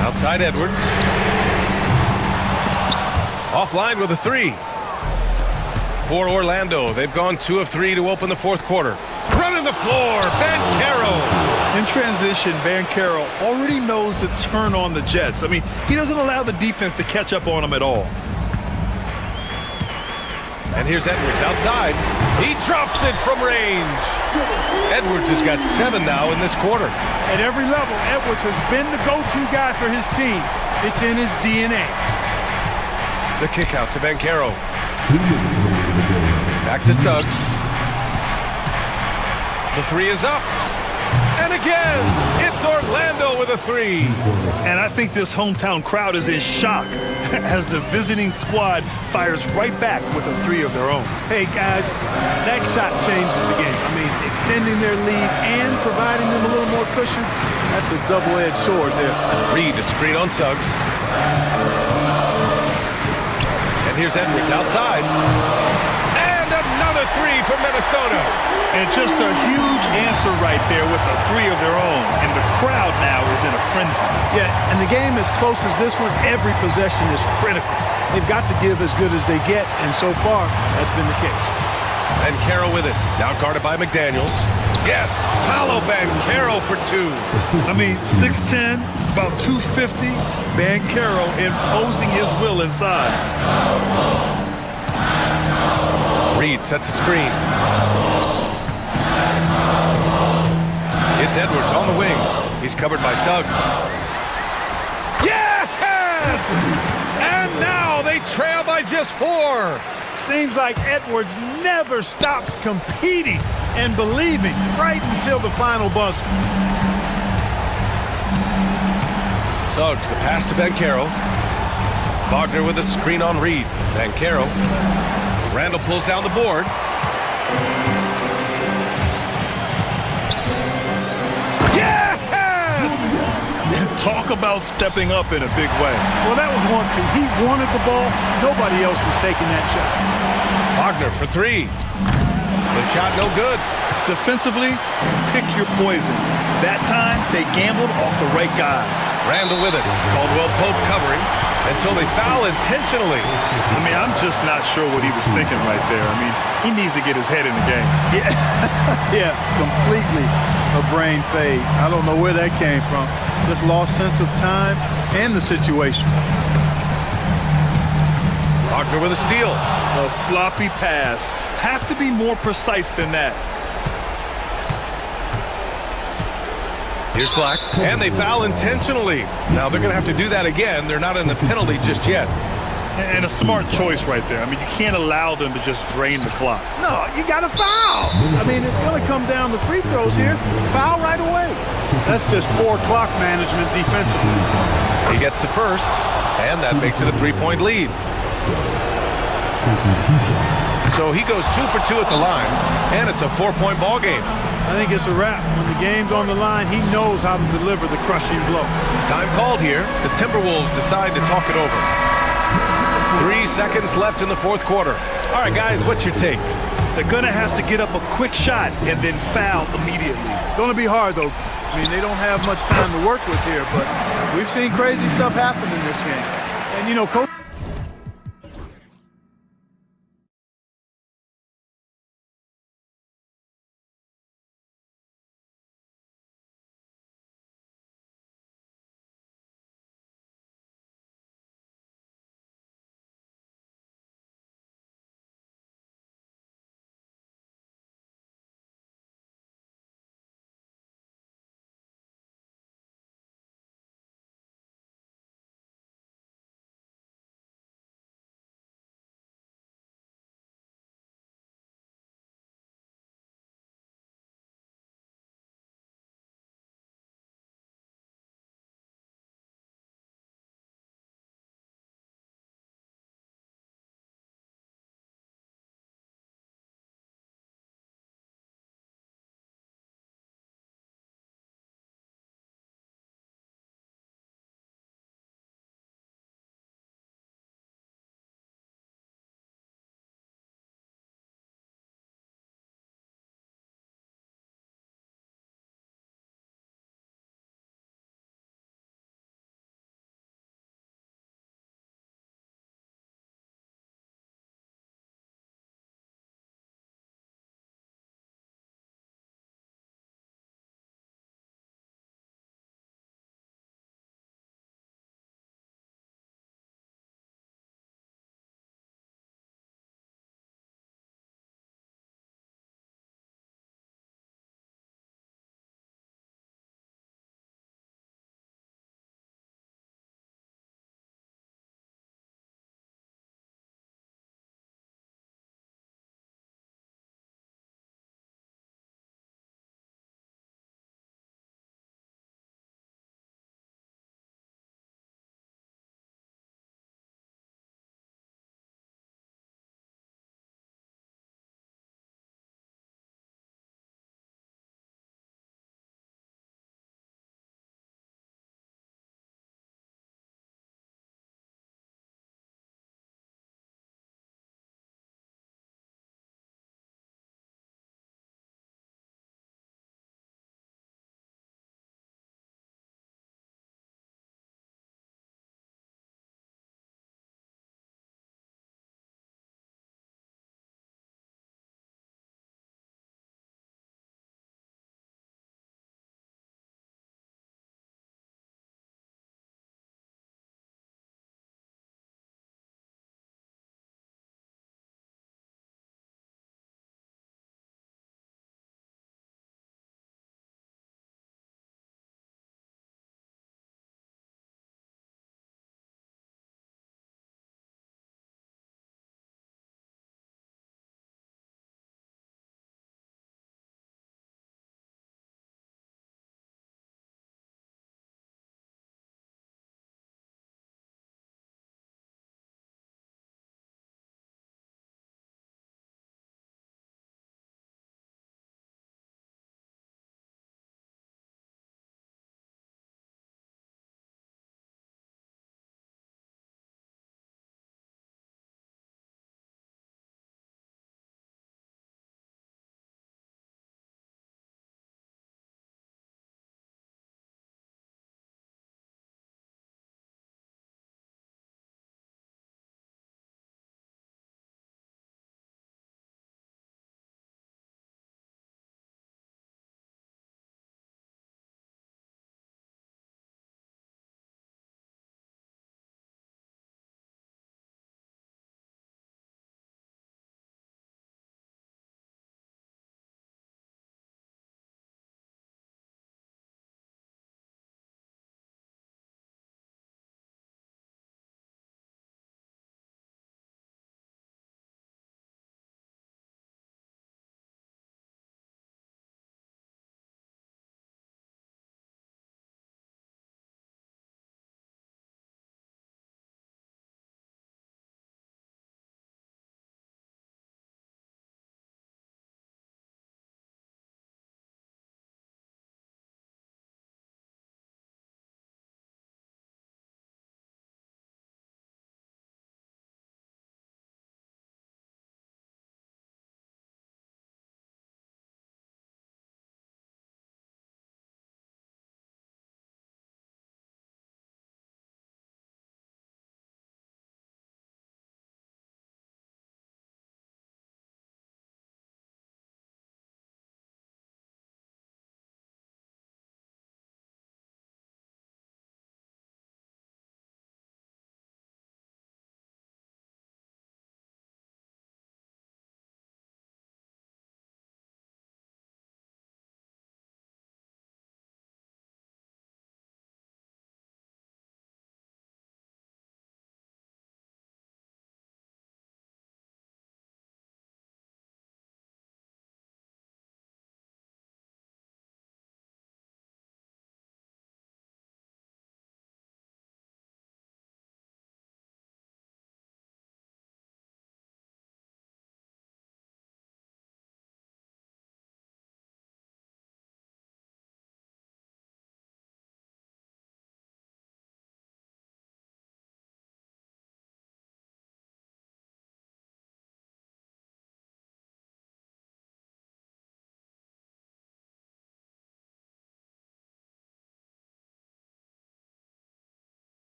Speaker 8: Outside Edwards. Offline with a three. For Orlando, they've gone 2 of 3 to open the fourth quarter. Running the floor, Banchero.
Speaker 7: In transition, Banchero already knows to turn on the Jets. I mean, he doesn't allow the defense to catch up on him at all.
Speaker 8: And here's Edwards outside. He drops it from range. Edwards has got 7 now in this quarter.
Speaker 11: At every level, Edwards has been the go-to guy for his team. It's in his DNA.
Speaker 8: The kick out to Banchero. Back to Suggs. The three is up. And again, it's Orlando with a three.
Speaker 7: And I think this hometown crowd is in shock as the visiting squad fires right back with a three of their own.
Speaker 11: Hey, guys, that shot changes the game. I mean, extending their lead and providing them a little more cushion, that's a double-edged sword there.
Speaker 8: Reed to screen on Suggs. And here's Edwards outside. And another three for Minnesota.
Speaker 7: And just a huge answer right there with a three of their own. And the crowd now is in a frenzy.
Speaker 11: Yeah, and the game as close as this one, every possession is critical. They've got to give as good as they get, and so far, that's been the case.
Speaker 8: Banchero with it. Now guarded by McDaniels. Yes, Paolo Banchero for 2.
Speaker 7: I mean, 6'10", about 250. Banchero imposing his will inside.
Speaker 8: Reed sets a screen. It's Edwards on the wing. He's covered by Suggs. Yes! And now they trail by just 4.
Speaker 11: Seems like Edwards never stops competing and believing right until the final buzzer.
Speaker 8: Suggs, the pass to Banchero. Wagner with a screen on Reed. Banchero. Randall pulls down the board. Yes!
Speaker 7: Talk about stepping up in a big way.
Speaker 11: Well, that was 1-2. He wanted the ball. Nobody else was taking that shot.
Speaker 8: Wagner for 3. The shot no good.
Speaker 7: Defensively, pick your poison. That time, they gambled off the right guy.
Speaker 8: Randall with it. Caldwell Pope covering. And so they foul intentionally.
Speaker 7: I mean, I'm just not sure what he was thinking right there. I mean, he needs to get his head in the game.
Speaker 11: Yeah, yeah, completely a brain fade. I don't know where that came from. Just lost sense of time and the situation.
Speaker 8: Wagner with a steal.
Speaker 7: A sloppy pass. Have to be more precise than that.
Speaker 8: Here's Black, and they foul intentionally. Now they're going to have to do that again. They're not in the penalty just yet.
Speaker 7: And a smart choice right there. I mean, you can't allow them to just drain the clock.
Speaker 11: No, you got to foul. I mean, it's going to come down to free throws here. Foul right away. That's just poor clock management defensively.
Speaker 8: He gets the first, and that makes it a 3-point lead. So he goes 2 for 2 at the line, and it's a 4-point ball game.
Speaker 11: I think it's a wrap. When the game's on the line, he knows how to deliver the crushing blow.
Speaker 8: Time called here. The Timberwolves decide to talk it over. 3 seconds left in the fourth quarter. All right, guys, what's your take?
Speaker 7: They're going to have to get up a quick shot and then foul immediately.
Speaker 11: Going to be hard, though. I mean, they don't have much time to work with here, but we've seen crazy stuff happen in this game. And, you know, Coach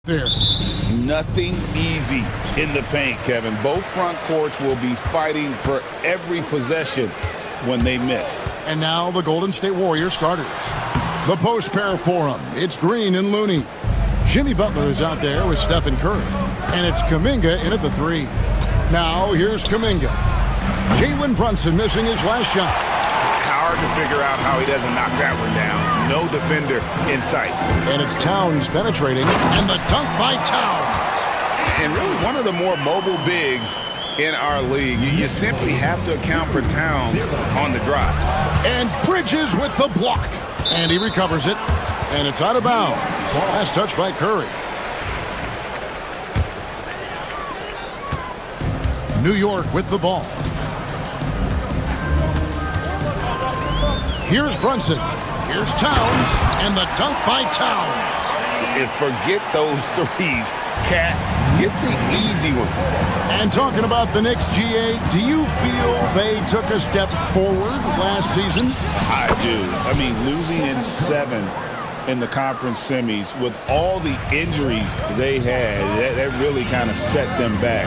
Speaker 1: There.
Speaker 3: Nothing easy in the paint, Kevin. Both front courts will be fighting for every possession when they miss.
Speaker 1: And now the Golden State Warriors starters. The post pair for them. It's Green and Looney. Jimmy Butler is out there with Stephen Curry. And it's Kuminga in at the 3. Now here's Kuminga. Jalen Brunson missing his last shot.
Speaker 5: Hard to figure out how he doesn't knock that one down. No defender in sight.
Speaker 1: And it's Towns penetrating, and the dunk by Towns.
Speaker 5: And really one of the more mobile bigs in our league. You simply have to account for Towns on the drive.
Speaker 1: And Bridges with the block. And he recovers it, and it's out of bounds. Last touch by Curry. New York with the ball. Here's Brunson. Here's Towns. And the dunk by Towns.
Speaker 5: And forget those threes. Cat, get the easy ones.
Speaker 1: And talking about the Knicks, GA, do you feel they took a step forward last season?
Speaker 3: I do. I mean, losing in 7 in the conference semis with all the injuries they had, that really kind of set them back.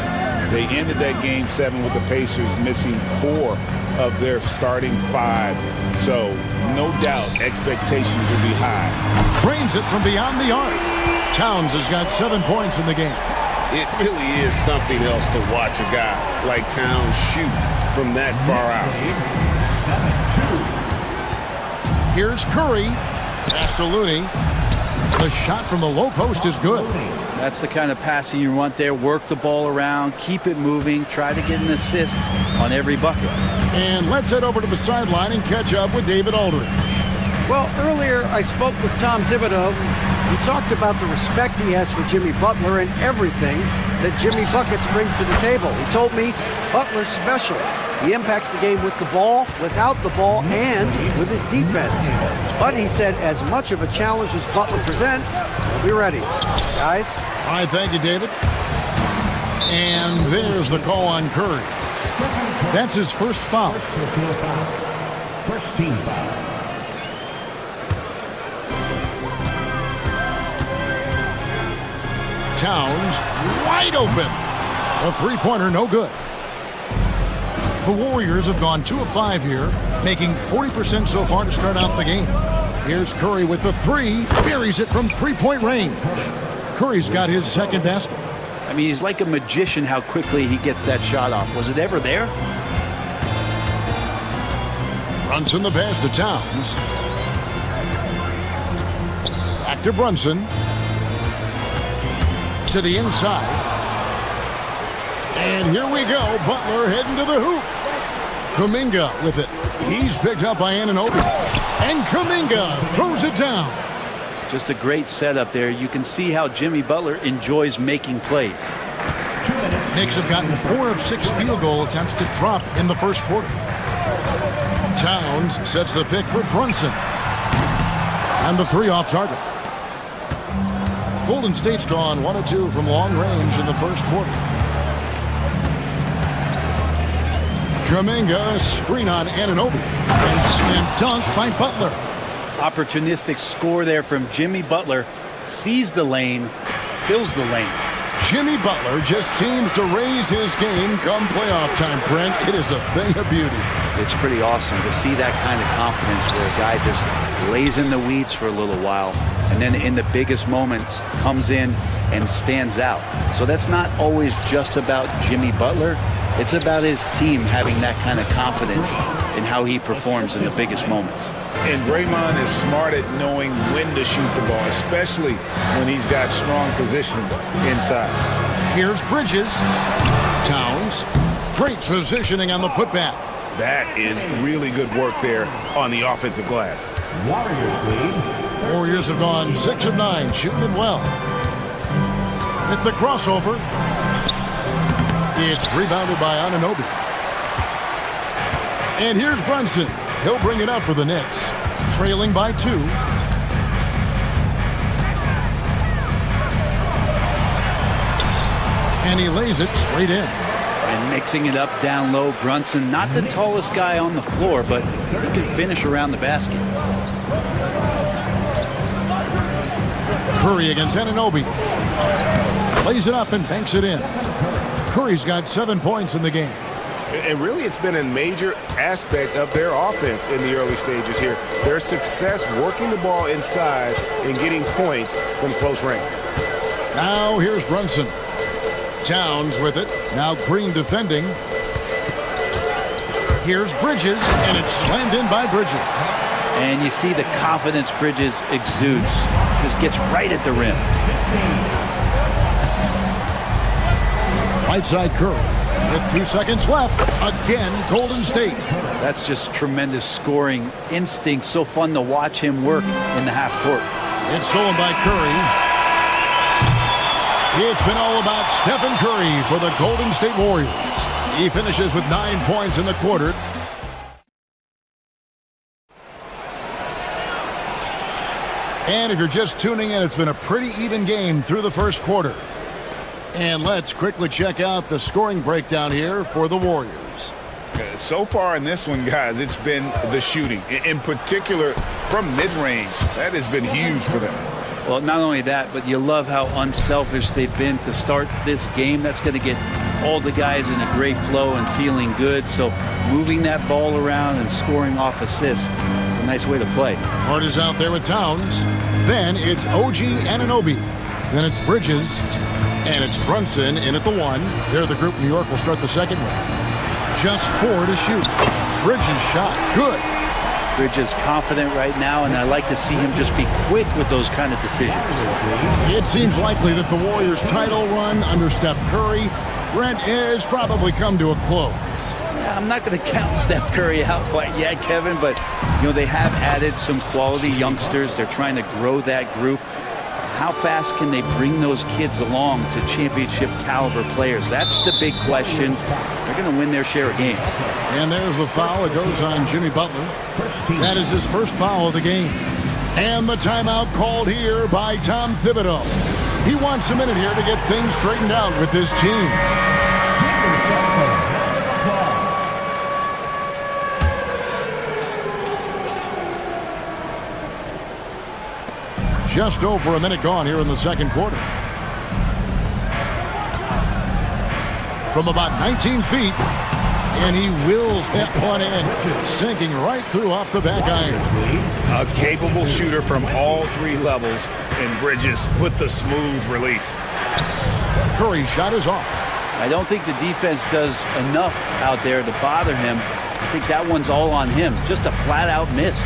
Speaker 3: They ended that game 7 with the Pacers missing 4 of their starting 5. So, no doubt, expectations will be high.
Speaker 1: Cranes it from beyond the arc. Towns has got 7 points in the game.
Speaker 15: It really is something else to watch a guy like Towns shoot from that far out.
Speaker 1: Here's Curry. Pass to Looney. The shot from the low post is good.
Speaker 12: That's the kind of passing you want there. Work the ball around, keep it moving, try to get an assist on every bucket.
Speaker 1: And let's head over to the sideline and catch up with David Aldridge.
Speaker 4: Well, earlier I spoke with Tom Thibodeau. He talked about the respect he has for Jimmy Butler and everything that Jimmy Buckets brings to the table. He told me Butler's special. He impacts the game with the ball, without the ball, and with his defense. But he said as much of a challenge as Butler presents, he'll be ready. Guys?
Speaker 1: All right, thank you, David. And there's the call on Curry. That's his first foul.
Speaker 6: First team foul.
Speaker 1: Towns wide open. A three-pointer, no good. The Warriors have gone 2 of 5 here, making 40% so far to start out the game. Here's Curry with the 3, buries it from three-point range. Curry's got his second basket.
Speaker 12: I mean, he's like a magician how quickly he gets that shot off. Was it ever there?
Speaker 1: Brunson the pass to Towns. Back to Brunson. To the inside. And here we go. Butler heading to the hoop. Kuminga with it. He's picked up by Anunoby. And Kuminga throws it down.
Speaker 12: Just a great setup there. You can see how Jimmy Butler enjoys making plays.
Speaker 1: Knicks have gotten 4 of 6 field goal attempts to drop in the first quarter. Towns sets the pick for Brunson. And the 3 off target. Golden State's gone 1 of 2 from long range in the first quarter. Kuminga, screen on Anunoby. And slam dunk by Butler.
Speaker 12: Opportunistic score there from Jimmy Butler. Sees the lane, fills the lane.
Speaker 1: Jimmy Butler just seems to raise his game come playoff time, Brent. It is a thing of beauty.
Speaker 12: It's pretty awesome to see that kind of confidence where a guy just lays in the weeds for a little while and then in the biggest moments comes in and stands out. So that's not always just about Jimmy Butler. It's about his team having that kind of confidence in how he performs in the biggest moments.
Speaker 3: And Draymond is smart at knowing when to shoot the ball, especially when he's got strong position inside.
Speaker 1: Here's Bridges. Towns. Great positioning on the putback.
Speaker 5: That is really good work there on the offensive glass.
Speaker 1: Warriors have gone 6 of 9, shooting it well. With the crossover. It's rebounded by Anunoby. And here's Brunson. He'll bring it up for the Knicks. Trailing by 2. And he lays it straight in.
Speaker 12: And mixing it up down low, Brunson, not the tallest guy on the floor, but he can finish around the basket.
Speaker 1: Curry against Anunoby. Plays it up and banks it in. Curry's got 7 points in the game.
Speaker 5: And really, it's been a major aspect of their offense in the early stages here. Their success working the ball inside and getting points from close range.
Speaker 1: Now here's Brunson. Towns with it. Now Green defending. Here's Bridges, and it's slammed in by Bridges.
Speaker 12: And you see the confidence Bridges exudes. Just gets right at the rim.
Speaker 1: Right side Curry. With 2 seconds left, again, Golden State.
Speaker 12: That's just tremendous scoring instinct. So fun to watch him work in the half court.
Speaker 1: It's stolen by Curry. It's been all about Stephen Curry for the Golden State Warriors. He finishes with 9 points in the quarter. And if you're just tuning in, it's been a pretty even game through the first quarter. And let's quickly check out the scoring breakdown here for the Warriors.
Speaker 3: So far in this one, guys, it's been the shooting. In particular, from mid-range. That has been huge for them.
Speaker 12: Well, not only that, but you love how unselfish they've been to start this game. That's going to get all the guys in a great flow and feeling good. So moving that ball around and scoring off assists, it's a nice way to play.
Speaker 1: Hart is out there with Towns. Then it's OG Anunoby. Then it's Bridges. And it's Brunson in at the 1. They're the group New York will start the second with. Just 4 to shoot. Bridges shot. Good.
Speaker 12: Bridges confident right now, and I like to see him just be quick with those kind of decisions.
Speaker 1: It seems likely that the Warriors' title run under Steph Curry, Brent, has probably come to a close.
Speaker 12: I'm not going to count Steph Curry out quite yet, Kevin, but they have added some quality youngsters. They're trying to grow that group. How fast can they bring those kids along to championship caliber players? That's the big question. They're going to win their share of games.
Speaker 1: And there's the foul. It goes on Jimmy Butler. That is his first foul of the game. And the timeout called here by Tom Thibodeau. He wants a minute here to get things straightened out with this team. Just over a minute gone here in the second quarter. From about 19 feet, and he wills that one in, sinking right through off the back iron.
Speaker 5: A capable shooter from all 3 levels, and Bridges with the smooth release.
Speaker 1: Curry's shot is off.
Speaker 12: I don't think the defense does enough out there to bother him. I think that one's all on him. Just a flat-out miss.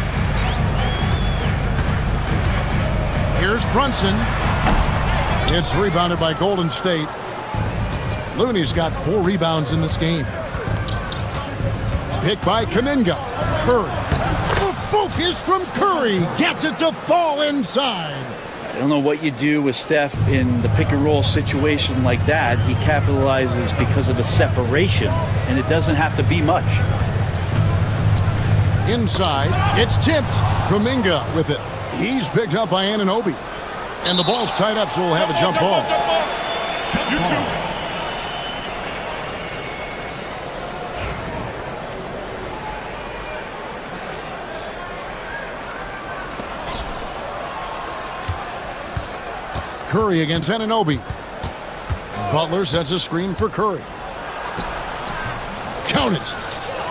Speaker 1: Here's Brunson. It's rebounded by Golden State. Looney's got 4 rebounds in this game. Picked by Kuminga. Curry. The focus from Curry. Gets it to fall inside.
Speaker 12: I don't know what you do with Steph in the pick-and-roll situation like that. He capitalizes because of the separation, and it doesn't have to be much.
Speaker 1: Inside, it's tipped. Kuminga with it. He's picked up by Anunoby. And the ball's tied up, so we'll have a jump ball. Curry against Anunoby. Butler sets a screen for Curry. Count it.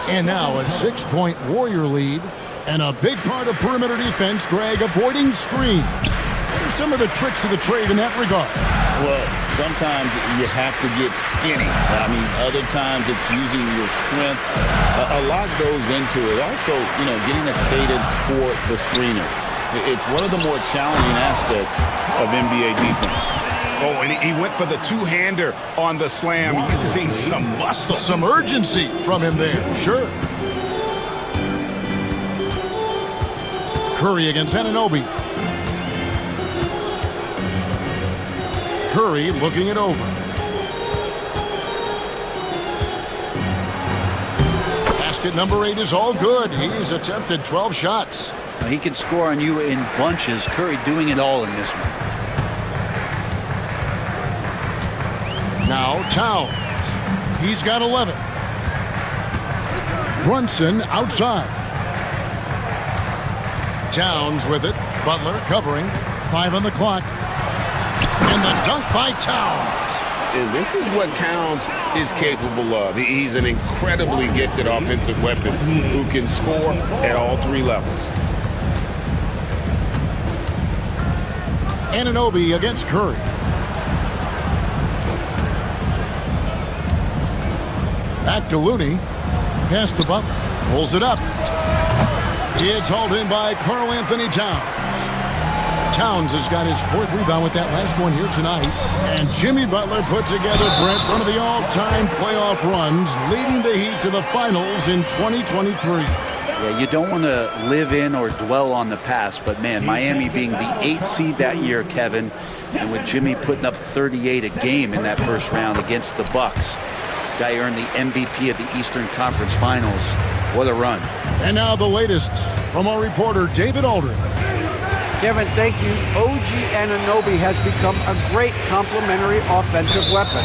Speaker 1: And now a 6-point Warrior lead. And a big part of perimeter defense, Greg, avoiding screens. What are some of the tricks of the trade in that regard?
Speaker 3: Well, sometimes you have to get skinny. I mean, other times it's using your strength. A lot goes into it. Also, getting a cadence for the screener. It's one of the more challenging aspects of NBA defense.
Speaker 5: Oh, and he went for the two-hander on the slam, using some muscle.
Speaker 1: Some urgency from him there, sure. Curry against Anunoby. Curry looking it over. Basket number 8 is all good. He's attempted 12 shots.
Speaker 12: He can score on you in bunches. Curry doing it all in this one.
Speaker 1: Now Towns. He's got 11. Brunson outside. Towns with it. Butler covering. 5 on the clock. And the dunk by Towns.
Speaker 15: And this is what Towns is capable of. He's an incredibly gifted offensive weapon who can score at all three levels.
Speaker 1: Anunoby against Curry. Back to Looney. Pass to Butler. Pulls it up. It's hauled in by Karl-Anthony Towns. Towns has got his fourth rebound with that last one here tonight. And Jimmy Butler put together, Brent, one of the all-time playoff runs, leading the Heat to the finals in 2023.
Speaker 12: Yeah, you don't want to live in or dwell on the past, but man, Miami being the 8th seed that year, Kevin, and with Jimmy putting up 38 a game in that first round against the Bucks. Guy earned the MVP of the Eastern Conference Finals. What a run.
Speaker 1: And now the latest from our reporter, David Aldridge.
Speaker 4: Kevin, thank you. OG Anunoby has become a great complementary offensive weapon.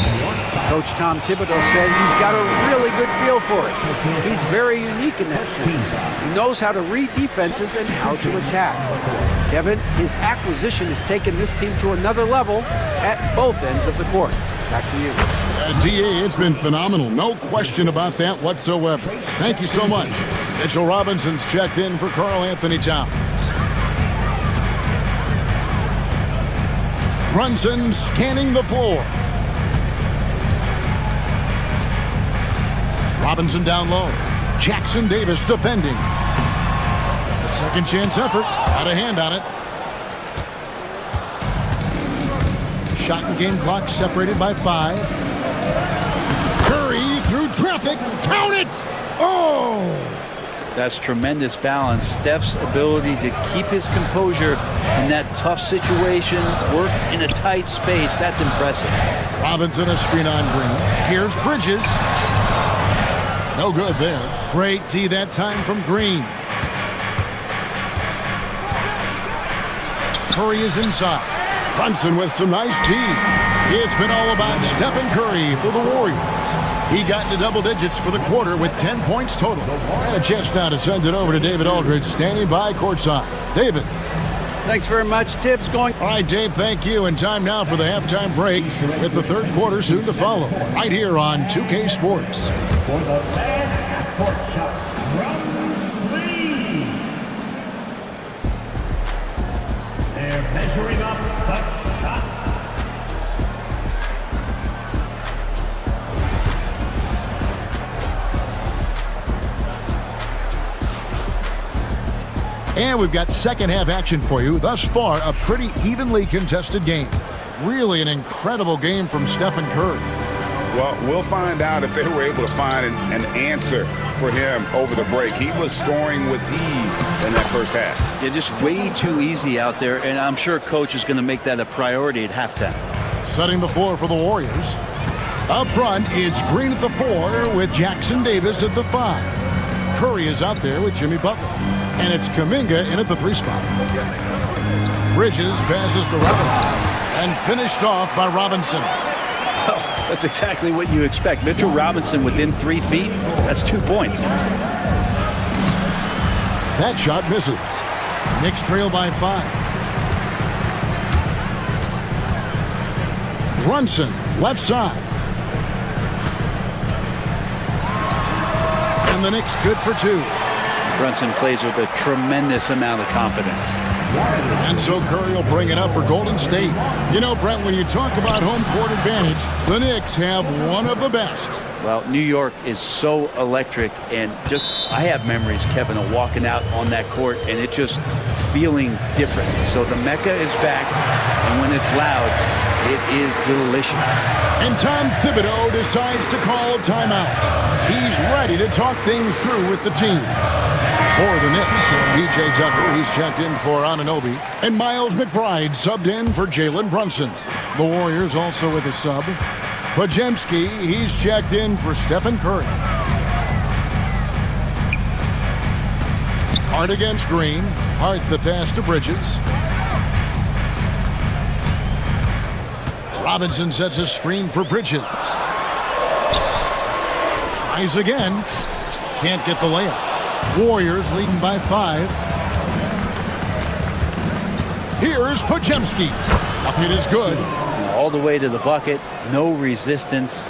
Speaker 4: Coach Tom Thibodeau says he's got a really good feel for it. He's very unique in that sense. He knows how to read defenses and how to attack. Kevin, his acquisition has taken this team to another level at both ends of the court. Back to you.
Speaker 1: DA, it's been phenomenal. No question about that whatsoever. Thank you so much. Mitchell Robinson's checked in for Karl-Anthony Towns. Brunson scanning the floor. Robinson down low. Jackson Davis defending. A second chance effort. Got a hand on it. Shot and game clock separated by 5. Curry through traffic. Count it! Oh!
Speaker 12: That's tremendous balance. Steph's ability to keep his composure in that tough situation, work in a tight space, that's impressive.
Speaker 1: Robinson a screen on Green. Here's Bridges. No good there. Great D that time from Green. Curry is inside. Brunson with some nice D. It's been all about Stephen Curry for the Warriors. He got into double digits for the quarter with 10 points total. And a chance now to send it over to David Aldridge, standing by courtside. David.
Speaker 4: Thanks very much. Tibbs going.
Speaker 1: All right, Dave, thank you. And time now for the halftime break with the third quarter soon to follow. Right here on 2K Sports.
Speaker 6: For the man half-court shot, round 3. They're measuring up the shot.
Speaker 1: And we've got second half action for you. Thus far, a pretty evenly contested game. Really an incredible game from Stephen Curry.
Speaker 3: Well, we'll find out if they were able to find an answer for him over the break. He was scoring with ease in that first half.
Speaker 12: Yeah, just way too easy out there, and I'm sure Coach is going to make that a priority at halftime.
Speaker 1: Setting the floor for the Warriors. Up front, it's Green at the 4 with Jackson Davis at the 5. Curry is out there with Jimmy Butler. And it's Kuminga in at the 3 spot. Bridges passes to Robinson. And finished off by Robinson.
Speaker 12: Well, that's exactly what you expect. Mitchell Robinson within 3 feet. That's 2 points.
Speaker 1: That shot misses. Knicks trail by 5. Brunson, left side. And the Knicks good for 2.
Speaker 12: Brunson plays with a tremendous amount of confidence.
Speaker 1: And so Curry will bring it up for Golden State. You know, Brent, when you talk about home court advantage, the Knicks have one of the best.
Speaker 12: Well, New York is so electric, and just, I have memories, Kevin, of walking out on that court and it just feeling different. So the Mecca is back, and when it's loud, it is delicious.
Speaker 1: And Tom Thibodeau decides to call a timeout. He's ready to talk things through with the team. For the Knicks, PJ Tucker, he's checked in for Anunoby, and Miles McBride subbed in for Jalen Brunson. The Warriors also with a sub. Podziemski, he's checked in for Stephen Curry. Hart against Green. Hart the pass to Bridges. Robinson sets a screen for Bridges. Tries again. Can't get the layup. Warriors leading by 5. Here's Podziemski. Bucket is good.
Speaker 12: all the way to the bucket, no resistance,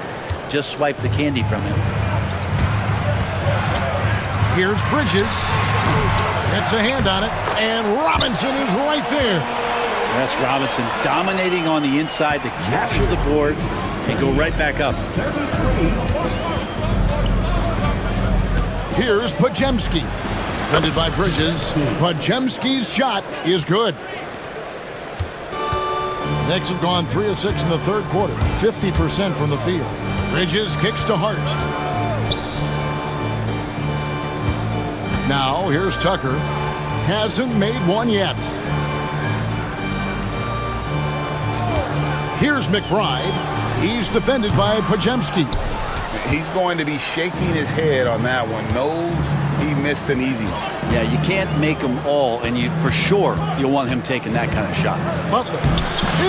Speaker 12: just swipe the candy from him.
Speaker 1: Here's Bridges. Gets a hand on it, and Robinson is right there.
Speaker 12: That's Robinson dominating on the inside to capture the board and go right back up.
Speaker 1: Here's Pajemski. Defended by Bridges. Pajemski's shot is good. The Knicks have gone 3 of 6 in the third quarter, 50% from the field. Bridges kicks to Hart. Now, here's Tucker. Hasn't made one yet. Here's McBride. He's defended by Pajemski.
Speaker 3: He's going to be shaking his head on that one. Knows he missed an easy one.
Speaker 12: Yeah, you can't make them all, and for sure you'll want him taking that kind of shot.
Speaker 1: Butler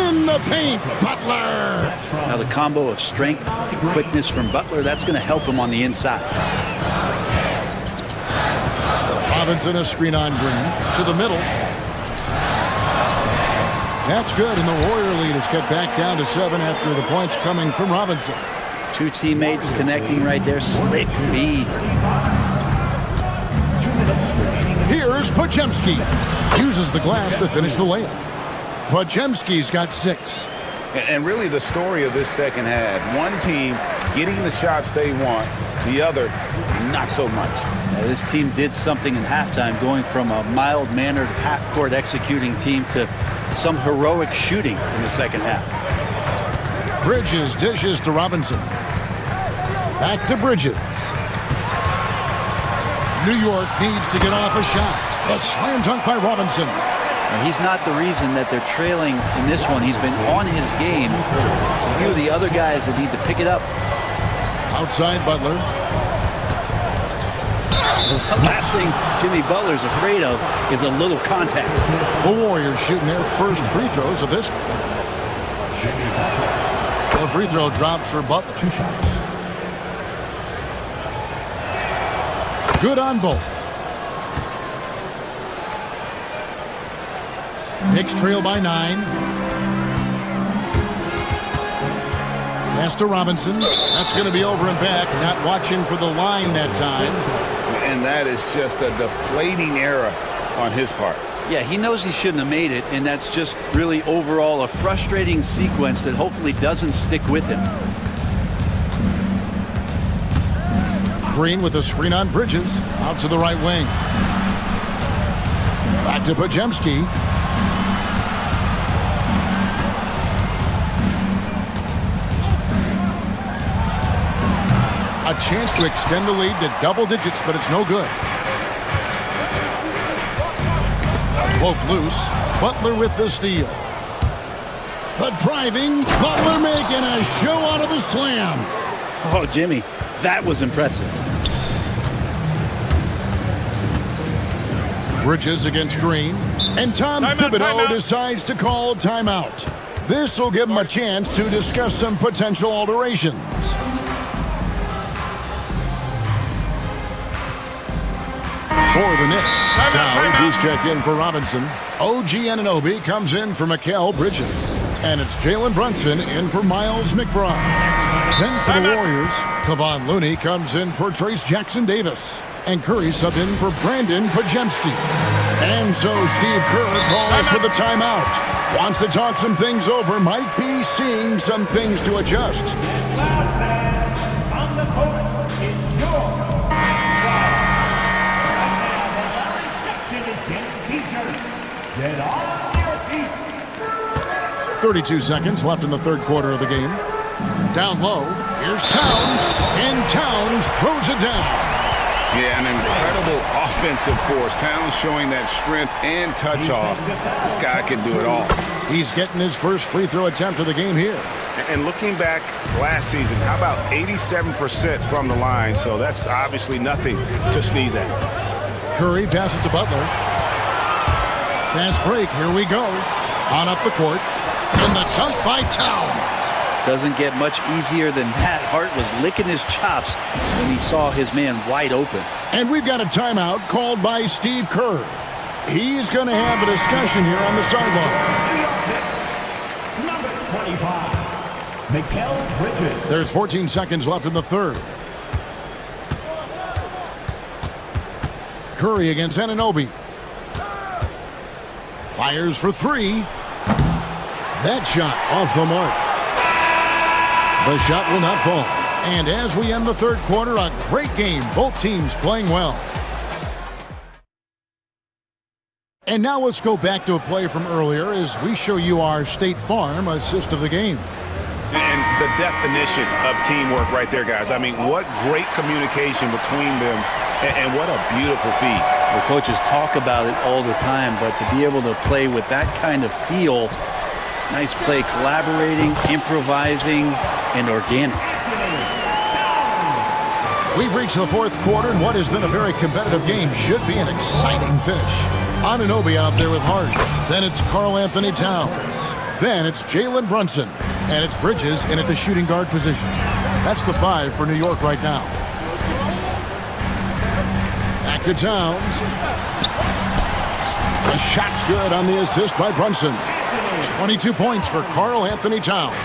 Speaker 1: in the paint. Butler.
Speaker 12: Now the combo of strength and quickness from Butler, that's going to help him on the inside.
Speaker 1: Robinson a screen on Green to the middle. That's good, and the Warrior lead is cut back down to 7 after the points coming from Robinson.
Speaker 12: Two teammates connecting right there. Slick feed.
Speaker 1: Here's Pajemski. Uses the glass to finish the layup. Pajemski's got 6.
Speaker 3: And really the story of this second half, one team getting the shots they want, the other not so much.
Speaker 12: Now, this team did something in halftime, going from a mild-mannered half-court executing team to some heroic shooting in the second half.
Speaker 1: Bridges dishes to Robinson. Back to Bridges. New York needs to get off a shot. A slam dunk by Robinson.
Speaker 12: Now, he's not the reason that they're trailing in this one. He's been on his game. It's a few of the other guys that need to pick it up.
Speaker 1: Outside Butler.
Speaker 12: The last thing Jimmy Butler's afraid of is a little contact.
Speaker 1: The Warriors shooting their first free throws of this. The free throw drops for Butler.
Speaker 6: 2 shots.
Speaker 1: Good on both. Knicks trail by 9. Pass to Robinson. That's going to be over and back. Not watching for the line that time.
Speaker 3: And that is just a deflating error on his part.
Speaker 12: Yeah, he knows he shouldn't have made it, and that's just really overall a frustrating sequence that hopefully doesn't stick with him.
Speaker 1: Green with a screen on Bridges. Out to the right wing. Back to Pajemski. A chance to extend the lead to double digits, but it's no good. Poke loose. Butler with the steal. The driving. Butler making a show out of the slam.
Speaker 12: Oh, Jimmy, that was impressive.
Speaker 1: Bridges against Green. And Tom Thibodeau decides to call timeout. This will give him a chance to discuss some potential alterations. For the Knicks, Towns is checked in for Robinson. OG Anunoby comes in for Mikal Bridges. And it's Jalen Brunson in for Miles McBride. Then for the Warriors, Kevon Looney comes in for Trace Jackson-Davis. And Curry subbed in for Brandon Pajemski. And so Steve Kerr calls for the timeout. Wants to talk some things over, might be seeing some things to adjust.
Speaker 6: On the court, it's your
Speaker 1: 32 seconds left in the third quarter of the game. Down low, here's Towns, and Towns throws it down.
Speaker 3: Yeah, an incredible offensive force. Towns showing that strength and touch off. This guy can do it all.
Speaker 1: He's getting his first free throw attempt of the game here.
Speaker 5: And looking back last season, how about 87% from the line? So that's obviously nothing to sneeze at.
Speaker 1: Curry passes to Butler. Fast break, here we go. On up the court, and the dunk by Towns.
Speaker 12: Doesn't get much easier than that. Hart was licking his chops when he saw his man wide open.
Speaker 1: And we've got a timeout called by Steve Kerr. He's going to have a discussion here on the sideline.
Speaker 6: number 25.
Speaker 1: There's 14 seconds left in the third. Curry against Anunoby. Fires for three. That shot off the mark. The shot will not fall. And as we end the third quarter, a great game. Both teams playing well. And now let's go back to a play from earlier as we show you our State Farm assist of the game.
Speaker 5: And the definition of teamwork right there, guys. I mean, what great communication between them, and what a beautiful feed.
Speaker 12: The coaches talk about it all the time, but to be able to play with that kind of feel, nice play, collaborating, improvising, and organic.
Speaker 1: We've reached the fourth quarter, and what has been a very competitive game should be an exciting finish. Anunoby out there with Hart. Then it's Karl Anthony Towns. Then it's Jalen Brunson. And it's Bridges in at the shooting guard position. That's the 5 for New York right now. Back to Towns. The shot's good on the assist by Brunson. 22 points for Karl Anthony Towns.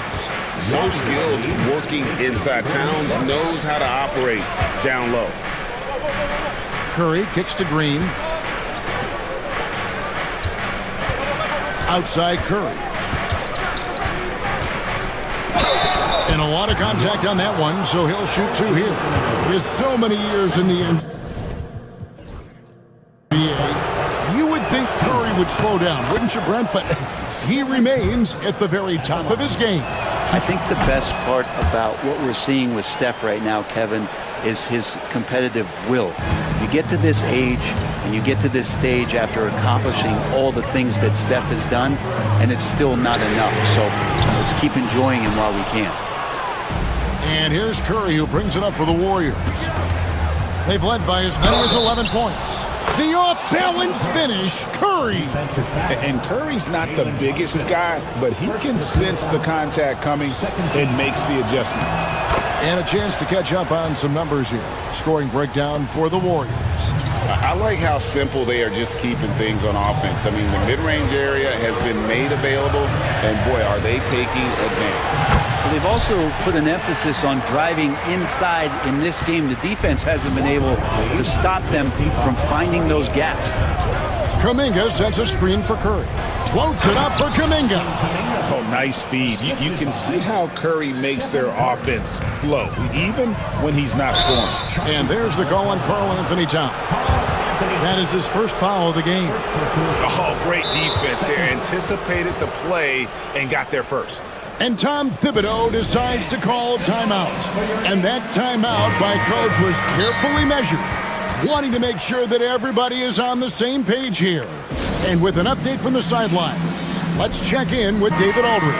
Speaker 15: So skilled working inside. Towns knows how to operate down low.
Speaker 1: Curry kicks to Green. Outside Curry. And a lot of contact on that one, so he'll shoot 2 here. With so many years in the NBA, you would think Curry would slow down, wouldn't you, Brent? But he remains at the very top of his game.
Speaker 12: I think the best part about what we're seeing with Steph right now, Kevin, is his competitive will. You get to this age and you get to this stage after accomplishing all the things that Steph has done, and it's still not enough. So let's keep enjoying him while we can.
Speaker 1: And here's Curry, who brings it up for the Warriors. They've led by as many as 11 points. The off-balance finish, Curry.
Speaker 3: And Curry's not the biggest guy, but he can sense the contact coming and makes the adjustment.
Speaker 1: And a chance to catch up on some numbers here. Scoring breakdown for the Warriors.
Speaker 15: I like how simple they are just keeping things on offense. I mean, the mid-range area has been made available, and boy, are they taking advantage.
Speaker 12: They've also put an emphasis on driving inside in this game. The defense hasn't been able to stop them from finding those gaps.
Speaker 1: Kuminga sets a screen for Curry. Floats it up for Kuminga.
Speaker 3: Oh, nice feed. You can see how Curry makes their offense flow, even when he's not scoring.
Speaker 1: And there's the call on Karl Anthony Towns. That is his first foul of the game.
Speaker 5: Oh, great defense there. Anticipated the play and got there first.
Speaker 1: And Tom Thibodeau decides to call timeout. And that timeout by coach was carefully measured, wanting to make sure that everybody is on the same page here. And with an update from the sideline, let's check in with David Aldridge.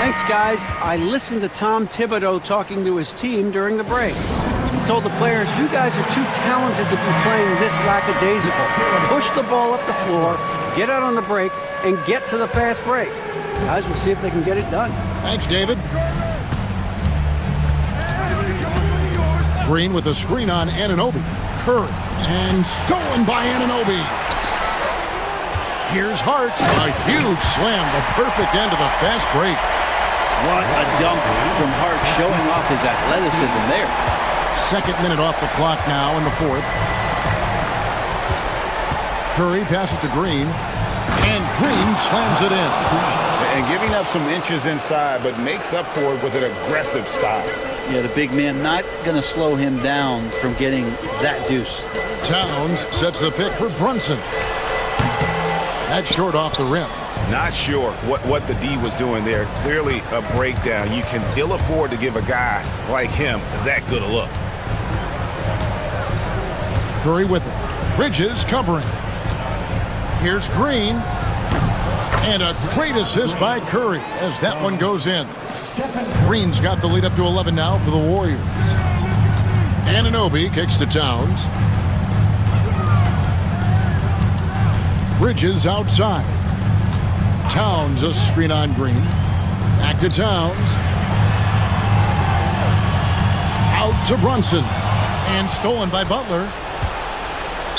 Speaker 4: Thanks, guys. I listened to Tom Thibodeau talking to his team during the break. He told the players, you guys are too talented to be playing this lackadaisical. Push the ball up the floor, get out on the break, and get to the fast break. Guys, we'll see if they can get it done.
Speaker 1: Thanks, David. Green with a screen on Anunoby. Curry, and stolen by Anunoby. Here's Hart. A huge slam, the perfect end of the fast break.
Speaker 12: What a dunk from Hart, showing off his athleticism there.
Speaker 1: Second minute off the clock now in the fourth. Curry passes to Green, and Green slams it in.
Speaker 3: And giving up some inches inside, but makes up for it with an aggressive style.
Speaker 12: Yeah, the big man not going to slow him down from getting that deuce.
Speaker 1: Towns sets the pick for Brunson. That's short off the rim.
Speaker 5: Not sure what the D was doing there. Clearly a breakdown. You can ill afford to give a guy like him that good a look.
Speaker 1: Curry with it. Bridges covering. Here's Green. And a great assist by Curry as that one goes in. Green's got the lead up to 11 now for the Warriors. Anunoby kicks to Towns. Bridges outside. Towns a screen on Green. Back to Towns. Out to Brunson. And stolen by Butler.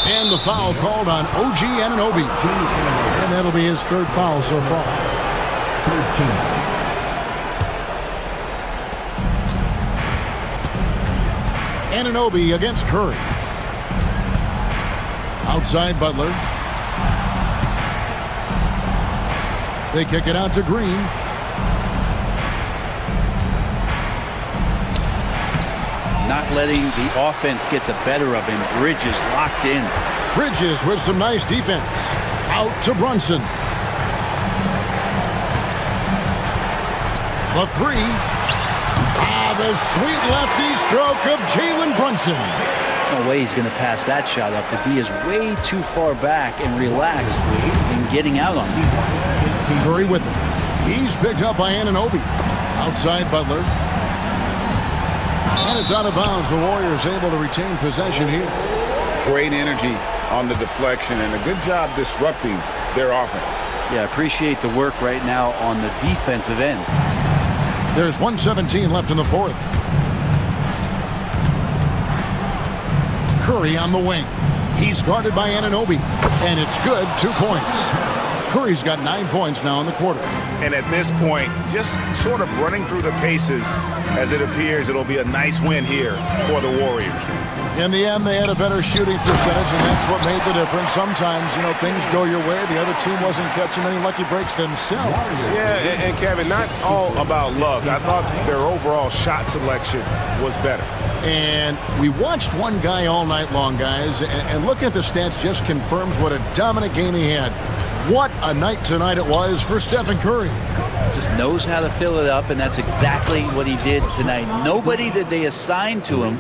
Speaker 1: And the foul called on OG Anunoby. And that'll be his third foul so far. Anunoby against Curry. Outside Butler. They kick it out to Green.
Speaker 12: Not letting the offense get the better of him. Bridges locked in.
Speaker 1: Bridges with some nice defense. Out to Brunson. The three. The sweet lefty stroke of Jalen Brunson.
Speaker 12: No way he's going to pass that shot up. The D is way too far back and relaxed in getting out on him.
Speaker 1: Curry with him. He's picked up by Anunoby. Outside Butler. And it's out of bounds. The Warriors able to retain possession here.
Speaker 3: Great energy on the deflection and a good job disrupting their offense.
Speaker 12: Yeah, appreciate the work right now on the defensive end.
Speaker 1: There's 1:17 left in the fourth. Curry on the wing. He's guarded by Anunoby. And it's good. 2 points. Curry's got 9 points now in the quarter.
Speaker 5: And at this point, just sort of running through the paces as it appears it'll be a nice win here for the Warriors.
Speaker 1: In the end, they had a better shooting percentage, and that's what made the difference. Sometimes, things go your way. The other team wasn't catching many lucky breaks themselves.
Speaker 5: Yeah, and Kevin, not all about luck. I thought their overall shot selection was better.
Speaker 1: And we watched one guy all night long, guys, and looking at the stats just confirms what a dominant game he had. What a night tonight it was for Stephen Curry.
Speaker 12: Just knows how to fill it up, and that's exactly what he did tonight. Nobody that they assigned to him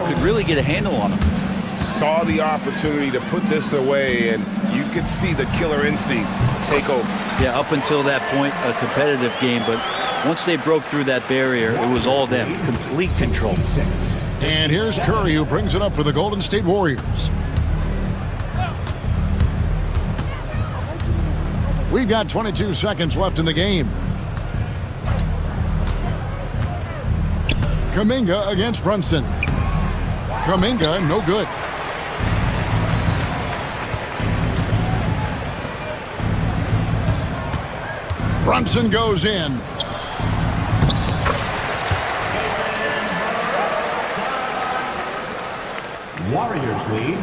Speaker 12: could really get a handle on him.
Speaker 5: Saw the opportunity to put this away, and you could see the killer instinct take over.
Speaker 12: Yeah, up until that point, a competitive game, but once they broke through that barrier, it was all them. Complete control.
Speaker 1: And here's Curry, who brings it up for the Golden State Warriors. We've got 22 seconds left in the game. Kuminga against Brunson. Kuminga, no good. Brunson goes in.
Speaker 6: Warriors lead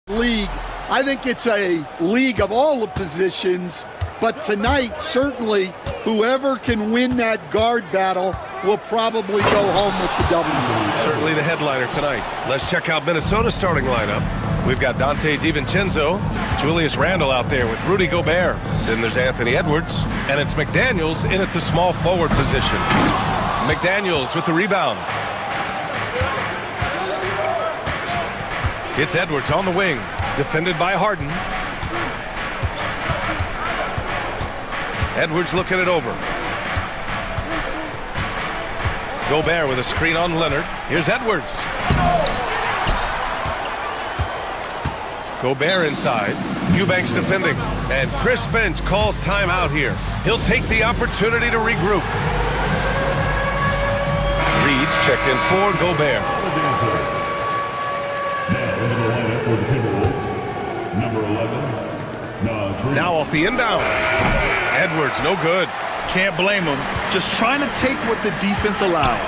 Speaker 2: league. I think it's a league of all the positions, but tonight, certainly, whoever can win that guard battle will probably go home with the W.
Speaker 8: Certainly the headliner tonight. Let's check out Minnesota's starting lineup. We've got Dante DiVincenzo, Julius Randle out there with Rudy Gobert. Then there's Anthony Edwards, and it's McDaniels in at the small forward position. McDaniels with the rebound. It's Edwards on the wing, defended by Harden. Edwards looking it over. Gobert with a screen on Leonard. Here's Edwards. Gobert inside. Eubanks defending. And Chris Finch calls timeout here. He'll take the opportunity to regroup. Reed's checked in for Gobert.
Speaker 13: For the Timberwolves, number 11.
Speaker 8: Now off the inbound. Edwards, no good.
Speaker 7: Can't blame him. Just trying to take what the defense allows.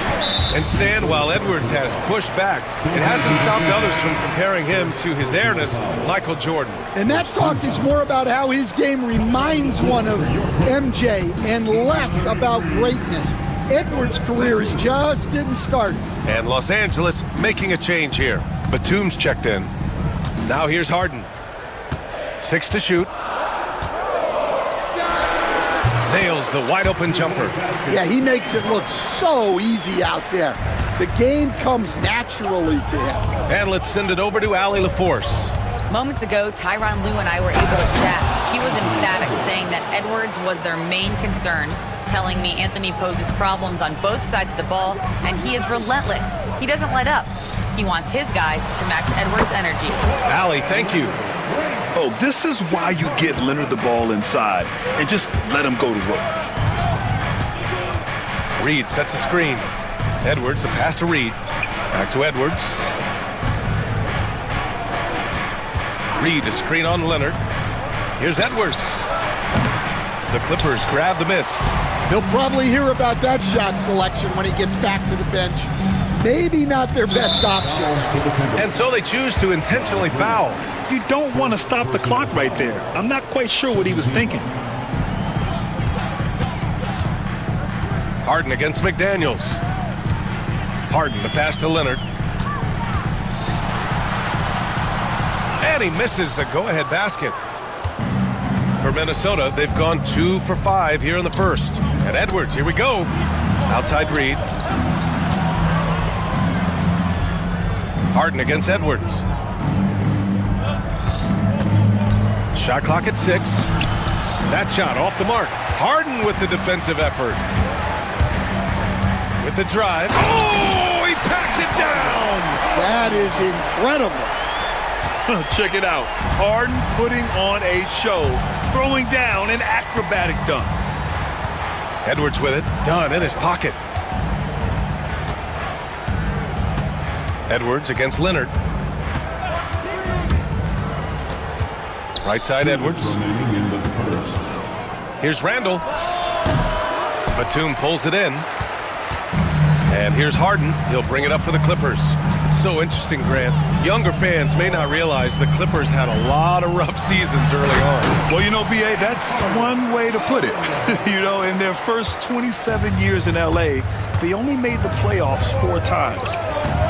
Speaker 8: And stand while Edwards has pushed back. It hasn't stopped others from comparing him to his airness, Michael Jordan.
Speaker 2: And that talk is more about how his game reminds one of MJ and less about greatness. Edwards' career is just getting started.
Speaker 8: And Los Angeles making a change here. Batum's checked in. Now here's Harden. 6 to shoot. Nails the wide open jumper.
Speaker 2: Yeah, he makes it look so easy out there. The game comes naturally to him.
Speaker 8: And let's send it over to Allie LaForce.
Speaker 10: Moments ago, Tyronn Lue and I were able to chat. He was emphatic, saying that Edwards was their main concern, telling me Anthony poses problems on both sides of the ball, and he is relentless. He doesn't let up. He wants his guys to match Edwards' energy.
Speaker 8: Allie, thank you.
Speaker 7: Oh, this is why you get Leonard the ball inside and just let him go to work.
Speaker 8: Reed sets a screen. Edwards, the pass to Reed. Back to Edwards. Reed, a screen on Leonard. Here's Edwards. The Clippers grab the miss.
Speaker 2: He'll probably hear about that shot selection when he gets back to the bench. Maybe not their best option.
Speaker 8: And so they choose to intentionally foul.
Speaker 7: You don't want to stop the clock right there. I'm not quite sure what he was thinking.
Speaker 8: Harden against McDaniels. Harden, the pass to Leonard. And he misses the go-ahead basket. For Minnesota, they've gone 2 for 5 here in the first. And Edwards, here we go. Outside Reed. Harden against Edwards. Shot clock at 6. That shot off the mark. Harden with the defensive effort. With the drive. Oh, he packs it down.
Speaker 2: That is incredible.
Speaker 7: Check it out. Harden putting on a show, throwing down an acrobatic dunk.
Speaker 8: Edwards with it. Done in his pocket. Edwards against Leonard. Right side Edwards. Here's Randle. Batum pulls it in. And here's Harden. He'll bring it up for the Clippers. It's so interesting, Grant. Younger fans may not realize the Clippers had a lot of rough seasons early on.
Speaker 7: Well, you know, B.A., that's one way to put it. You know, in their first 27 years in L.A., they only made the playoffs 4 times.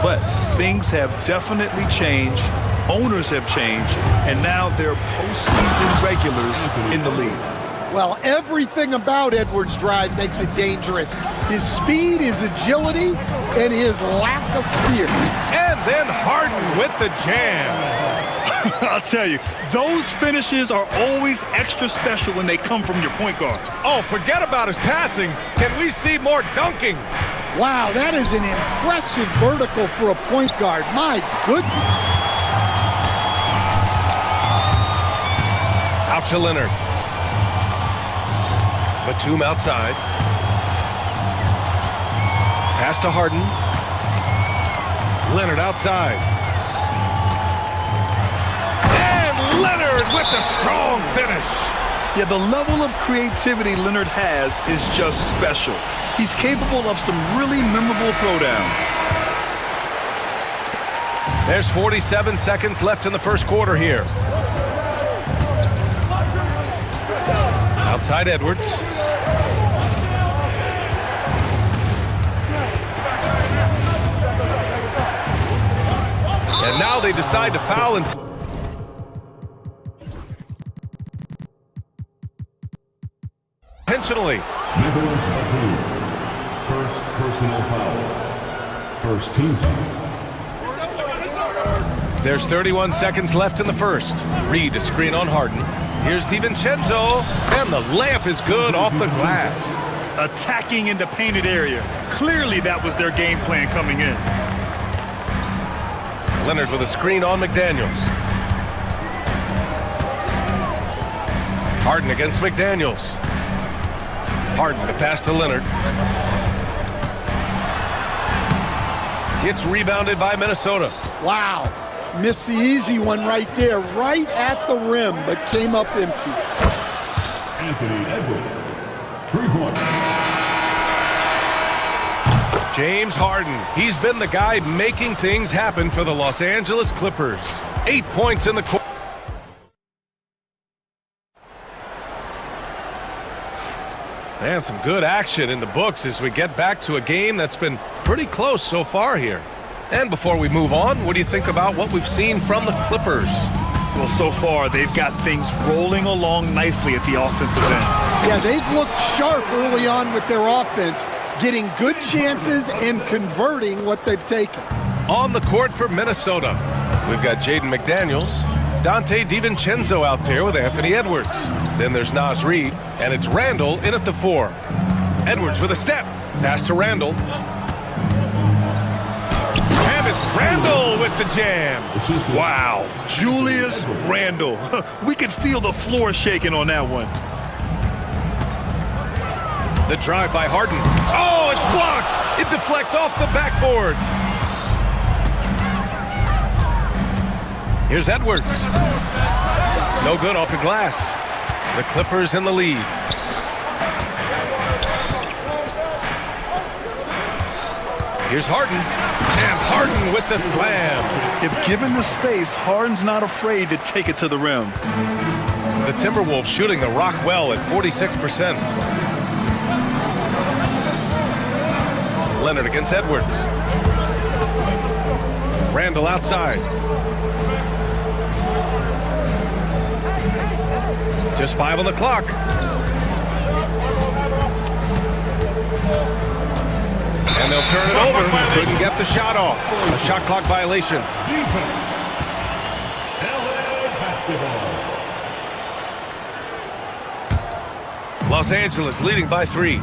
Speaker 7: But things have definitely changed. Owners have changed. And now they're postseason regulars in the league.
Speaker 2: Well, everything about Edwards' drive makes it dangerous. His speed, his agility, and his lack of fear.
Speaker 8: And then Harden with the jam.
Speaker 7: I'll tell you, those finishes are always extra special when they come from your point guard.
Speaker 8: Oh, forget about his passing. Can we see more dunking?
Speaker 2: Wow, that is an impressive vertical for a point guard. My goodness.
Speaker 8: Out to Leonard. Batum outside. Pass to Harden. Leonard outside. And Leonard with the strong finish.
Speaker 7: Yeah, the level of creativity Leonard has is just special. He's capable of some really memorable throwdowns.
Speaker 8: There's 47 seconds left in the first quarter here. Outside Edwards. And now they decide to foul intentionally.
Speaker 13: Netherlands approved. First personal foul. First team foul.
Speaker 8: There's 31 seconds left in the first. Reed, a screen on Harden. Here's DiVincenzo, and the layup is good off the glass.
Speaker 7: Attacking in the painted area. Clearly that was their game plan coming in.
Speaker 8: Leonard with a screen on McDaniels. Harden against McDaniels. Harden to pass to Leonard. It's rebounded by Minnesota.
Speaker 2: Wow. Missed the easy one right there, right at the rim, but came up empty.
Speaker 13: Anthony Edwards. 3-point.
Speaker 8: James Harden. He's been the guy making things happen for the Los Angeles Clippers. 8 points in the quarter. And some good action in the books as we get back to a game that's been pretty close so far here. And before we move on, what do you think about what we've seen from the Clippers?
Speaker 7: Well, so far, they've got things rolling along nicely at the offensive end.
Speaker 2: Yeah, they've looked sharp early on with their offense, getting good chances and converting what they've taken.
Speaker 8: On the court for Minnesota, we've got Jaden McDaniels, Dante DiVincenzo out there with Anthony Edwards. Then there's Naz Reid, and it's Randle in at the 4. Edwards with a step. Pass to Randle. And it's Randle with the jam.
Speaker 7: Wow, Julius Randle. We could feel the floor shaking on that one.
Speaker 8: The drive by Harden. Oh, it's blocked. It deflects off the backboard. Here's Edwards. No good off the glass. The Clippers in the lead. Here's Harden. And Harden with the slam.
Speaker 7: If given the space, Harden's not afraid to take it to the rim.
Speaker 8: The Timberwolves shooting the rock well at 46%. Leonard against Edwards. Randle outside. Just 5 on the clock. And they'll turn it over. Couldn't get the shot off. A shot clock violation. Los Angeles leading by 3.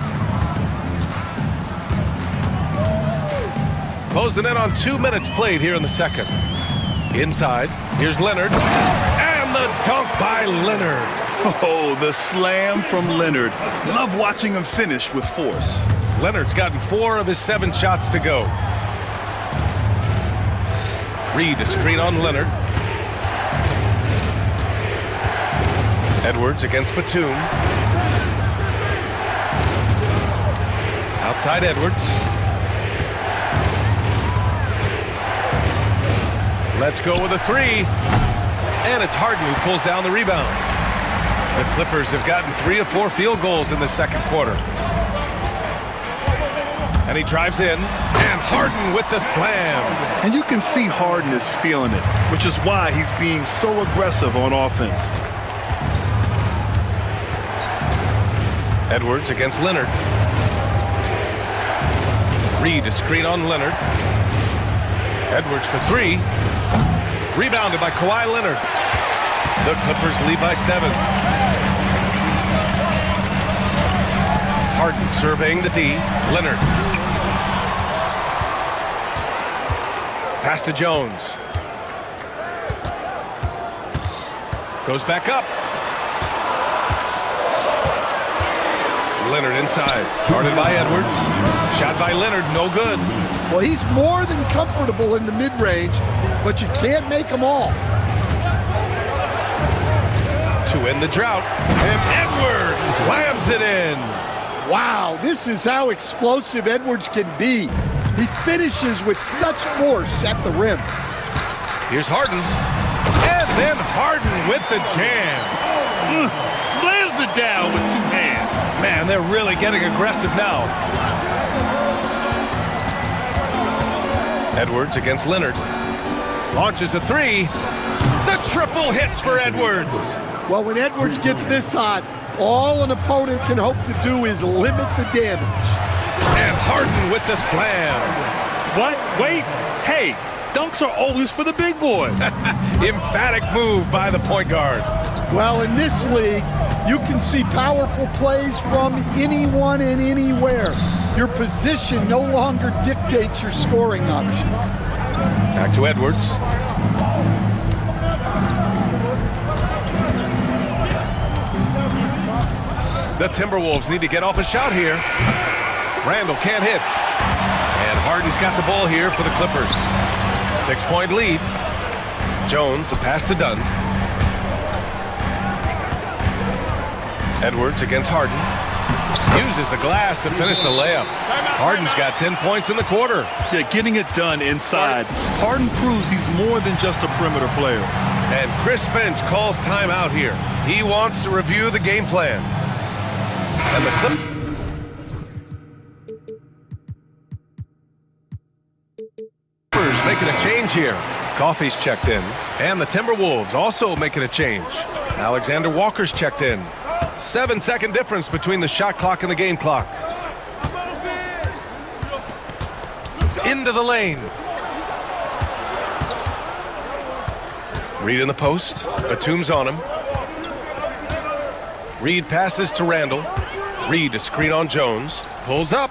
Speaker 8: Closing in on 2 minutes played here in the second. Inside, here's Leonard. And the dunk by Leonard.
Speaker 7: Oh, the slam from Leonard. Love watching him finish with force.
Speaker 8: Leonard's gotten 4 of his 7 shots to go. Reed, a screen on Leonard. Edwards against Batum. Outside Edwards. Let's go with a 3. And it's Harden who pulls down the rebound. The Clippers have gotten 3 of 4 field goals in the second quarter. And he drives in, and Harden with the slam.
Speaker 7: And you can see Harden is feeling it, which is why he's being so aggressive on offense.
Speaker 8: Edwards against Leonard. Reed, a screen on Leonard. Edwards for 3. Rebounded by Kawhi Leonard. The Clippers lead by 7. Harden surveying the D. Leonard. Pass to Jones. Goes back up. Leonard inside. Guarded by Edwards. Shot by Leonard, no good.
Speaker 2: Well, he's more than comfortable in the mid-range, but you can't make them all.
Speaker 8: To end the drought. And Edwards slams it in.
Speaker 2: Wow, this is how explosive Edwards can be. He finishes with such force at the rim.
Speaker 8: Here's Harden. And then Harden with the jam.
Speaker 7: Slams it down with two hands.
Speaker 8: Man, they're really getting aggressive now. Edwards against Leonard. Launches a three. The triple hits for Edwards.
Speaker 2: Well, when Edwards gets this hot, all an opponent can hope to do is limit the damage.
Speaker 8: And Harden with the slam.
Speaker 7: What? Wait. Hey, dunks are always for the big boys.
Speaker 8: Emphatic move by the point guard.
Speaker 2: Well, in this league, you can see powerful plays from anyone and anywhere. Your position no longer dictates your scoring options.
Speaker 8: Back to Edwards. The Timberwolves need to get off a shot here. Randall can't hit. And Harden's got the ball here for the Clippers. 6-point lead. Jones, the pass to Dunn. Edwards against Harden. Uses the glass to finish the layup. Harden's got 10 points in the quarter.
Speaker 7: Yeah, getting it done inside. Harden proves he's more than just a perimeter player.
Speaker 8: And Chris Finch calls timeout here. He wants to review the game plan. And the Clippers making a change here. Coffey's checked in. And the Timberwolves also making a change. Alexander Walker's checked in. 7-second difference between the shot clock and the game clock. Into the lane. Reed in the post. Batum's on him. Reed passes to Randall. Reed to screen on Jones. Pulls up.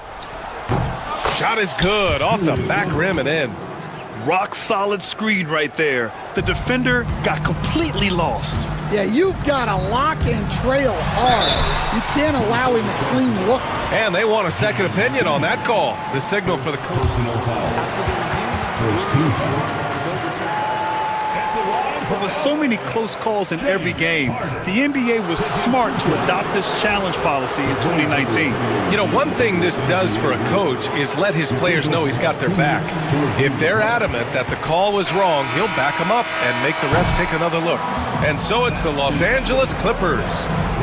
Speaker 8: Shot is good. Off the back rim and in.
Speaker 7: Rock solid screen right there. The defender got completely lost.
Speaker 2: Yeah, you've got to lock and trail hard. You can't allow him a clean look.
Speaker 8: And they want a second opinion on that call. The signal for the coach.
Speaker 7: But with so many close calls in every game, the NBA was smart to adopt this challenge policy in 2019.
Speaker 8: You know, one thing this does for a coach is let his players know he's got their back. If they're adamant that the call was wrong, he'll back them up and make the refs take another look. And so it's the Los Angeles Clippers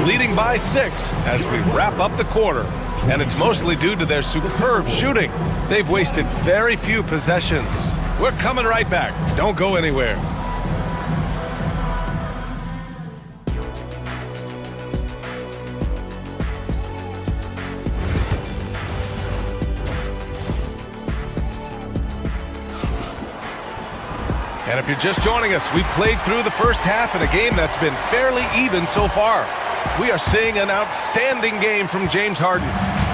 Speaker 8: leading by 6 as we wrap up the quarter. And it's mostly due to their superb shooting. They've wasted very few possessions. We're coming right back. Don't go anywhere. And if you're just joining us, we played through the first half in a game that's been fairly even so far. We are seeing an outstanding game from James Harden.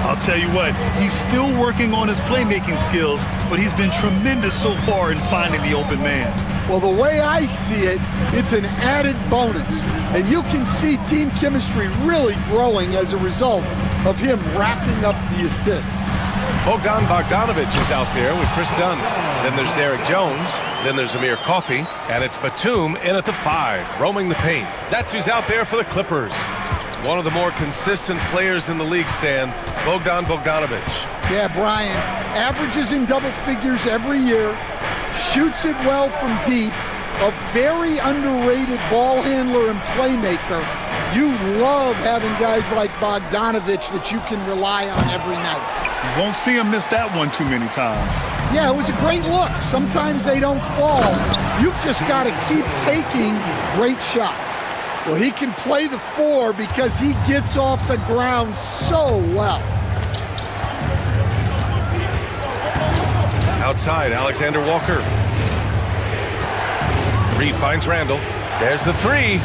Speaker 7: I'll tell you what, he's still working on his playmaking skills, but he's been tremendous so far in finding the open man.
Speaker 2: Well, the way I see it, it's an added bonus. And you can see team chemistry really growing as a result of him racking up the assists.
Speaker 8: Bogdan Bogdanovic is out there with Chris Dunn. Then there's Derek Jones. Then there's Amir Coffey. And it's Batum in at the 5, roaming the paint. That's who's out there for the Clippers. One of the more consistent players in the league, Stan, Bogdan Bogdanovic.
Speaker 2: Yeah, Brian, averages in double figures every year, shoots it well from deep, a very underrated ball handler and playmaker. You love having guys like Bogdanovic that you can rely on every night.
Speaker 7: You won't see him miss that one too many times.
Speaker 2: Yeah, it was a great look. Sometimes they don't fall. You've just got to keep taking great shots. Well, he can play the 4 because he gets off the ground so well.
Speaker 8: Outside, Alexander Walker. Reed finds Randall. There's the 3.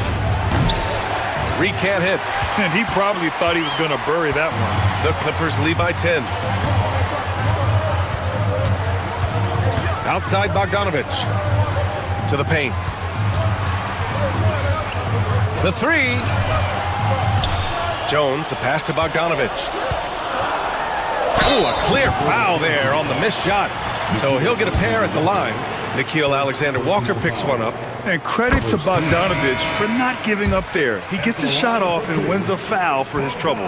Speaker 8: Reed can't hit.
Speaker 7: And he probably thought he was going to bury that one.
Speaker 8: The Clippers lead by 10. Outside Bogdanovic. To the paint. The 3. Jones, the pass to Bogdanovic. Oh, a clear foul there on the missed shot. So he'll get a pair at the line. Nickeil Alexander-Walker picks one up.
Speaker 7: And credit to Bogdanovic for not giving up there. He gets his shot off and wins a foul for his trouble.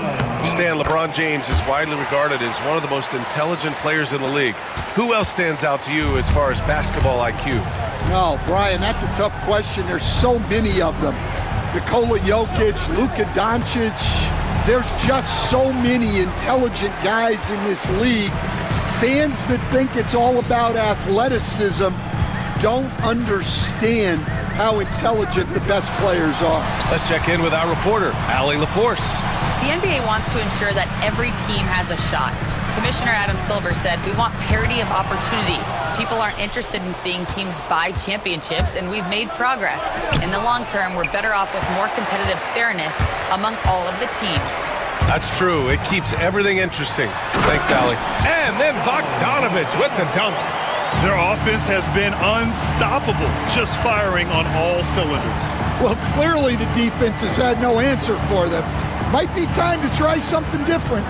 Speaker 8: Stan, LeBron James is widely regarded as one of the most intelligent players in the league. Who else stands out to you as far as basketball IQ?
Speaker 2: No, Brian, that's a tough question. There's so many of them. Nikola Jokic, Luka Doncic. There's just so many intelligent guys in this league. Fans that think it's all about athleticism don't understand how intelligent the best players are.
Speaker 8: Let's check in with our reporter, Allie LaForce.
Speaker 10: The NBA wants to ensure that every team has a shot. Commissioner Adam Silver said, "We want parity of opportunity. People aren't interested in seeing teams buy championships, and we've made progress. In the long term, we're better off with more competitive fairness among all of the teams."
Speaker 8: That's true. It keeps everything interesting. Thanks, Allie. And then Bogdanovich with the dunk.
Speaker 7: Their offense has been unstoppable, just firing on all cylinders.
Speaker 2: Well, clearly the defense has had no answer for them. Might be time to try something different.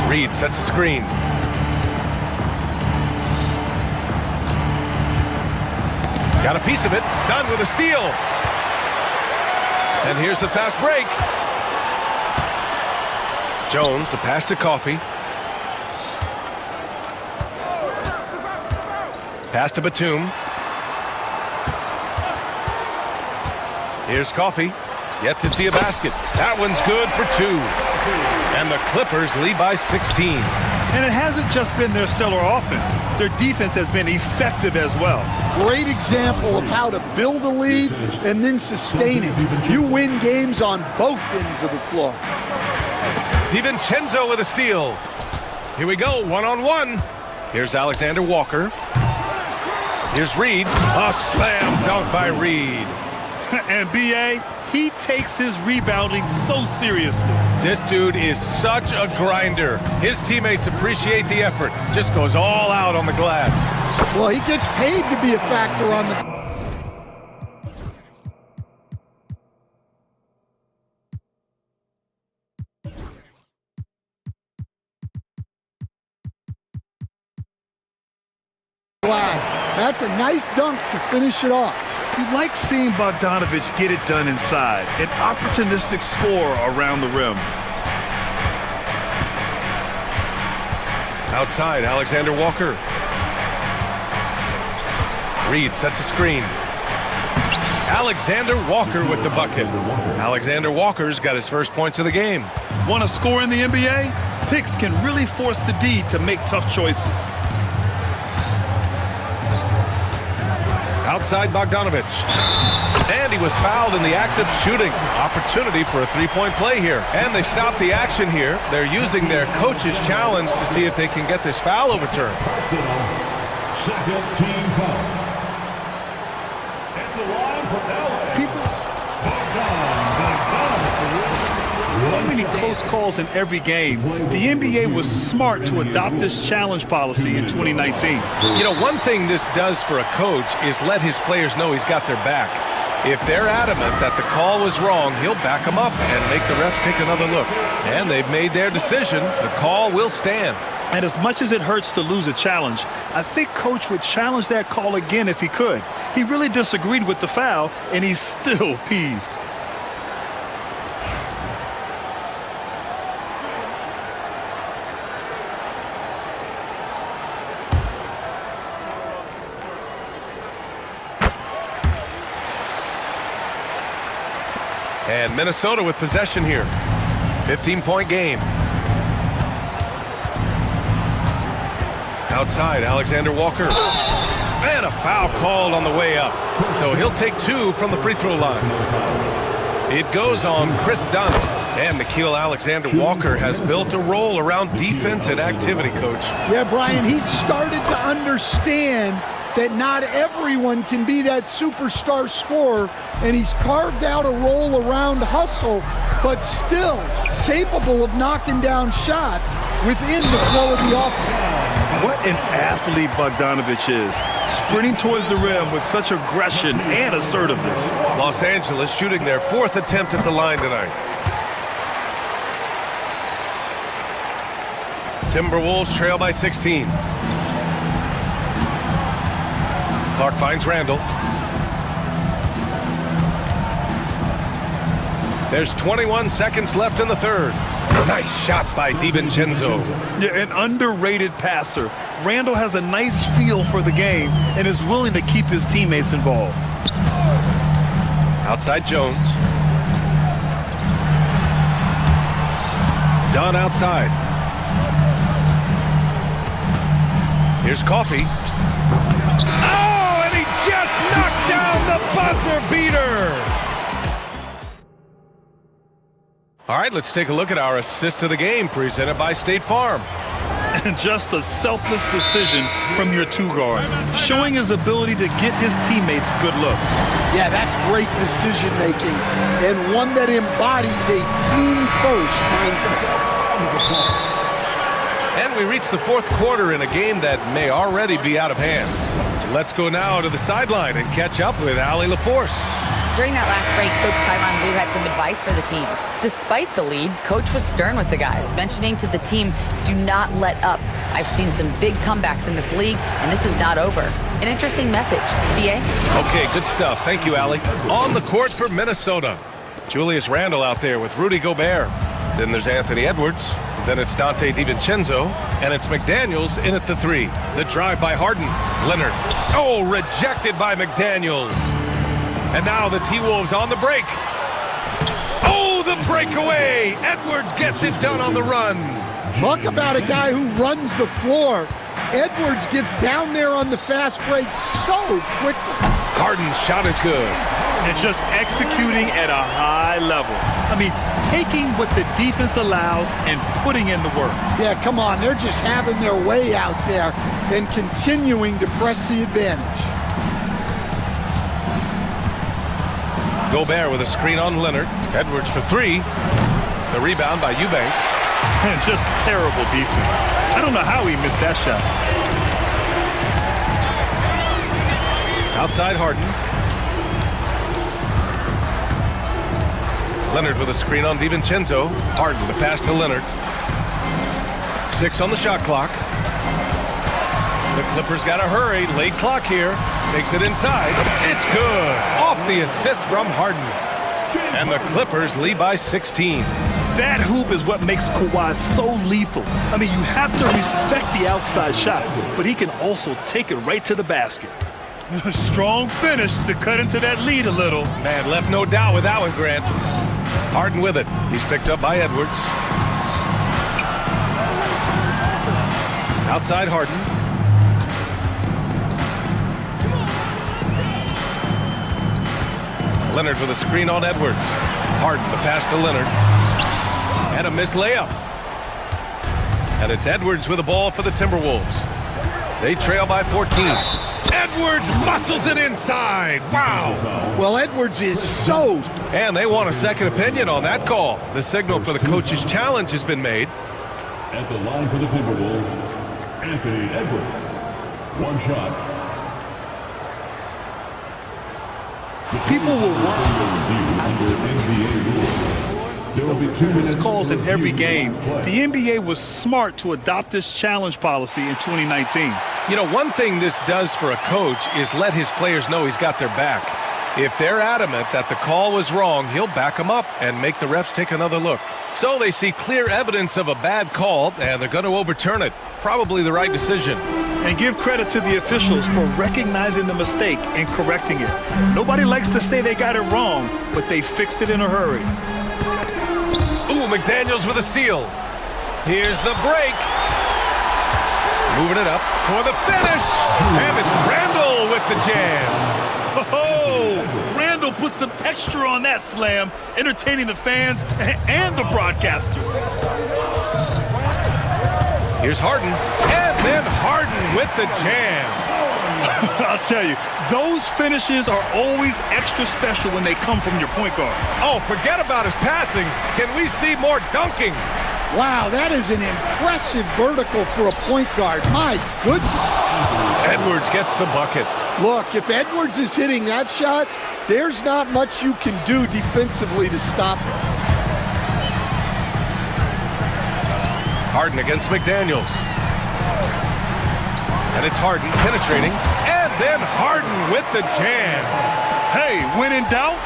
Speaker 8: Reed sets a screen. Got a piece of it. Done with a steal. And here's the fast break. Jones, the pass to Coffey. Pass to Batum. Here's Coffey. Yet to see a basket. That one's good for 2. And the Clippers lead by 16.
Speaker 7: And it hasn't just been their stellar offense. Their defense has been effective as well.
Speaker 2: Great example of how to build a lead and then sustain it. You win games on both ends of the floor.
Speaker 8: DiVincenzo with a steal. Here we go, one-on-one. Here's Alexander Walker. Here's Reed. A slam dunk by Reed.
Speaker 7: And B.A., he takes his rebounding so seriously.
Speaker 8: This dude is such a grinder. His teammates appreciate the effort. Just goes all out on the glass.
Speaker 2: Well, he gets paid to be a factor on the... That's a nice dunk to finish it off.
Speaker 7: You like seeing Bogdanovich get it done inside. An opportunistic score around the rim.
Speaker 8: Outside, Alexander Walker. Reed sets a screen. Alexander Walker with the bucket. Alexander Walker's got his first points of the game.
Speaker 7: Want to score in the NBA? Picks can really force the D to make tough choices.
Speaker 8: Outside Bogdanovich. And he was fouled in the act of shooting. Opportunity for a three-point play here. And they stopped the action here. They're using their coach's challenge to see if they can get this foul overturned.
Speaker 6: Second team foul. At the line for LA.
Speaker 7: So many close calls in every game. The NBA was smart to adopt this challenge policy in 2019.
Speaker 8: You know, one thing this does for a coach is let his players know he's got their back. If they're adamant that the call was wrong, he'll back them up and make the refs take another look. And they've made their decision. The call will stand.
Speaker 7: And as much as it hurts to lose a challenge, I think Coach would challenge that call again if he could. He really disagreed with the foul, and he's still peeved.
Speaker 8: And Minnesota with possession here. 15-point game. Outside, Alexander Walker. And a foul called on the way up. So he'll take 2 from the free throw line. It goes on Chris Dunn. And Nickeil Alexander-Walker has built a role around defense and activity, Coach.
Speaker 2: Yeah, Brian, he's started to understand that not everyone can be that superstar scorer, and he's carved out a role around hustle, but still capable of knocking down shots within the flow of the offense.
Speaker 7: What an athlete Bogdanovich is, sprinting towards the rim with such aggression and assertiveness.
Speaker 8: Los Angeles shooting their 4th attempt at the line tonight. Timberwolves trail by 16. Clark finds Randall. There's 21 seconds left in the third. Nice shot by DiVincenzo.
Speaker 7: Yeah, an underrated passer. Randall has a nice feel for the game and is willing to keep his teammates involved.
Speaker 8: Outside Jones. Dunn outside. Here's Coffey. Oh, and he just knocked down the buzzer beater. All right, let's take a look at our assist of the game presented by State Farm.
Speaker 7: And just a selfless decision from your two-guard, showing his ability to get his teammates good looks.
Speaker 2: Yeah, that's great decision-making, and one that embodies a team-first mindset.
Speaker 8: And we reach the fourth quarter in a game that may already be out of hand. Let's go now to the sideline and catch up with Allie LaForce.
Speaker 10: During that last break, Coach Tyronn Lue had some advice for the team. Despite the lead, Coach was stern with the guys, mentioning to the team, do not let up. I've seen some big comebacks in this league, and this is not over. An interesting message. BA?
Speaker 8: Okay, good stuff. Thank you, Allie. On the court for Minnesota. Julius Randle out there with Rudy Gobert. Then there's Anthony Edwards. Then it's Dante DiVincenzo. And it's McDaniels in at the three. The drive by Harden. Leonard. Oh, rejected by McDaniels. And now the T-Wolves on the break. Oh, the breakaway! Edwards gets it done on the run.
Speaker 2: Talk about a guy who runs the floor. Edwards gets down there on the fast break so quickly.
Speaker 8: Harden's shot is good.
Speaker 7: And just executing at a high level. I mean, taking what the defense allows and putting in the work.
Speaker 2: Yeah, come on. They're just having their way out there and continuing to press the advantage.
Speaker 8: Gobert with a screen on Leonard. Edwards for three. The rebound by Eubanks.
Speaker 7: And just terrible defense. I don't know how he missed that shot.
Speaker 8: Outside Harden. Leonard with a screen on DiVincenzo. Harden, the pass to Leonard. 6 on the shot clock. The Clippers got to hurry. Late clock here. Takes it inside. It's good. Off the assist from Harden. And the Clippers lead by 16.
Speaker 7: That hoop is what makes Kawhi so lethal. I mean, you have to respect the outside shot, but he can also take it right to the basket. Strong finish to cut into that lead a little.
Speaker 8: Man, left no doubt with that one, Grant. Harden with it. He's picked up by Edwards. Outside Harden. Leonard with a screen on Edwards. Harden, the pass to Leonard. And a missed layup. And it's Edwards with the ball for the Timberwolves. They trail by 14. Edwards muscles it inside. Wow.
Speaker 2: Well, Edwards is so...
Speaker 8: And they want a second opinion on that call. The signal for the coach's challenge has been made.
Speaker 13: At the line for the Timberwolves, Anthony Edwards. One shot.
Speaker 7: People will want these calls in every game. The NBA was smart to adopt this challenge policy in 2019.
Speaker 8: You know, one thing this does for a coach is let his players know he's got their back. If they're adamant that the call was wrong, he'll back them up and make the refs take another look. So they see clear evidence of a bad call, and they're going to overturn it. Probably the right decision.
Speaker 7: And give credit to the officials for recognizing the mistake and correcting it. Nobody likes to say they got it wrong, but they fixed it in a hurry.
Speaker 8: Ooh, McDaniels with a steal. Here's the break. Moving it up for the finish. And it's Randle with the jam.
Speaker 7: Oh, Randle put some extra on that slam, entertaining the fans and the broadcasters.
Speaker 8: Here's Harden, and then Harden with the jam.
Speaker 7: I'll tell you, those finishes are always extra special when they come from your point guard.
Speaker 8: Oh, forget about his passing. Can we see more dunking?
Speaker 2: Wow, that is an impressive vertical for a point guard. My goodness.
Speaker 8: Edwards gets the bucket.
Speaker 2: Look, if Edwards is hitting that shot, there's not much you can do defensively to stop it.
Speaker 8: Harden against McDaniels. And it's Harden penetrating. And then Harden with the jam.
Speaker 7: Hey, when in doubt,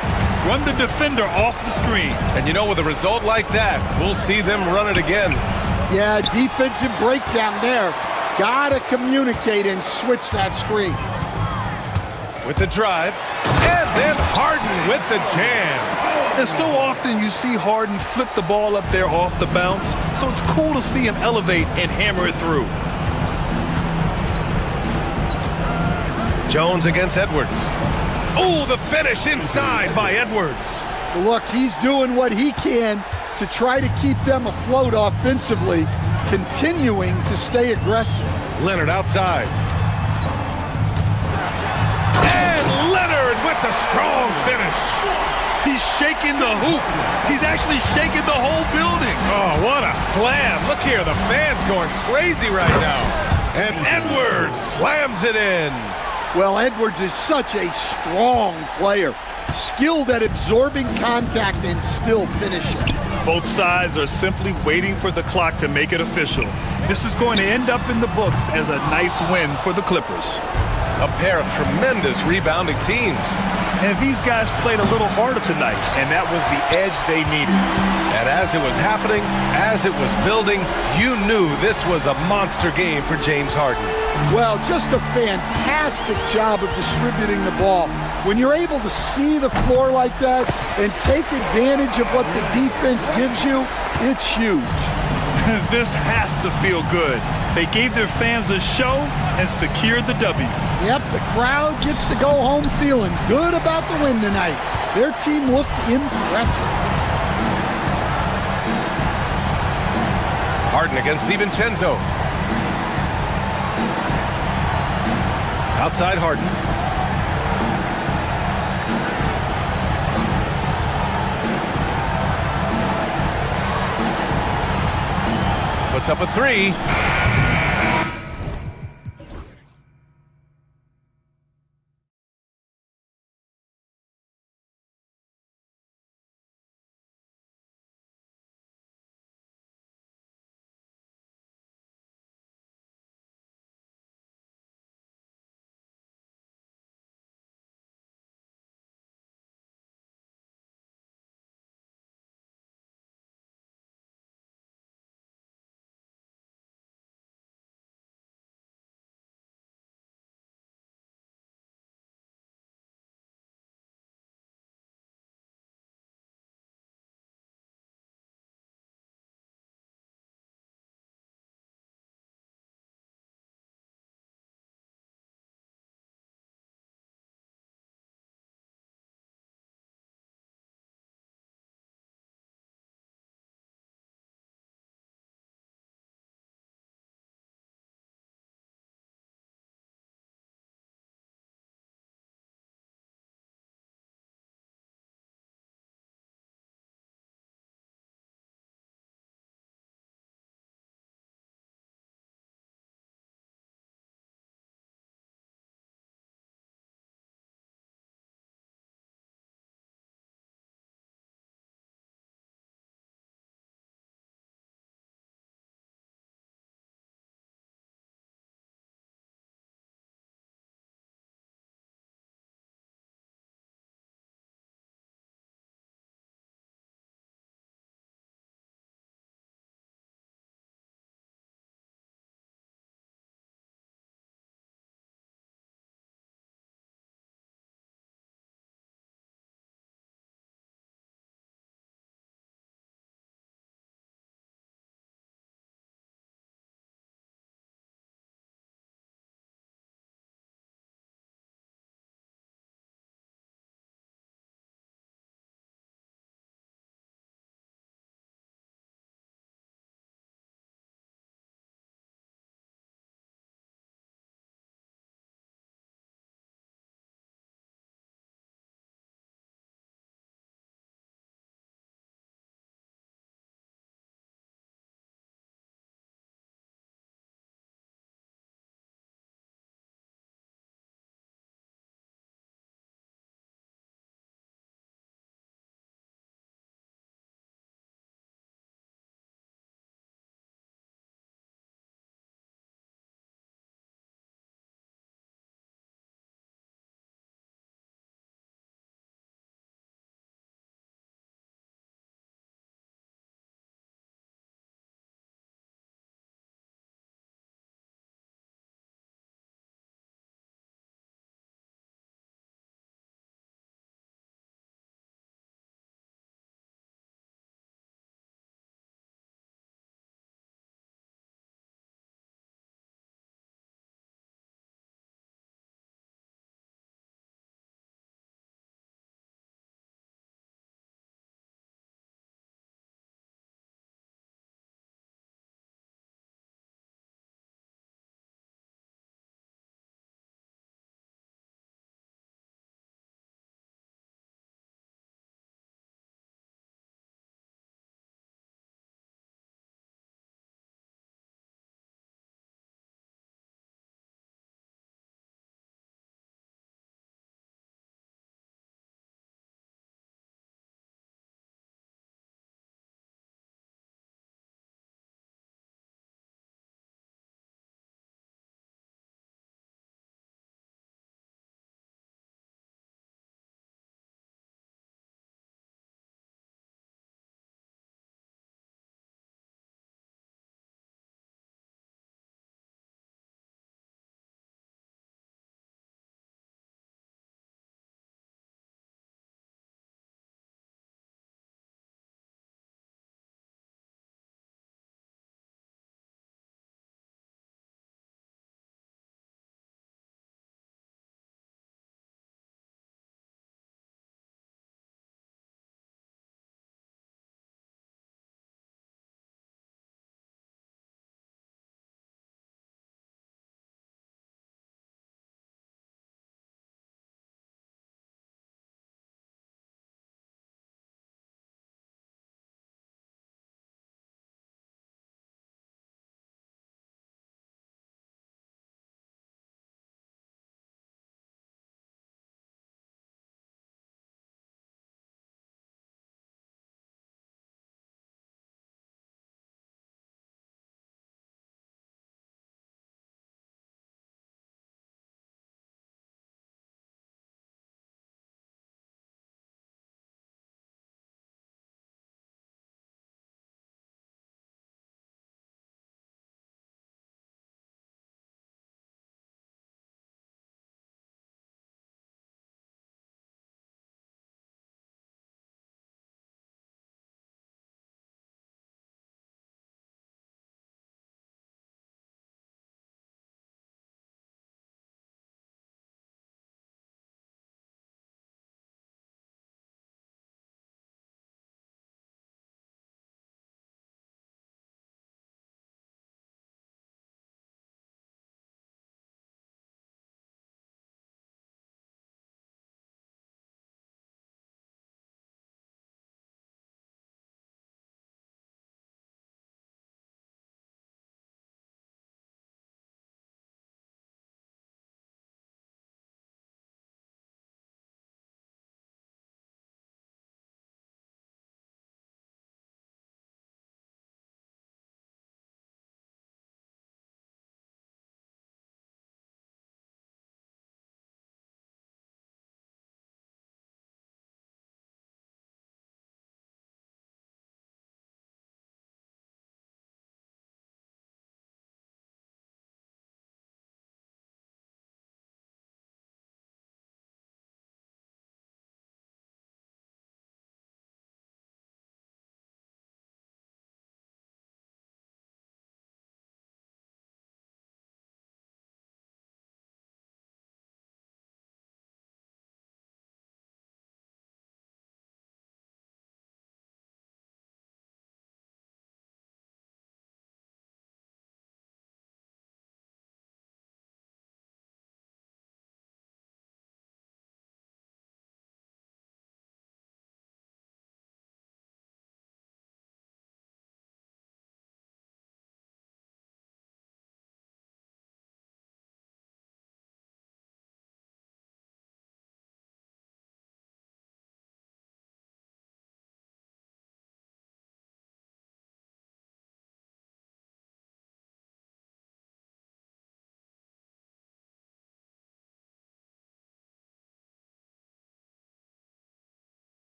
Speaker 7: Run the defender off the screen.
Speaker 8: And you know, with a result like that, we'll see them run it again.
Speaker 2: Yeah, defensive breakdown there. Gotta communicate and switch that screen.
Speaker 8: With the drive, and then Harden with the jam.
Speaker 7: And so often you see Harden flip the ball up there off the bounce, so it's cool to see him elevate and hammer it through.
Speaker 8: Jones against Edwards. Oh, the finish inside by Edwards.
Speaker 2: Look, he's doing what he can to try to keep them afloat offensively, continuing to stay aggressive.
Speaker 8: Leonard outside. And Leonard with the strong finish.
Speaker 7: He's shaking the hoop. He's actually shaking the whole building.
Speaker 8: Oh, what a slam. Look here, the fans going crazy right now. And Edwards slams it in.
Speaker 2: Well, Edwards is such a strong player, skilled at absorbing contact and still finishing.
Speaker 7: Both sides are simply waiting for the clock to make it official. This is going to end up in the books as a nice win for the Clippers.
Speaker 8: A pair of tremendous rebounding teams.
Speaker 7: And these guys played a little harder tonight, and that was the edge they needed.
Speaker 8: And as it was happening, as it was building, you knew this was a monster game for James Harden.
Speaker 2: Well, just a fantastic job of distributing the ball. When you're able to see the floor like that and take advantage of what the defense gives you, it's huge.
Speaker 7: This has to feel good. They gave their fans a show and secured the W.
Speaker 2: Yep, the crowd gets to go home feeling good about the win tonight. Their team looked impressive.
Speaker 8: Harden against DiVincenzo. Outside Harden. Puts up a three.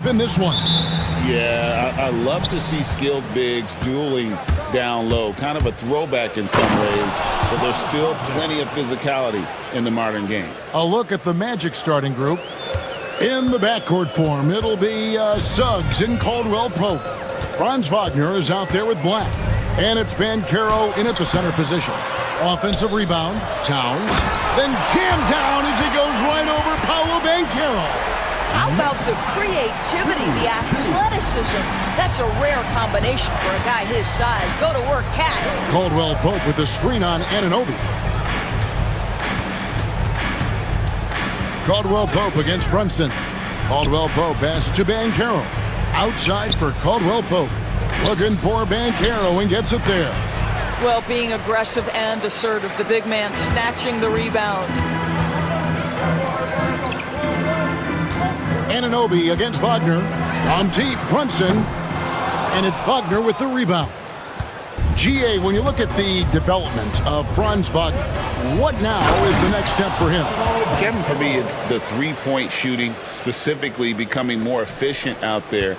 Speaker 1: in this one.
Speaker 3: Yeah, I love to see skilled bigs dueling down low. Kind of a throwback in some ways, but there's still plenty of physicality in the modern game.
Speaker 1: A look at the Magic starting group. In the backcourt form, it'll be Suggs and Caldwell Pope. Franz Wagner is out there with Black. And it's Banchero in at the center position. Offensive rebound, Towns. Then jammed down as he goes right over Paolo Banchero.
Speaker 9: How about the creativity, the athleticism? That's a rare combination for a guy his size. Go to work, Cat.
Speaker 1: Caldwell Pope with the screen on Anunoby. Caldwell Pope against Brunson. Caldwell Pope pass to Banchero. Outside for Caldwell Pope. Looking for Banchero and gets it there.
Speaker 9: Well, being aggressive and assertive. The big man snatching the rebound.
Speaker 1: Anunoby against Wagner. From deep, Brunson. And it's Wagner with the rebound. GA, when you look at the development of Franz Wagner, what now is the next step for him?
Speaker 3: Kevin, for me, it's the three-point shooting, specifically becoming more efficient out there.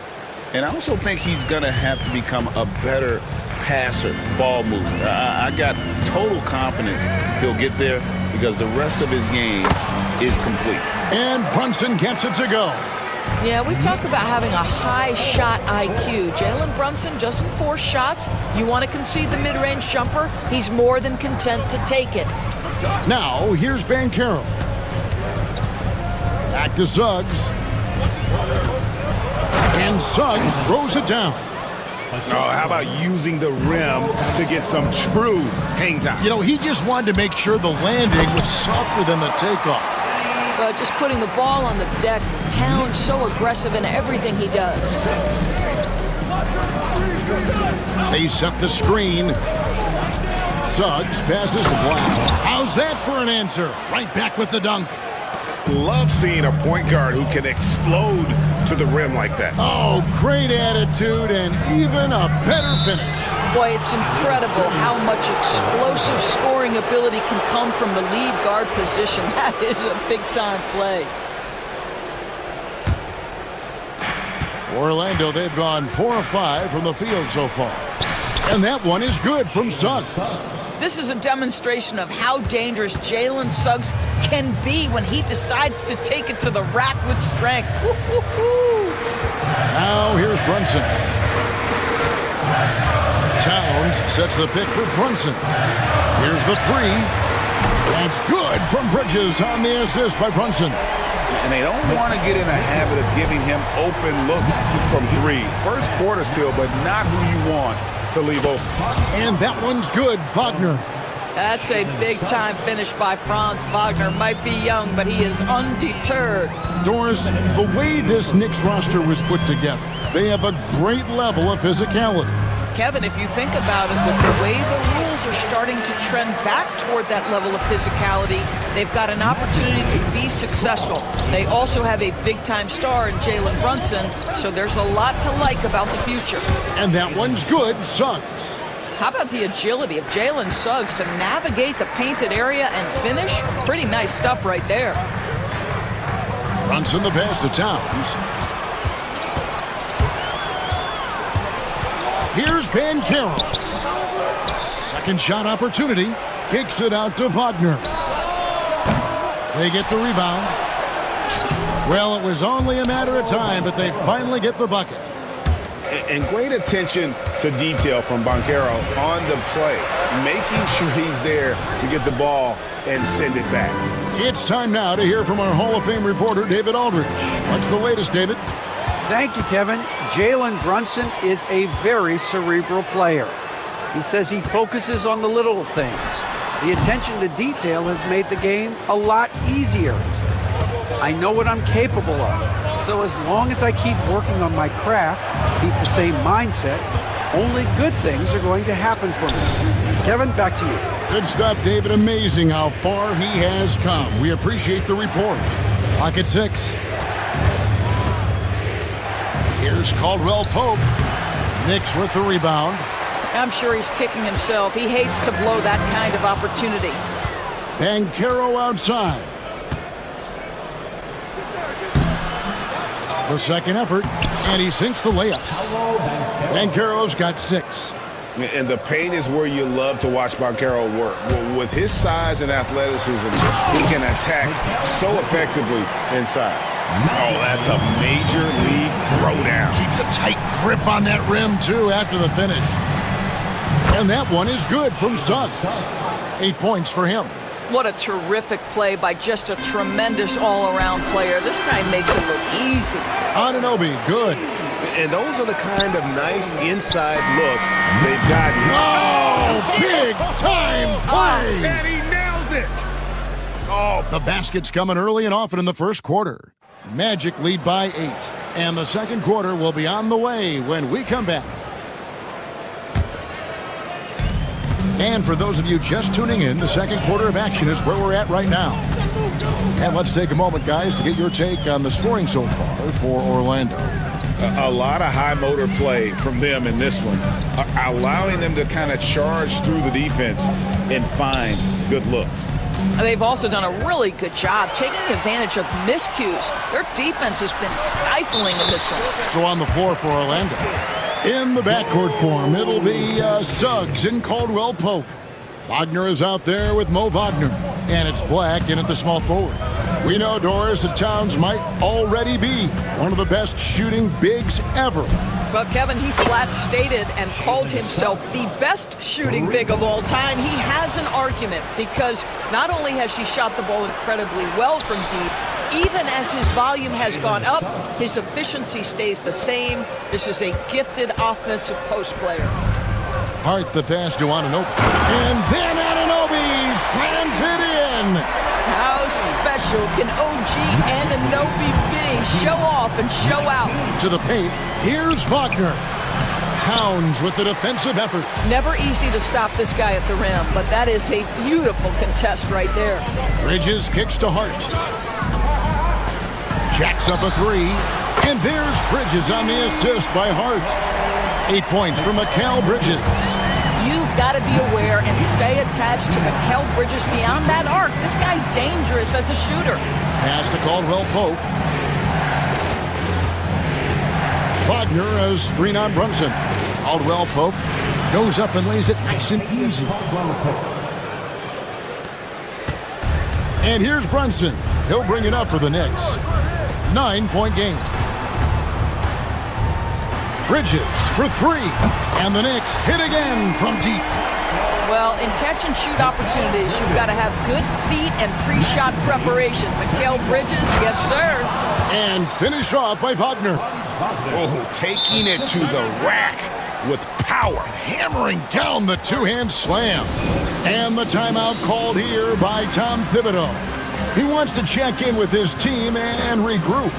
Speaker 3: And I also think he's going to have to become a better passer, ball mover. I got total confidence he'll get there because the rest of his game is complete.
Speaker 1: And Brunson gets it to go.
Speaker 9: Yeah, we talk about having a high shot IQ. Jalen Brunson doesn't force shots. You want to concede the mid-range jumper, he's more than content to take it.
Speaker 1: Now, here's Banchero. Back to Suggs. And Suggs throws it down.
Speaker 5: Oh, how about using the rim to get some true hang time?
Speaker 1: You know, he just wanted to make sure the landing was softer than the takeoff.
Speaker 9: Just putting the ball on the deck. Towns so aggressive in everything he does.
Speaker 1: They set the screen. Suggs passes to Black. How's that for an answer? Right back with the dunk.
Speaker 5: Love seeing a point guard who can explode to the rim like that.
Speaker 1: Oh, great attitude and even a better finish.
Speaker 9: Boy, it's incredible how much explosive scoring ability can come from the lead guard position. That is a big-time play.
Speaker 1: For Orlando, they've gone 4 of 5 from the field so far. And that one is good from Suggs.
Speaker 9: This is a demonstration of how dangerous Jalen Suggs can be when he decides to take it to the rack with strength. Woo-hoo-hoo.
Speaker 1: Now here's Brunson. Towns sets the pick for Brunson. Here's the three. That's good from Bridges on the assist by Brunson.
Speaker 5: And they don't want to get in a habit of giving him open looks from three. First quarter still, but not who you want to leave open.
Speaker 1: And that one's good, Wagner.
Speaker 9: That's a big-time finish by Franz Wagner. Might be young, but he is undeterred.
Speaker 1: Doris, the way this Knicks roster was put together, they have a great level of physicality.
Speaker 9: Kevin, if you think about it, with the way the rules are starting to trend back toward that level of physicality, they've got an opportunity to be successful. They also have a big-time star in Jalen Brunson, so there's a lot to like about the future.
Speaker 1: And that one's good, Suggs.
Speaker 9: How about the agility of Jalen Suggs to navigate the painted area and finish? Pretty nice stuff right there.
Speaker 1: Brunson the pass to Towns. Here's Banchero. Second shot opportunity. Kicks it out to Wagner. They get the rebound. Well, it was only a matter of time, but they finally get the bucket.
Speaker 5: And great attention to detail from Banchero on the play, making sure he's there to get the ball and send it back.
Speaker 1: It's time now to hear from our Hall of Fame reporter, David Aldridge. What's the latest, David?
Speaker 4: Thank you, Kevin. Jalen Brunson is a very cerebral player. He says he focuses on the little things. The attention to detail has made the game a lot easier. I know what I'm capable of. So as long as I keep working on my craft, keep the same mindset, only good things are going to happen for me. Kevin, back to you.
Speaker 1: Good stuff, David. Amazing how far he has come. We appreciate the report. Clock at 6. Here's Caldwell Pope. Knicks with the rebound.
Speaker 9: I'm sure he's kicking himself. He hates to blow that kind of opportunity.
Speaker 1: Banchero outside. The second effort, and he sinks the layup. Banchero's got 6.
Speaker 5: And the paint is where you love to watch Banchero work. With his size and athleticism, he can attack so effectively inside.
Speaker 3: Oh, that's a major league throwdown.
Speaker 1: Keeps a tight grip on that rim, too, after the finish. And that one is good from Suggs. 8 points for him.
Speaker 9: What a terrific play by just a tremendous all-around player. This guy makes it look easy.
Speaker 1: Anunoby, good.
Speaker 5: And those are the kind of nice inside looks they've gotten.
Speaker 1: Oh, big time play!
Speaker 5: And he nails it!
Speaker 1: Oh, the basket's coming early and often in the first quarter. Magic lead by 8. And the second quarter will be on the way when we come back. And for those of you just tuning in, the second quarter of action is where we're at right now. And let's take a moment, guys, to get your take on the scoring so far for Orlando.
Speaker 5: A lot of high motor play from them in this one, allowing them to kind of charge through the defense and find good looks.
Speaker 9: They've also done a really good job taking advantage of miscues. Their defense has been stifling in this one.
Speaker 1: So on the floor for Orlando. In the backcourt form, it'll be Suggs and Caldwell Pope. Wagner is out there with Mo Wagner. And it's Black in at the small forward. We know, Doris, that Towns might already be one of the best shooting bigs ever.
Speaker 9: Well, Kevin, he flat stated and called himself the best shooting big of all time. He has an argument because not only has she shot the ball incredibly well from deep, even as his volume has gone up, his efficiency stays the same. This is a gifted offensive post player.
Speaker 1: Hart the pass to Anunoby. And then Anunoby slams it in.
Speaker 9: How special can OG Anunoby be? Show off and show out.
Speaker 1: To the paint, here's Wagner. Towns with the defensive effort.
Speaker 9: Never easy to stop this guy at the rim, but that is a beautiful contest right there.
Speaker 1: Bridges kicks to Hart. Jacks up a 3. And there's Bridges on the assist by Hart. 8 points for Mikal Bridges.
Speaker 9: You've got to be aware and stay attached to Mikal Bridges beyond that arc. This guy dangerous as a shooter.
Speaker 1: Pass to Caldwell Pope. Wagner as screen on Brunson. Caldwell Pope goes up and lays it nice and easy. And here's Brunson. He'll bring it up for the Knicks. 9-point game. Bridges for 3. And the Knicks hit again from deep.
Speaker 9: Well, in catch-and-shoot opportunities, you've got to have good feet and pre-shot preparation. Mikal Bridges, yes, sir.
Speaker 1: And finished off by Wagner.
Speaker 5: Oh, taking it to the rack with power.
Speaker 1: Hammering down the two-hand slam. And the timeout called here by Tom Thibodeau. He wants to check in with his team and regroup.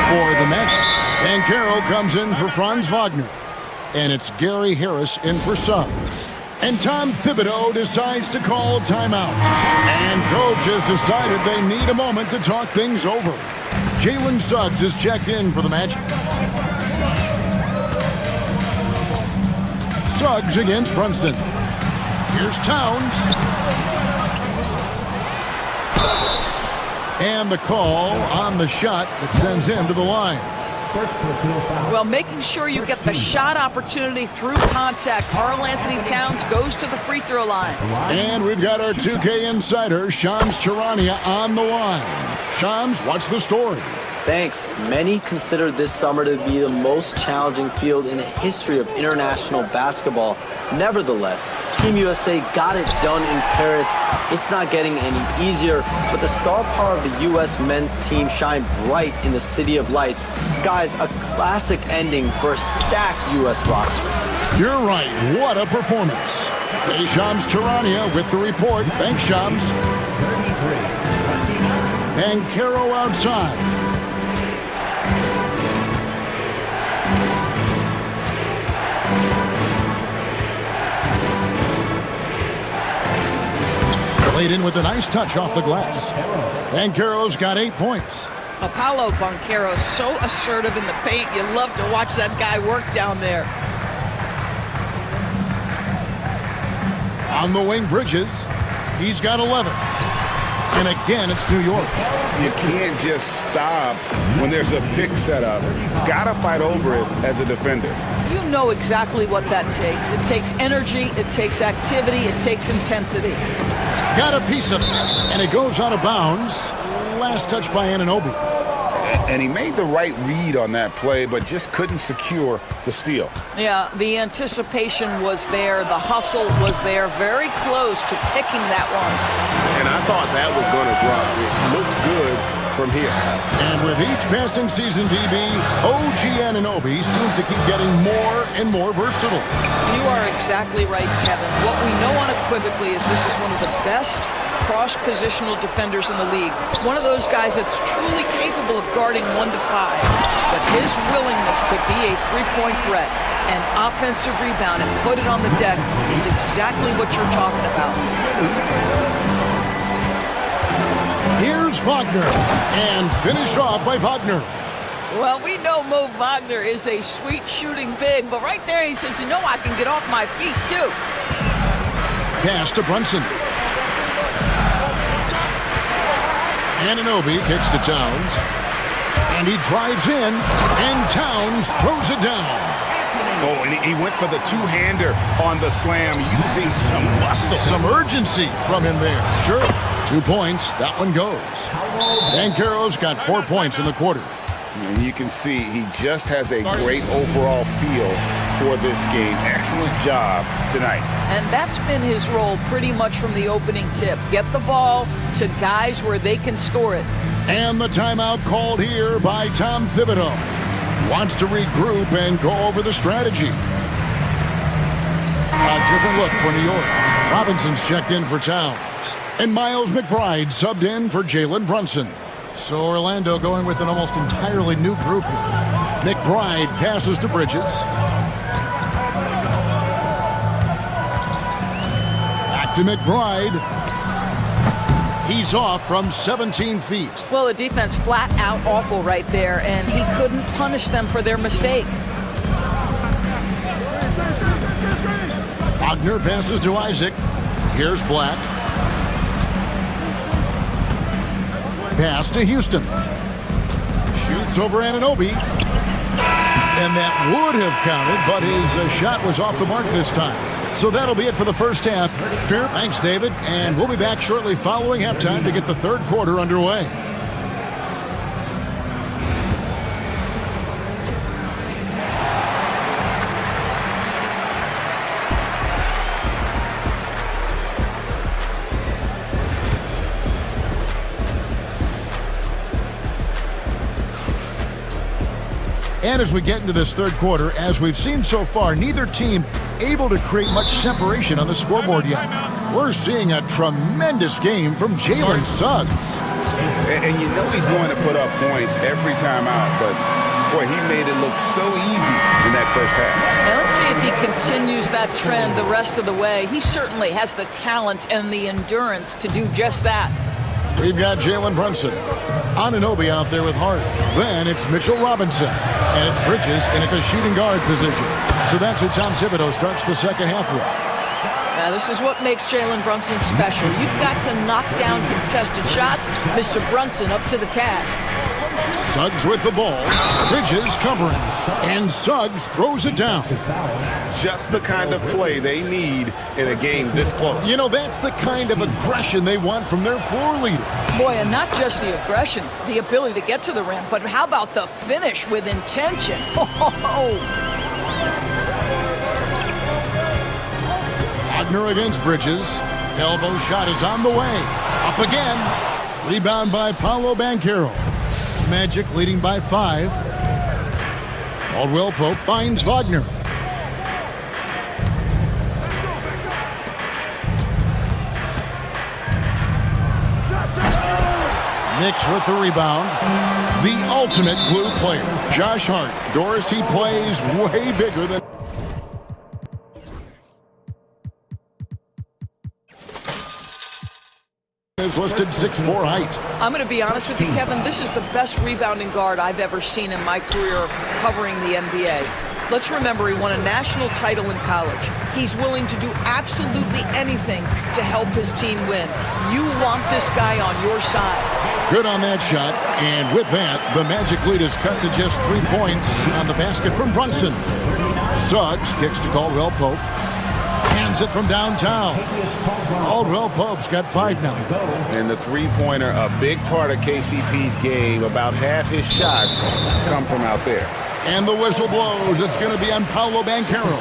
Speaker 1: For the Magic, Banchero comes in for Franz Wagner. And it's Gary Harris in for Suggs. And Tom Thibodeau decides to call timeout. And coach has decided they need a moment to talk things over. Jalen Suggs is checked in for the Magic. Suggs against Brunson. Here's Towns. And the call on the shot that sends him to the line.
Speaker 9: Well, making sure you get the shot opportunity through contact. Karl Anthony Towns goes to the free throw line.
Speaker 1: And we've got our 2K insider, Shams Charania, on the line. Shams, what's the story?
Speaker 16: Thanks. Many consider this summer to be the most challenging field in the history of international basketball. Nevertheless, Team USA got it done in Paris. It's not getting any easier, but the star power of the U.S. men's team shined bright in the City of Lights. Guys, a classic ending for a stacked U.S. roster.
Speaker 1: You're right. What a performance. Hey, Shams Charania with the report. Thanks, Shams. And Banchero outside. Laid in with a nice touch off the glass. Banchero's got 8 points.
Speaker 9: Apollo Banchero, so assertive in the paint. You love to watch that guy work down there.
Speaker 1: On the wing, Bridges. He's got 11. And again, it's New York.
Speaker 5: You can't just stop when there's a pick set up. Gotta fight over it as a defender.
Speaker 9: You know exactly what that takes. It takes energy, it takes activity, it takes intensity.
Speaker 1: Got a piece of it, and it goes out of bounds. Last touch by Anunoby.
Speaker 5: And he made the right read on that play, but just couldn't secure the steal.
Speaker 9: Yeah, the anticipation was there, the hustle was there, very close to picking that one.
Speaker 15: And I thought that was going to drop. It looked good from here.
Speaker 1: And with each passing season, DB, OG Anunoby seems to keep getting more and more versatile.
Speaker 9: You are exactly right, Kevin. What we know unequivocally is this is one of the best cross-positional defenders in the league. One of those guys that's truly capable of guarding 1 to 5. But his willingness to be a three-point threat and offensive rebound and put it on the deck is exactly what you're talking about.
Speaker 1: Here's Wagner, and finished off by Wagner.
Speaker 9: Well, we know Mo Wagner is a sweet shooting big, but right there he says, you know I can get off my feet too.
Speaker 1: Pass to Brunson. Anunoby kicks to Towns, and he drives in, and Towns throws it down.
Speaker 5: Oh, and he went for the two-hander on the slam, using some muscle.
Speaker 1: Some urgency from him there. Sure. 2 points. That one goes. Banchero's got 4 points in the quarter.
Speaker 5: And you can see he just has a great overall feel for this game. Excellent job tonight.
Speaker 9: And that's been his role pretty much from the opening tip. Get the ball to guys where they can score it.
Speaker 1: And the timeout called here by Tom Thibodeau. Wants to regroup and go over the strategy. A different look for New York. Robinson's checked in for Towns. And Miles McBride subbed in for Jalen Brunson. So Orlando going with an almost entirely new group here. McBride passes to Bridges. Back to McBride. He's off from 17 feet.
Speaker 9: Well, the defense flat out awful right there, and he couldn't punish them for their mistake.
Speaker 1: Wagner passes to Isaac. Here's Black. Pass to Houston. Shoots over Anunoby. And that would have counted, but his shot was off the mark this time. So that'll be it for the first half. Fair. Thanks, David. And we'll be back shortly following halftime to get the third quarter underway. And as we get into this third quarter, as we've seen so far, neither team able to create much separation on the scoreboard yet. We're seeing a tremendous game from Jalen Suggs.
Speaker 5: And you know he's going to put up points every time out, but boy, he made it look so easy in that first half.
Speaker 9: Now let's see if he continues that trend the rest of the way. He certainly has the talent and the endurance to do just that.
Speaker 1: We've got Jalen Brunson. Anunoby out there with Hart. Then it's Mitchell Robinson. And it's Bridges in at the shooting guard position. So that's who Tom Thibodeau starts the second half with.
Speaker 9: Now this is what makes Jalen Brunson special. You've got to knock down contested shots. Mr. Brunson up to the task.
Speaker 1: Suggs with the ball. Bridges covering. And Suggs throws it down.
Speaker 5: Just the kind of play they need in a game this close.
Speaker 1: You know, that's the kind of aggression they want from their floor leader.
Speaker 9: Boy, and not just the aggression, the ability to get to the rim, but how about the finish with intention?
Speaker 1: Wagner against Bridges. Elbow shot is on the way. Up again. Rebound by Paolo Banchero. Magic leading by 5. Caldwell Pope finds Wagner. Knicks with the rebound. The ultimate blue player, Josh Hart. Doris, he plays way bigger than... is listed 6'4" height.
Speaker 9: I'm going to be honest with you, Kevin. This is the best rebounding guard I've ever seen in my career covering the NBA. Let's remember he won a national title in college. He's willing to do absolutely anything to help his team win. You want this guy on your side.
Speaker 1: Good on that shot. And with that, the Magic lead is cut to just 3 points on the basket from Brunson. Suggs kicks to Caldwell Pope. Hands it from downtown. Caldwell Pope's got 5 now.
Speaker 3: And the three-pointer, a big part of KCP's game. About half his shots come from out there.
Speaker 1: And the whistle blows. It's going to be on Paolo Banchero.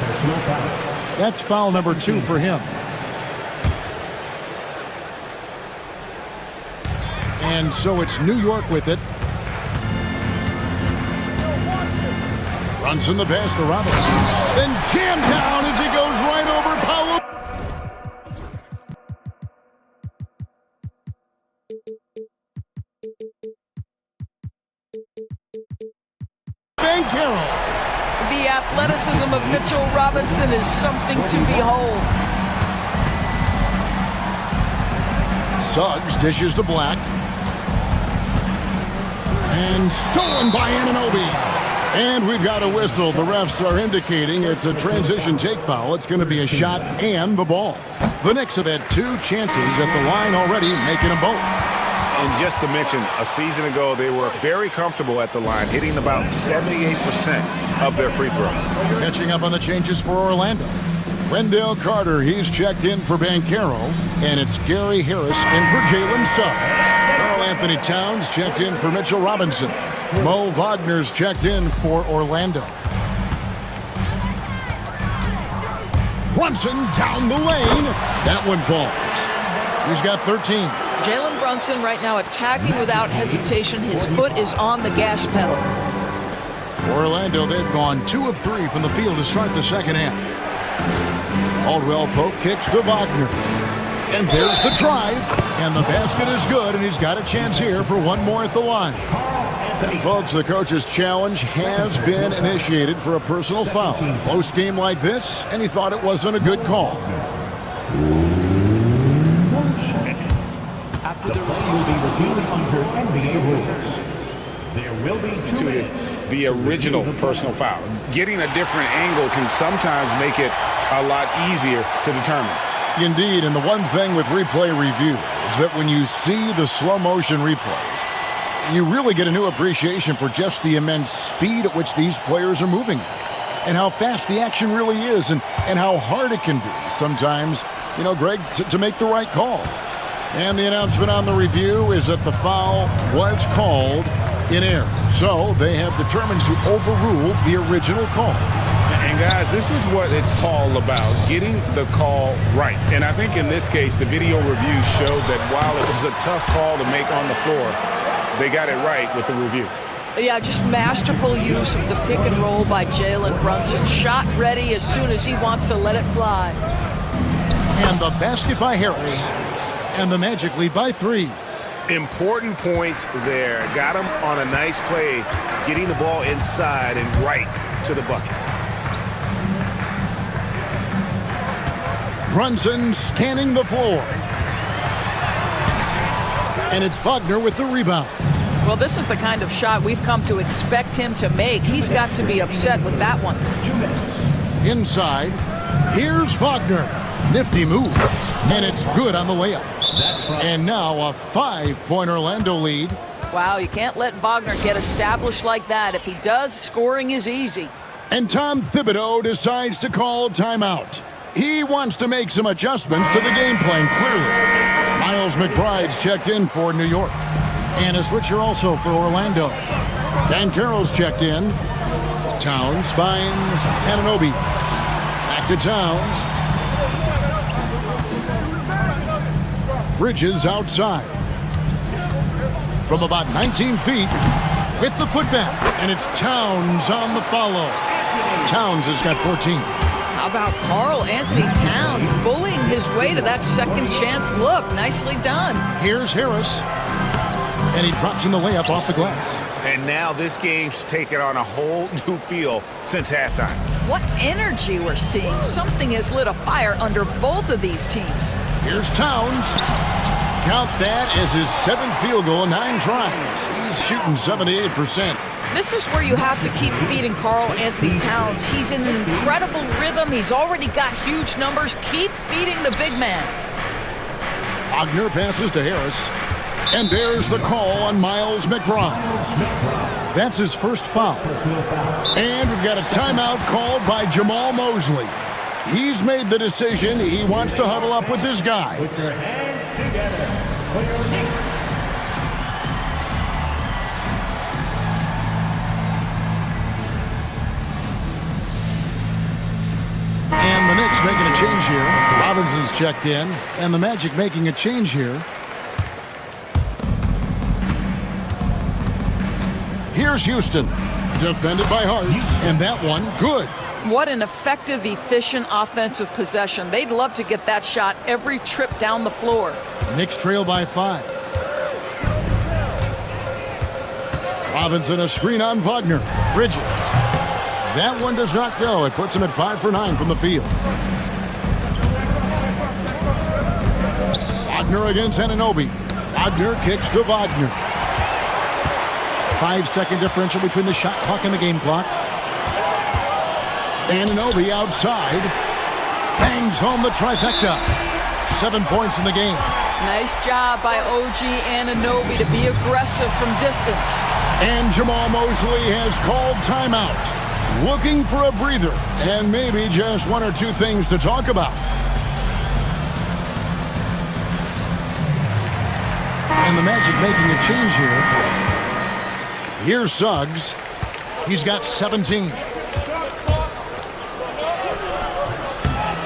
Speaker 1: That's foul number 2 for him. And so it's New York with it. Brunson the pass to Robinson. Then jammed down as he goes right over Paolo. Banchero.
Speaker 9: The athleticism of Mitchell Robinson is something to behold.
Speaker 1: Suggs dishes to Black. And stolen by Anunoby. And we've got a whistle. The refs are indicating it's a transition take foul. It's going to be a shot and the ball. The Knicks have had 2 chances at the line already, making them both.
Speaker 5: And just to mention, a season ago, they were very comfortable at the line, hitting about 78% of their free throws.
Speaker 1: Catching up on the changes for Orlando. Wendell Carter, he's checked in for Banchero. And it's Gary Harris in for Jalen Suggs. Karl Anthony Towns checked in for Mitchell Robinson. Mo Wagner's checked in for Orlando. Brunson down the lane. That one falls. He's got 13.
Speaker 9: Jalen Brunson right now attacking without hesitation. His foot is on the gas pedal.
Speaker 1: Orlando, they've gone 2 of 3 from the field to start the second half. Caldwell Pope kicks to Wagner. And there's the drive. And the basket is good, and he's got a chance here for one more at the line. Folks, the coach's challenge has been initiated for a personal foul. Close game like this, and he thought it wasn't a good call.
Speaker 6: After the play will be reviewed under NBA rules. There will be 2 minutes.
Speaker 5: The original personal foul. Getting a different angle can sometimes make it a lot easier to determine.
Speaker 1: Indeed, and the one thing with replay review is that when you see the slow motion replays, you really get a new appreciation for just the immense speed at which these players are moving at, and how fast the action really is, and how hard it can be sometimes, you know, Greg, to make the right call. And the announcement on the review is that the foul was called in error. So they have determined to overrule the original call.
Speaker 5: And guys, this is what it's all about, getting the call right. And I think in this case, the video review showed that while it was a tough call to make on the floor, they got it right with the review.
Speaker 9: Yeah, just masterful use of the pick and roll by Jalen Brunson. Shot ready as soon as he wants to let it fly.
Speaker 1: And the basket by Harris. And the Magic lead by 3.
Speaker 5: Important points there. Got him on a nice play, getting the ball inside and right to the bucket.
Speaker 1: Brunson scanning the floor. And it's Wagner with the rebound.
Speaker 9: Well, this is the kind of shot we've come to expect him to make. He's got to be upset with that one.
Speaker 1: Inside, here's Wagner. Nifty move. And it's good on the layup. And now a 5-point Orlando lead.
Speaker 9: Wow, you can't let Wagner get established like that. If he does, scoring is easy.
Speaker 1: And Tom Thibodeau decides to call timeout. He wants to make some adjustments to the game plan, clearly. Miles McBride's checked in for New York. And a switcher also for Orlando. Banchero's checked in. Towns finds Anunoby. Back to Towns. Bridges outside. From about 19 feet with the putback. And it's Towns on the follow. Towns has got 14.
Speaker 9: How about Karl Anthony Towns bullying his way to that second chance look? Nicely done.
Speaker 1: Here's Harris. And he drops in the layup off the glass.
Speaker 5: And now this game's taken on a whole new feel since halftime.
Speaker 9: What energy we're seeing. Something has lit a fire under both of these teams.
Speaker 1: Here's Towns. Count that as his 7th field goal in 9 tries. He's shooting 78%.
Speaker 9: This is where you have to keep feeding Karl Anthony Towns. He's in an incredible rhythm. He's already got huge numbers. Keep feeding the big man.
Speaker 1: Wagner passes to Harris. And there's the call on Miles McBride. That's his first foul. And we've got a timeout called by Jamal Mosley. He's made the decision. He wants to huddle up with his guys.
Speaker 6: Put your hands together for your Knicks.
Speaker 1: And the Knicks making a change here. Robinson's checked in. And the Magic making a change here. Here's Houston. Defended by Hart. And that one, good.
Speaker 9: What an effective, efficient offensive possession. They'd love to get that shot every trip down the floor.
Speaker 1: Knicks trail by 5. Robinson a screen on Wagner. Bridges. That one does not go. It puts him at 5 for 9 from the field. Wagner against Anunoby. Wagner kicks to Wagner. 5-second differential between the shot clock and the game clock. Anunoby outside. Bangs home the trifecta. 7 points in the game.
Speaker 9: Nice job by OG Anunoby to be aggressive from distance.
Speaker 1: And Jamal Mosley has called timeout. Looking for a breather and maybe just 1 or 2 things to talk about. And the Magic making a change here. Here's Suggs. He's got 17.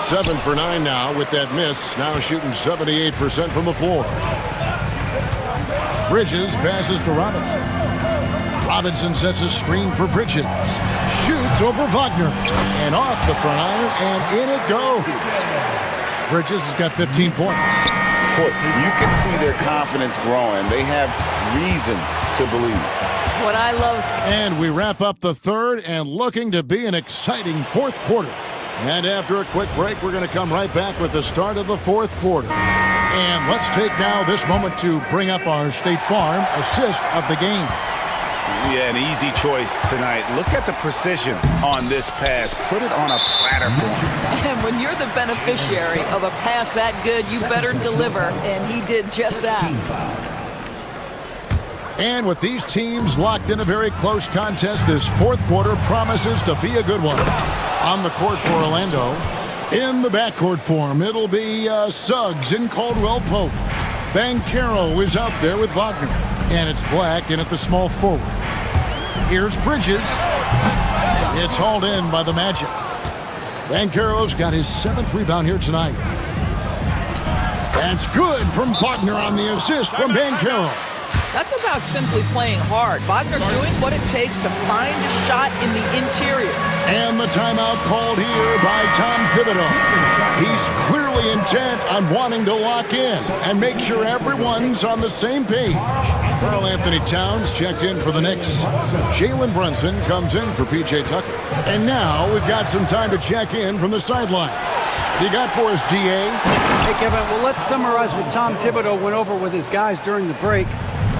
Speaker 1: 7 for 9 now with that miss. Now shooting 78% from the floor. Bridges passes to Robinson. Robinson sets a screen for Bridges. Shoots over Wagner. And off the front iron, and in it goes. Bridges has got 15 points.
Speaker 3: You can see their confidence growing. They have reason to believe.
Speaker 9: What I love.
Speaker 1: And we wrap up the third and looking to be an exciting fourth quarter. And after a quick break, we're going to come right back with the start of the fourth quarter. And let's take now this moment to bring up our State Farm assist of the game.
Speaker 5: Yeah, an easy choice tonight. Look at the precision on this pass. Put it on a platter for him.
Speaker 9: And when you're the beneficiary of a pass that good, you better deliver. And he did just that.
Speaker 1: And with these teams locked in a very close contest, this fourth quarter promises to be a good one. On the court for Orlando, in the backcourt form, it'll be Suggs and Caldwell Pope. Banchero is out there with Wagner. And it's Black in at the small forward. Here's Bridges. It's hauled in by the Magic. Banchero's got his 7th rebound here tonight. That's good from Wagner on the assist from Banchero.
Speaker 9: That's about simply playing hard. Wagner doing what it takes to find a shot in the interior.
Speaker 1: And the timeout called here by Tom Thibodeau. He's clearly intent on wanting to lock in and make sure everyone's on the same page. Karl Anthony Towns checked in for the Knicks. Jalen Brunson comes in for P.J. Tucker. And now we've got some time to check in from the sidelines. You got for us, D.A.?
Speaker 4: Hey, Kevin, well, let's summarize what Tom Thibodeau went over with his guys during the break.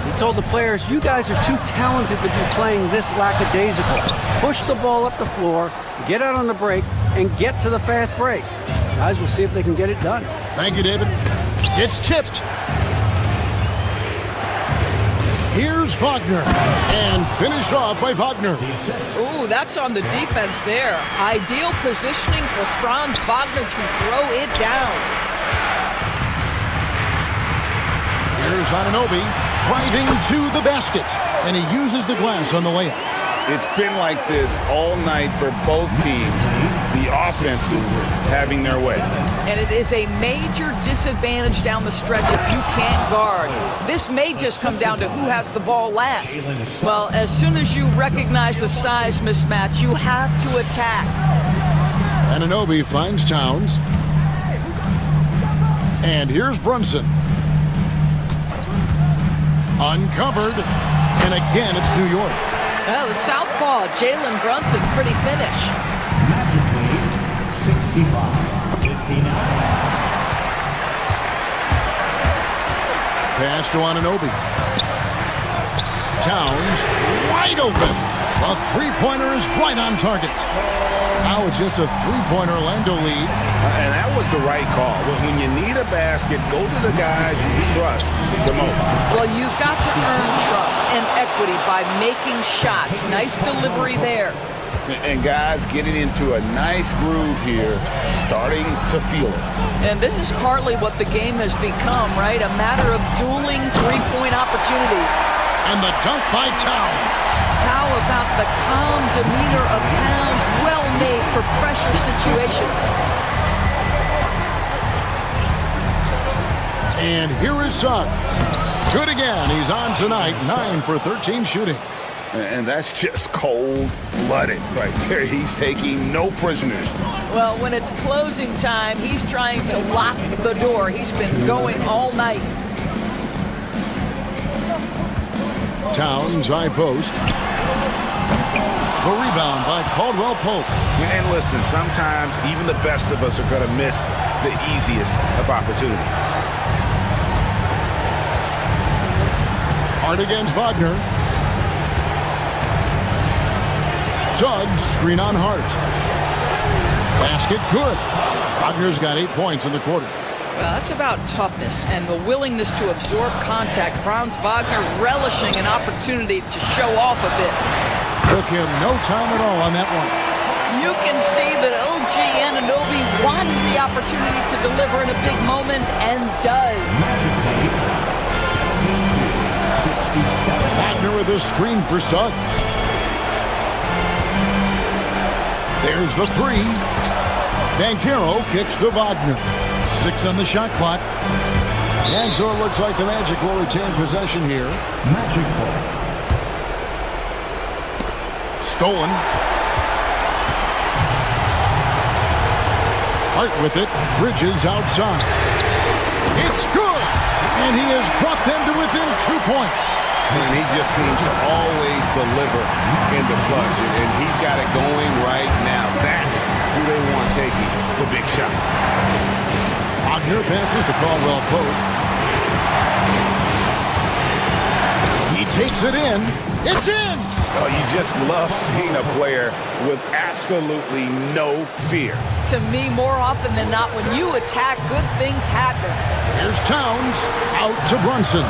Speaker 4: He told the players, you guys are too talented to be playing this lackadaisical. Push the ball up the floor, get out on the break, and get to the fast break. Guys, we'll see if they can get it done.
Speaker 1: Thank you, David. It's tipped. Here's Wagner. And finished off by Wagner.
Speaker 9: Ooh, that's on the defense there. Ideal positioning for Franz Wagner to throw it down.
Speaker 1: Here's Anunoby driving to the basket. And he uses the glass on the layup.
Speaker 3: It's been like this all night for both teams. The offenses having their way.
Speaker 9: And it is a major disadvantage down the stretch if you can't guard. This may just come down to who has the ball last. Well, as soon as you recognize the size mismatch, you have to attack.
Speaker 1: Anunoby finds Towns. And here's Brunson. Uncovered. And again, it's New York.
Speaker 9: Well, the southpaw, Jalen Brunson, pretty finish.
Speaker 6: Magic lead, 65-59.
Speaker 1: Pass to Anunoby. Towns wide open. A three-pointer is right on target. Now it's just a three-point Orlando lead.
Speaker 5: And that was the right call. When you need a basket, go to the guys you trust the most.
Speaker 9: Well, you've got to earn trust and equity by making shots. Nice delivery there.
Speaker 3: And guys getting into a nice groove here, starting to feel it.
Speaker 9: And this is partly what the game has become, right? A matter of dueling three-point opportunities.
Speaker 1: And the dunk by Towns.
Speaker 9: How about the calm demeanor of Towns, well made for pressure situations?
Speaker 1: And here is Suggs. Good again. He's on tonight, 9 for 13 shooting.
Speaker 3: And that's just cold-blooded right there. He's taking no prisoners.
Speaker 9: Well, when it's closing time, he's trying to lock the door. He's been going all night.
Speaker 1: Towns, high post. The rebound by Caldwell Pope.
Speaker 5: And listen, sometimes even the best of us are going to miss the easiest of opportunities.
Speaker 1: Hard against Wagner. Suggs, screen on Hart. Basket good. Wagner's got 8 points in the quarter.
Speaker 9: Well, that's about toughness and the willingness to absorb contact. Franz Wagner relishing an opportunity to show off a bit.
Speaker 1: Took him no time at all on that one.
Speaker 9: You can see that OG Anunoby wants the opportunity to deliver in a big moment and does.
Speaker 1: Wagner with a screen for Suggs. There's the three. Banchero kicks to Wagner. 6 on the shot clock. And so it looks like the Magic will retain possession here.
Speaker 6: Magic ball.
Speaker 1: Stolen. Hart with it. Bridges outside. It's good! And he has brought them to within 2 points.
Speaker 5: And he just seems to always deliver in the clutch. And he's got it going right now. That's who they want taking the big shot.
Speaker 1: Wagner passes to Caldwell Pope. He takes it in. It's in!
Speaker 5: Oh, you just love seeing a player with absolutely no fear.
Speaker 9: To me, more often than not, when you attack, good things happen.
Speaker 1: Here's Towns. Out to Brunson.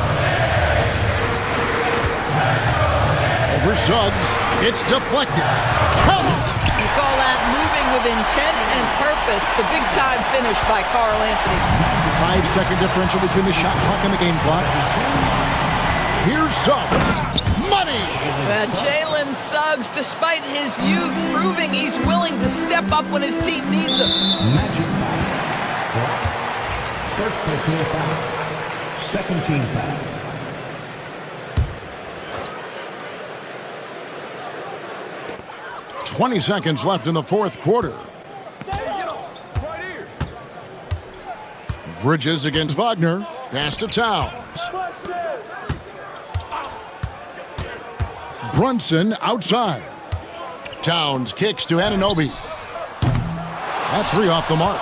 Speaker 1: Over Suggs. It's deflected. Count!
Speaker 9: You call that moving with intent and purpose. The big-time finish by Karl Anthony.
Speaker 1: 5-second differential between the shot clock and the game clock. Here's Suggs. Money!
Speaker 9: Jalen Suggs, despite his youth, proving he's willing to step up when his team needs him.
Speaker 6: Magic foul. First personal foul. Second team foul.
Speaker 1: – 20 seconds left in the fourth quarter. Bridges against Wagner. Pass to Towns. Brunson outside. Towns kicks to Anunoby. That three off the mark.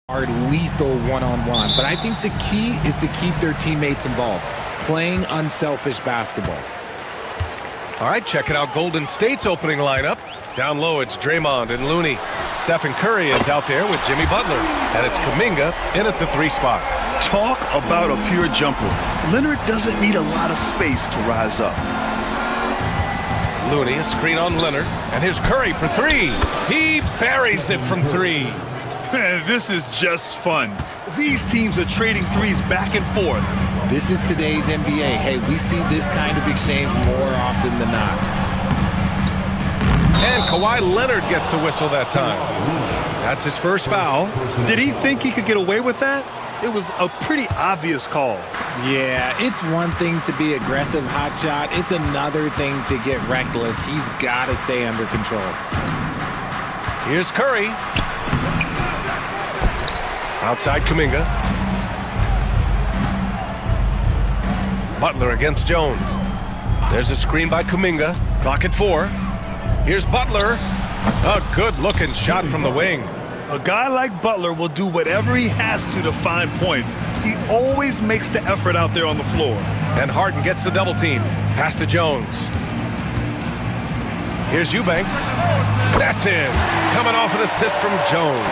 Speaker 14: are lethal one-on-one, but I think the key is to keep their teammates involved, playing unselfish basketball.
Speaker 8: All right, checking out Golden State's opening lineup. Down low, it's Draymond and Looney. Stephen Curry is out there with Jimmy Butler, and it's Kuminga in at the 3 spot.
Speaker 7: Talk about a pure jumper. Leonard doesn't need a lot of space to rise up.
Speaker 8: Looney, a screen on Leonard, and here's Curry for 3. He buries it from 3.
Speaker 7: Man, this is just fun. These teams are trading threes back and forth.
Speaker 14: This is today's NBA. Hey, we see this kind of exchange more often than not.
Speaker 8: And Kawhi Leonard gets a whistle that time. That's his first foul.
Speaker 7: Did he think he could get away with that? It was a pretty obvious call.
Speaker 14: Yeah, it's one thing to be aggressive hot shot. It's another thing to get reckless. He's got to stay under control.
Speaker 8: Here's Curry. Outside Kuminga. Butler against Jones. There's a screen by Kuminga. Clock at 4. Here's Butler. A good-looking shot from the wing.
Speaker 7: A guy like Butler will do whatever he has to find points. He always makes the effort out there on the floor.
Speaker 8: And Harden gets the double team. Pass to Jones. Here's Eubanks. That's in. Coming off an assist from Jones.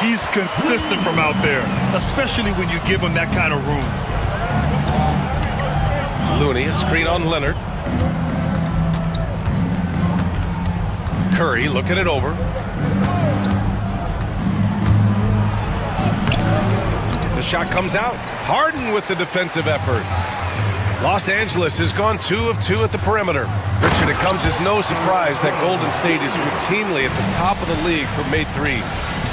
Speaker 7: He's consistent from out there, especially when you give him that kind of room.
Speaker 8: Looney, a screen on Leonard. Curry looking it over. The shot comes out. Harden with the defensive effort. Los Angeles has gone 2 of 2 at the perimeter. Richard, it comes as no surprise that Golden State is routinely at the top of the league for made threes.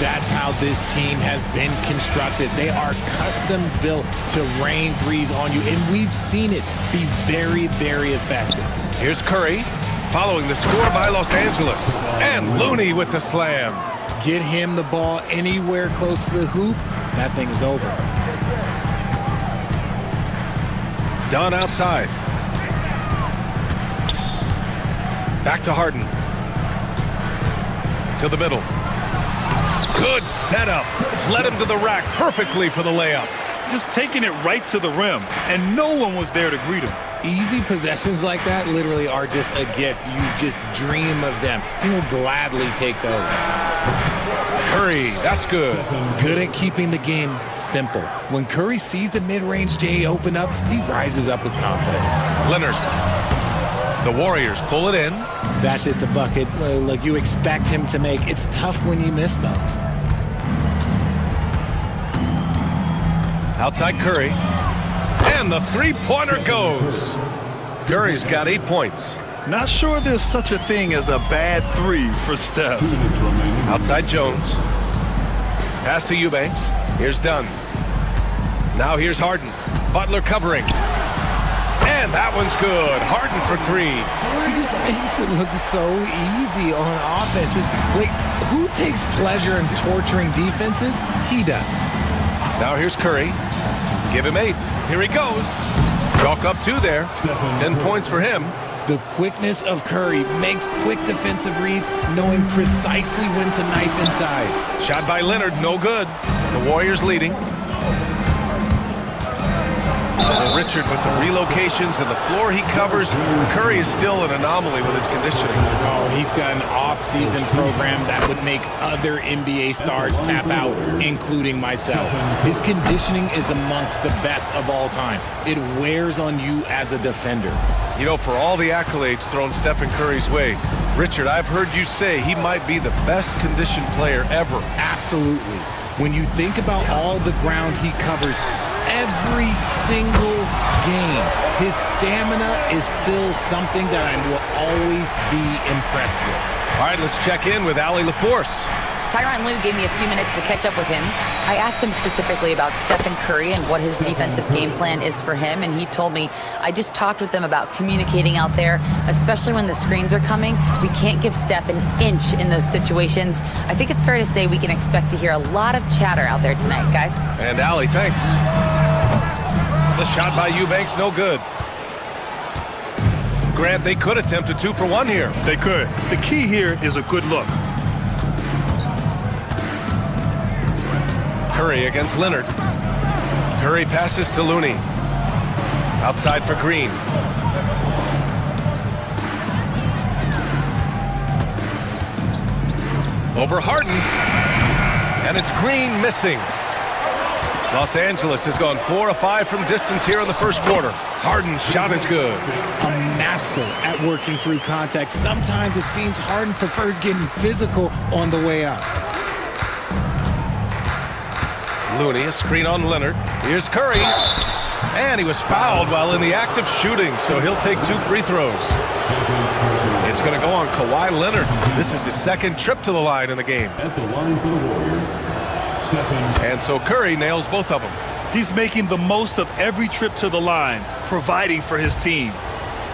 Speaker 14: That's how this team has been constructed. They are custom built to rain threes on you, and we've seen it be very, very effective.
Speaker 8: Here's Curry, following the score by Los Angeles. And Looney with the slam.
Speaker 14: Get him the ball anywhere close to the hoop, that thing is over.
Speaker 8: Dunn outside. Back to Harden. To the middle. Good setup. Led him to the rack perfectly for the layup.
Speaker 7: Just taking it right to the rim, and no one was there to greet him.
Speaker 14: Easy possessions like that literally are just a gift. You just dream of them. He'll gladly take those.
Speaker 8: Curry, that's good.
Speaker 14: Good at keeping the game simple. When Curry sees the mid-range J open up, he rises up with confidence.
Speaker 8: Leonard. The Warriors pull it in.
Speaker 14: That's just a bucket like you expect him to make. It's tough when you miss those.
Speaker 8: Outside Curry. And the three-pointer goes. Curry's got 8 points.
Speaker 7: Not sure there's such a thing as a bad 3 for Steph.
Speaker 8: Outside Jones. Pass to Eubanks. Here's Dunn. Now here's Harden. Butler covering. And that one's good. Harden for 3.
Speaker 14: He just makes it look so easy on offense. Like, who takes pleasure in torturing defenses? He does.
Speaker 8: Now here's Curry. Give him 8. Here he goes. Chalk up 2 there. 10 points for him.
Speaker 14: The quickness of Curry makes quick defensive reads, knowing precisely when to knife inside.
Speaker 8: Shot by Leonard, no good. The Warriors leading. Richard with the relocations and the floor he covers. Curry is still an anomaly with his conditioning.
Speaker 14: Oh, he's got an off-season program that would make other NBA stars tap out, including myself. His conditioning is amongst the best of all time. It wears on you as a defender.
Speaker 8: You know, for all the accolades thrown Stephen Curry's way, Richard, I've heard you say he might be the best conditioned player ever.
Speaker 14: Absolutely. When you think about all the ground he covers every single game, his stamina is still something that I will always be impressed with.
Speaker 8: All right, let's check in with Allie LaForce.
Speaker 10: Tyronn Lue gave me a few minutes to catch up with him. I asked him specifically about Stephen Curry and what his defensive game plan is for him, and he told me, I just talked with them about communicating out there, especially when the screens are coming. We can't give Steph an inch in those situations. I think it's fair to say we can expect to hear a lot of chatter out there tonight, guys.
Speaker 8: And Allie, thanks. The shot by Eubanks, no good. Grant, they could attempt a 2 for 1 here.
Speaker 7: They could. The key here is a good look.
Speaker 8: Curry against Leonard. Curry passes to Looney. Outside for Green. Over Harden. And it's Green missing. Los Angeles has gone 4 of 5 from distance here in the first quarter. Harden's shot is good.
Speaker 14: A master at working through contact. Sometimes it seems Harden prefers getting physical on the way out.
Speaker 8: Looney, a screen on Leonard. Here's Curry. And he was fouled while in the act of shooting, so he'll take 2 free throws. It's going to go on Kawhi Leonard. This is his second trip to the line in the game.
Speaker 13: At the line for the Warriors,
Speaker 8: and so Curry nails both of them.
Speaker 7: He's making the most of every trip to the line, providing for his team.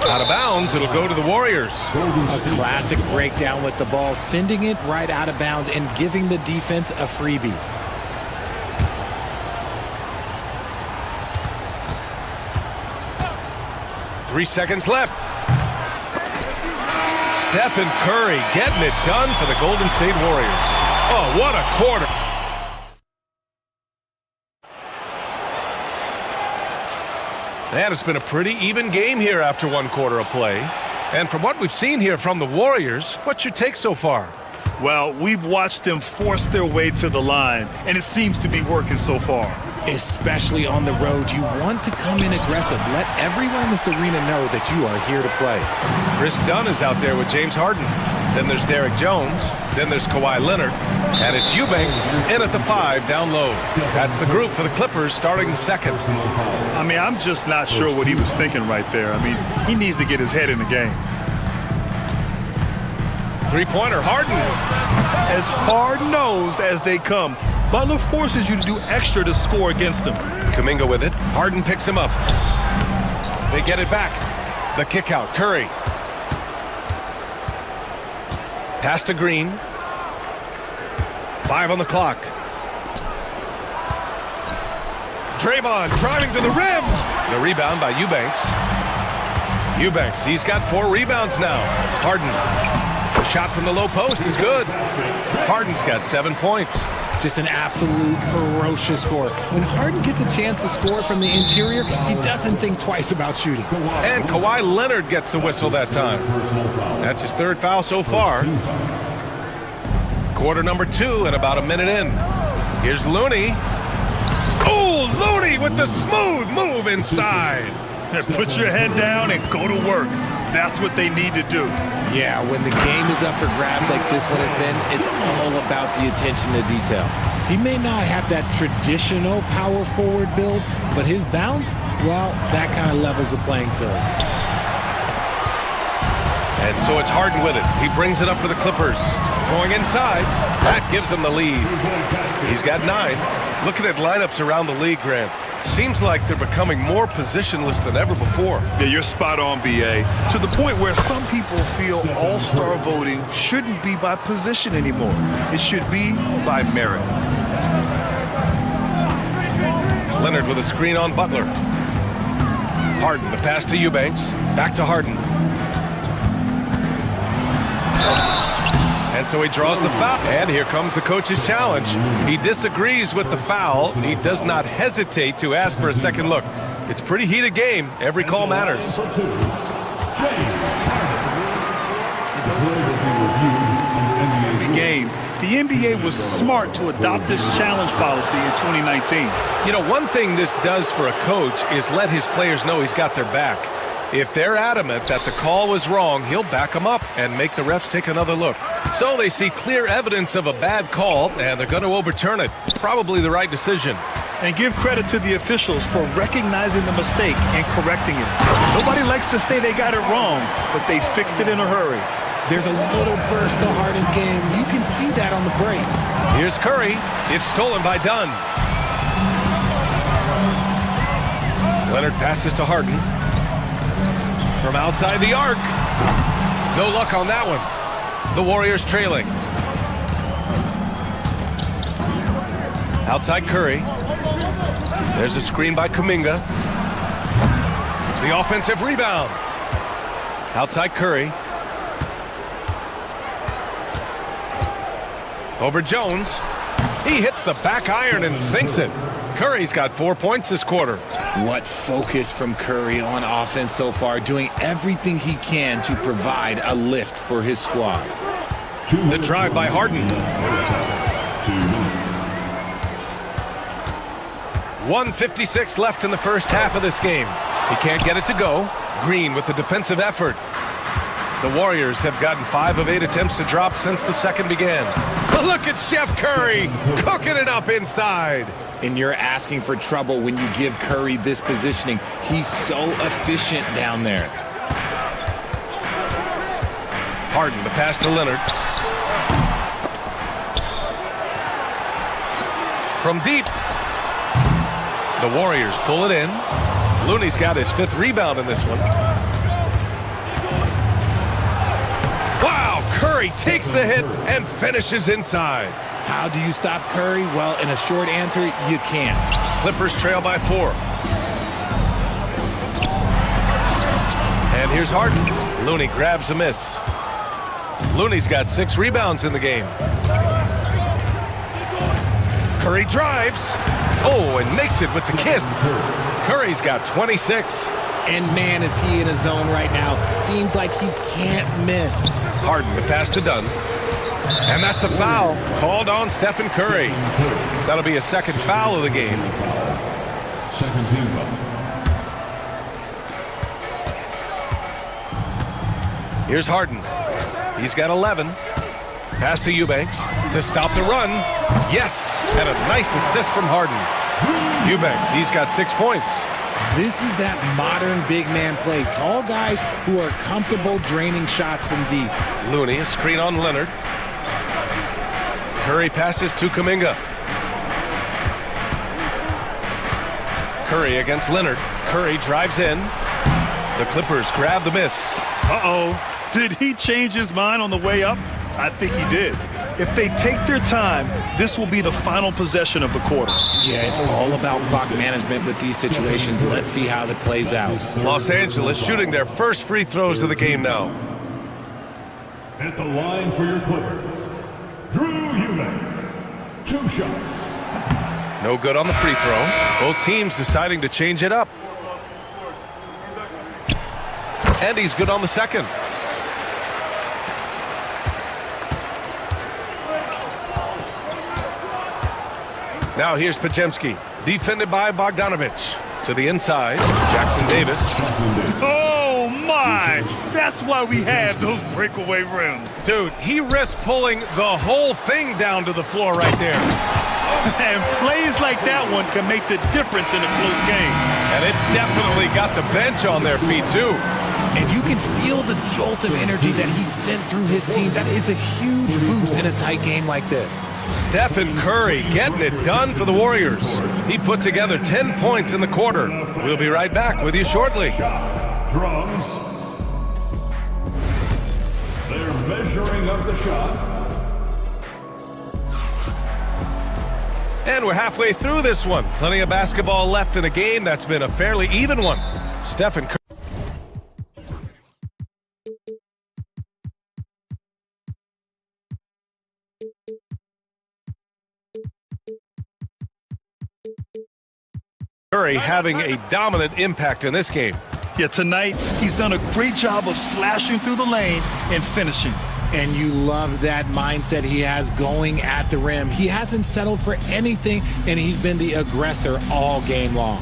Speaker 8: Out of bounds, it'll go to the Warriors.
Speaker 14: A classic breakdown with the ball, sending it right out of bounds and giving the defense a freebie.
Speaker 8: Three seconds left. Stephen Curry getting it done for the Golden State Warriors. Oh, what a quarter. And it's been a pretty even game here after 1 quarter of play. And from what we've seen here from the Warriors, what's your take so far?
Speaker 7: Well, we've watched them force their way to the line, and it seems to be working so far.
Speaker 14: Especially on the road, you want to come in aggressive. Let everyone in this arena know that you are here to play.
Speaker 8: Chris Dunn is out there with James Harden. Then there's Derek Jones. Then there's Kawhi Leonard. And it's Eubanks in at the 5 down low. That's the group for the Clippers starting the second.
Speaker 7: I mean, I'm just not sure what he was thinking right there. I mean, he needs to get his head in the game.
Speaker 8: Three-pointer, Harden.
Speaker 7: As hard-nosed as they come, Butler forces you to do extra to score against him.
Speaker 8: Kuminga with it. Harden picks him up. They get it back. The kick out, Curry. Pass to Green. 5 on the clock. Draymond driving to the rim. The rebound by Eubanks. Eubanks, he's got 4 rebounds now. Harden. The shot from the low post is good. Harden's got 7 points.
Speaker 14: Just an absolute ferocious score. When Harden gets a chance to score from the interior, he doesn't think twice about shooting.
Speaker 8: And Kawhi Leonard gets a whistle that time. That's his 3rd foul so far. Quarter number 2 and about a minute in. Here's Looney. Oh, Looney with the smooth move inside.
Speaker 7: Put your head down and go to work. That's what they need to do.
Speaker 14: Yeah, when the game is up for grabs like this one has been, it's all about the attention to detail. He may not have that traditional power forward build, but his bounce, well, that kind of levels the playing field.
Speaker 8: And so it's Harden with it. He brings it up for the Clippers. Going inside, that gives him the lead. He's got 9. Looking at lineups around the league, Grant, seems like they're becoming more positionless than ever before.
Speaker 7: Yeah, you're spot on, B.A. To the point where some people feel all-star voting shouldn't be by position anymore. It should be by merit.
Speaker 8: Leonard with a screen on Butler. Harden, the pass to Eubanks. Back to Harden. And so he draws the foul. And here comes the coach's challenge. He disagrees with the foul. He does not hesitate to ask for a second look. It's a pretty heated game. Every call matters.
Speaker 7: Every game, the NBA was smart to adopt this challenge policy in 2019.
Speaker 8: You know, one thing this does for a coach is let his players know he's got their back. If they're adamant that the call was wrong, he'll back them up and make the refs take another look. So they see clear evidence of a bad call, and they're going to overturn it. Probably the right decision.
Speaker 7: And give credit to the officials for recognizing the mistake and correcting it. Nobody likes to say they got it wrong, but they fixed it in a hurry.
Speaker 14: There's a little burst to Harden's game. You can see that on the breaks.
Speaker 8: Here's Curry. It's stolen by Dunn. Leonard passes to Harden. From outside the arc. No luck on that one. The Warriors trailing. Outside Curry. There's a screen by Kuminga. The offensive rebound. Outside Curry. Over Jones. He hits the back iron and sinks it. Curry's got 4 points this quarter.
Speaker 14: What focus from Curry on offense so far, doing everything he can to provide a lift for his squad.
Speaker 8: The drive by Harden. 1:56 left in the first half of this game. He can't get it to go. Green with the defensive effort. The Warriors have gotten 5 of 8 attempts to drop since the second began. Look at Chef Curry cooking it up inside.
Speaker 14: And you're asking for trouble when you give Curry this positioning. He's so efficient down there.
Speaker 8: Harden, the pass to Leonard. From deep. The Warriors pull it in. Looney's got his 5th rebound in this one. Wow, Curry takes the hit and finishes inside.
Speaker 14: How do you stop Curry? Well, in a short answer, you can't.
Speaker 8: Clippers trail by 4. And here's Harden. Looney grabs a miss. Looney's got 6 rebounds in the game. Curry drives. Oh, and makes it with the kiss. Curry's got 26.
Speaker 14: And man, is he in a zone right now. Seems like he can't miss.
Speaker 8: Harden, the pass to Dunn. And that's a foul called on Stephen Curry. That'll be a second foul of the game.
Speaker 13: Second team foul.
Speaker 8: Here's Harden. He's got 11. Pass to Eubanks to stop the run. Yes, and a nice assist from Harden. Eubanks, he's got 6 points.
Speaker 14: This is that modern big man play. Tall guys who are comfortable draining shots from deep.
Speaker 8: Looney, a screen on Leonard. Curry passes to Kuminga. Curry against Leonard. Curry drives in. The Clippers grab the miss.
Speaker 7: Uh-oh. Did he change his mind on the way up? I think he did. If they take their time, this will be the final possession of the quarter.
Speaker 14: Yeah, it's all about clock management with these situations. Let's see how that plays out.
Speaker 8: Los Angeles shooting their first free throws of the game now.
Speaker 13: At the line for your Clippers, Drew Eubanks. 2 shots.
Speaker 8: No good on the free throw. Both teams deciding to change it up. And he's good on the second. Now here's Podziemski, defended by Bogdanovich. To the inside, Jackson Davis.
Speaker 7: Oh my! That's why we have those breakaway rims.
Speaker 8: Dude, he risked pulling the whole thing down to the floor right there.
Speaker 7: And plays like that one can make the difference in a close game.
Speaker 8: And it definitely got the bench on their feet too.
Speaker 14: And you can feel the jolt of energy that he sent through his team. That is a huge boost in a tight game like this.
Speaker 8: Stephen Curry getting it done for the Warriors. He put together 10 points in the quarter. We'll be right back with you shortly.
Speaker 13: Drums. They're measuring up the shot.
Speaker 8: And we're halfway through this one. Plenty of basketball left in a game that's been a fairly even one. Stephen Curry. Curry having a dominant impact in this game.
Speaker 7: Yeah, tonight he's done a great job of slashing through the lane and finishing.
Speaker 14: And you love that mindset he has going at the rim. He hasn't settled for anything, and he's been the aggressor all game long.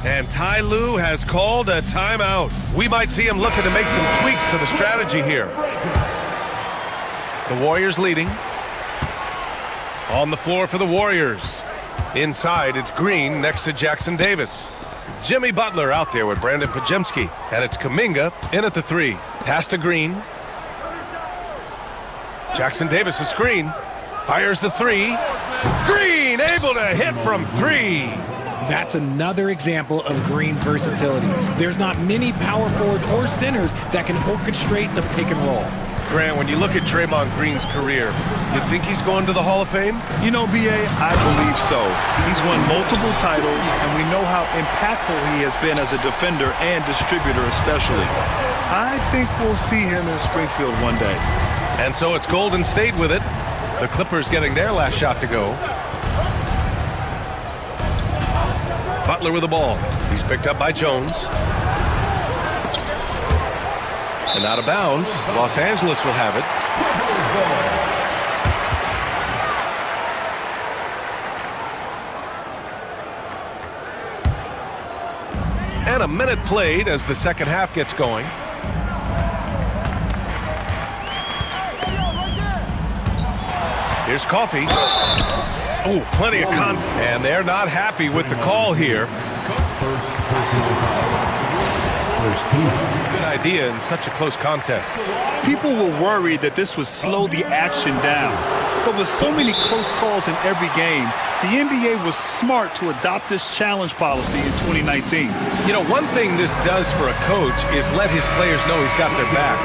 Speaker 8: And Ty Lue has called a timeout. We might see him looking to make some tweaks to the strategy here. The Warriors leading. On the floor for the Warriors. Inside, it's Green next to Jackson Davis. Jimmy Butler out there with Brandon Podziemski. And it's Kuminga in at the 3. Pass to Green. Jackson Davis, a screen. Fires the 3. Green able to hit from 3.
Speaker 14: That's another example of Green's versatility. There's not many power forwards or centers that can orchestrate the pick and roll.
Speaker 8: Grant, when you look at Draymond Green's career, you think he's going to the Hall of Fame?
Speaker 7: You know, B.A., I believe so. He's won multiple titles, and we know how impactful he has been as a defender and distributor especially. I think we'll see him in Springfield one day.
Speaker 8: And so it's Golden State with it. The Clippers getting their last shot to go. Butler with the ball. He's picked up by Jones. And out of bounds. Los Angeles will have it. And a minute played as the second half gets going. Here's Coffee. Oh, plenty of contact. And they're not happy with the call here. Good idea in such a close contest.
Speaker 7: People were worried that this would slow the action down. But with so many close calls in every game, the NBA was smart to adopt this challenge policy in 2019.
Speaker 8: You know, one thing this does for a coach is let his players know he's got their back.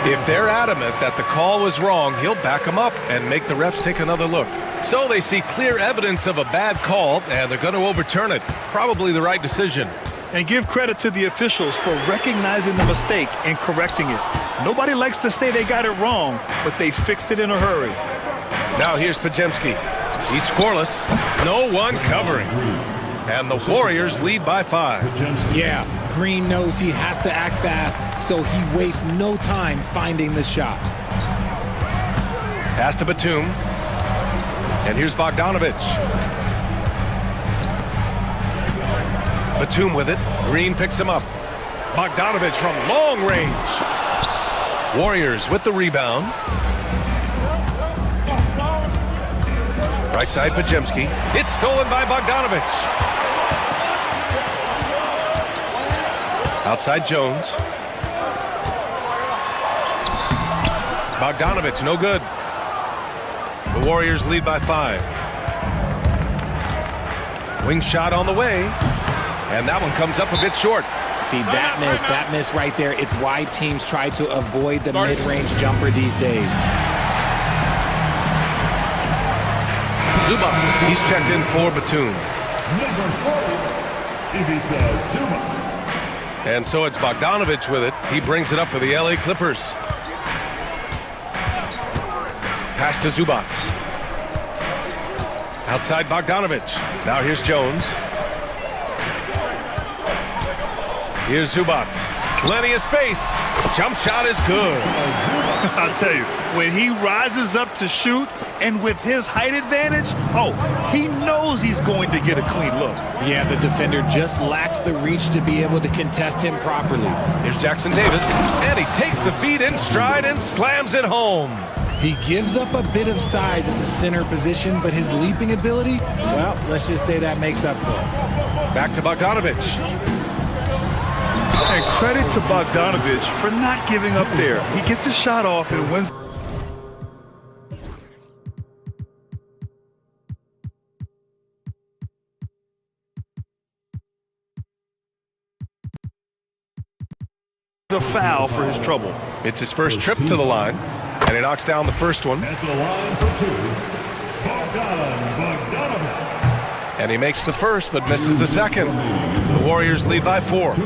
Speaker 8: If they're adamant that the call was wrong, he'll back them up and make the refs take another look. So they see clear evidence of a bad call, and they're going to overturn it. Probably the right decision.
Speaker 7: And give credit to the officials for recognizing the mistake and correcting it. Nobody likes to say they got it wrong, but they fixed it in a hurry.
Speaker 8: Now here's Pajemski. He's scoreless. No one covering. And the Warriors lead by 5.
Speaker 14: Yeah, Green knows he has to act fast, so he wastes no time finding the shot.
Speaker 8: Pass to Batum. And here's Bogdanovic. Batum with it. Green picks him up. Bogdanovic from long range. Warriors with the rebound. Right side, Pajemski. It's stolen by Bogdanovic. Outside, Jones. Bogdanovic, no good. The Warriors lead by 5. Wing shot on the way. And that one comes up a bit short.
Speaker 14: See, that miss right there. It's why teams try to avoid the mid-range jumper these days.
Speaker 8: Zubac, he's checked in for Batum. And so it's Bogdanovic with it. He brings it up for the LA Clippers. Pass to Zubac. Outside Bogdanovic. Now here's Jones. Here's Zubac. Plenty of space. Jump shot is good.
Speaker 7: I'll tell you, when he rises up to shoot, and with his height advantage, he knows he's going to get a clean look.
Speaker 14: Yeah, the defender just lacks the reach to be able to contest him properly.
Speaker 8: Here's Jackson Davis, and he takes the feed in stride and slams it home.
Speaker 14: He gives up a bit of size at the center position, but his leaping ability, well, let's just say that makes up for it.
Speaker 8: Back to Bogdanovic.
Speaker 7: And credit to Bogdanovic for not giving up there. He gets a shot off and wins. A foul for his trouble.
Speaker 8: It's his first trip to the line, and he knocks down the first one.
Speaker 13: At the line for 2, Bogdanovic.
Speaker 8: And he makes the first, but misses the second. The Warriors lead by 4.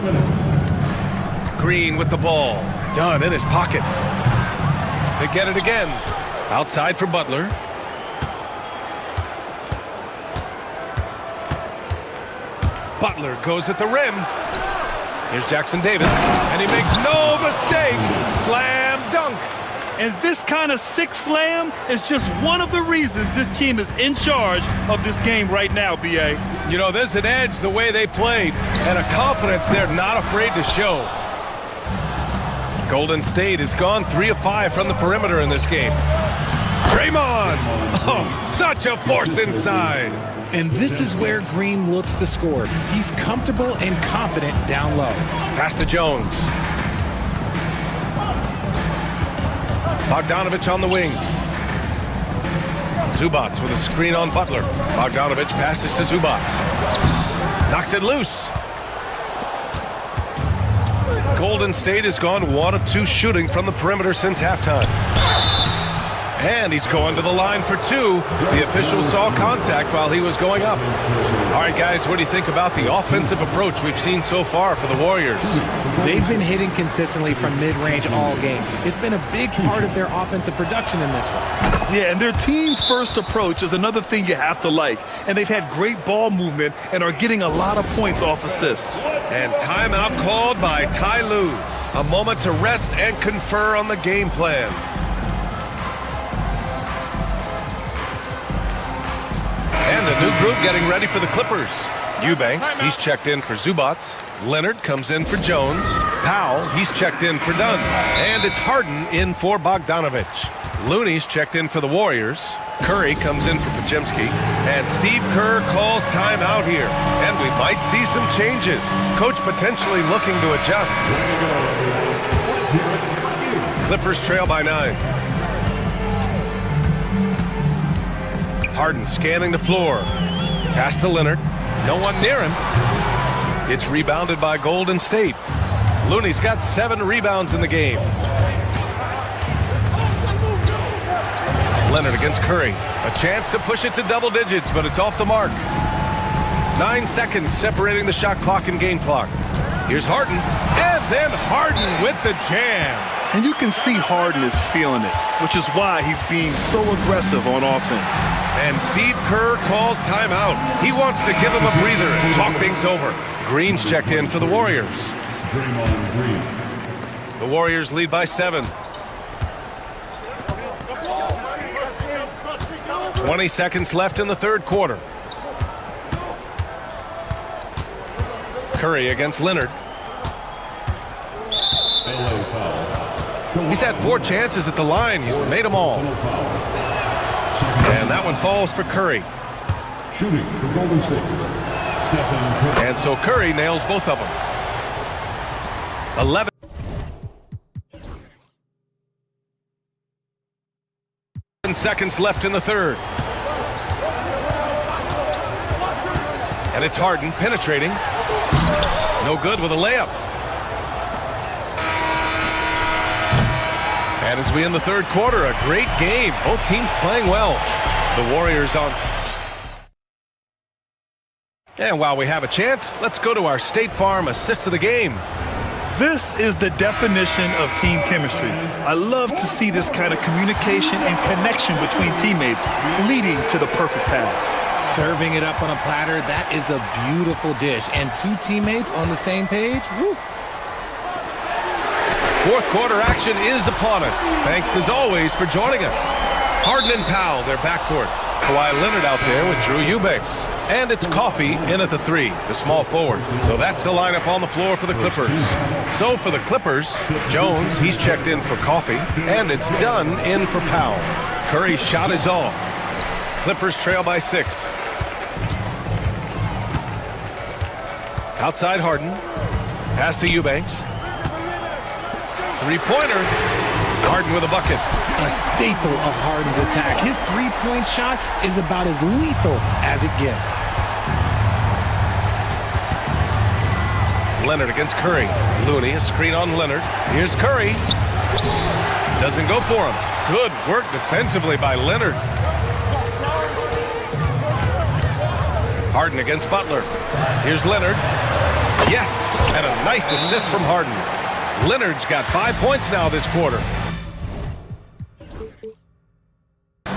Speaker 8: Green with the ball. Done in his pocket. They get it again. Outside for Butler. Butler goes at the rim. Here's Jackson Davis, and he makes no mistake. Slam dunk.
Speaker 7: And this kind of sick slam is just one of the reasons this team is in charge of this game right now, B.A.
Speaker 8: You know, there's an edge the way they played, and a confidence they're not afraid to show. Golden State has gone 3 of 5 from the perimeter in this game. Draymond! Oh, such a force inside.
Speaker 14: And this is where Green looks to score. He's comfortable and confident down low.
Speaker 8: Pass to Jones. Bogdanovic on the wing. Zubac with a screen on Butler. Bogdanovic passes to Zubac. Knocks it loose. Golden State has gone 1 of 2 shooting from the perimeter since halftime. And he's going to the line for two. The official saw contact while he was going up. All right, guys, what do you think about the offensive approach we've seen so far for the Warriors?
Speaker 14: They've been hitting consistently from mid-range all game. It's been a big part of their offensive production in this one.
Speaker 7: Yeah, and their team-first approach is another thing you have to like. And they've had great ball movement and are getting a lot of points off assists.
Speaker 8: And timeout called by Ty Lue. A moment to rest and confer on the game plan. And a new group getting ready for the Clippers. Eubanks, he's checked in for Zubats. Leonard comes in for Jones. Powell, he's checked in for Dunn. And it's Harden in for Bogdanovich. Looney's checked in for the Warriors. Curry comes in for Podziemski. And Steve Kerr calls timeout here. And we might see some changes. Coach potentially looking to adjust. Clippers trail by 9. Harden scanning the floor. Pass to Leonard. No one near him. It's rebounded by Golden State. Looney's got 7 rebounds in the game. Leonard against Curry. A chance to push it to double digits, but it's off the mark. 9 seconds separating the shot clock and game clock. Here's Harden. And then Harden with the jam.
Speaker 7: And you can see Harden is feeling it, which is why he's being so aggressive on offense.
Speaker 8: And Steve Kerr calls timeout. He wants to give him a breather and talk things over. Green's checked in for the Warriors. The Warriors lead by 7. 20 seconds left in the third quarter. Curry against Leonard. He's had 4 chances at the line. He's made them all. And that one falls for Curry.
Speaker 13: Shooting for Golden State.
Speaker 8: And so Curry nails both of them. 11 seconds left in the third. And it's Harden penetrating. No good with a layup. And as we end the third quarter, a great game. Both teams playing well. The Warriors on. And while we have a chance, let's go to our State Farm assist of the game.
Speaker 7: This is the definition of team chemistry. I love to see this kind of communication and connection between teammates leading to the perfect pass.
Speaker 14: Serving it up on a platter, that is a beautiful dish. And 2 teammates on the same page, woo.
Speaker 8: Fourth quarter action is upon us. Thanks as always for joining us. Harden and Powell, their backcourt. Kawhi Leonard out there with Drew Eubanks. And it's Coffee in at the 3, the small forward. So that's the lineup on the floor for the Clippers. So for the Clippers, Jones, he's checked in for Coffee. And it's Dunn in for Powell. Curry's shot is off. Clippers trail by 6. Outside Harden. Pass to Eubanks. Three-pointer. Harden with a bucket.
Speaker 14: A staple of Harden's attack. His three-point shot is about as lethal as it gets.
Speaker 8: Leonard against Curry. Looney, a screen on Leonard. Here's Curry. Doesn't go for him. Good work defensively by Leonard. Harden against Butler. Here's Leonard. Yes, and a nice assist from Harden. Leonard's got 5 points now this quarter.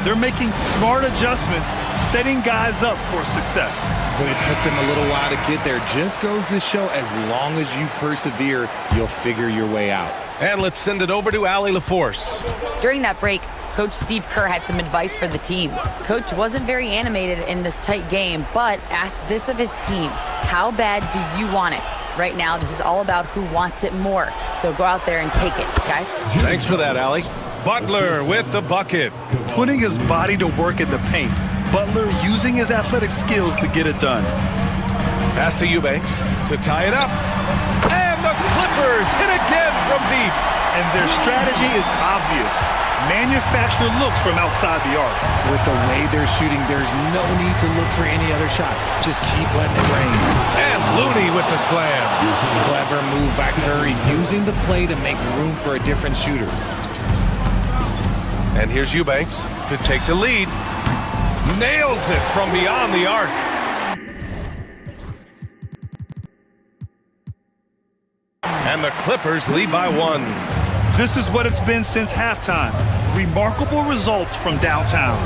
Speaker 7: They're making smart adjustments, setting guys up for success.
Speaker 14: But it took them a little while to get there. Just goes to show as long as you persevere, you'll figure your way out.
Speaker 8: And let's send it over to Allie LaForce.
Speaker 10: During that break, Coach Steve Kerr had some advice for the team. Coach wasn't very animated in this tight game, but asked this of his team: how bad do you want it? Right now, this is all about who wants it more. So go out there and take it, guys.
Speaker 8: Thanks for that, Allie. Butler with the bucket.
Speaker 7: Putting his body to work in the paint. Butler using his athletic skills to get it done.
Speaker 8: Pass to Eubanks to tie it up. And the Clippers hit again from deep.
Speaker 7: And their strategy is obvious. Manufacture looks from outside the arc.
Speaker 14: With the way they're shooting, there's no need to look for any other shot. Just keep letting it rain.
Speaker 8: And Looney with the slam.
Speaker 14: Clever move by Curry, using the play to make room for a different shooter.
Speaker 8: And here's Eubanks to take the lead. Nails it from beyond the arc. And the Clippers lead by 1.
Speaker 7: This is what it's been since halftime. Remarkable results from downtown.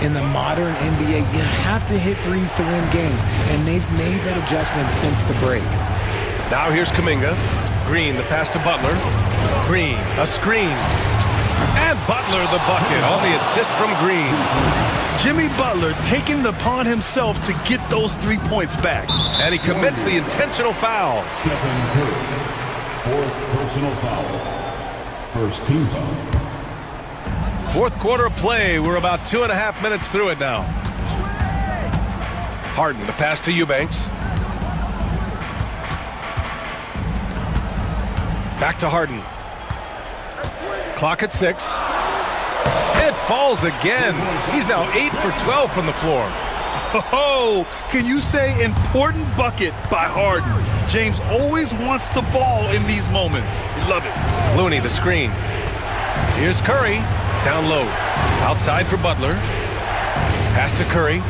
Speaker 14: In the modern NBA, you have to hit threes to win games, and they've made that adjustment since the break.
Speaker 8: Now here's Kuminga. Green, the pass to Butler. Green, a screen. And Butler the bucket on the assist from Green.
Speaker 7: Jimmy Butler taking it upon himself to get those 3 points back.
Speaker 8: And he commits the intentional foul.
Speaker 13: Stephen Curry, 4th personal foul. First team foul.
Speaker 8: Fourth quarter of play. We're about 2.5 minutes through it now. Harden, the pass to Eubanks. Back to Harden. Clock at 6. It falls again. He's now 8 for 12 from the floor.
Speaker 7: Oh, can you say important bucket by Harden? James always wants the ball in these moments. We love it.
Speaker 8: Looney, the screen. Here's Curry. Down low. Outside for Butler. Pass to Curry.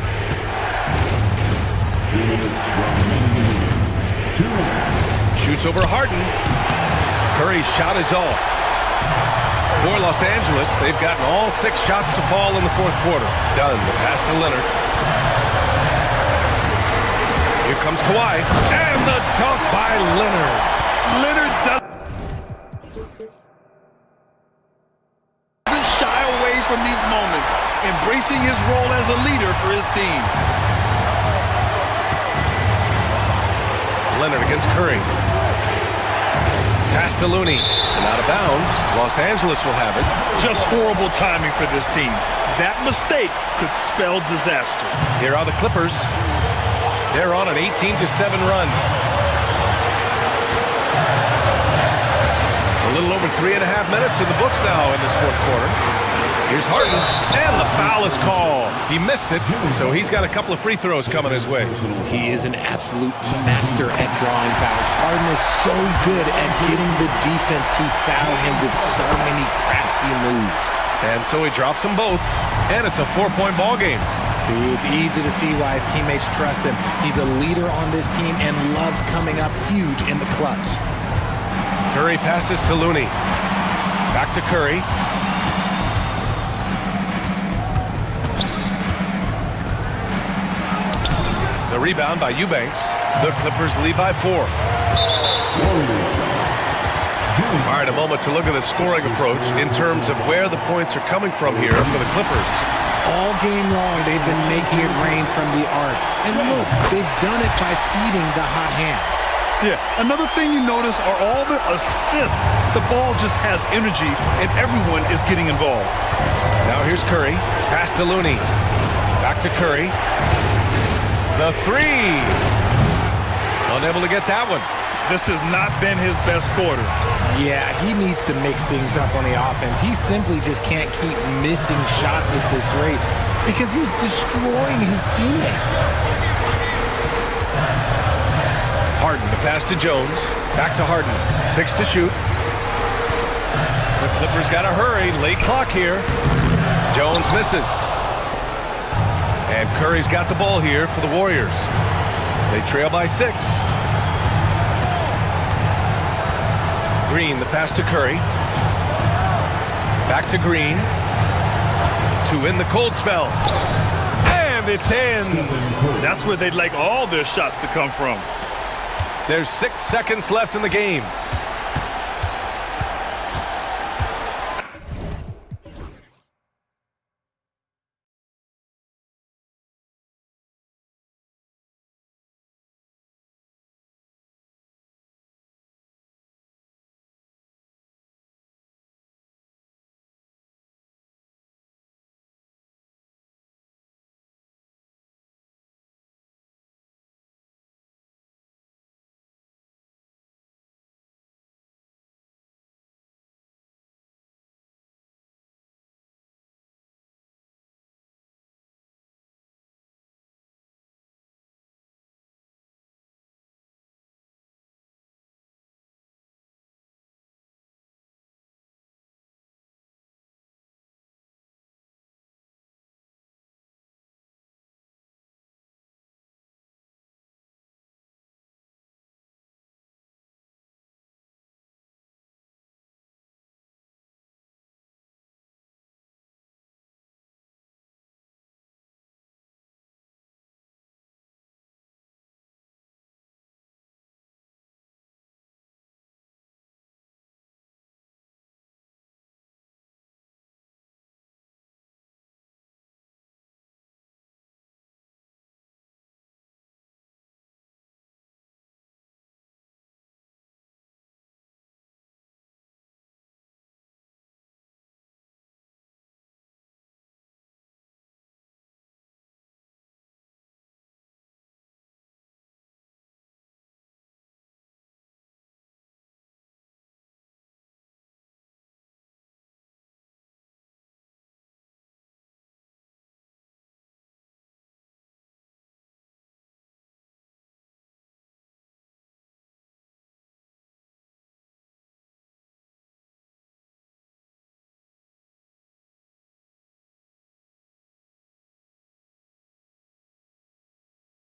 Speaker 13: 2 minutes remaining. 2 minutes.
Speaker 8: Shoots over Harden. Curry's shot is off. For Los Angeles, they've gotten all 6 shots to fall in the fourth quarter. Done. The pass to Leonard. Here comes Kawhi. And the dunk by Leonard.
Speaker 7: Leonard doesn't shy away from these moments, embracing his role as a leader for his team.
Speaker 8: Leonard against Curry. Pass to Looney. And out of bounds. Los Angeles will have it.
Speaker 7: Just horrible timing for this team. That mistake could spell disaster.
Speaker 8: Here are the Clippers. They're on an 18-7 run. A little over 3.5 minutes in the books now in this fourth quarter. Here's Harden, and the foul is called. He missed it, so he's got a couple of free throws coming his way.
Speaker 14: He is an absolute master at drawing fouls. Harden is so good at getting the defense to foul him with so many crafty moves.
Speaker 8: And so he drops them both, and it's a 4-point ball game.
Speaker 14: See, it's easy to see why his teammates trust him. He's a leader on this team and loves coming up huge in the clutch.
Speaker 8: Curry passes to Looney. Back to Curry. The rebound by Eubanks. The Clippers lead by 4. All right, a moment to look at the scoring approach in terms of where the points are coming from here for the Clippers.
Speaker 14: All game long, they've been making it rain from the arc. And look, they've done it by feeding the hot hands.
Speaker 7: Yeah, another thing you notice are all the assists. The ball just has energy, and everyone is getting involved.
Speaker 8: Now here's Curry. Pass to Looney. Back to Curry. The 3. Unable to get that one.
Speaker 7: This has not been his best quarter.
Speaker 14: Yeah, he needs to mix things up on the offense. He simply just can't keep missing shots at this rate because he's destroying his teammates.
Speaker 8: Harden, the pass to Jones. Back to Harden. 6 to shoot. The Clippers got to hurry. Late clock here. Jones misses. And Curry's got the ball here for the Warriors. They trail by 6. Green, the pass to Curry. Back to Green. To win the cold spell. And it's in.
Speaker 7: That's where they'd like all their shots to come from.
Speaker 8: There's 6 seconds left in the game.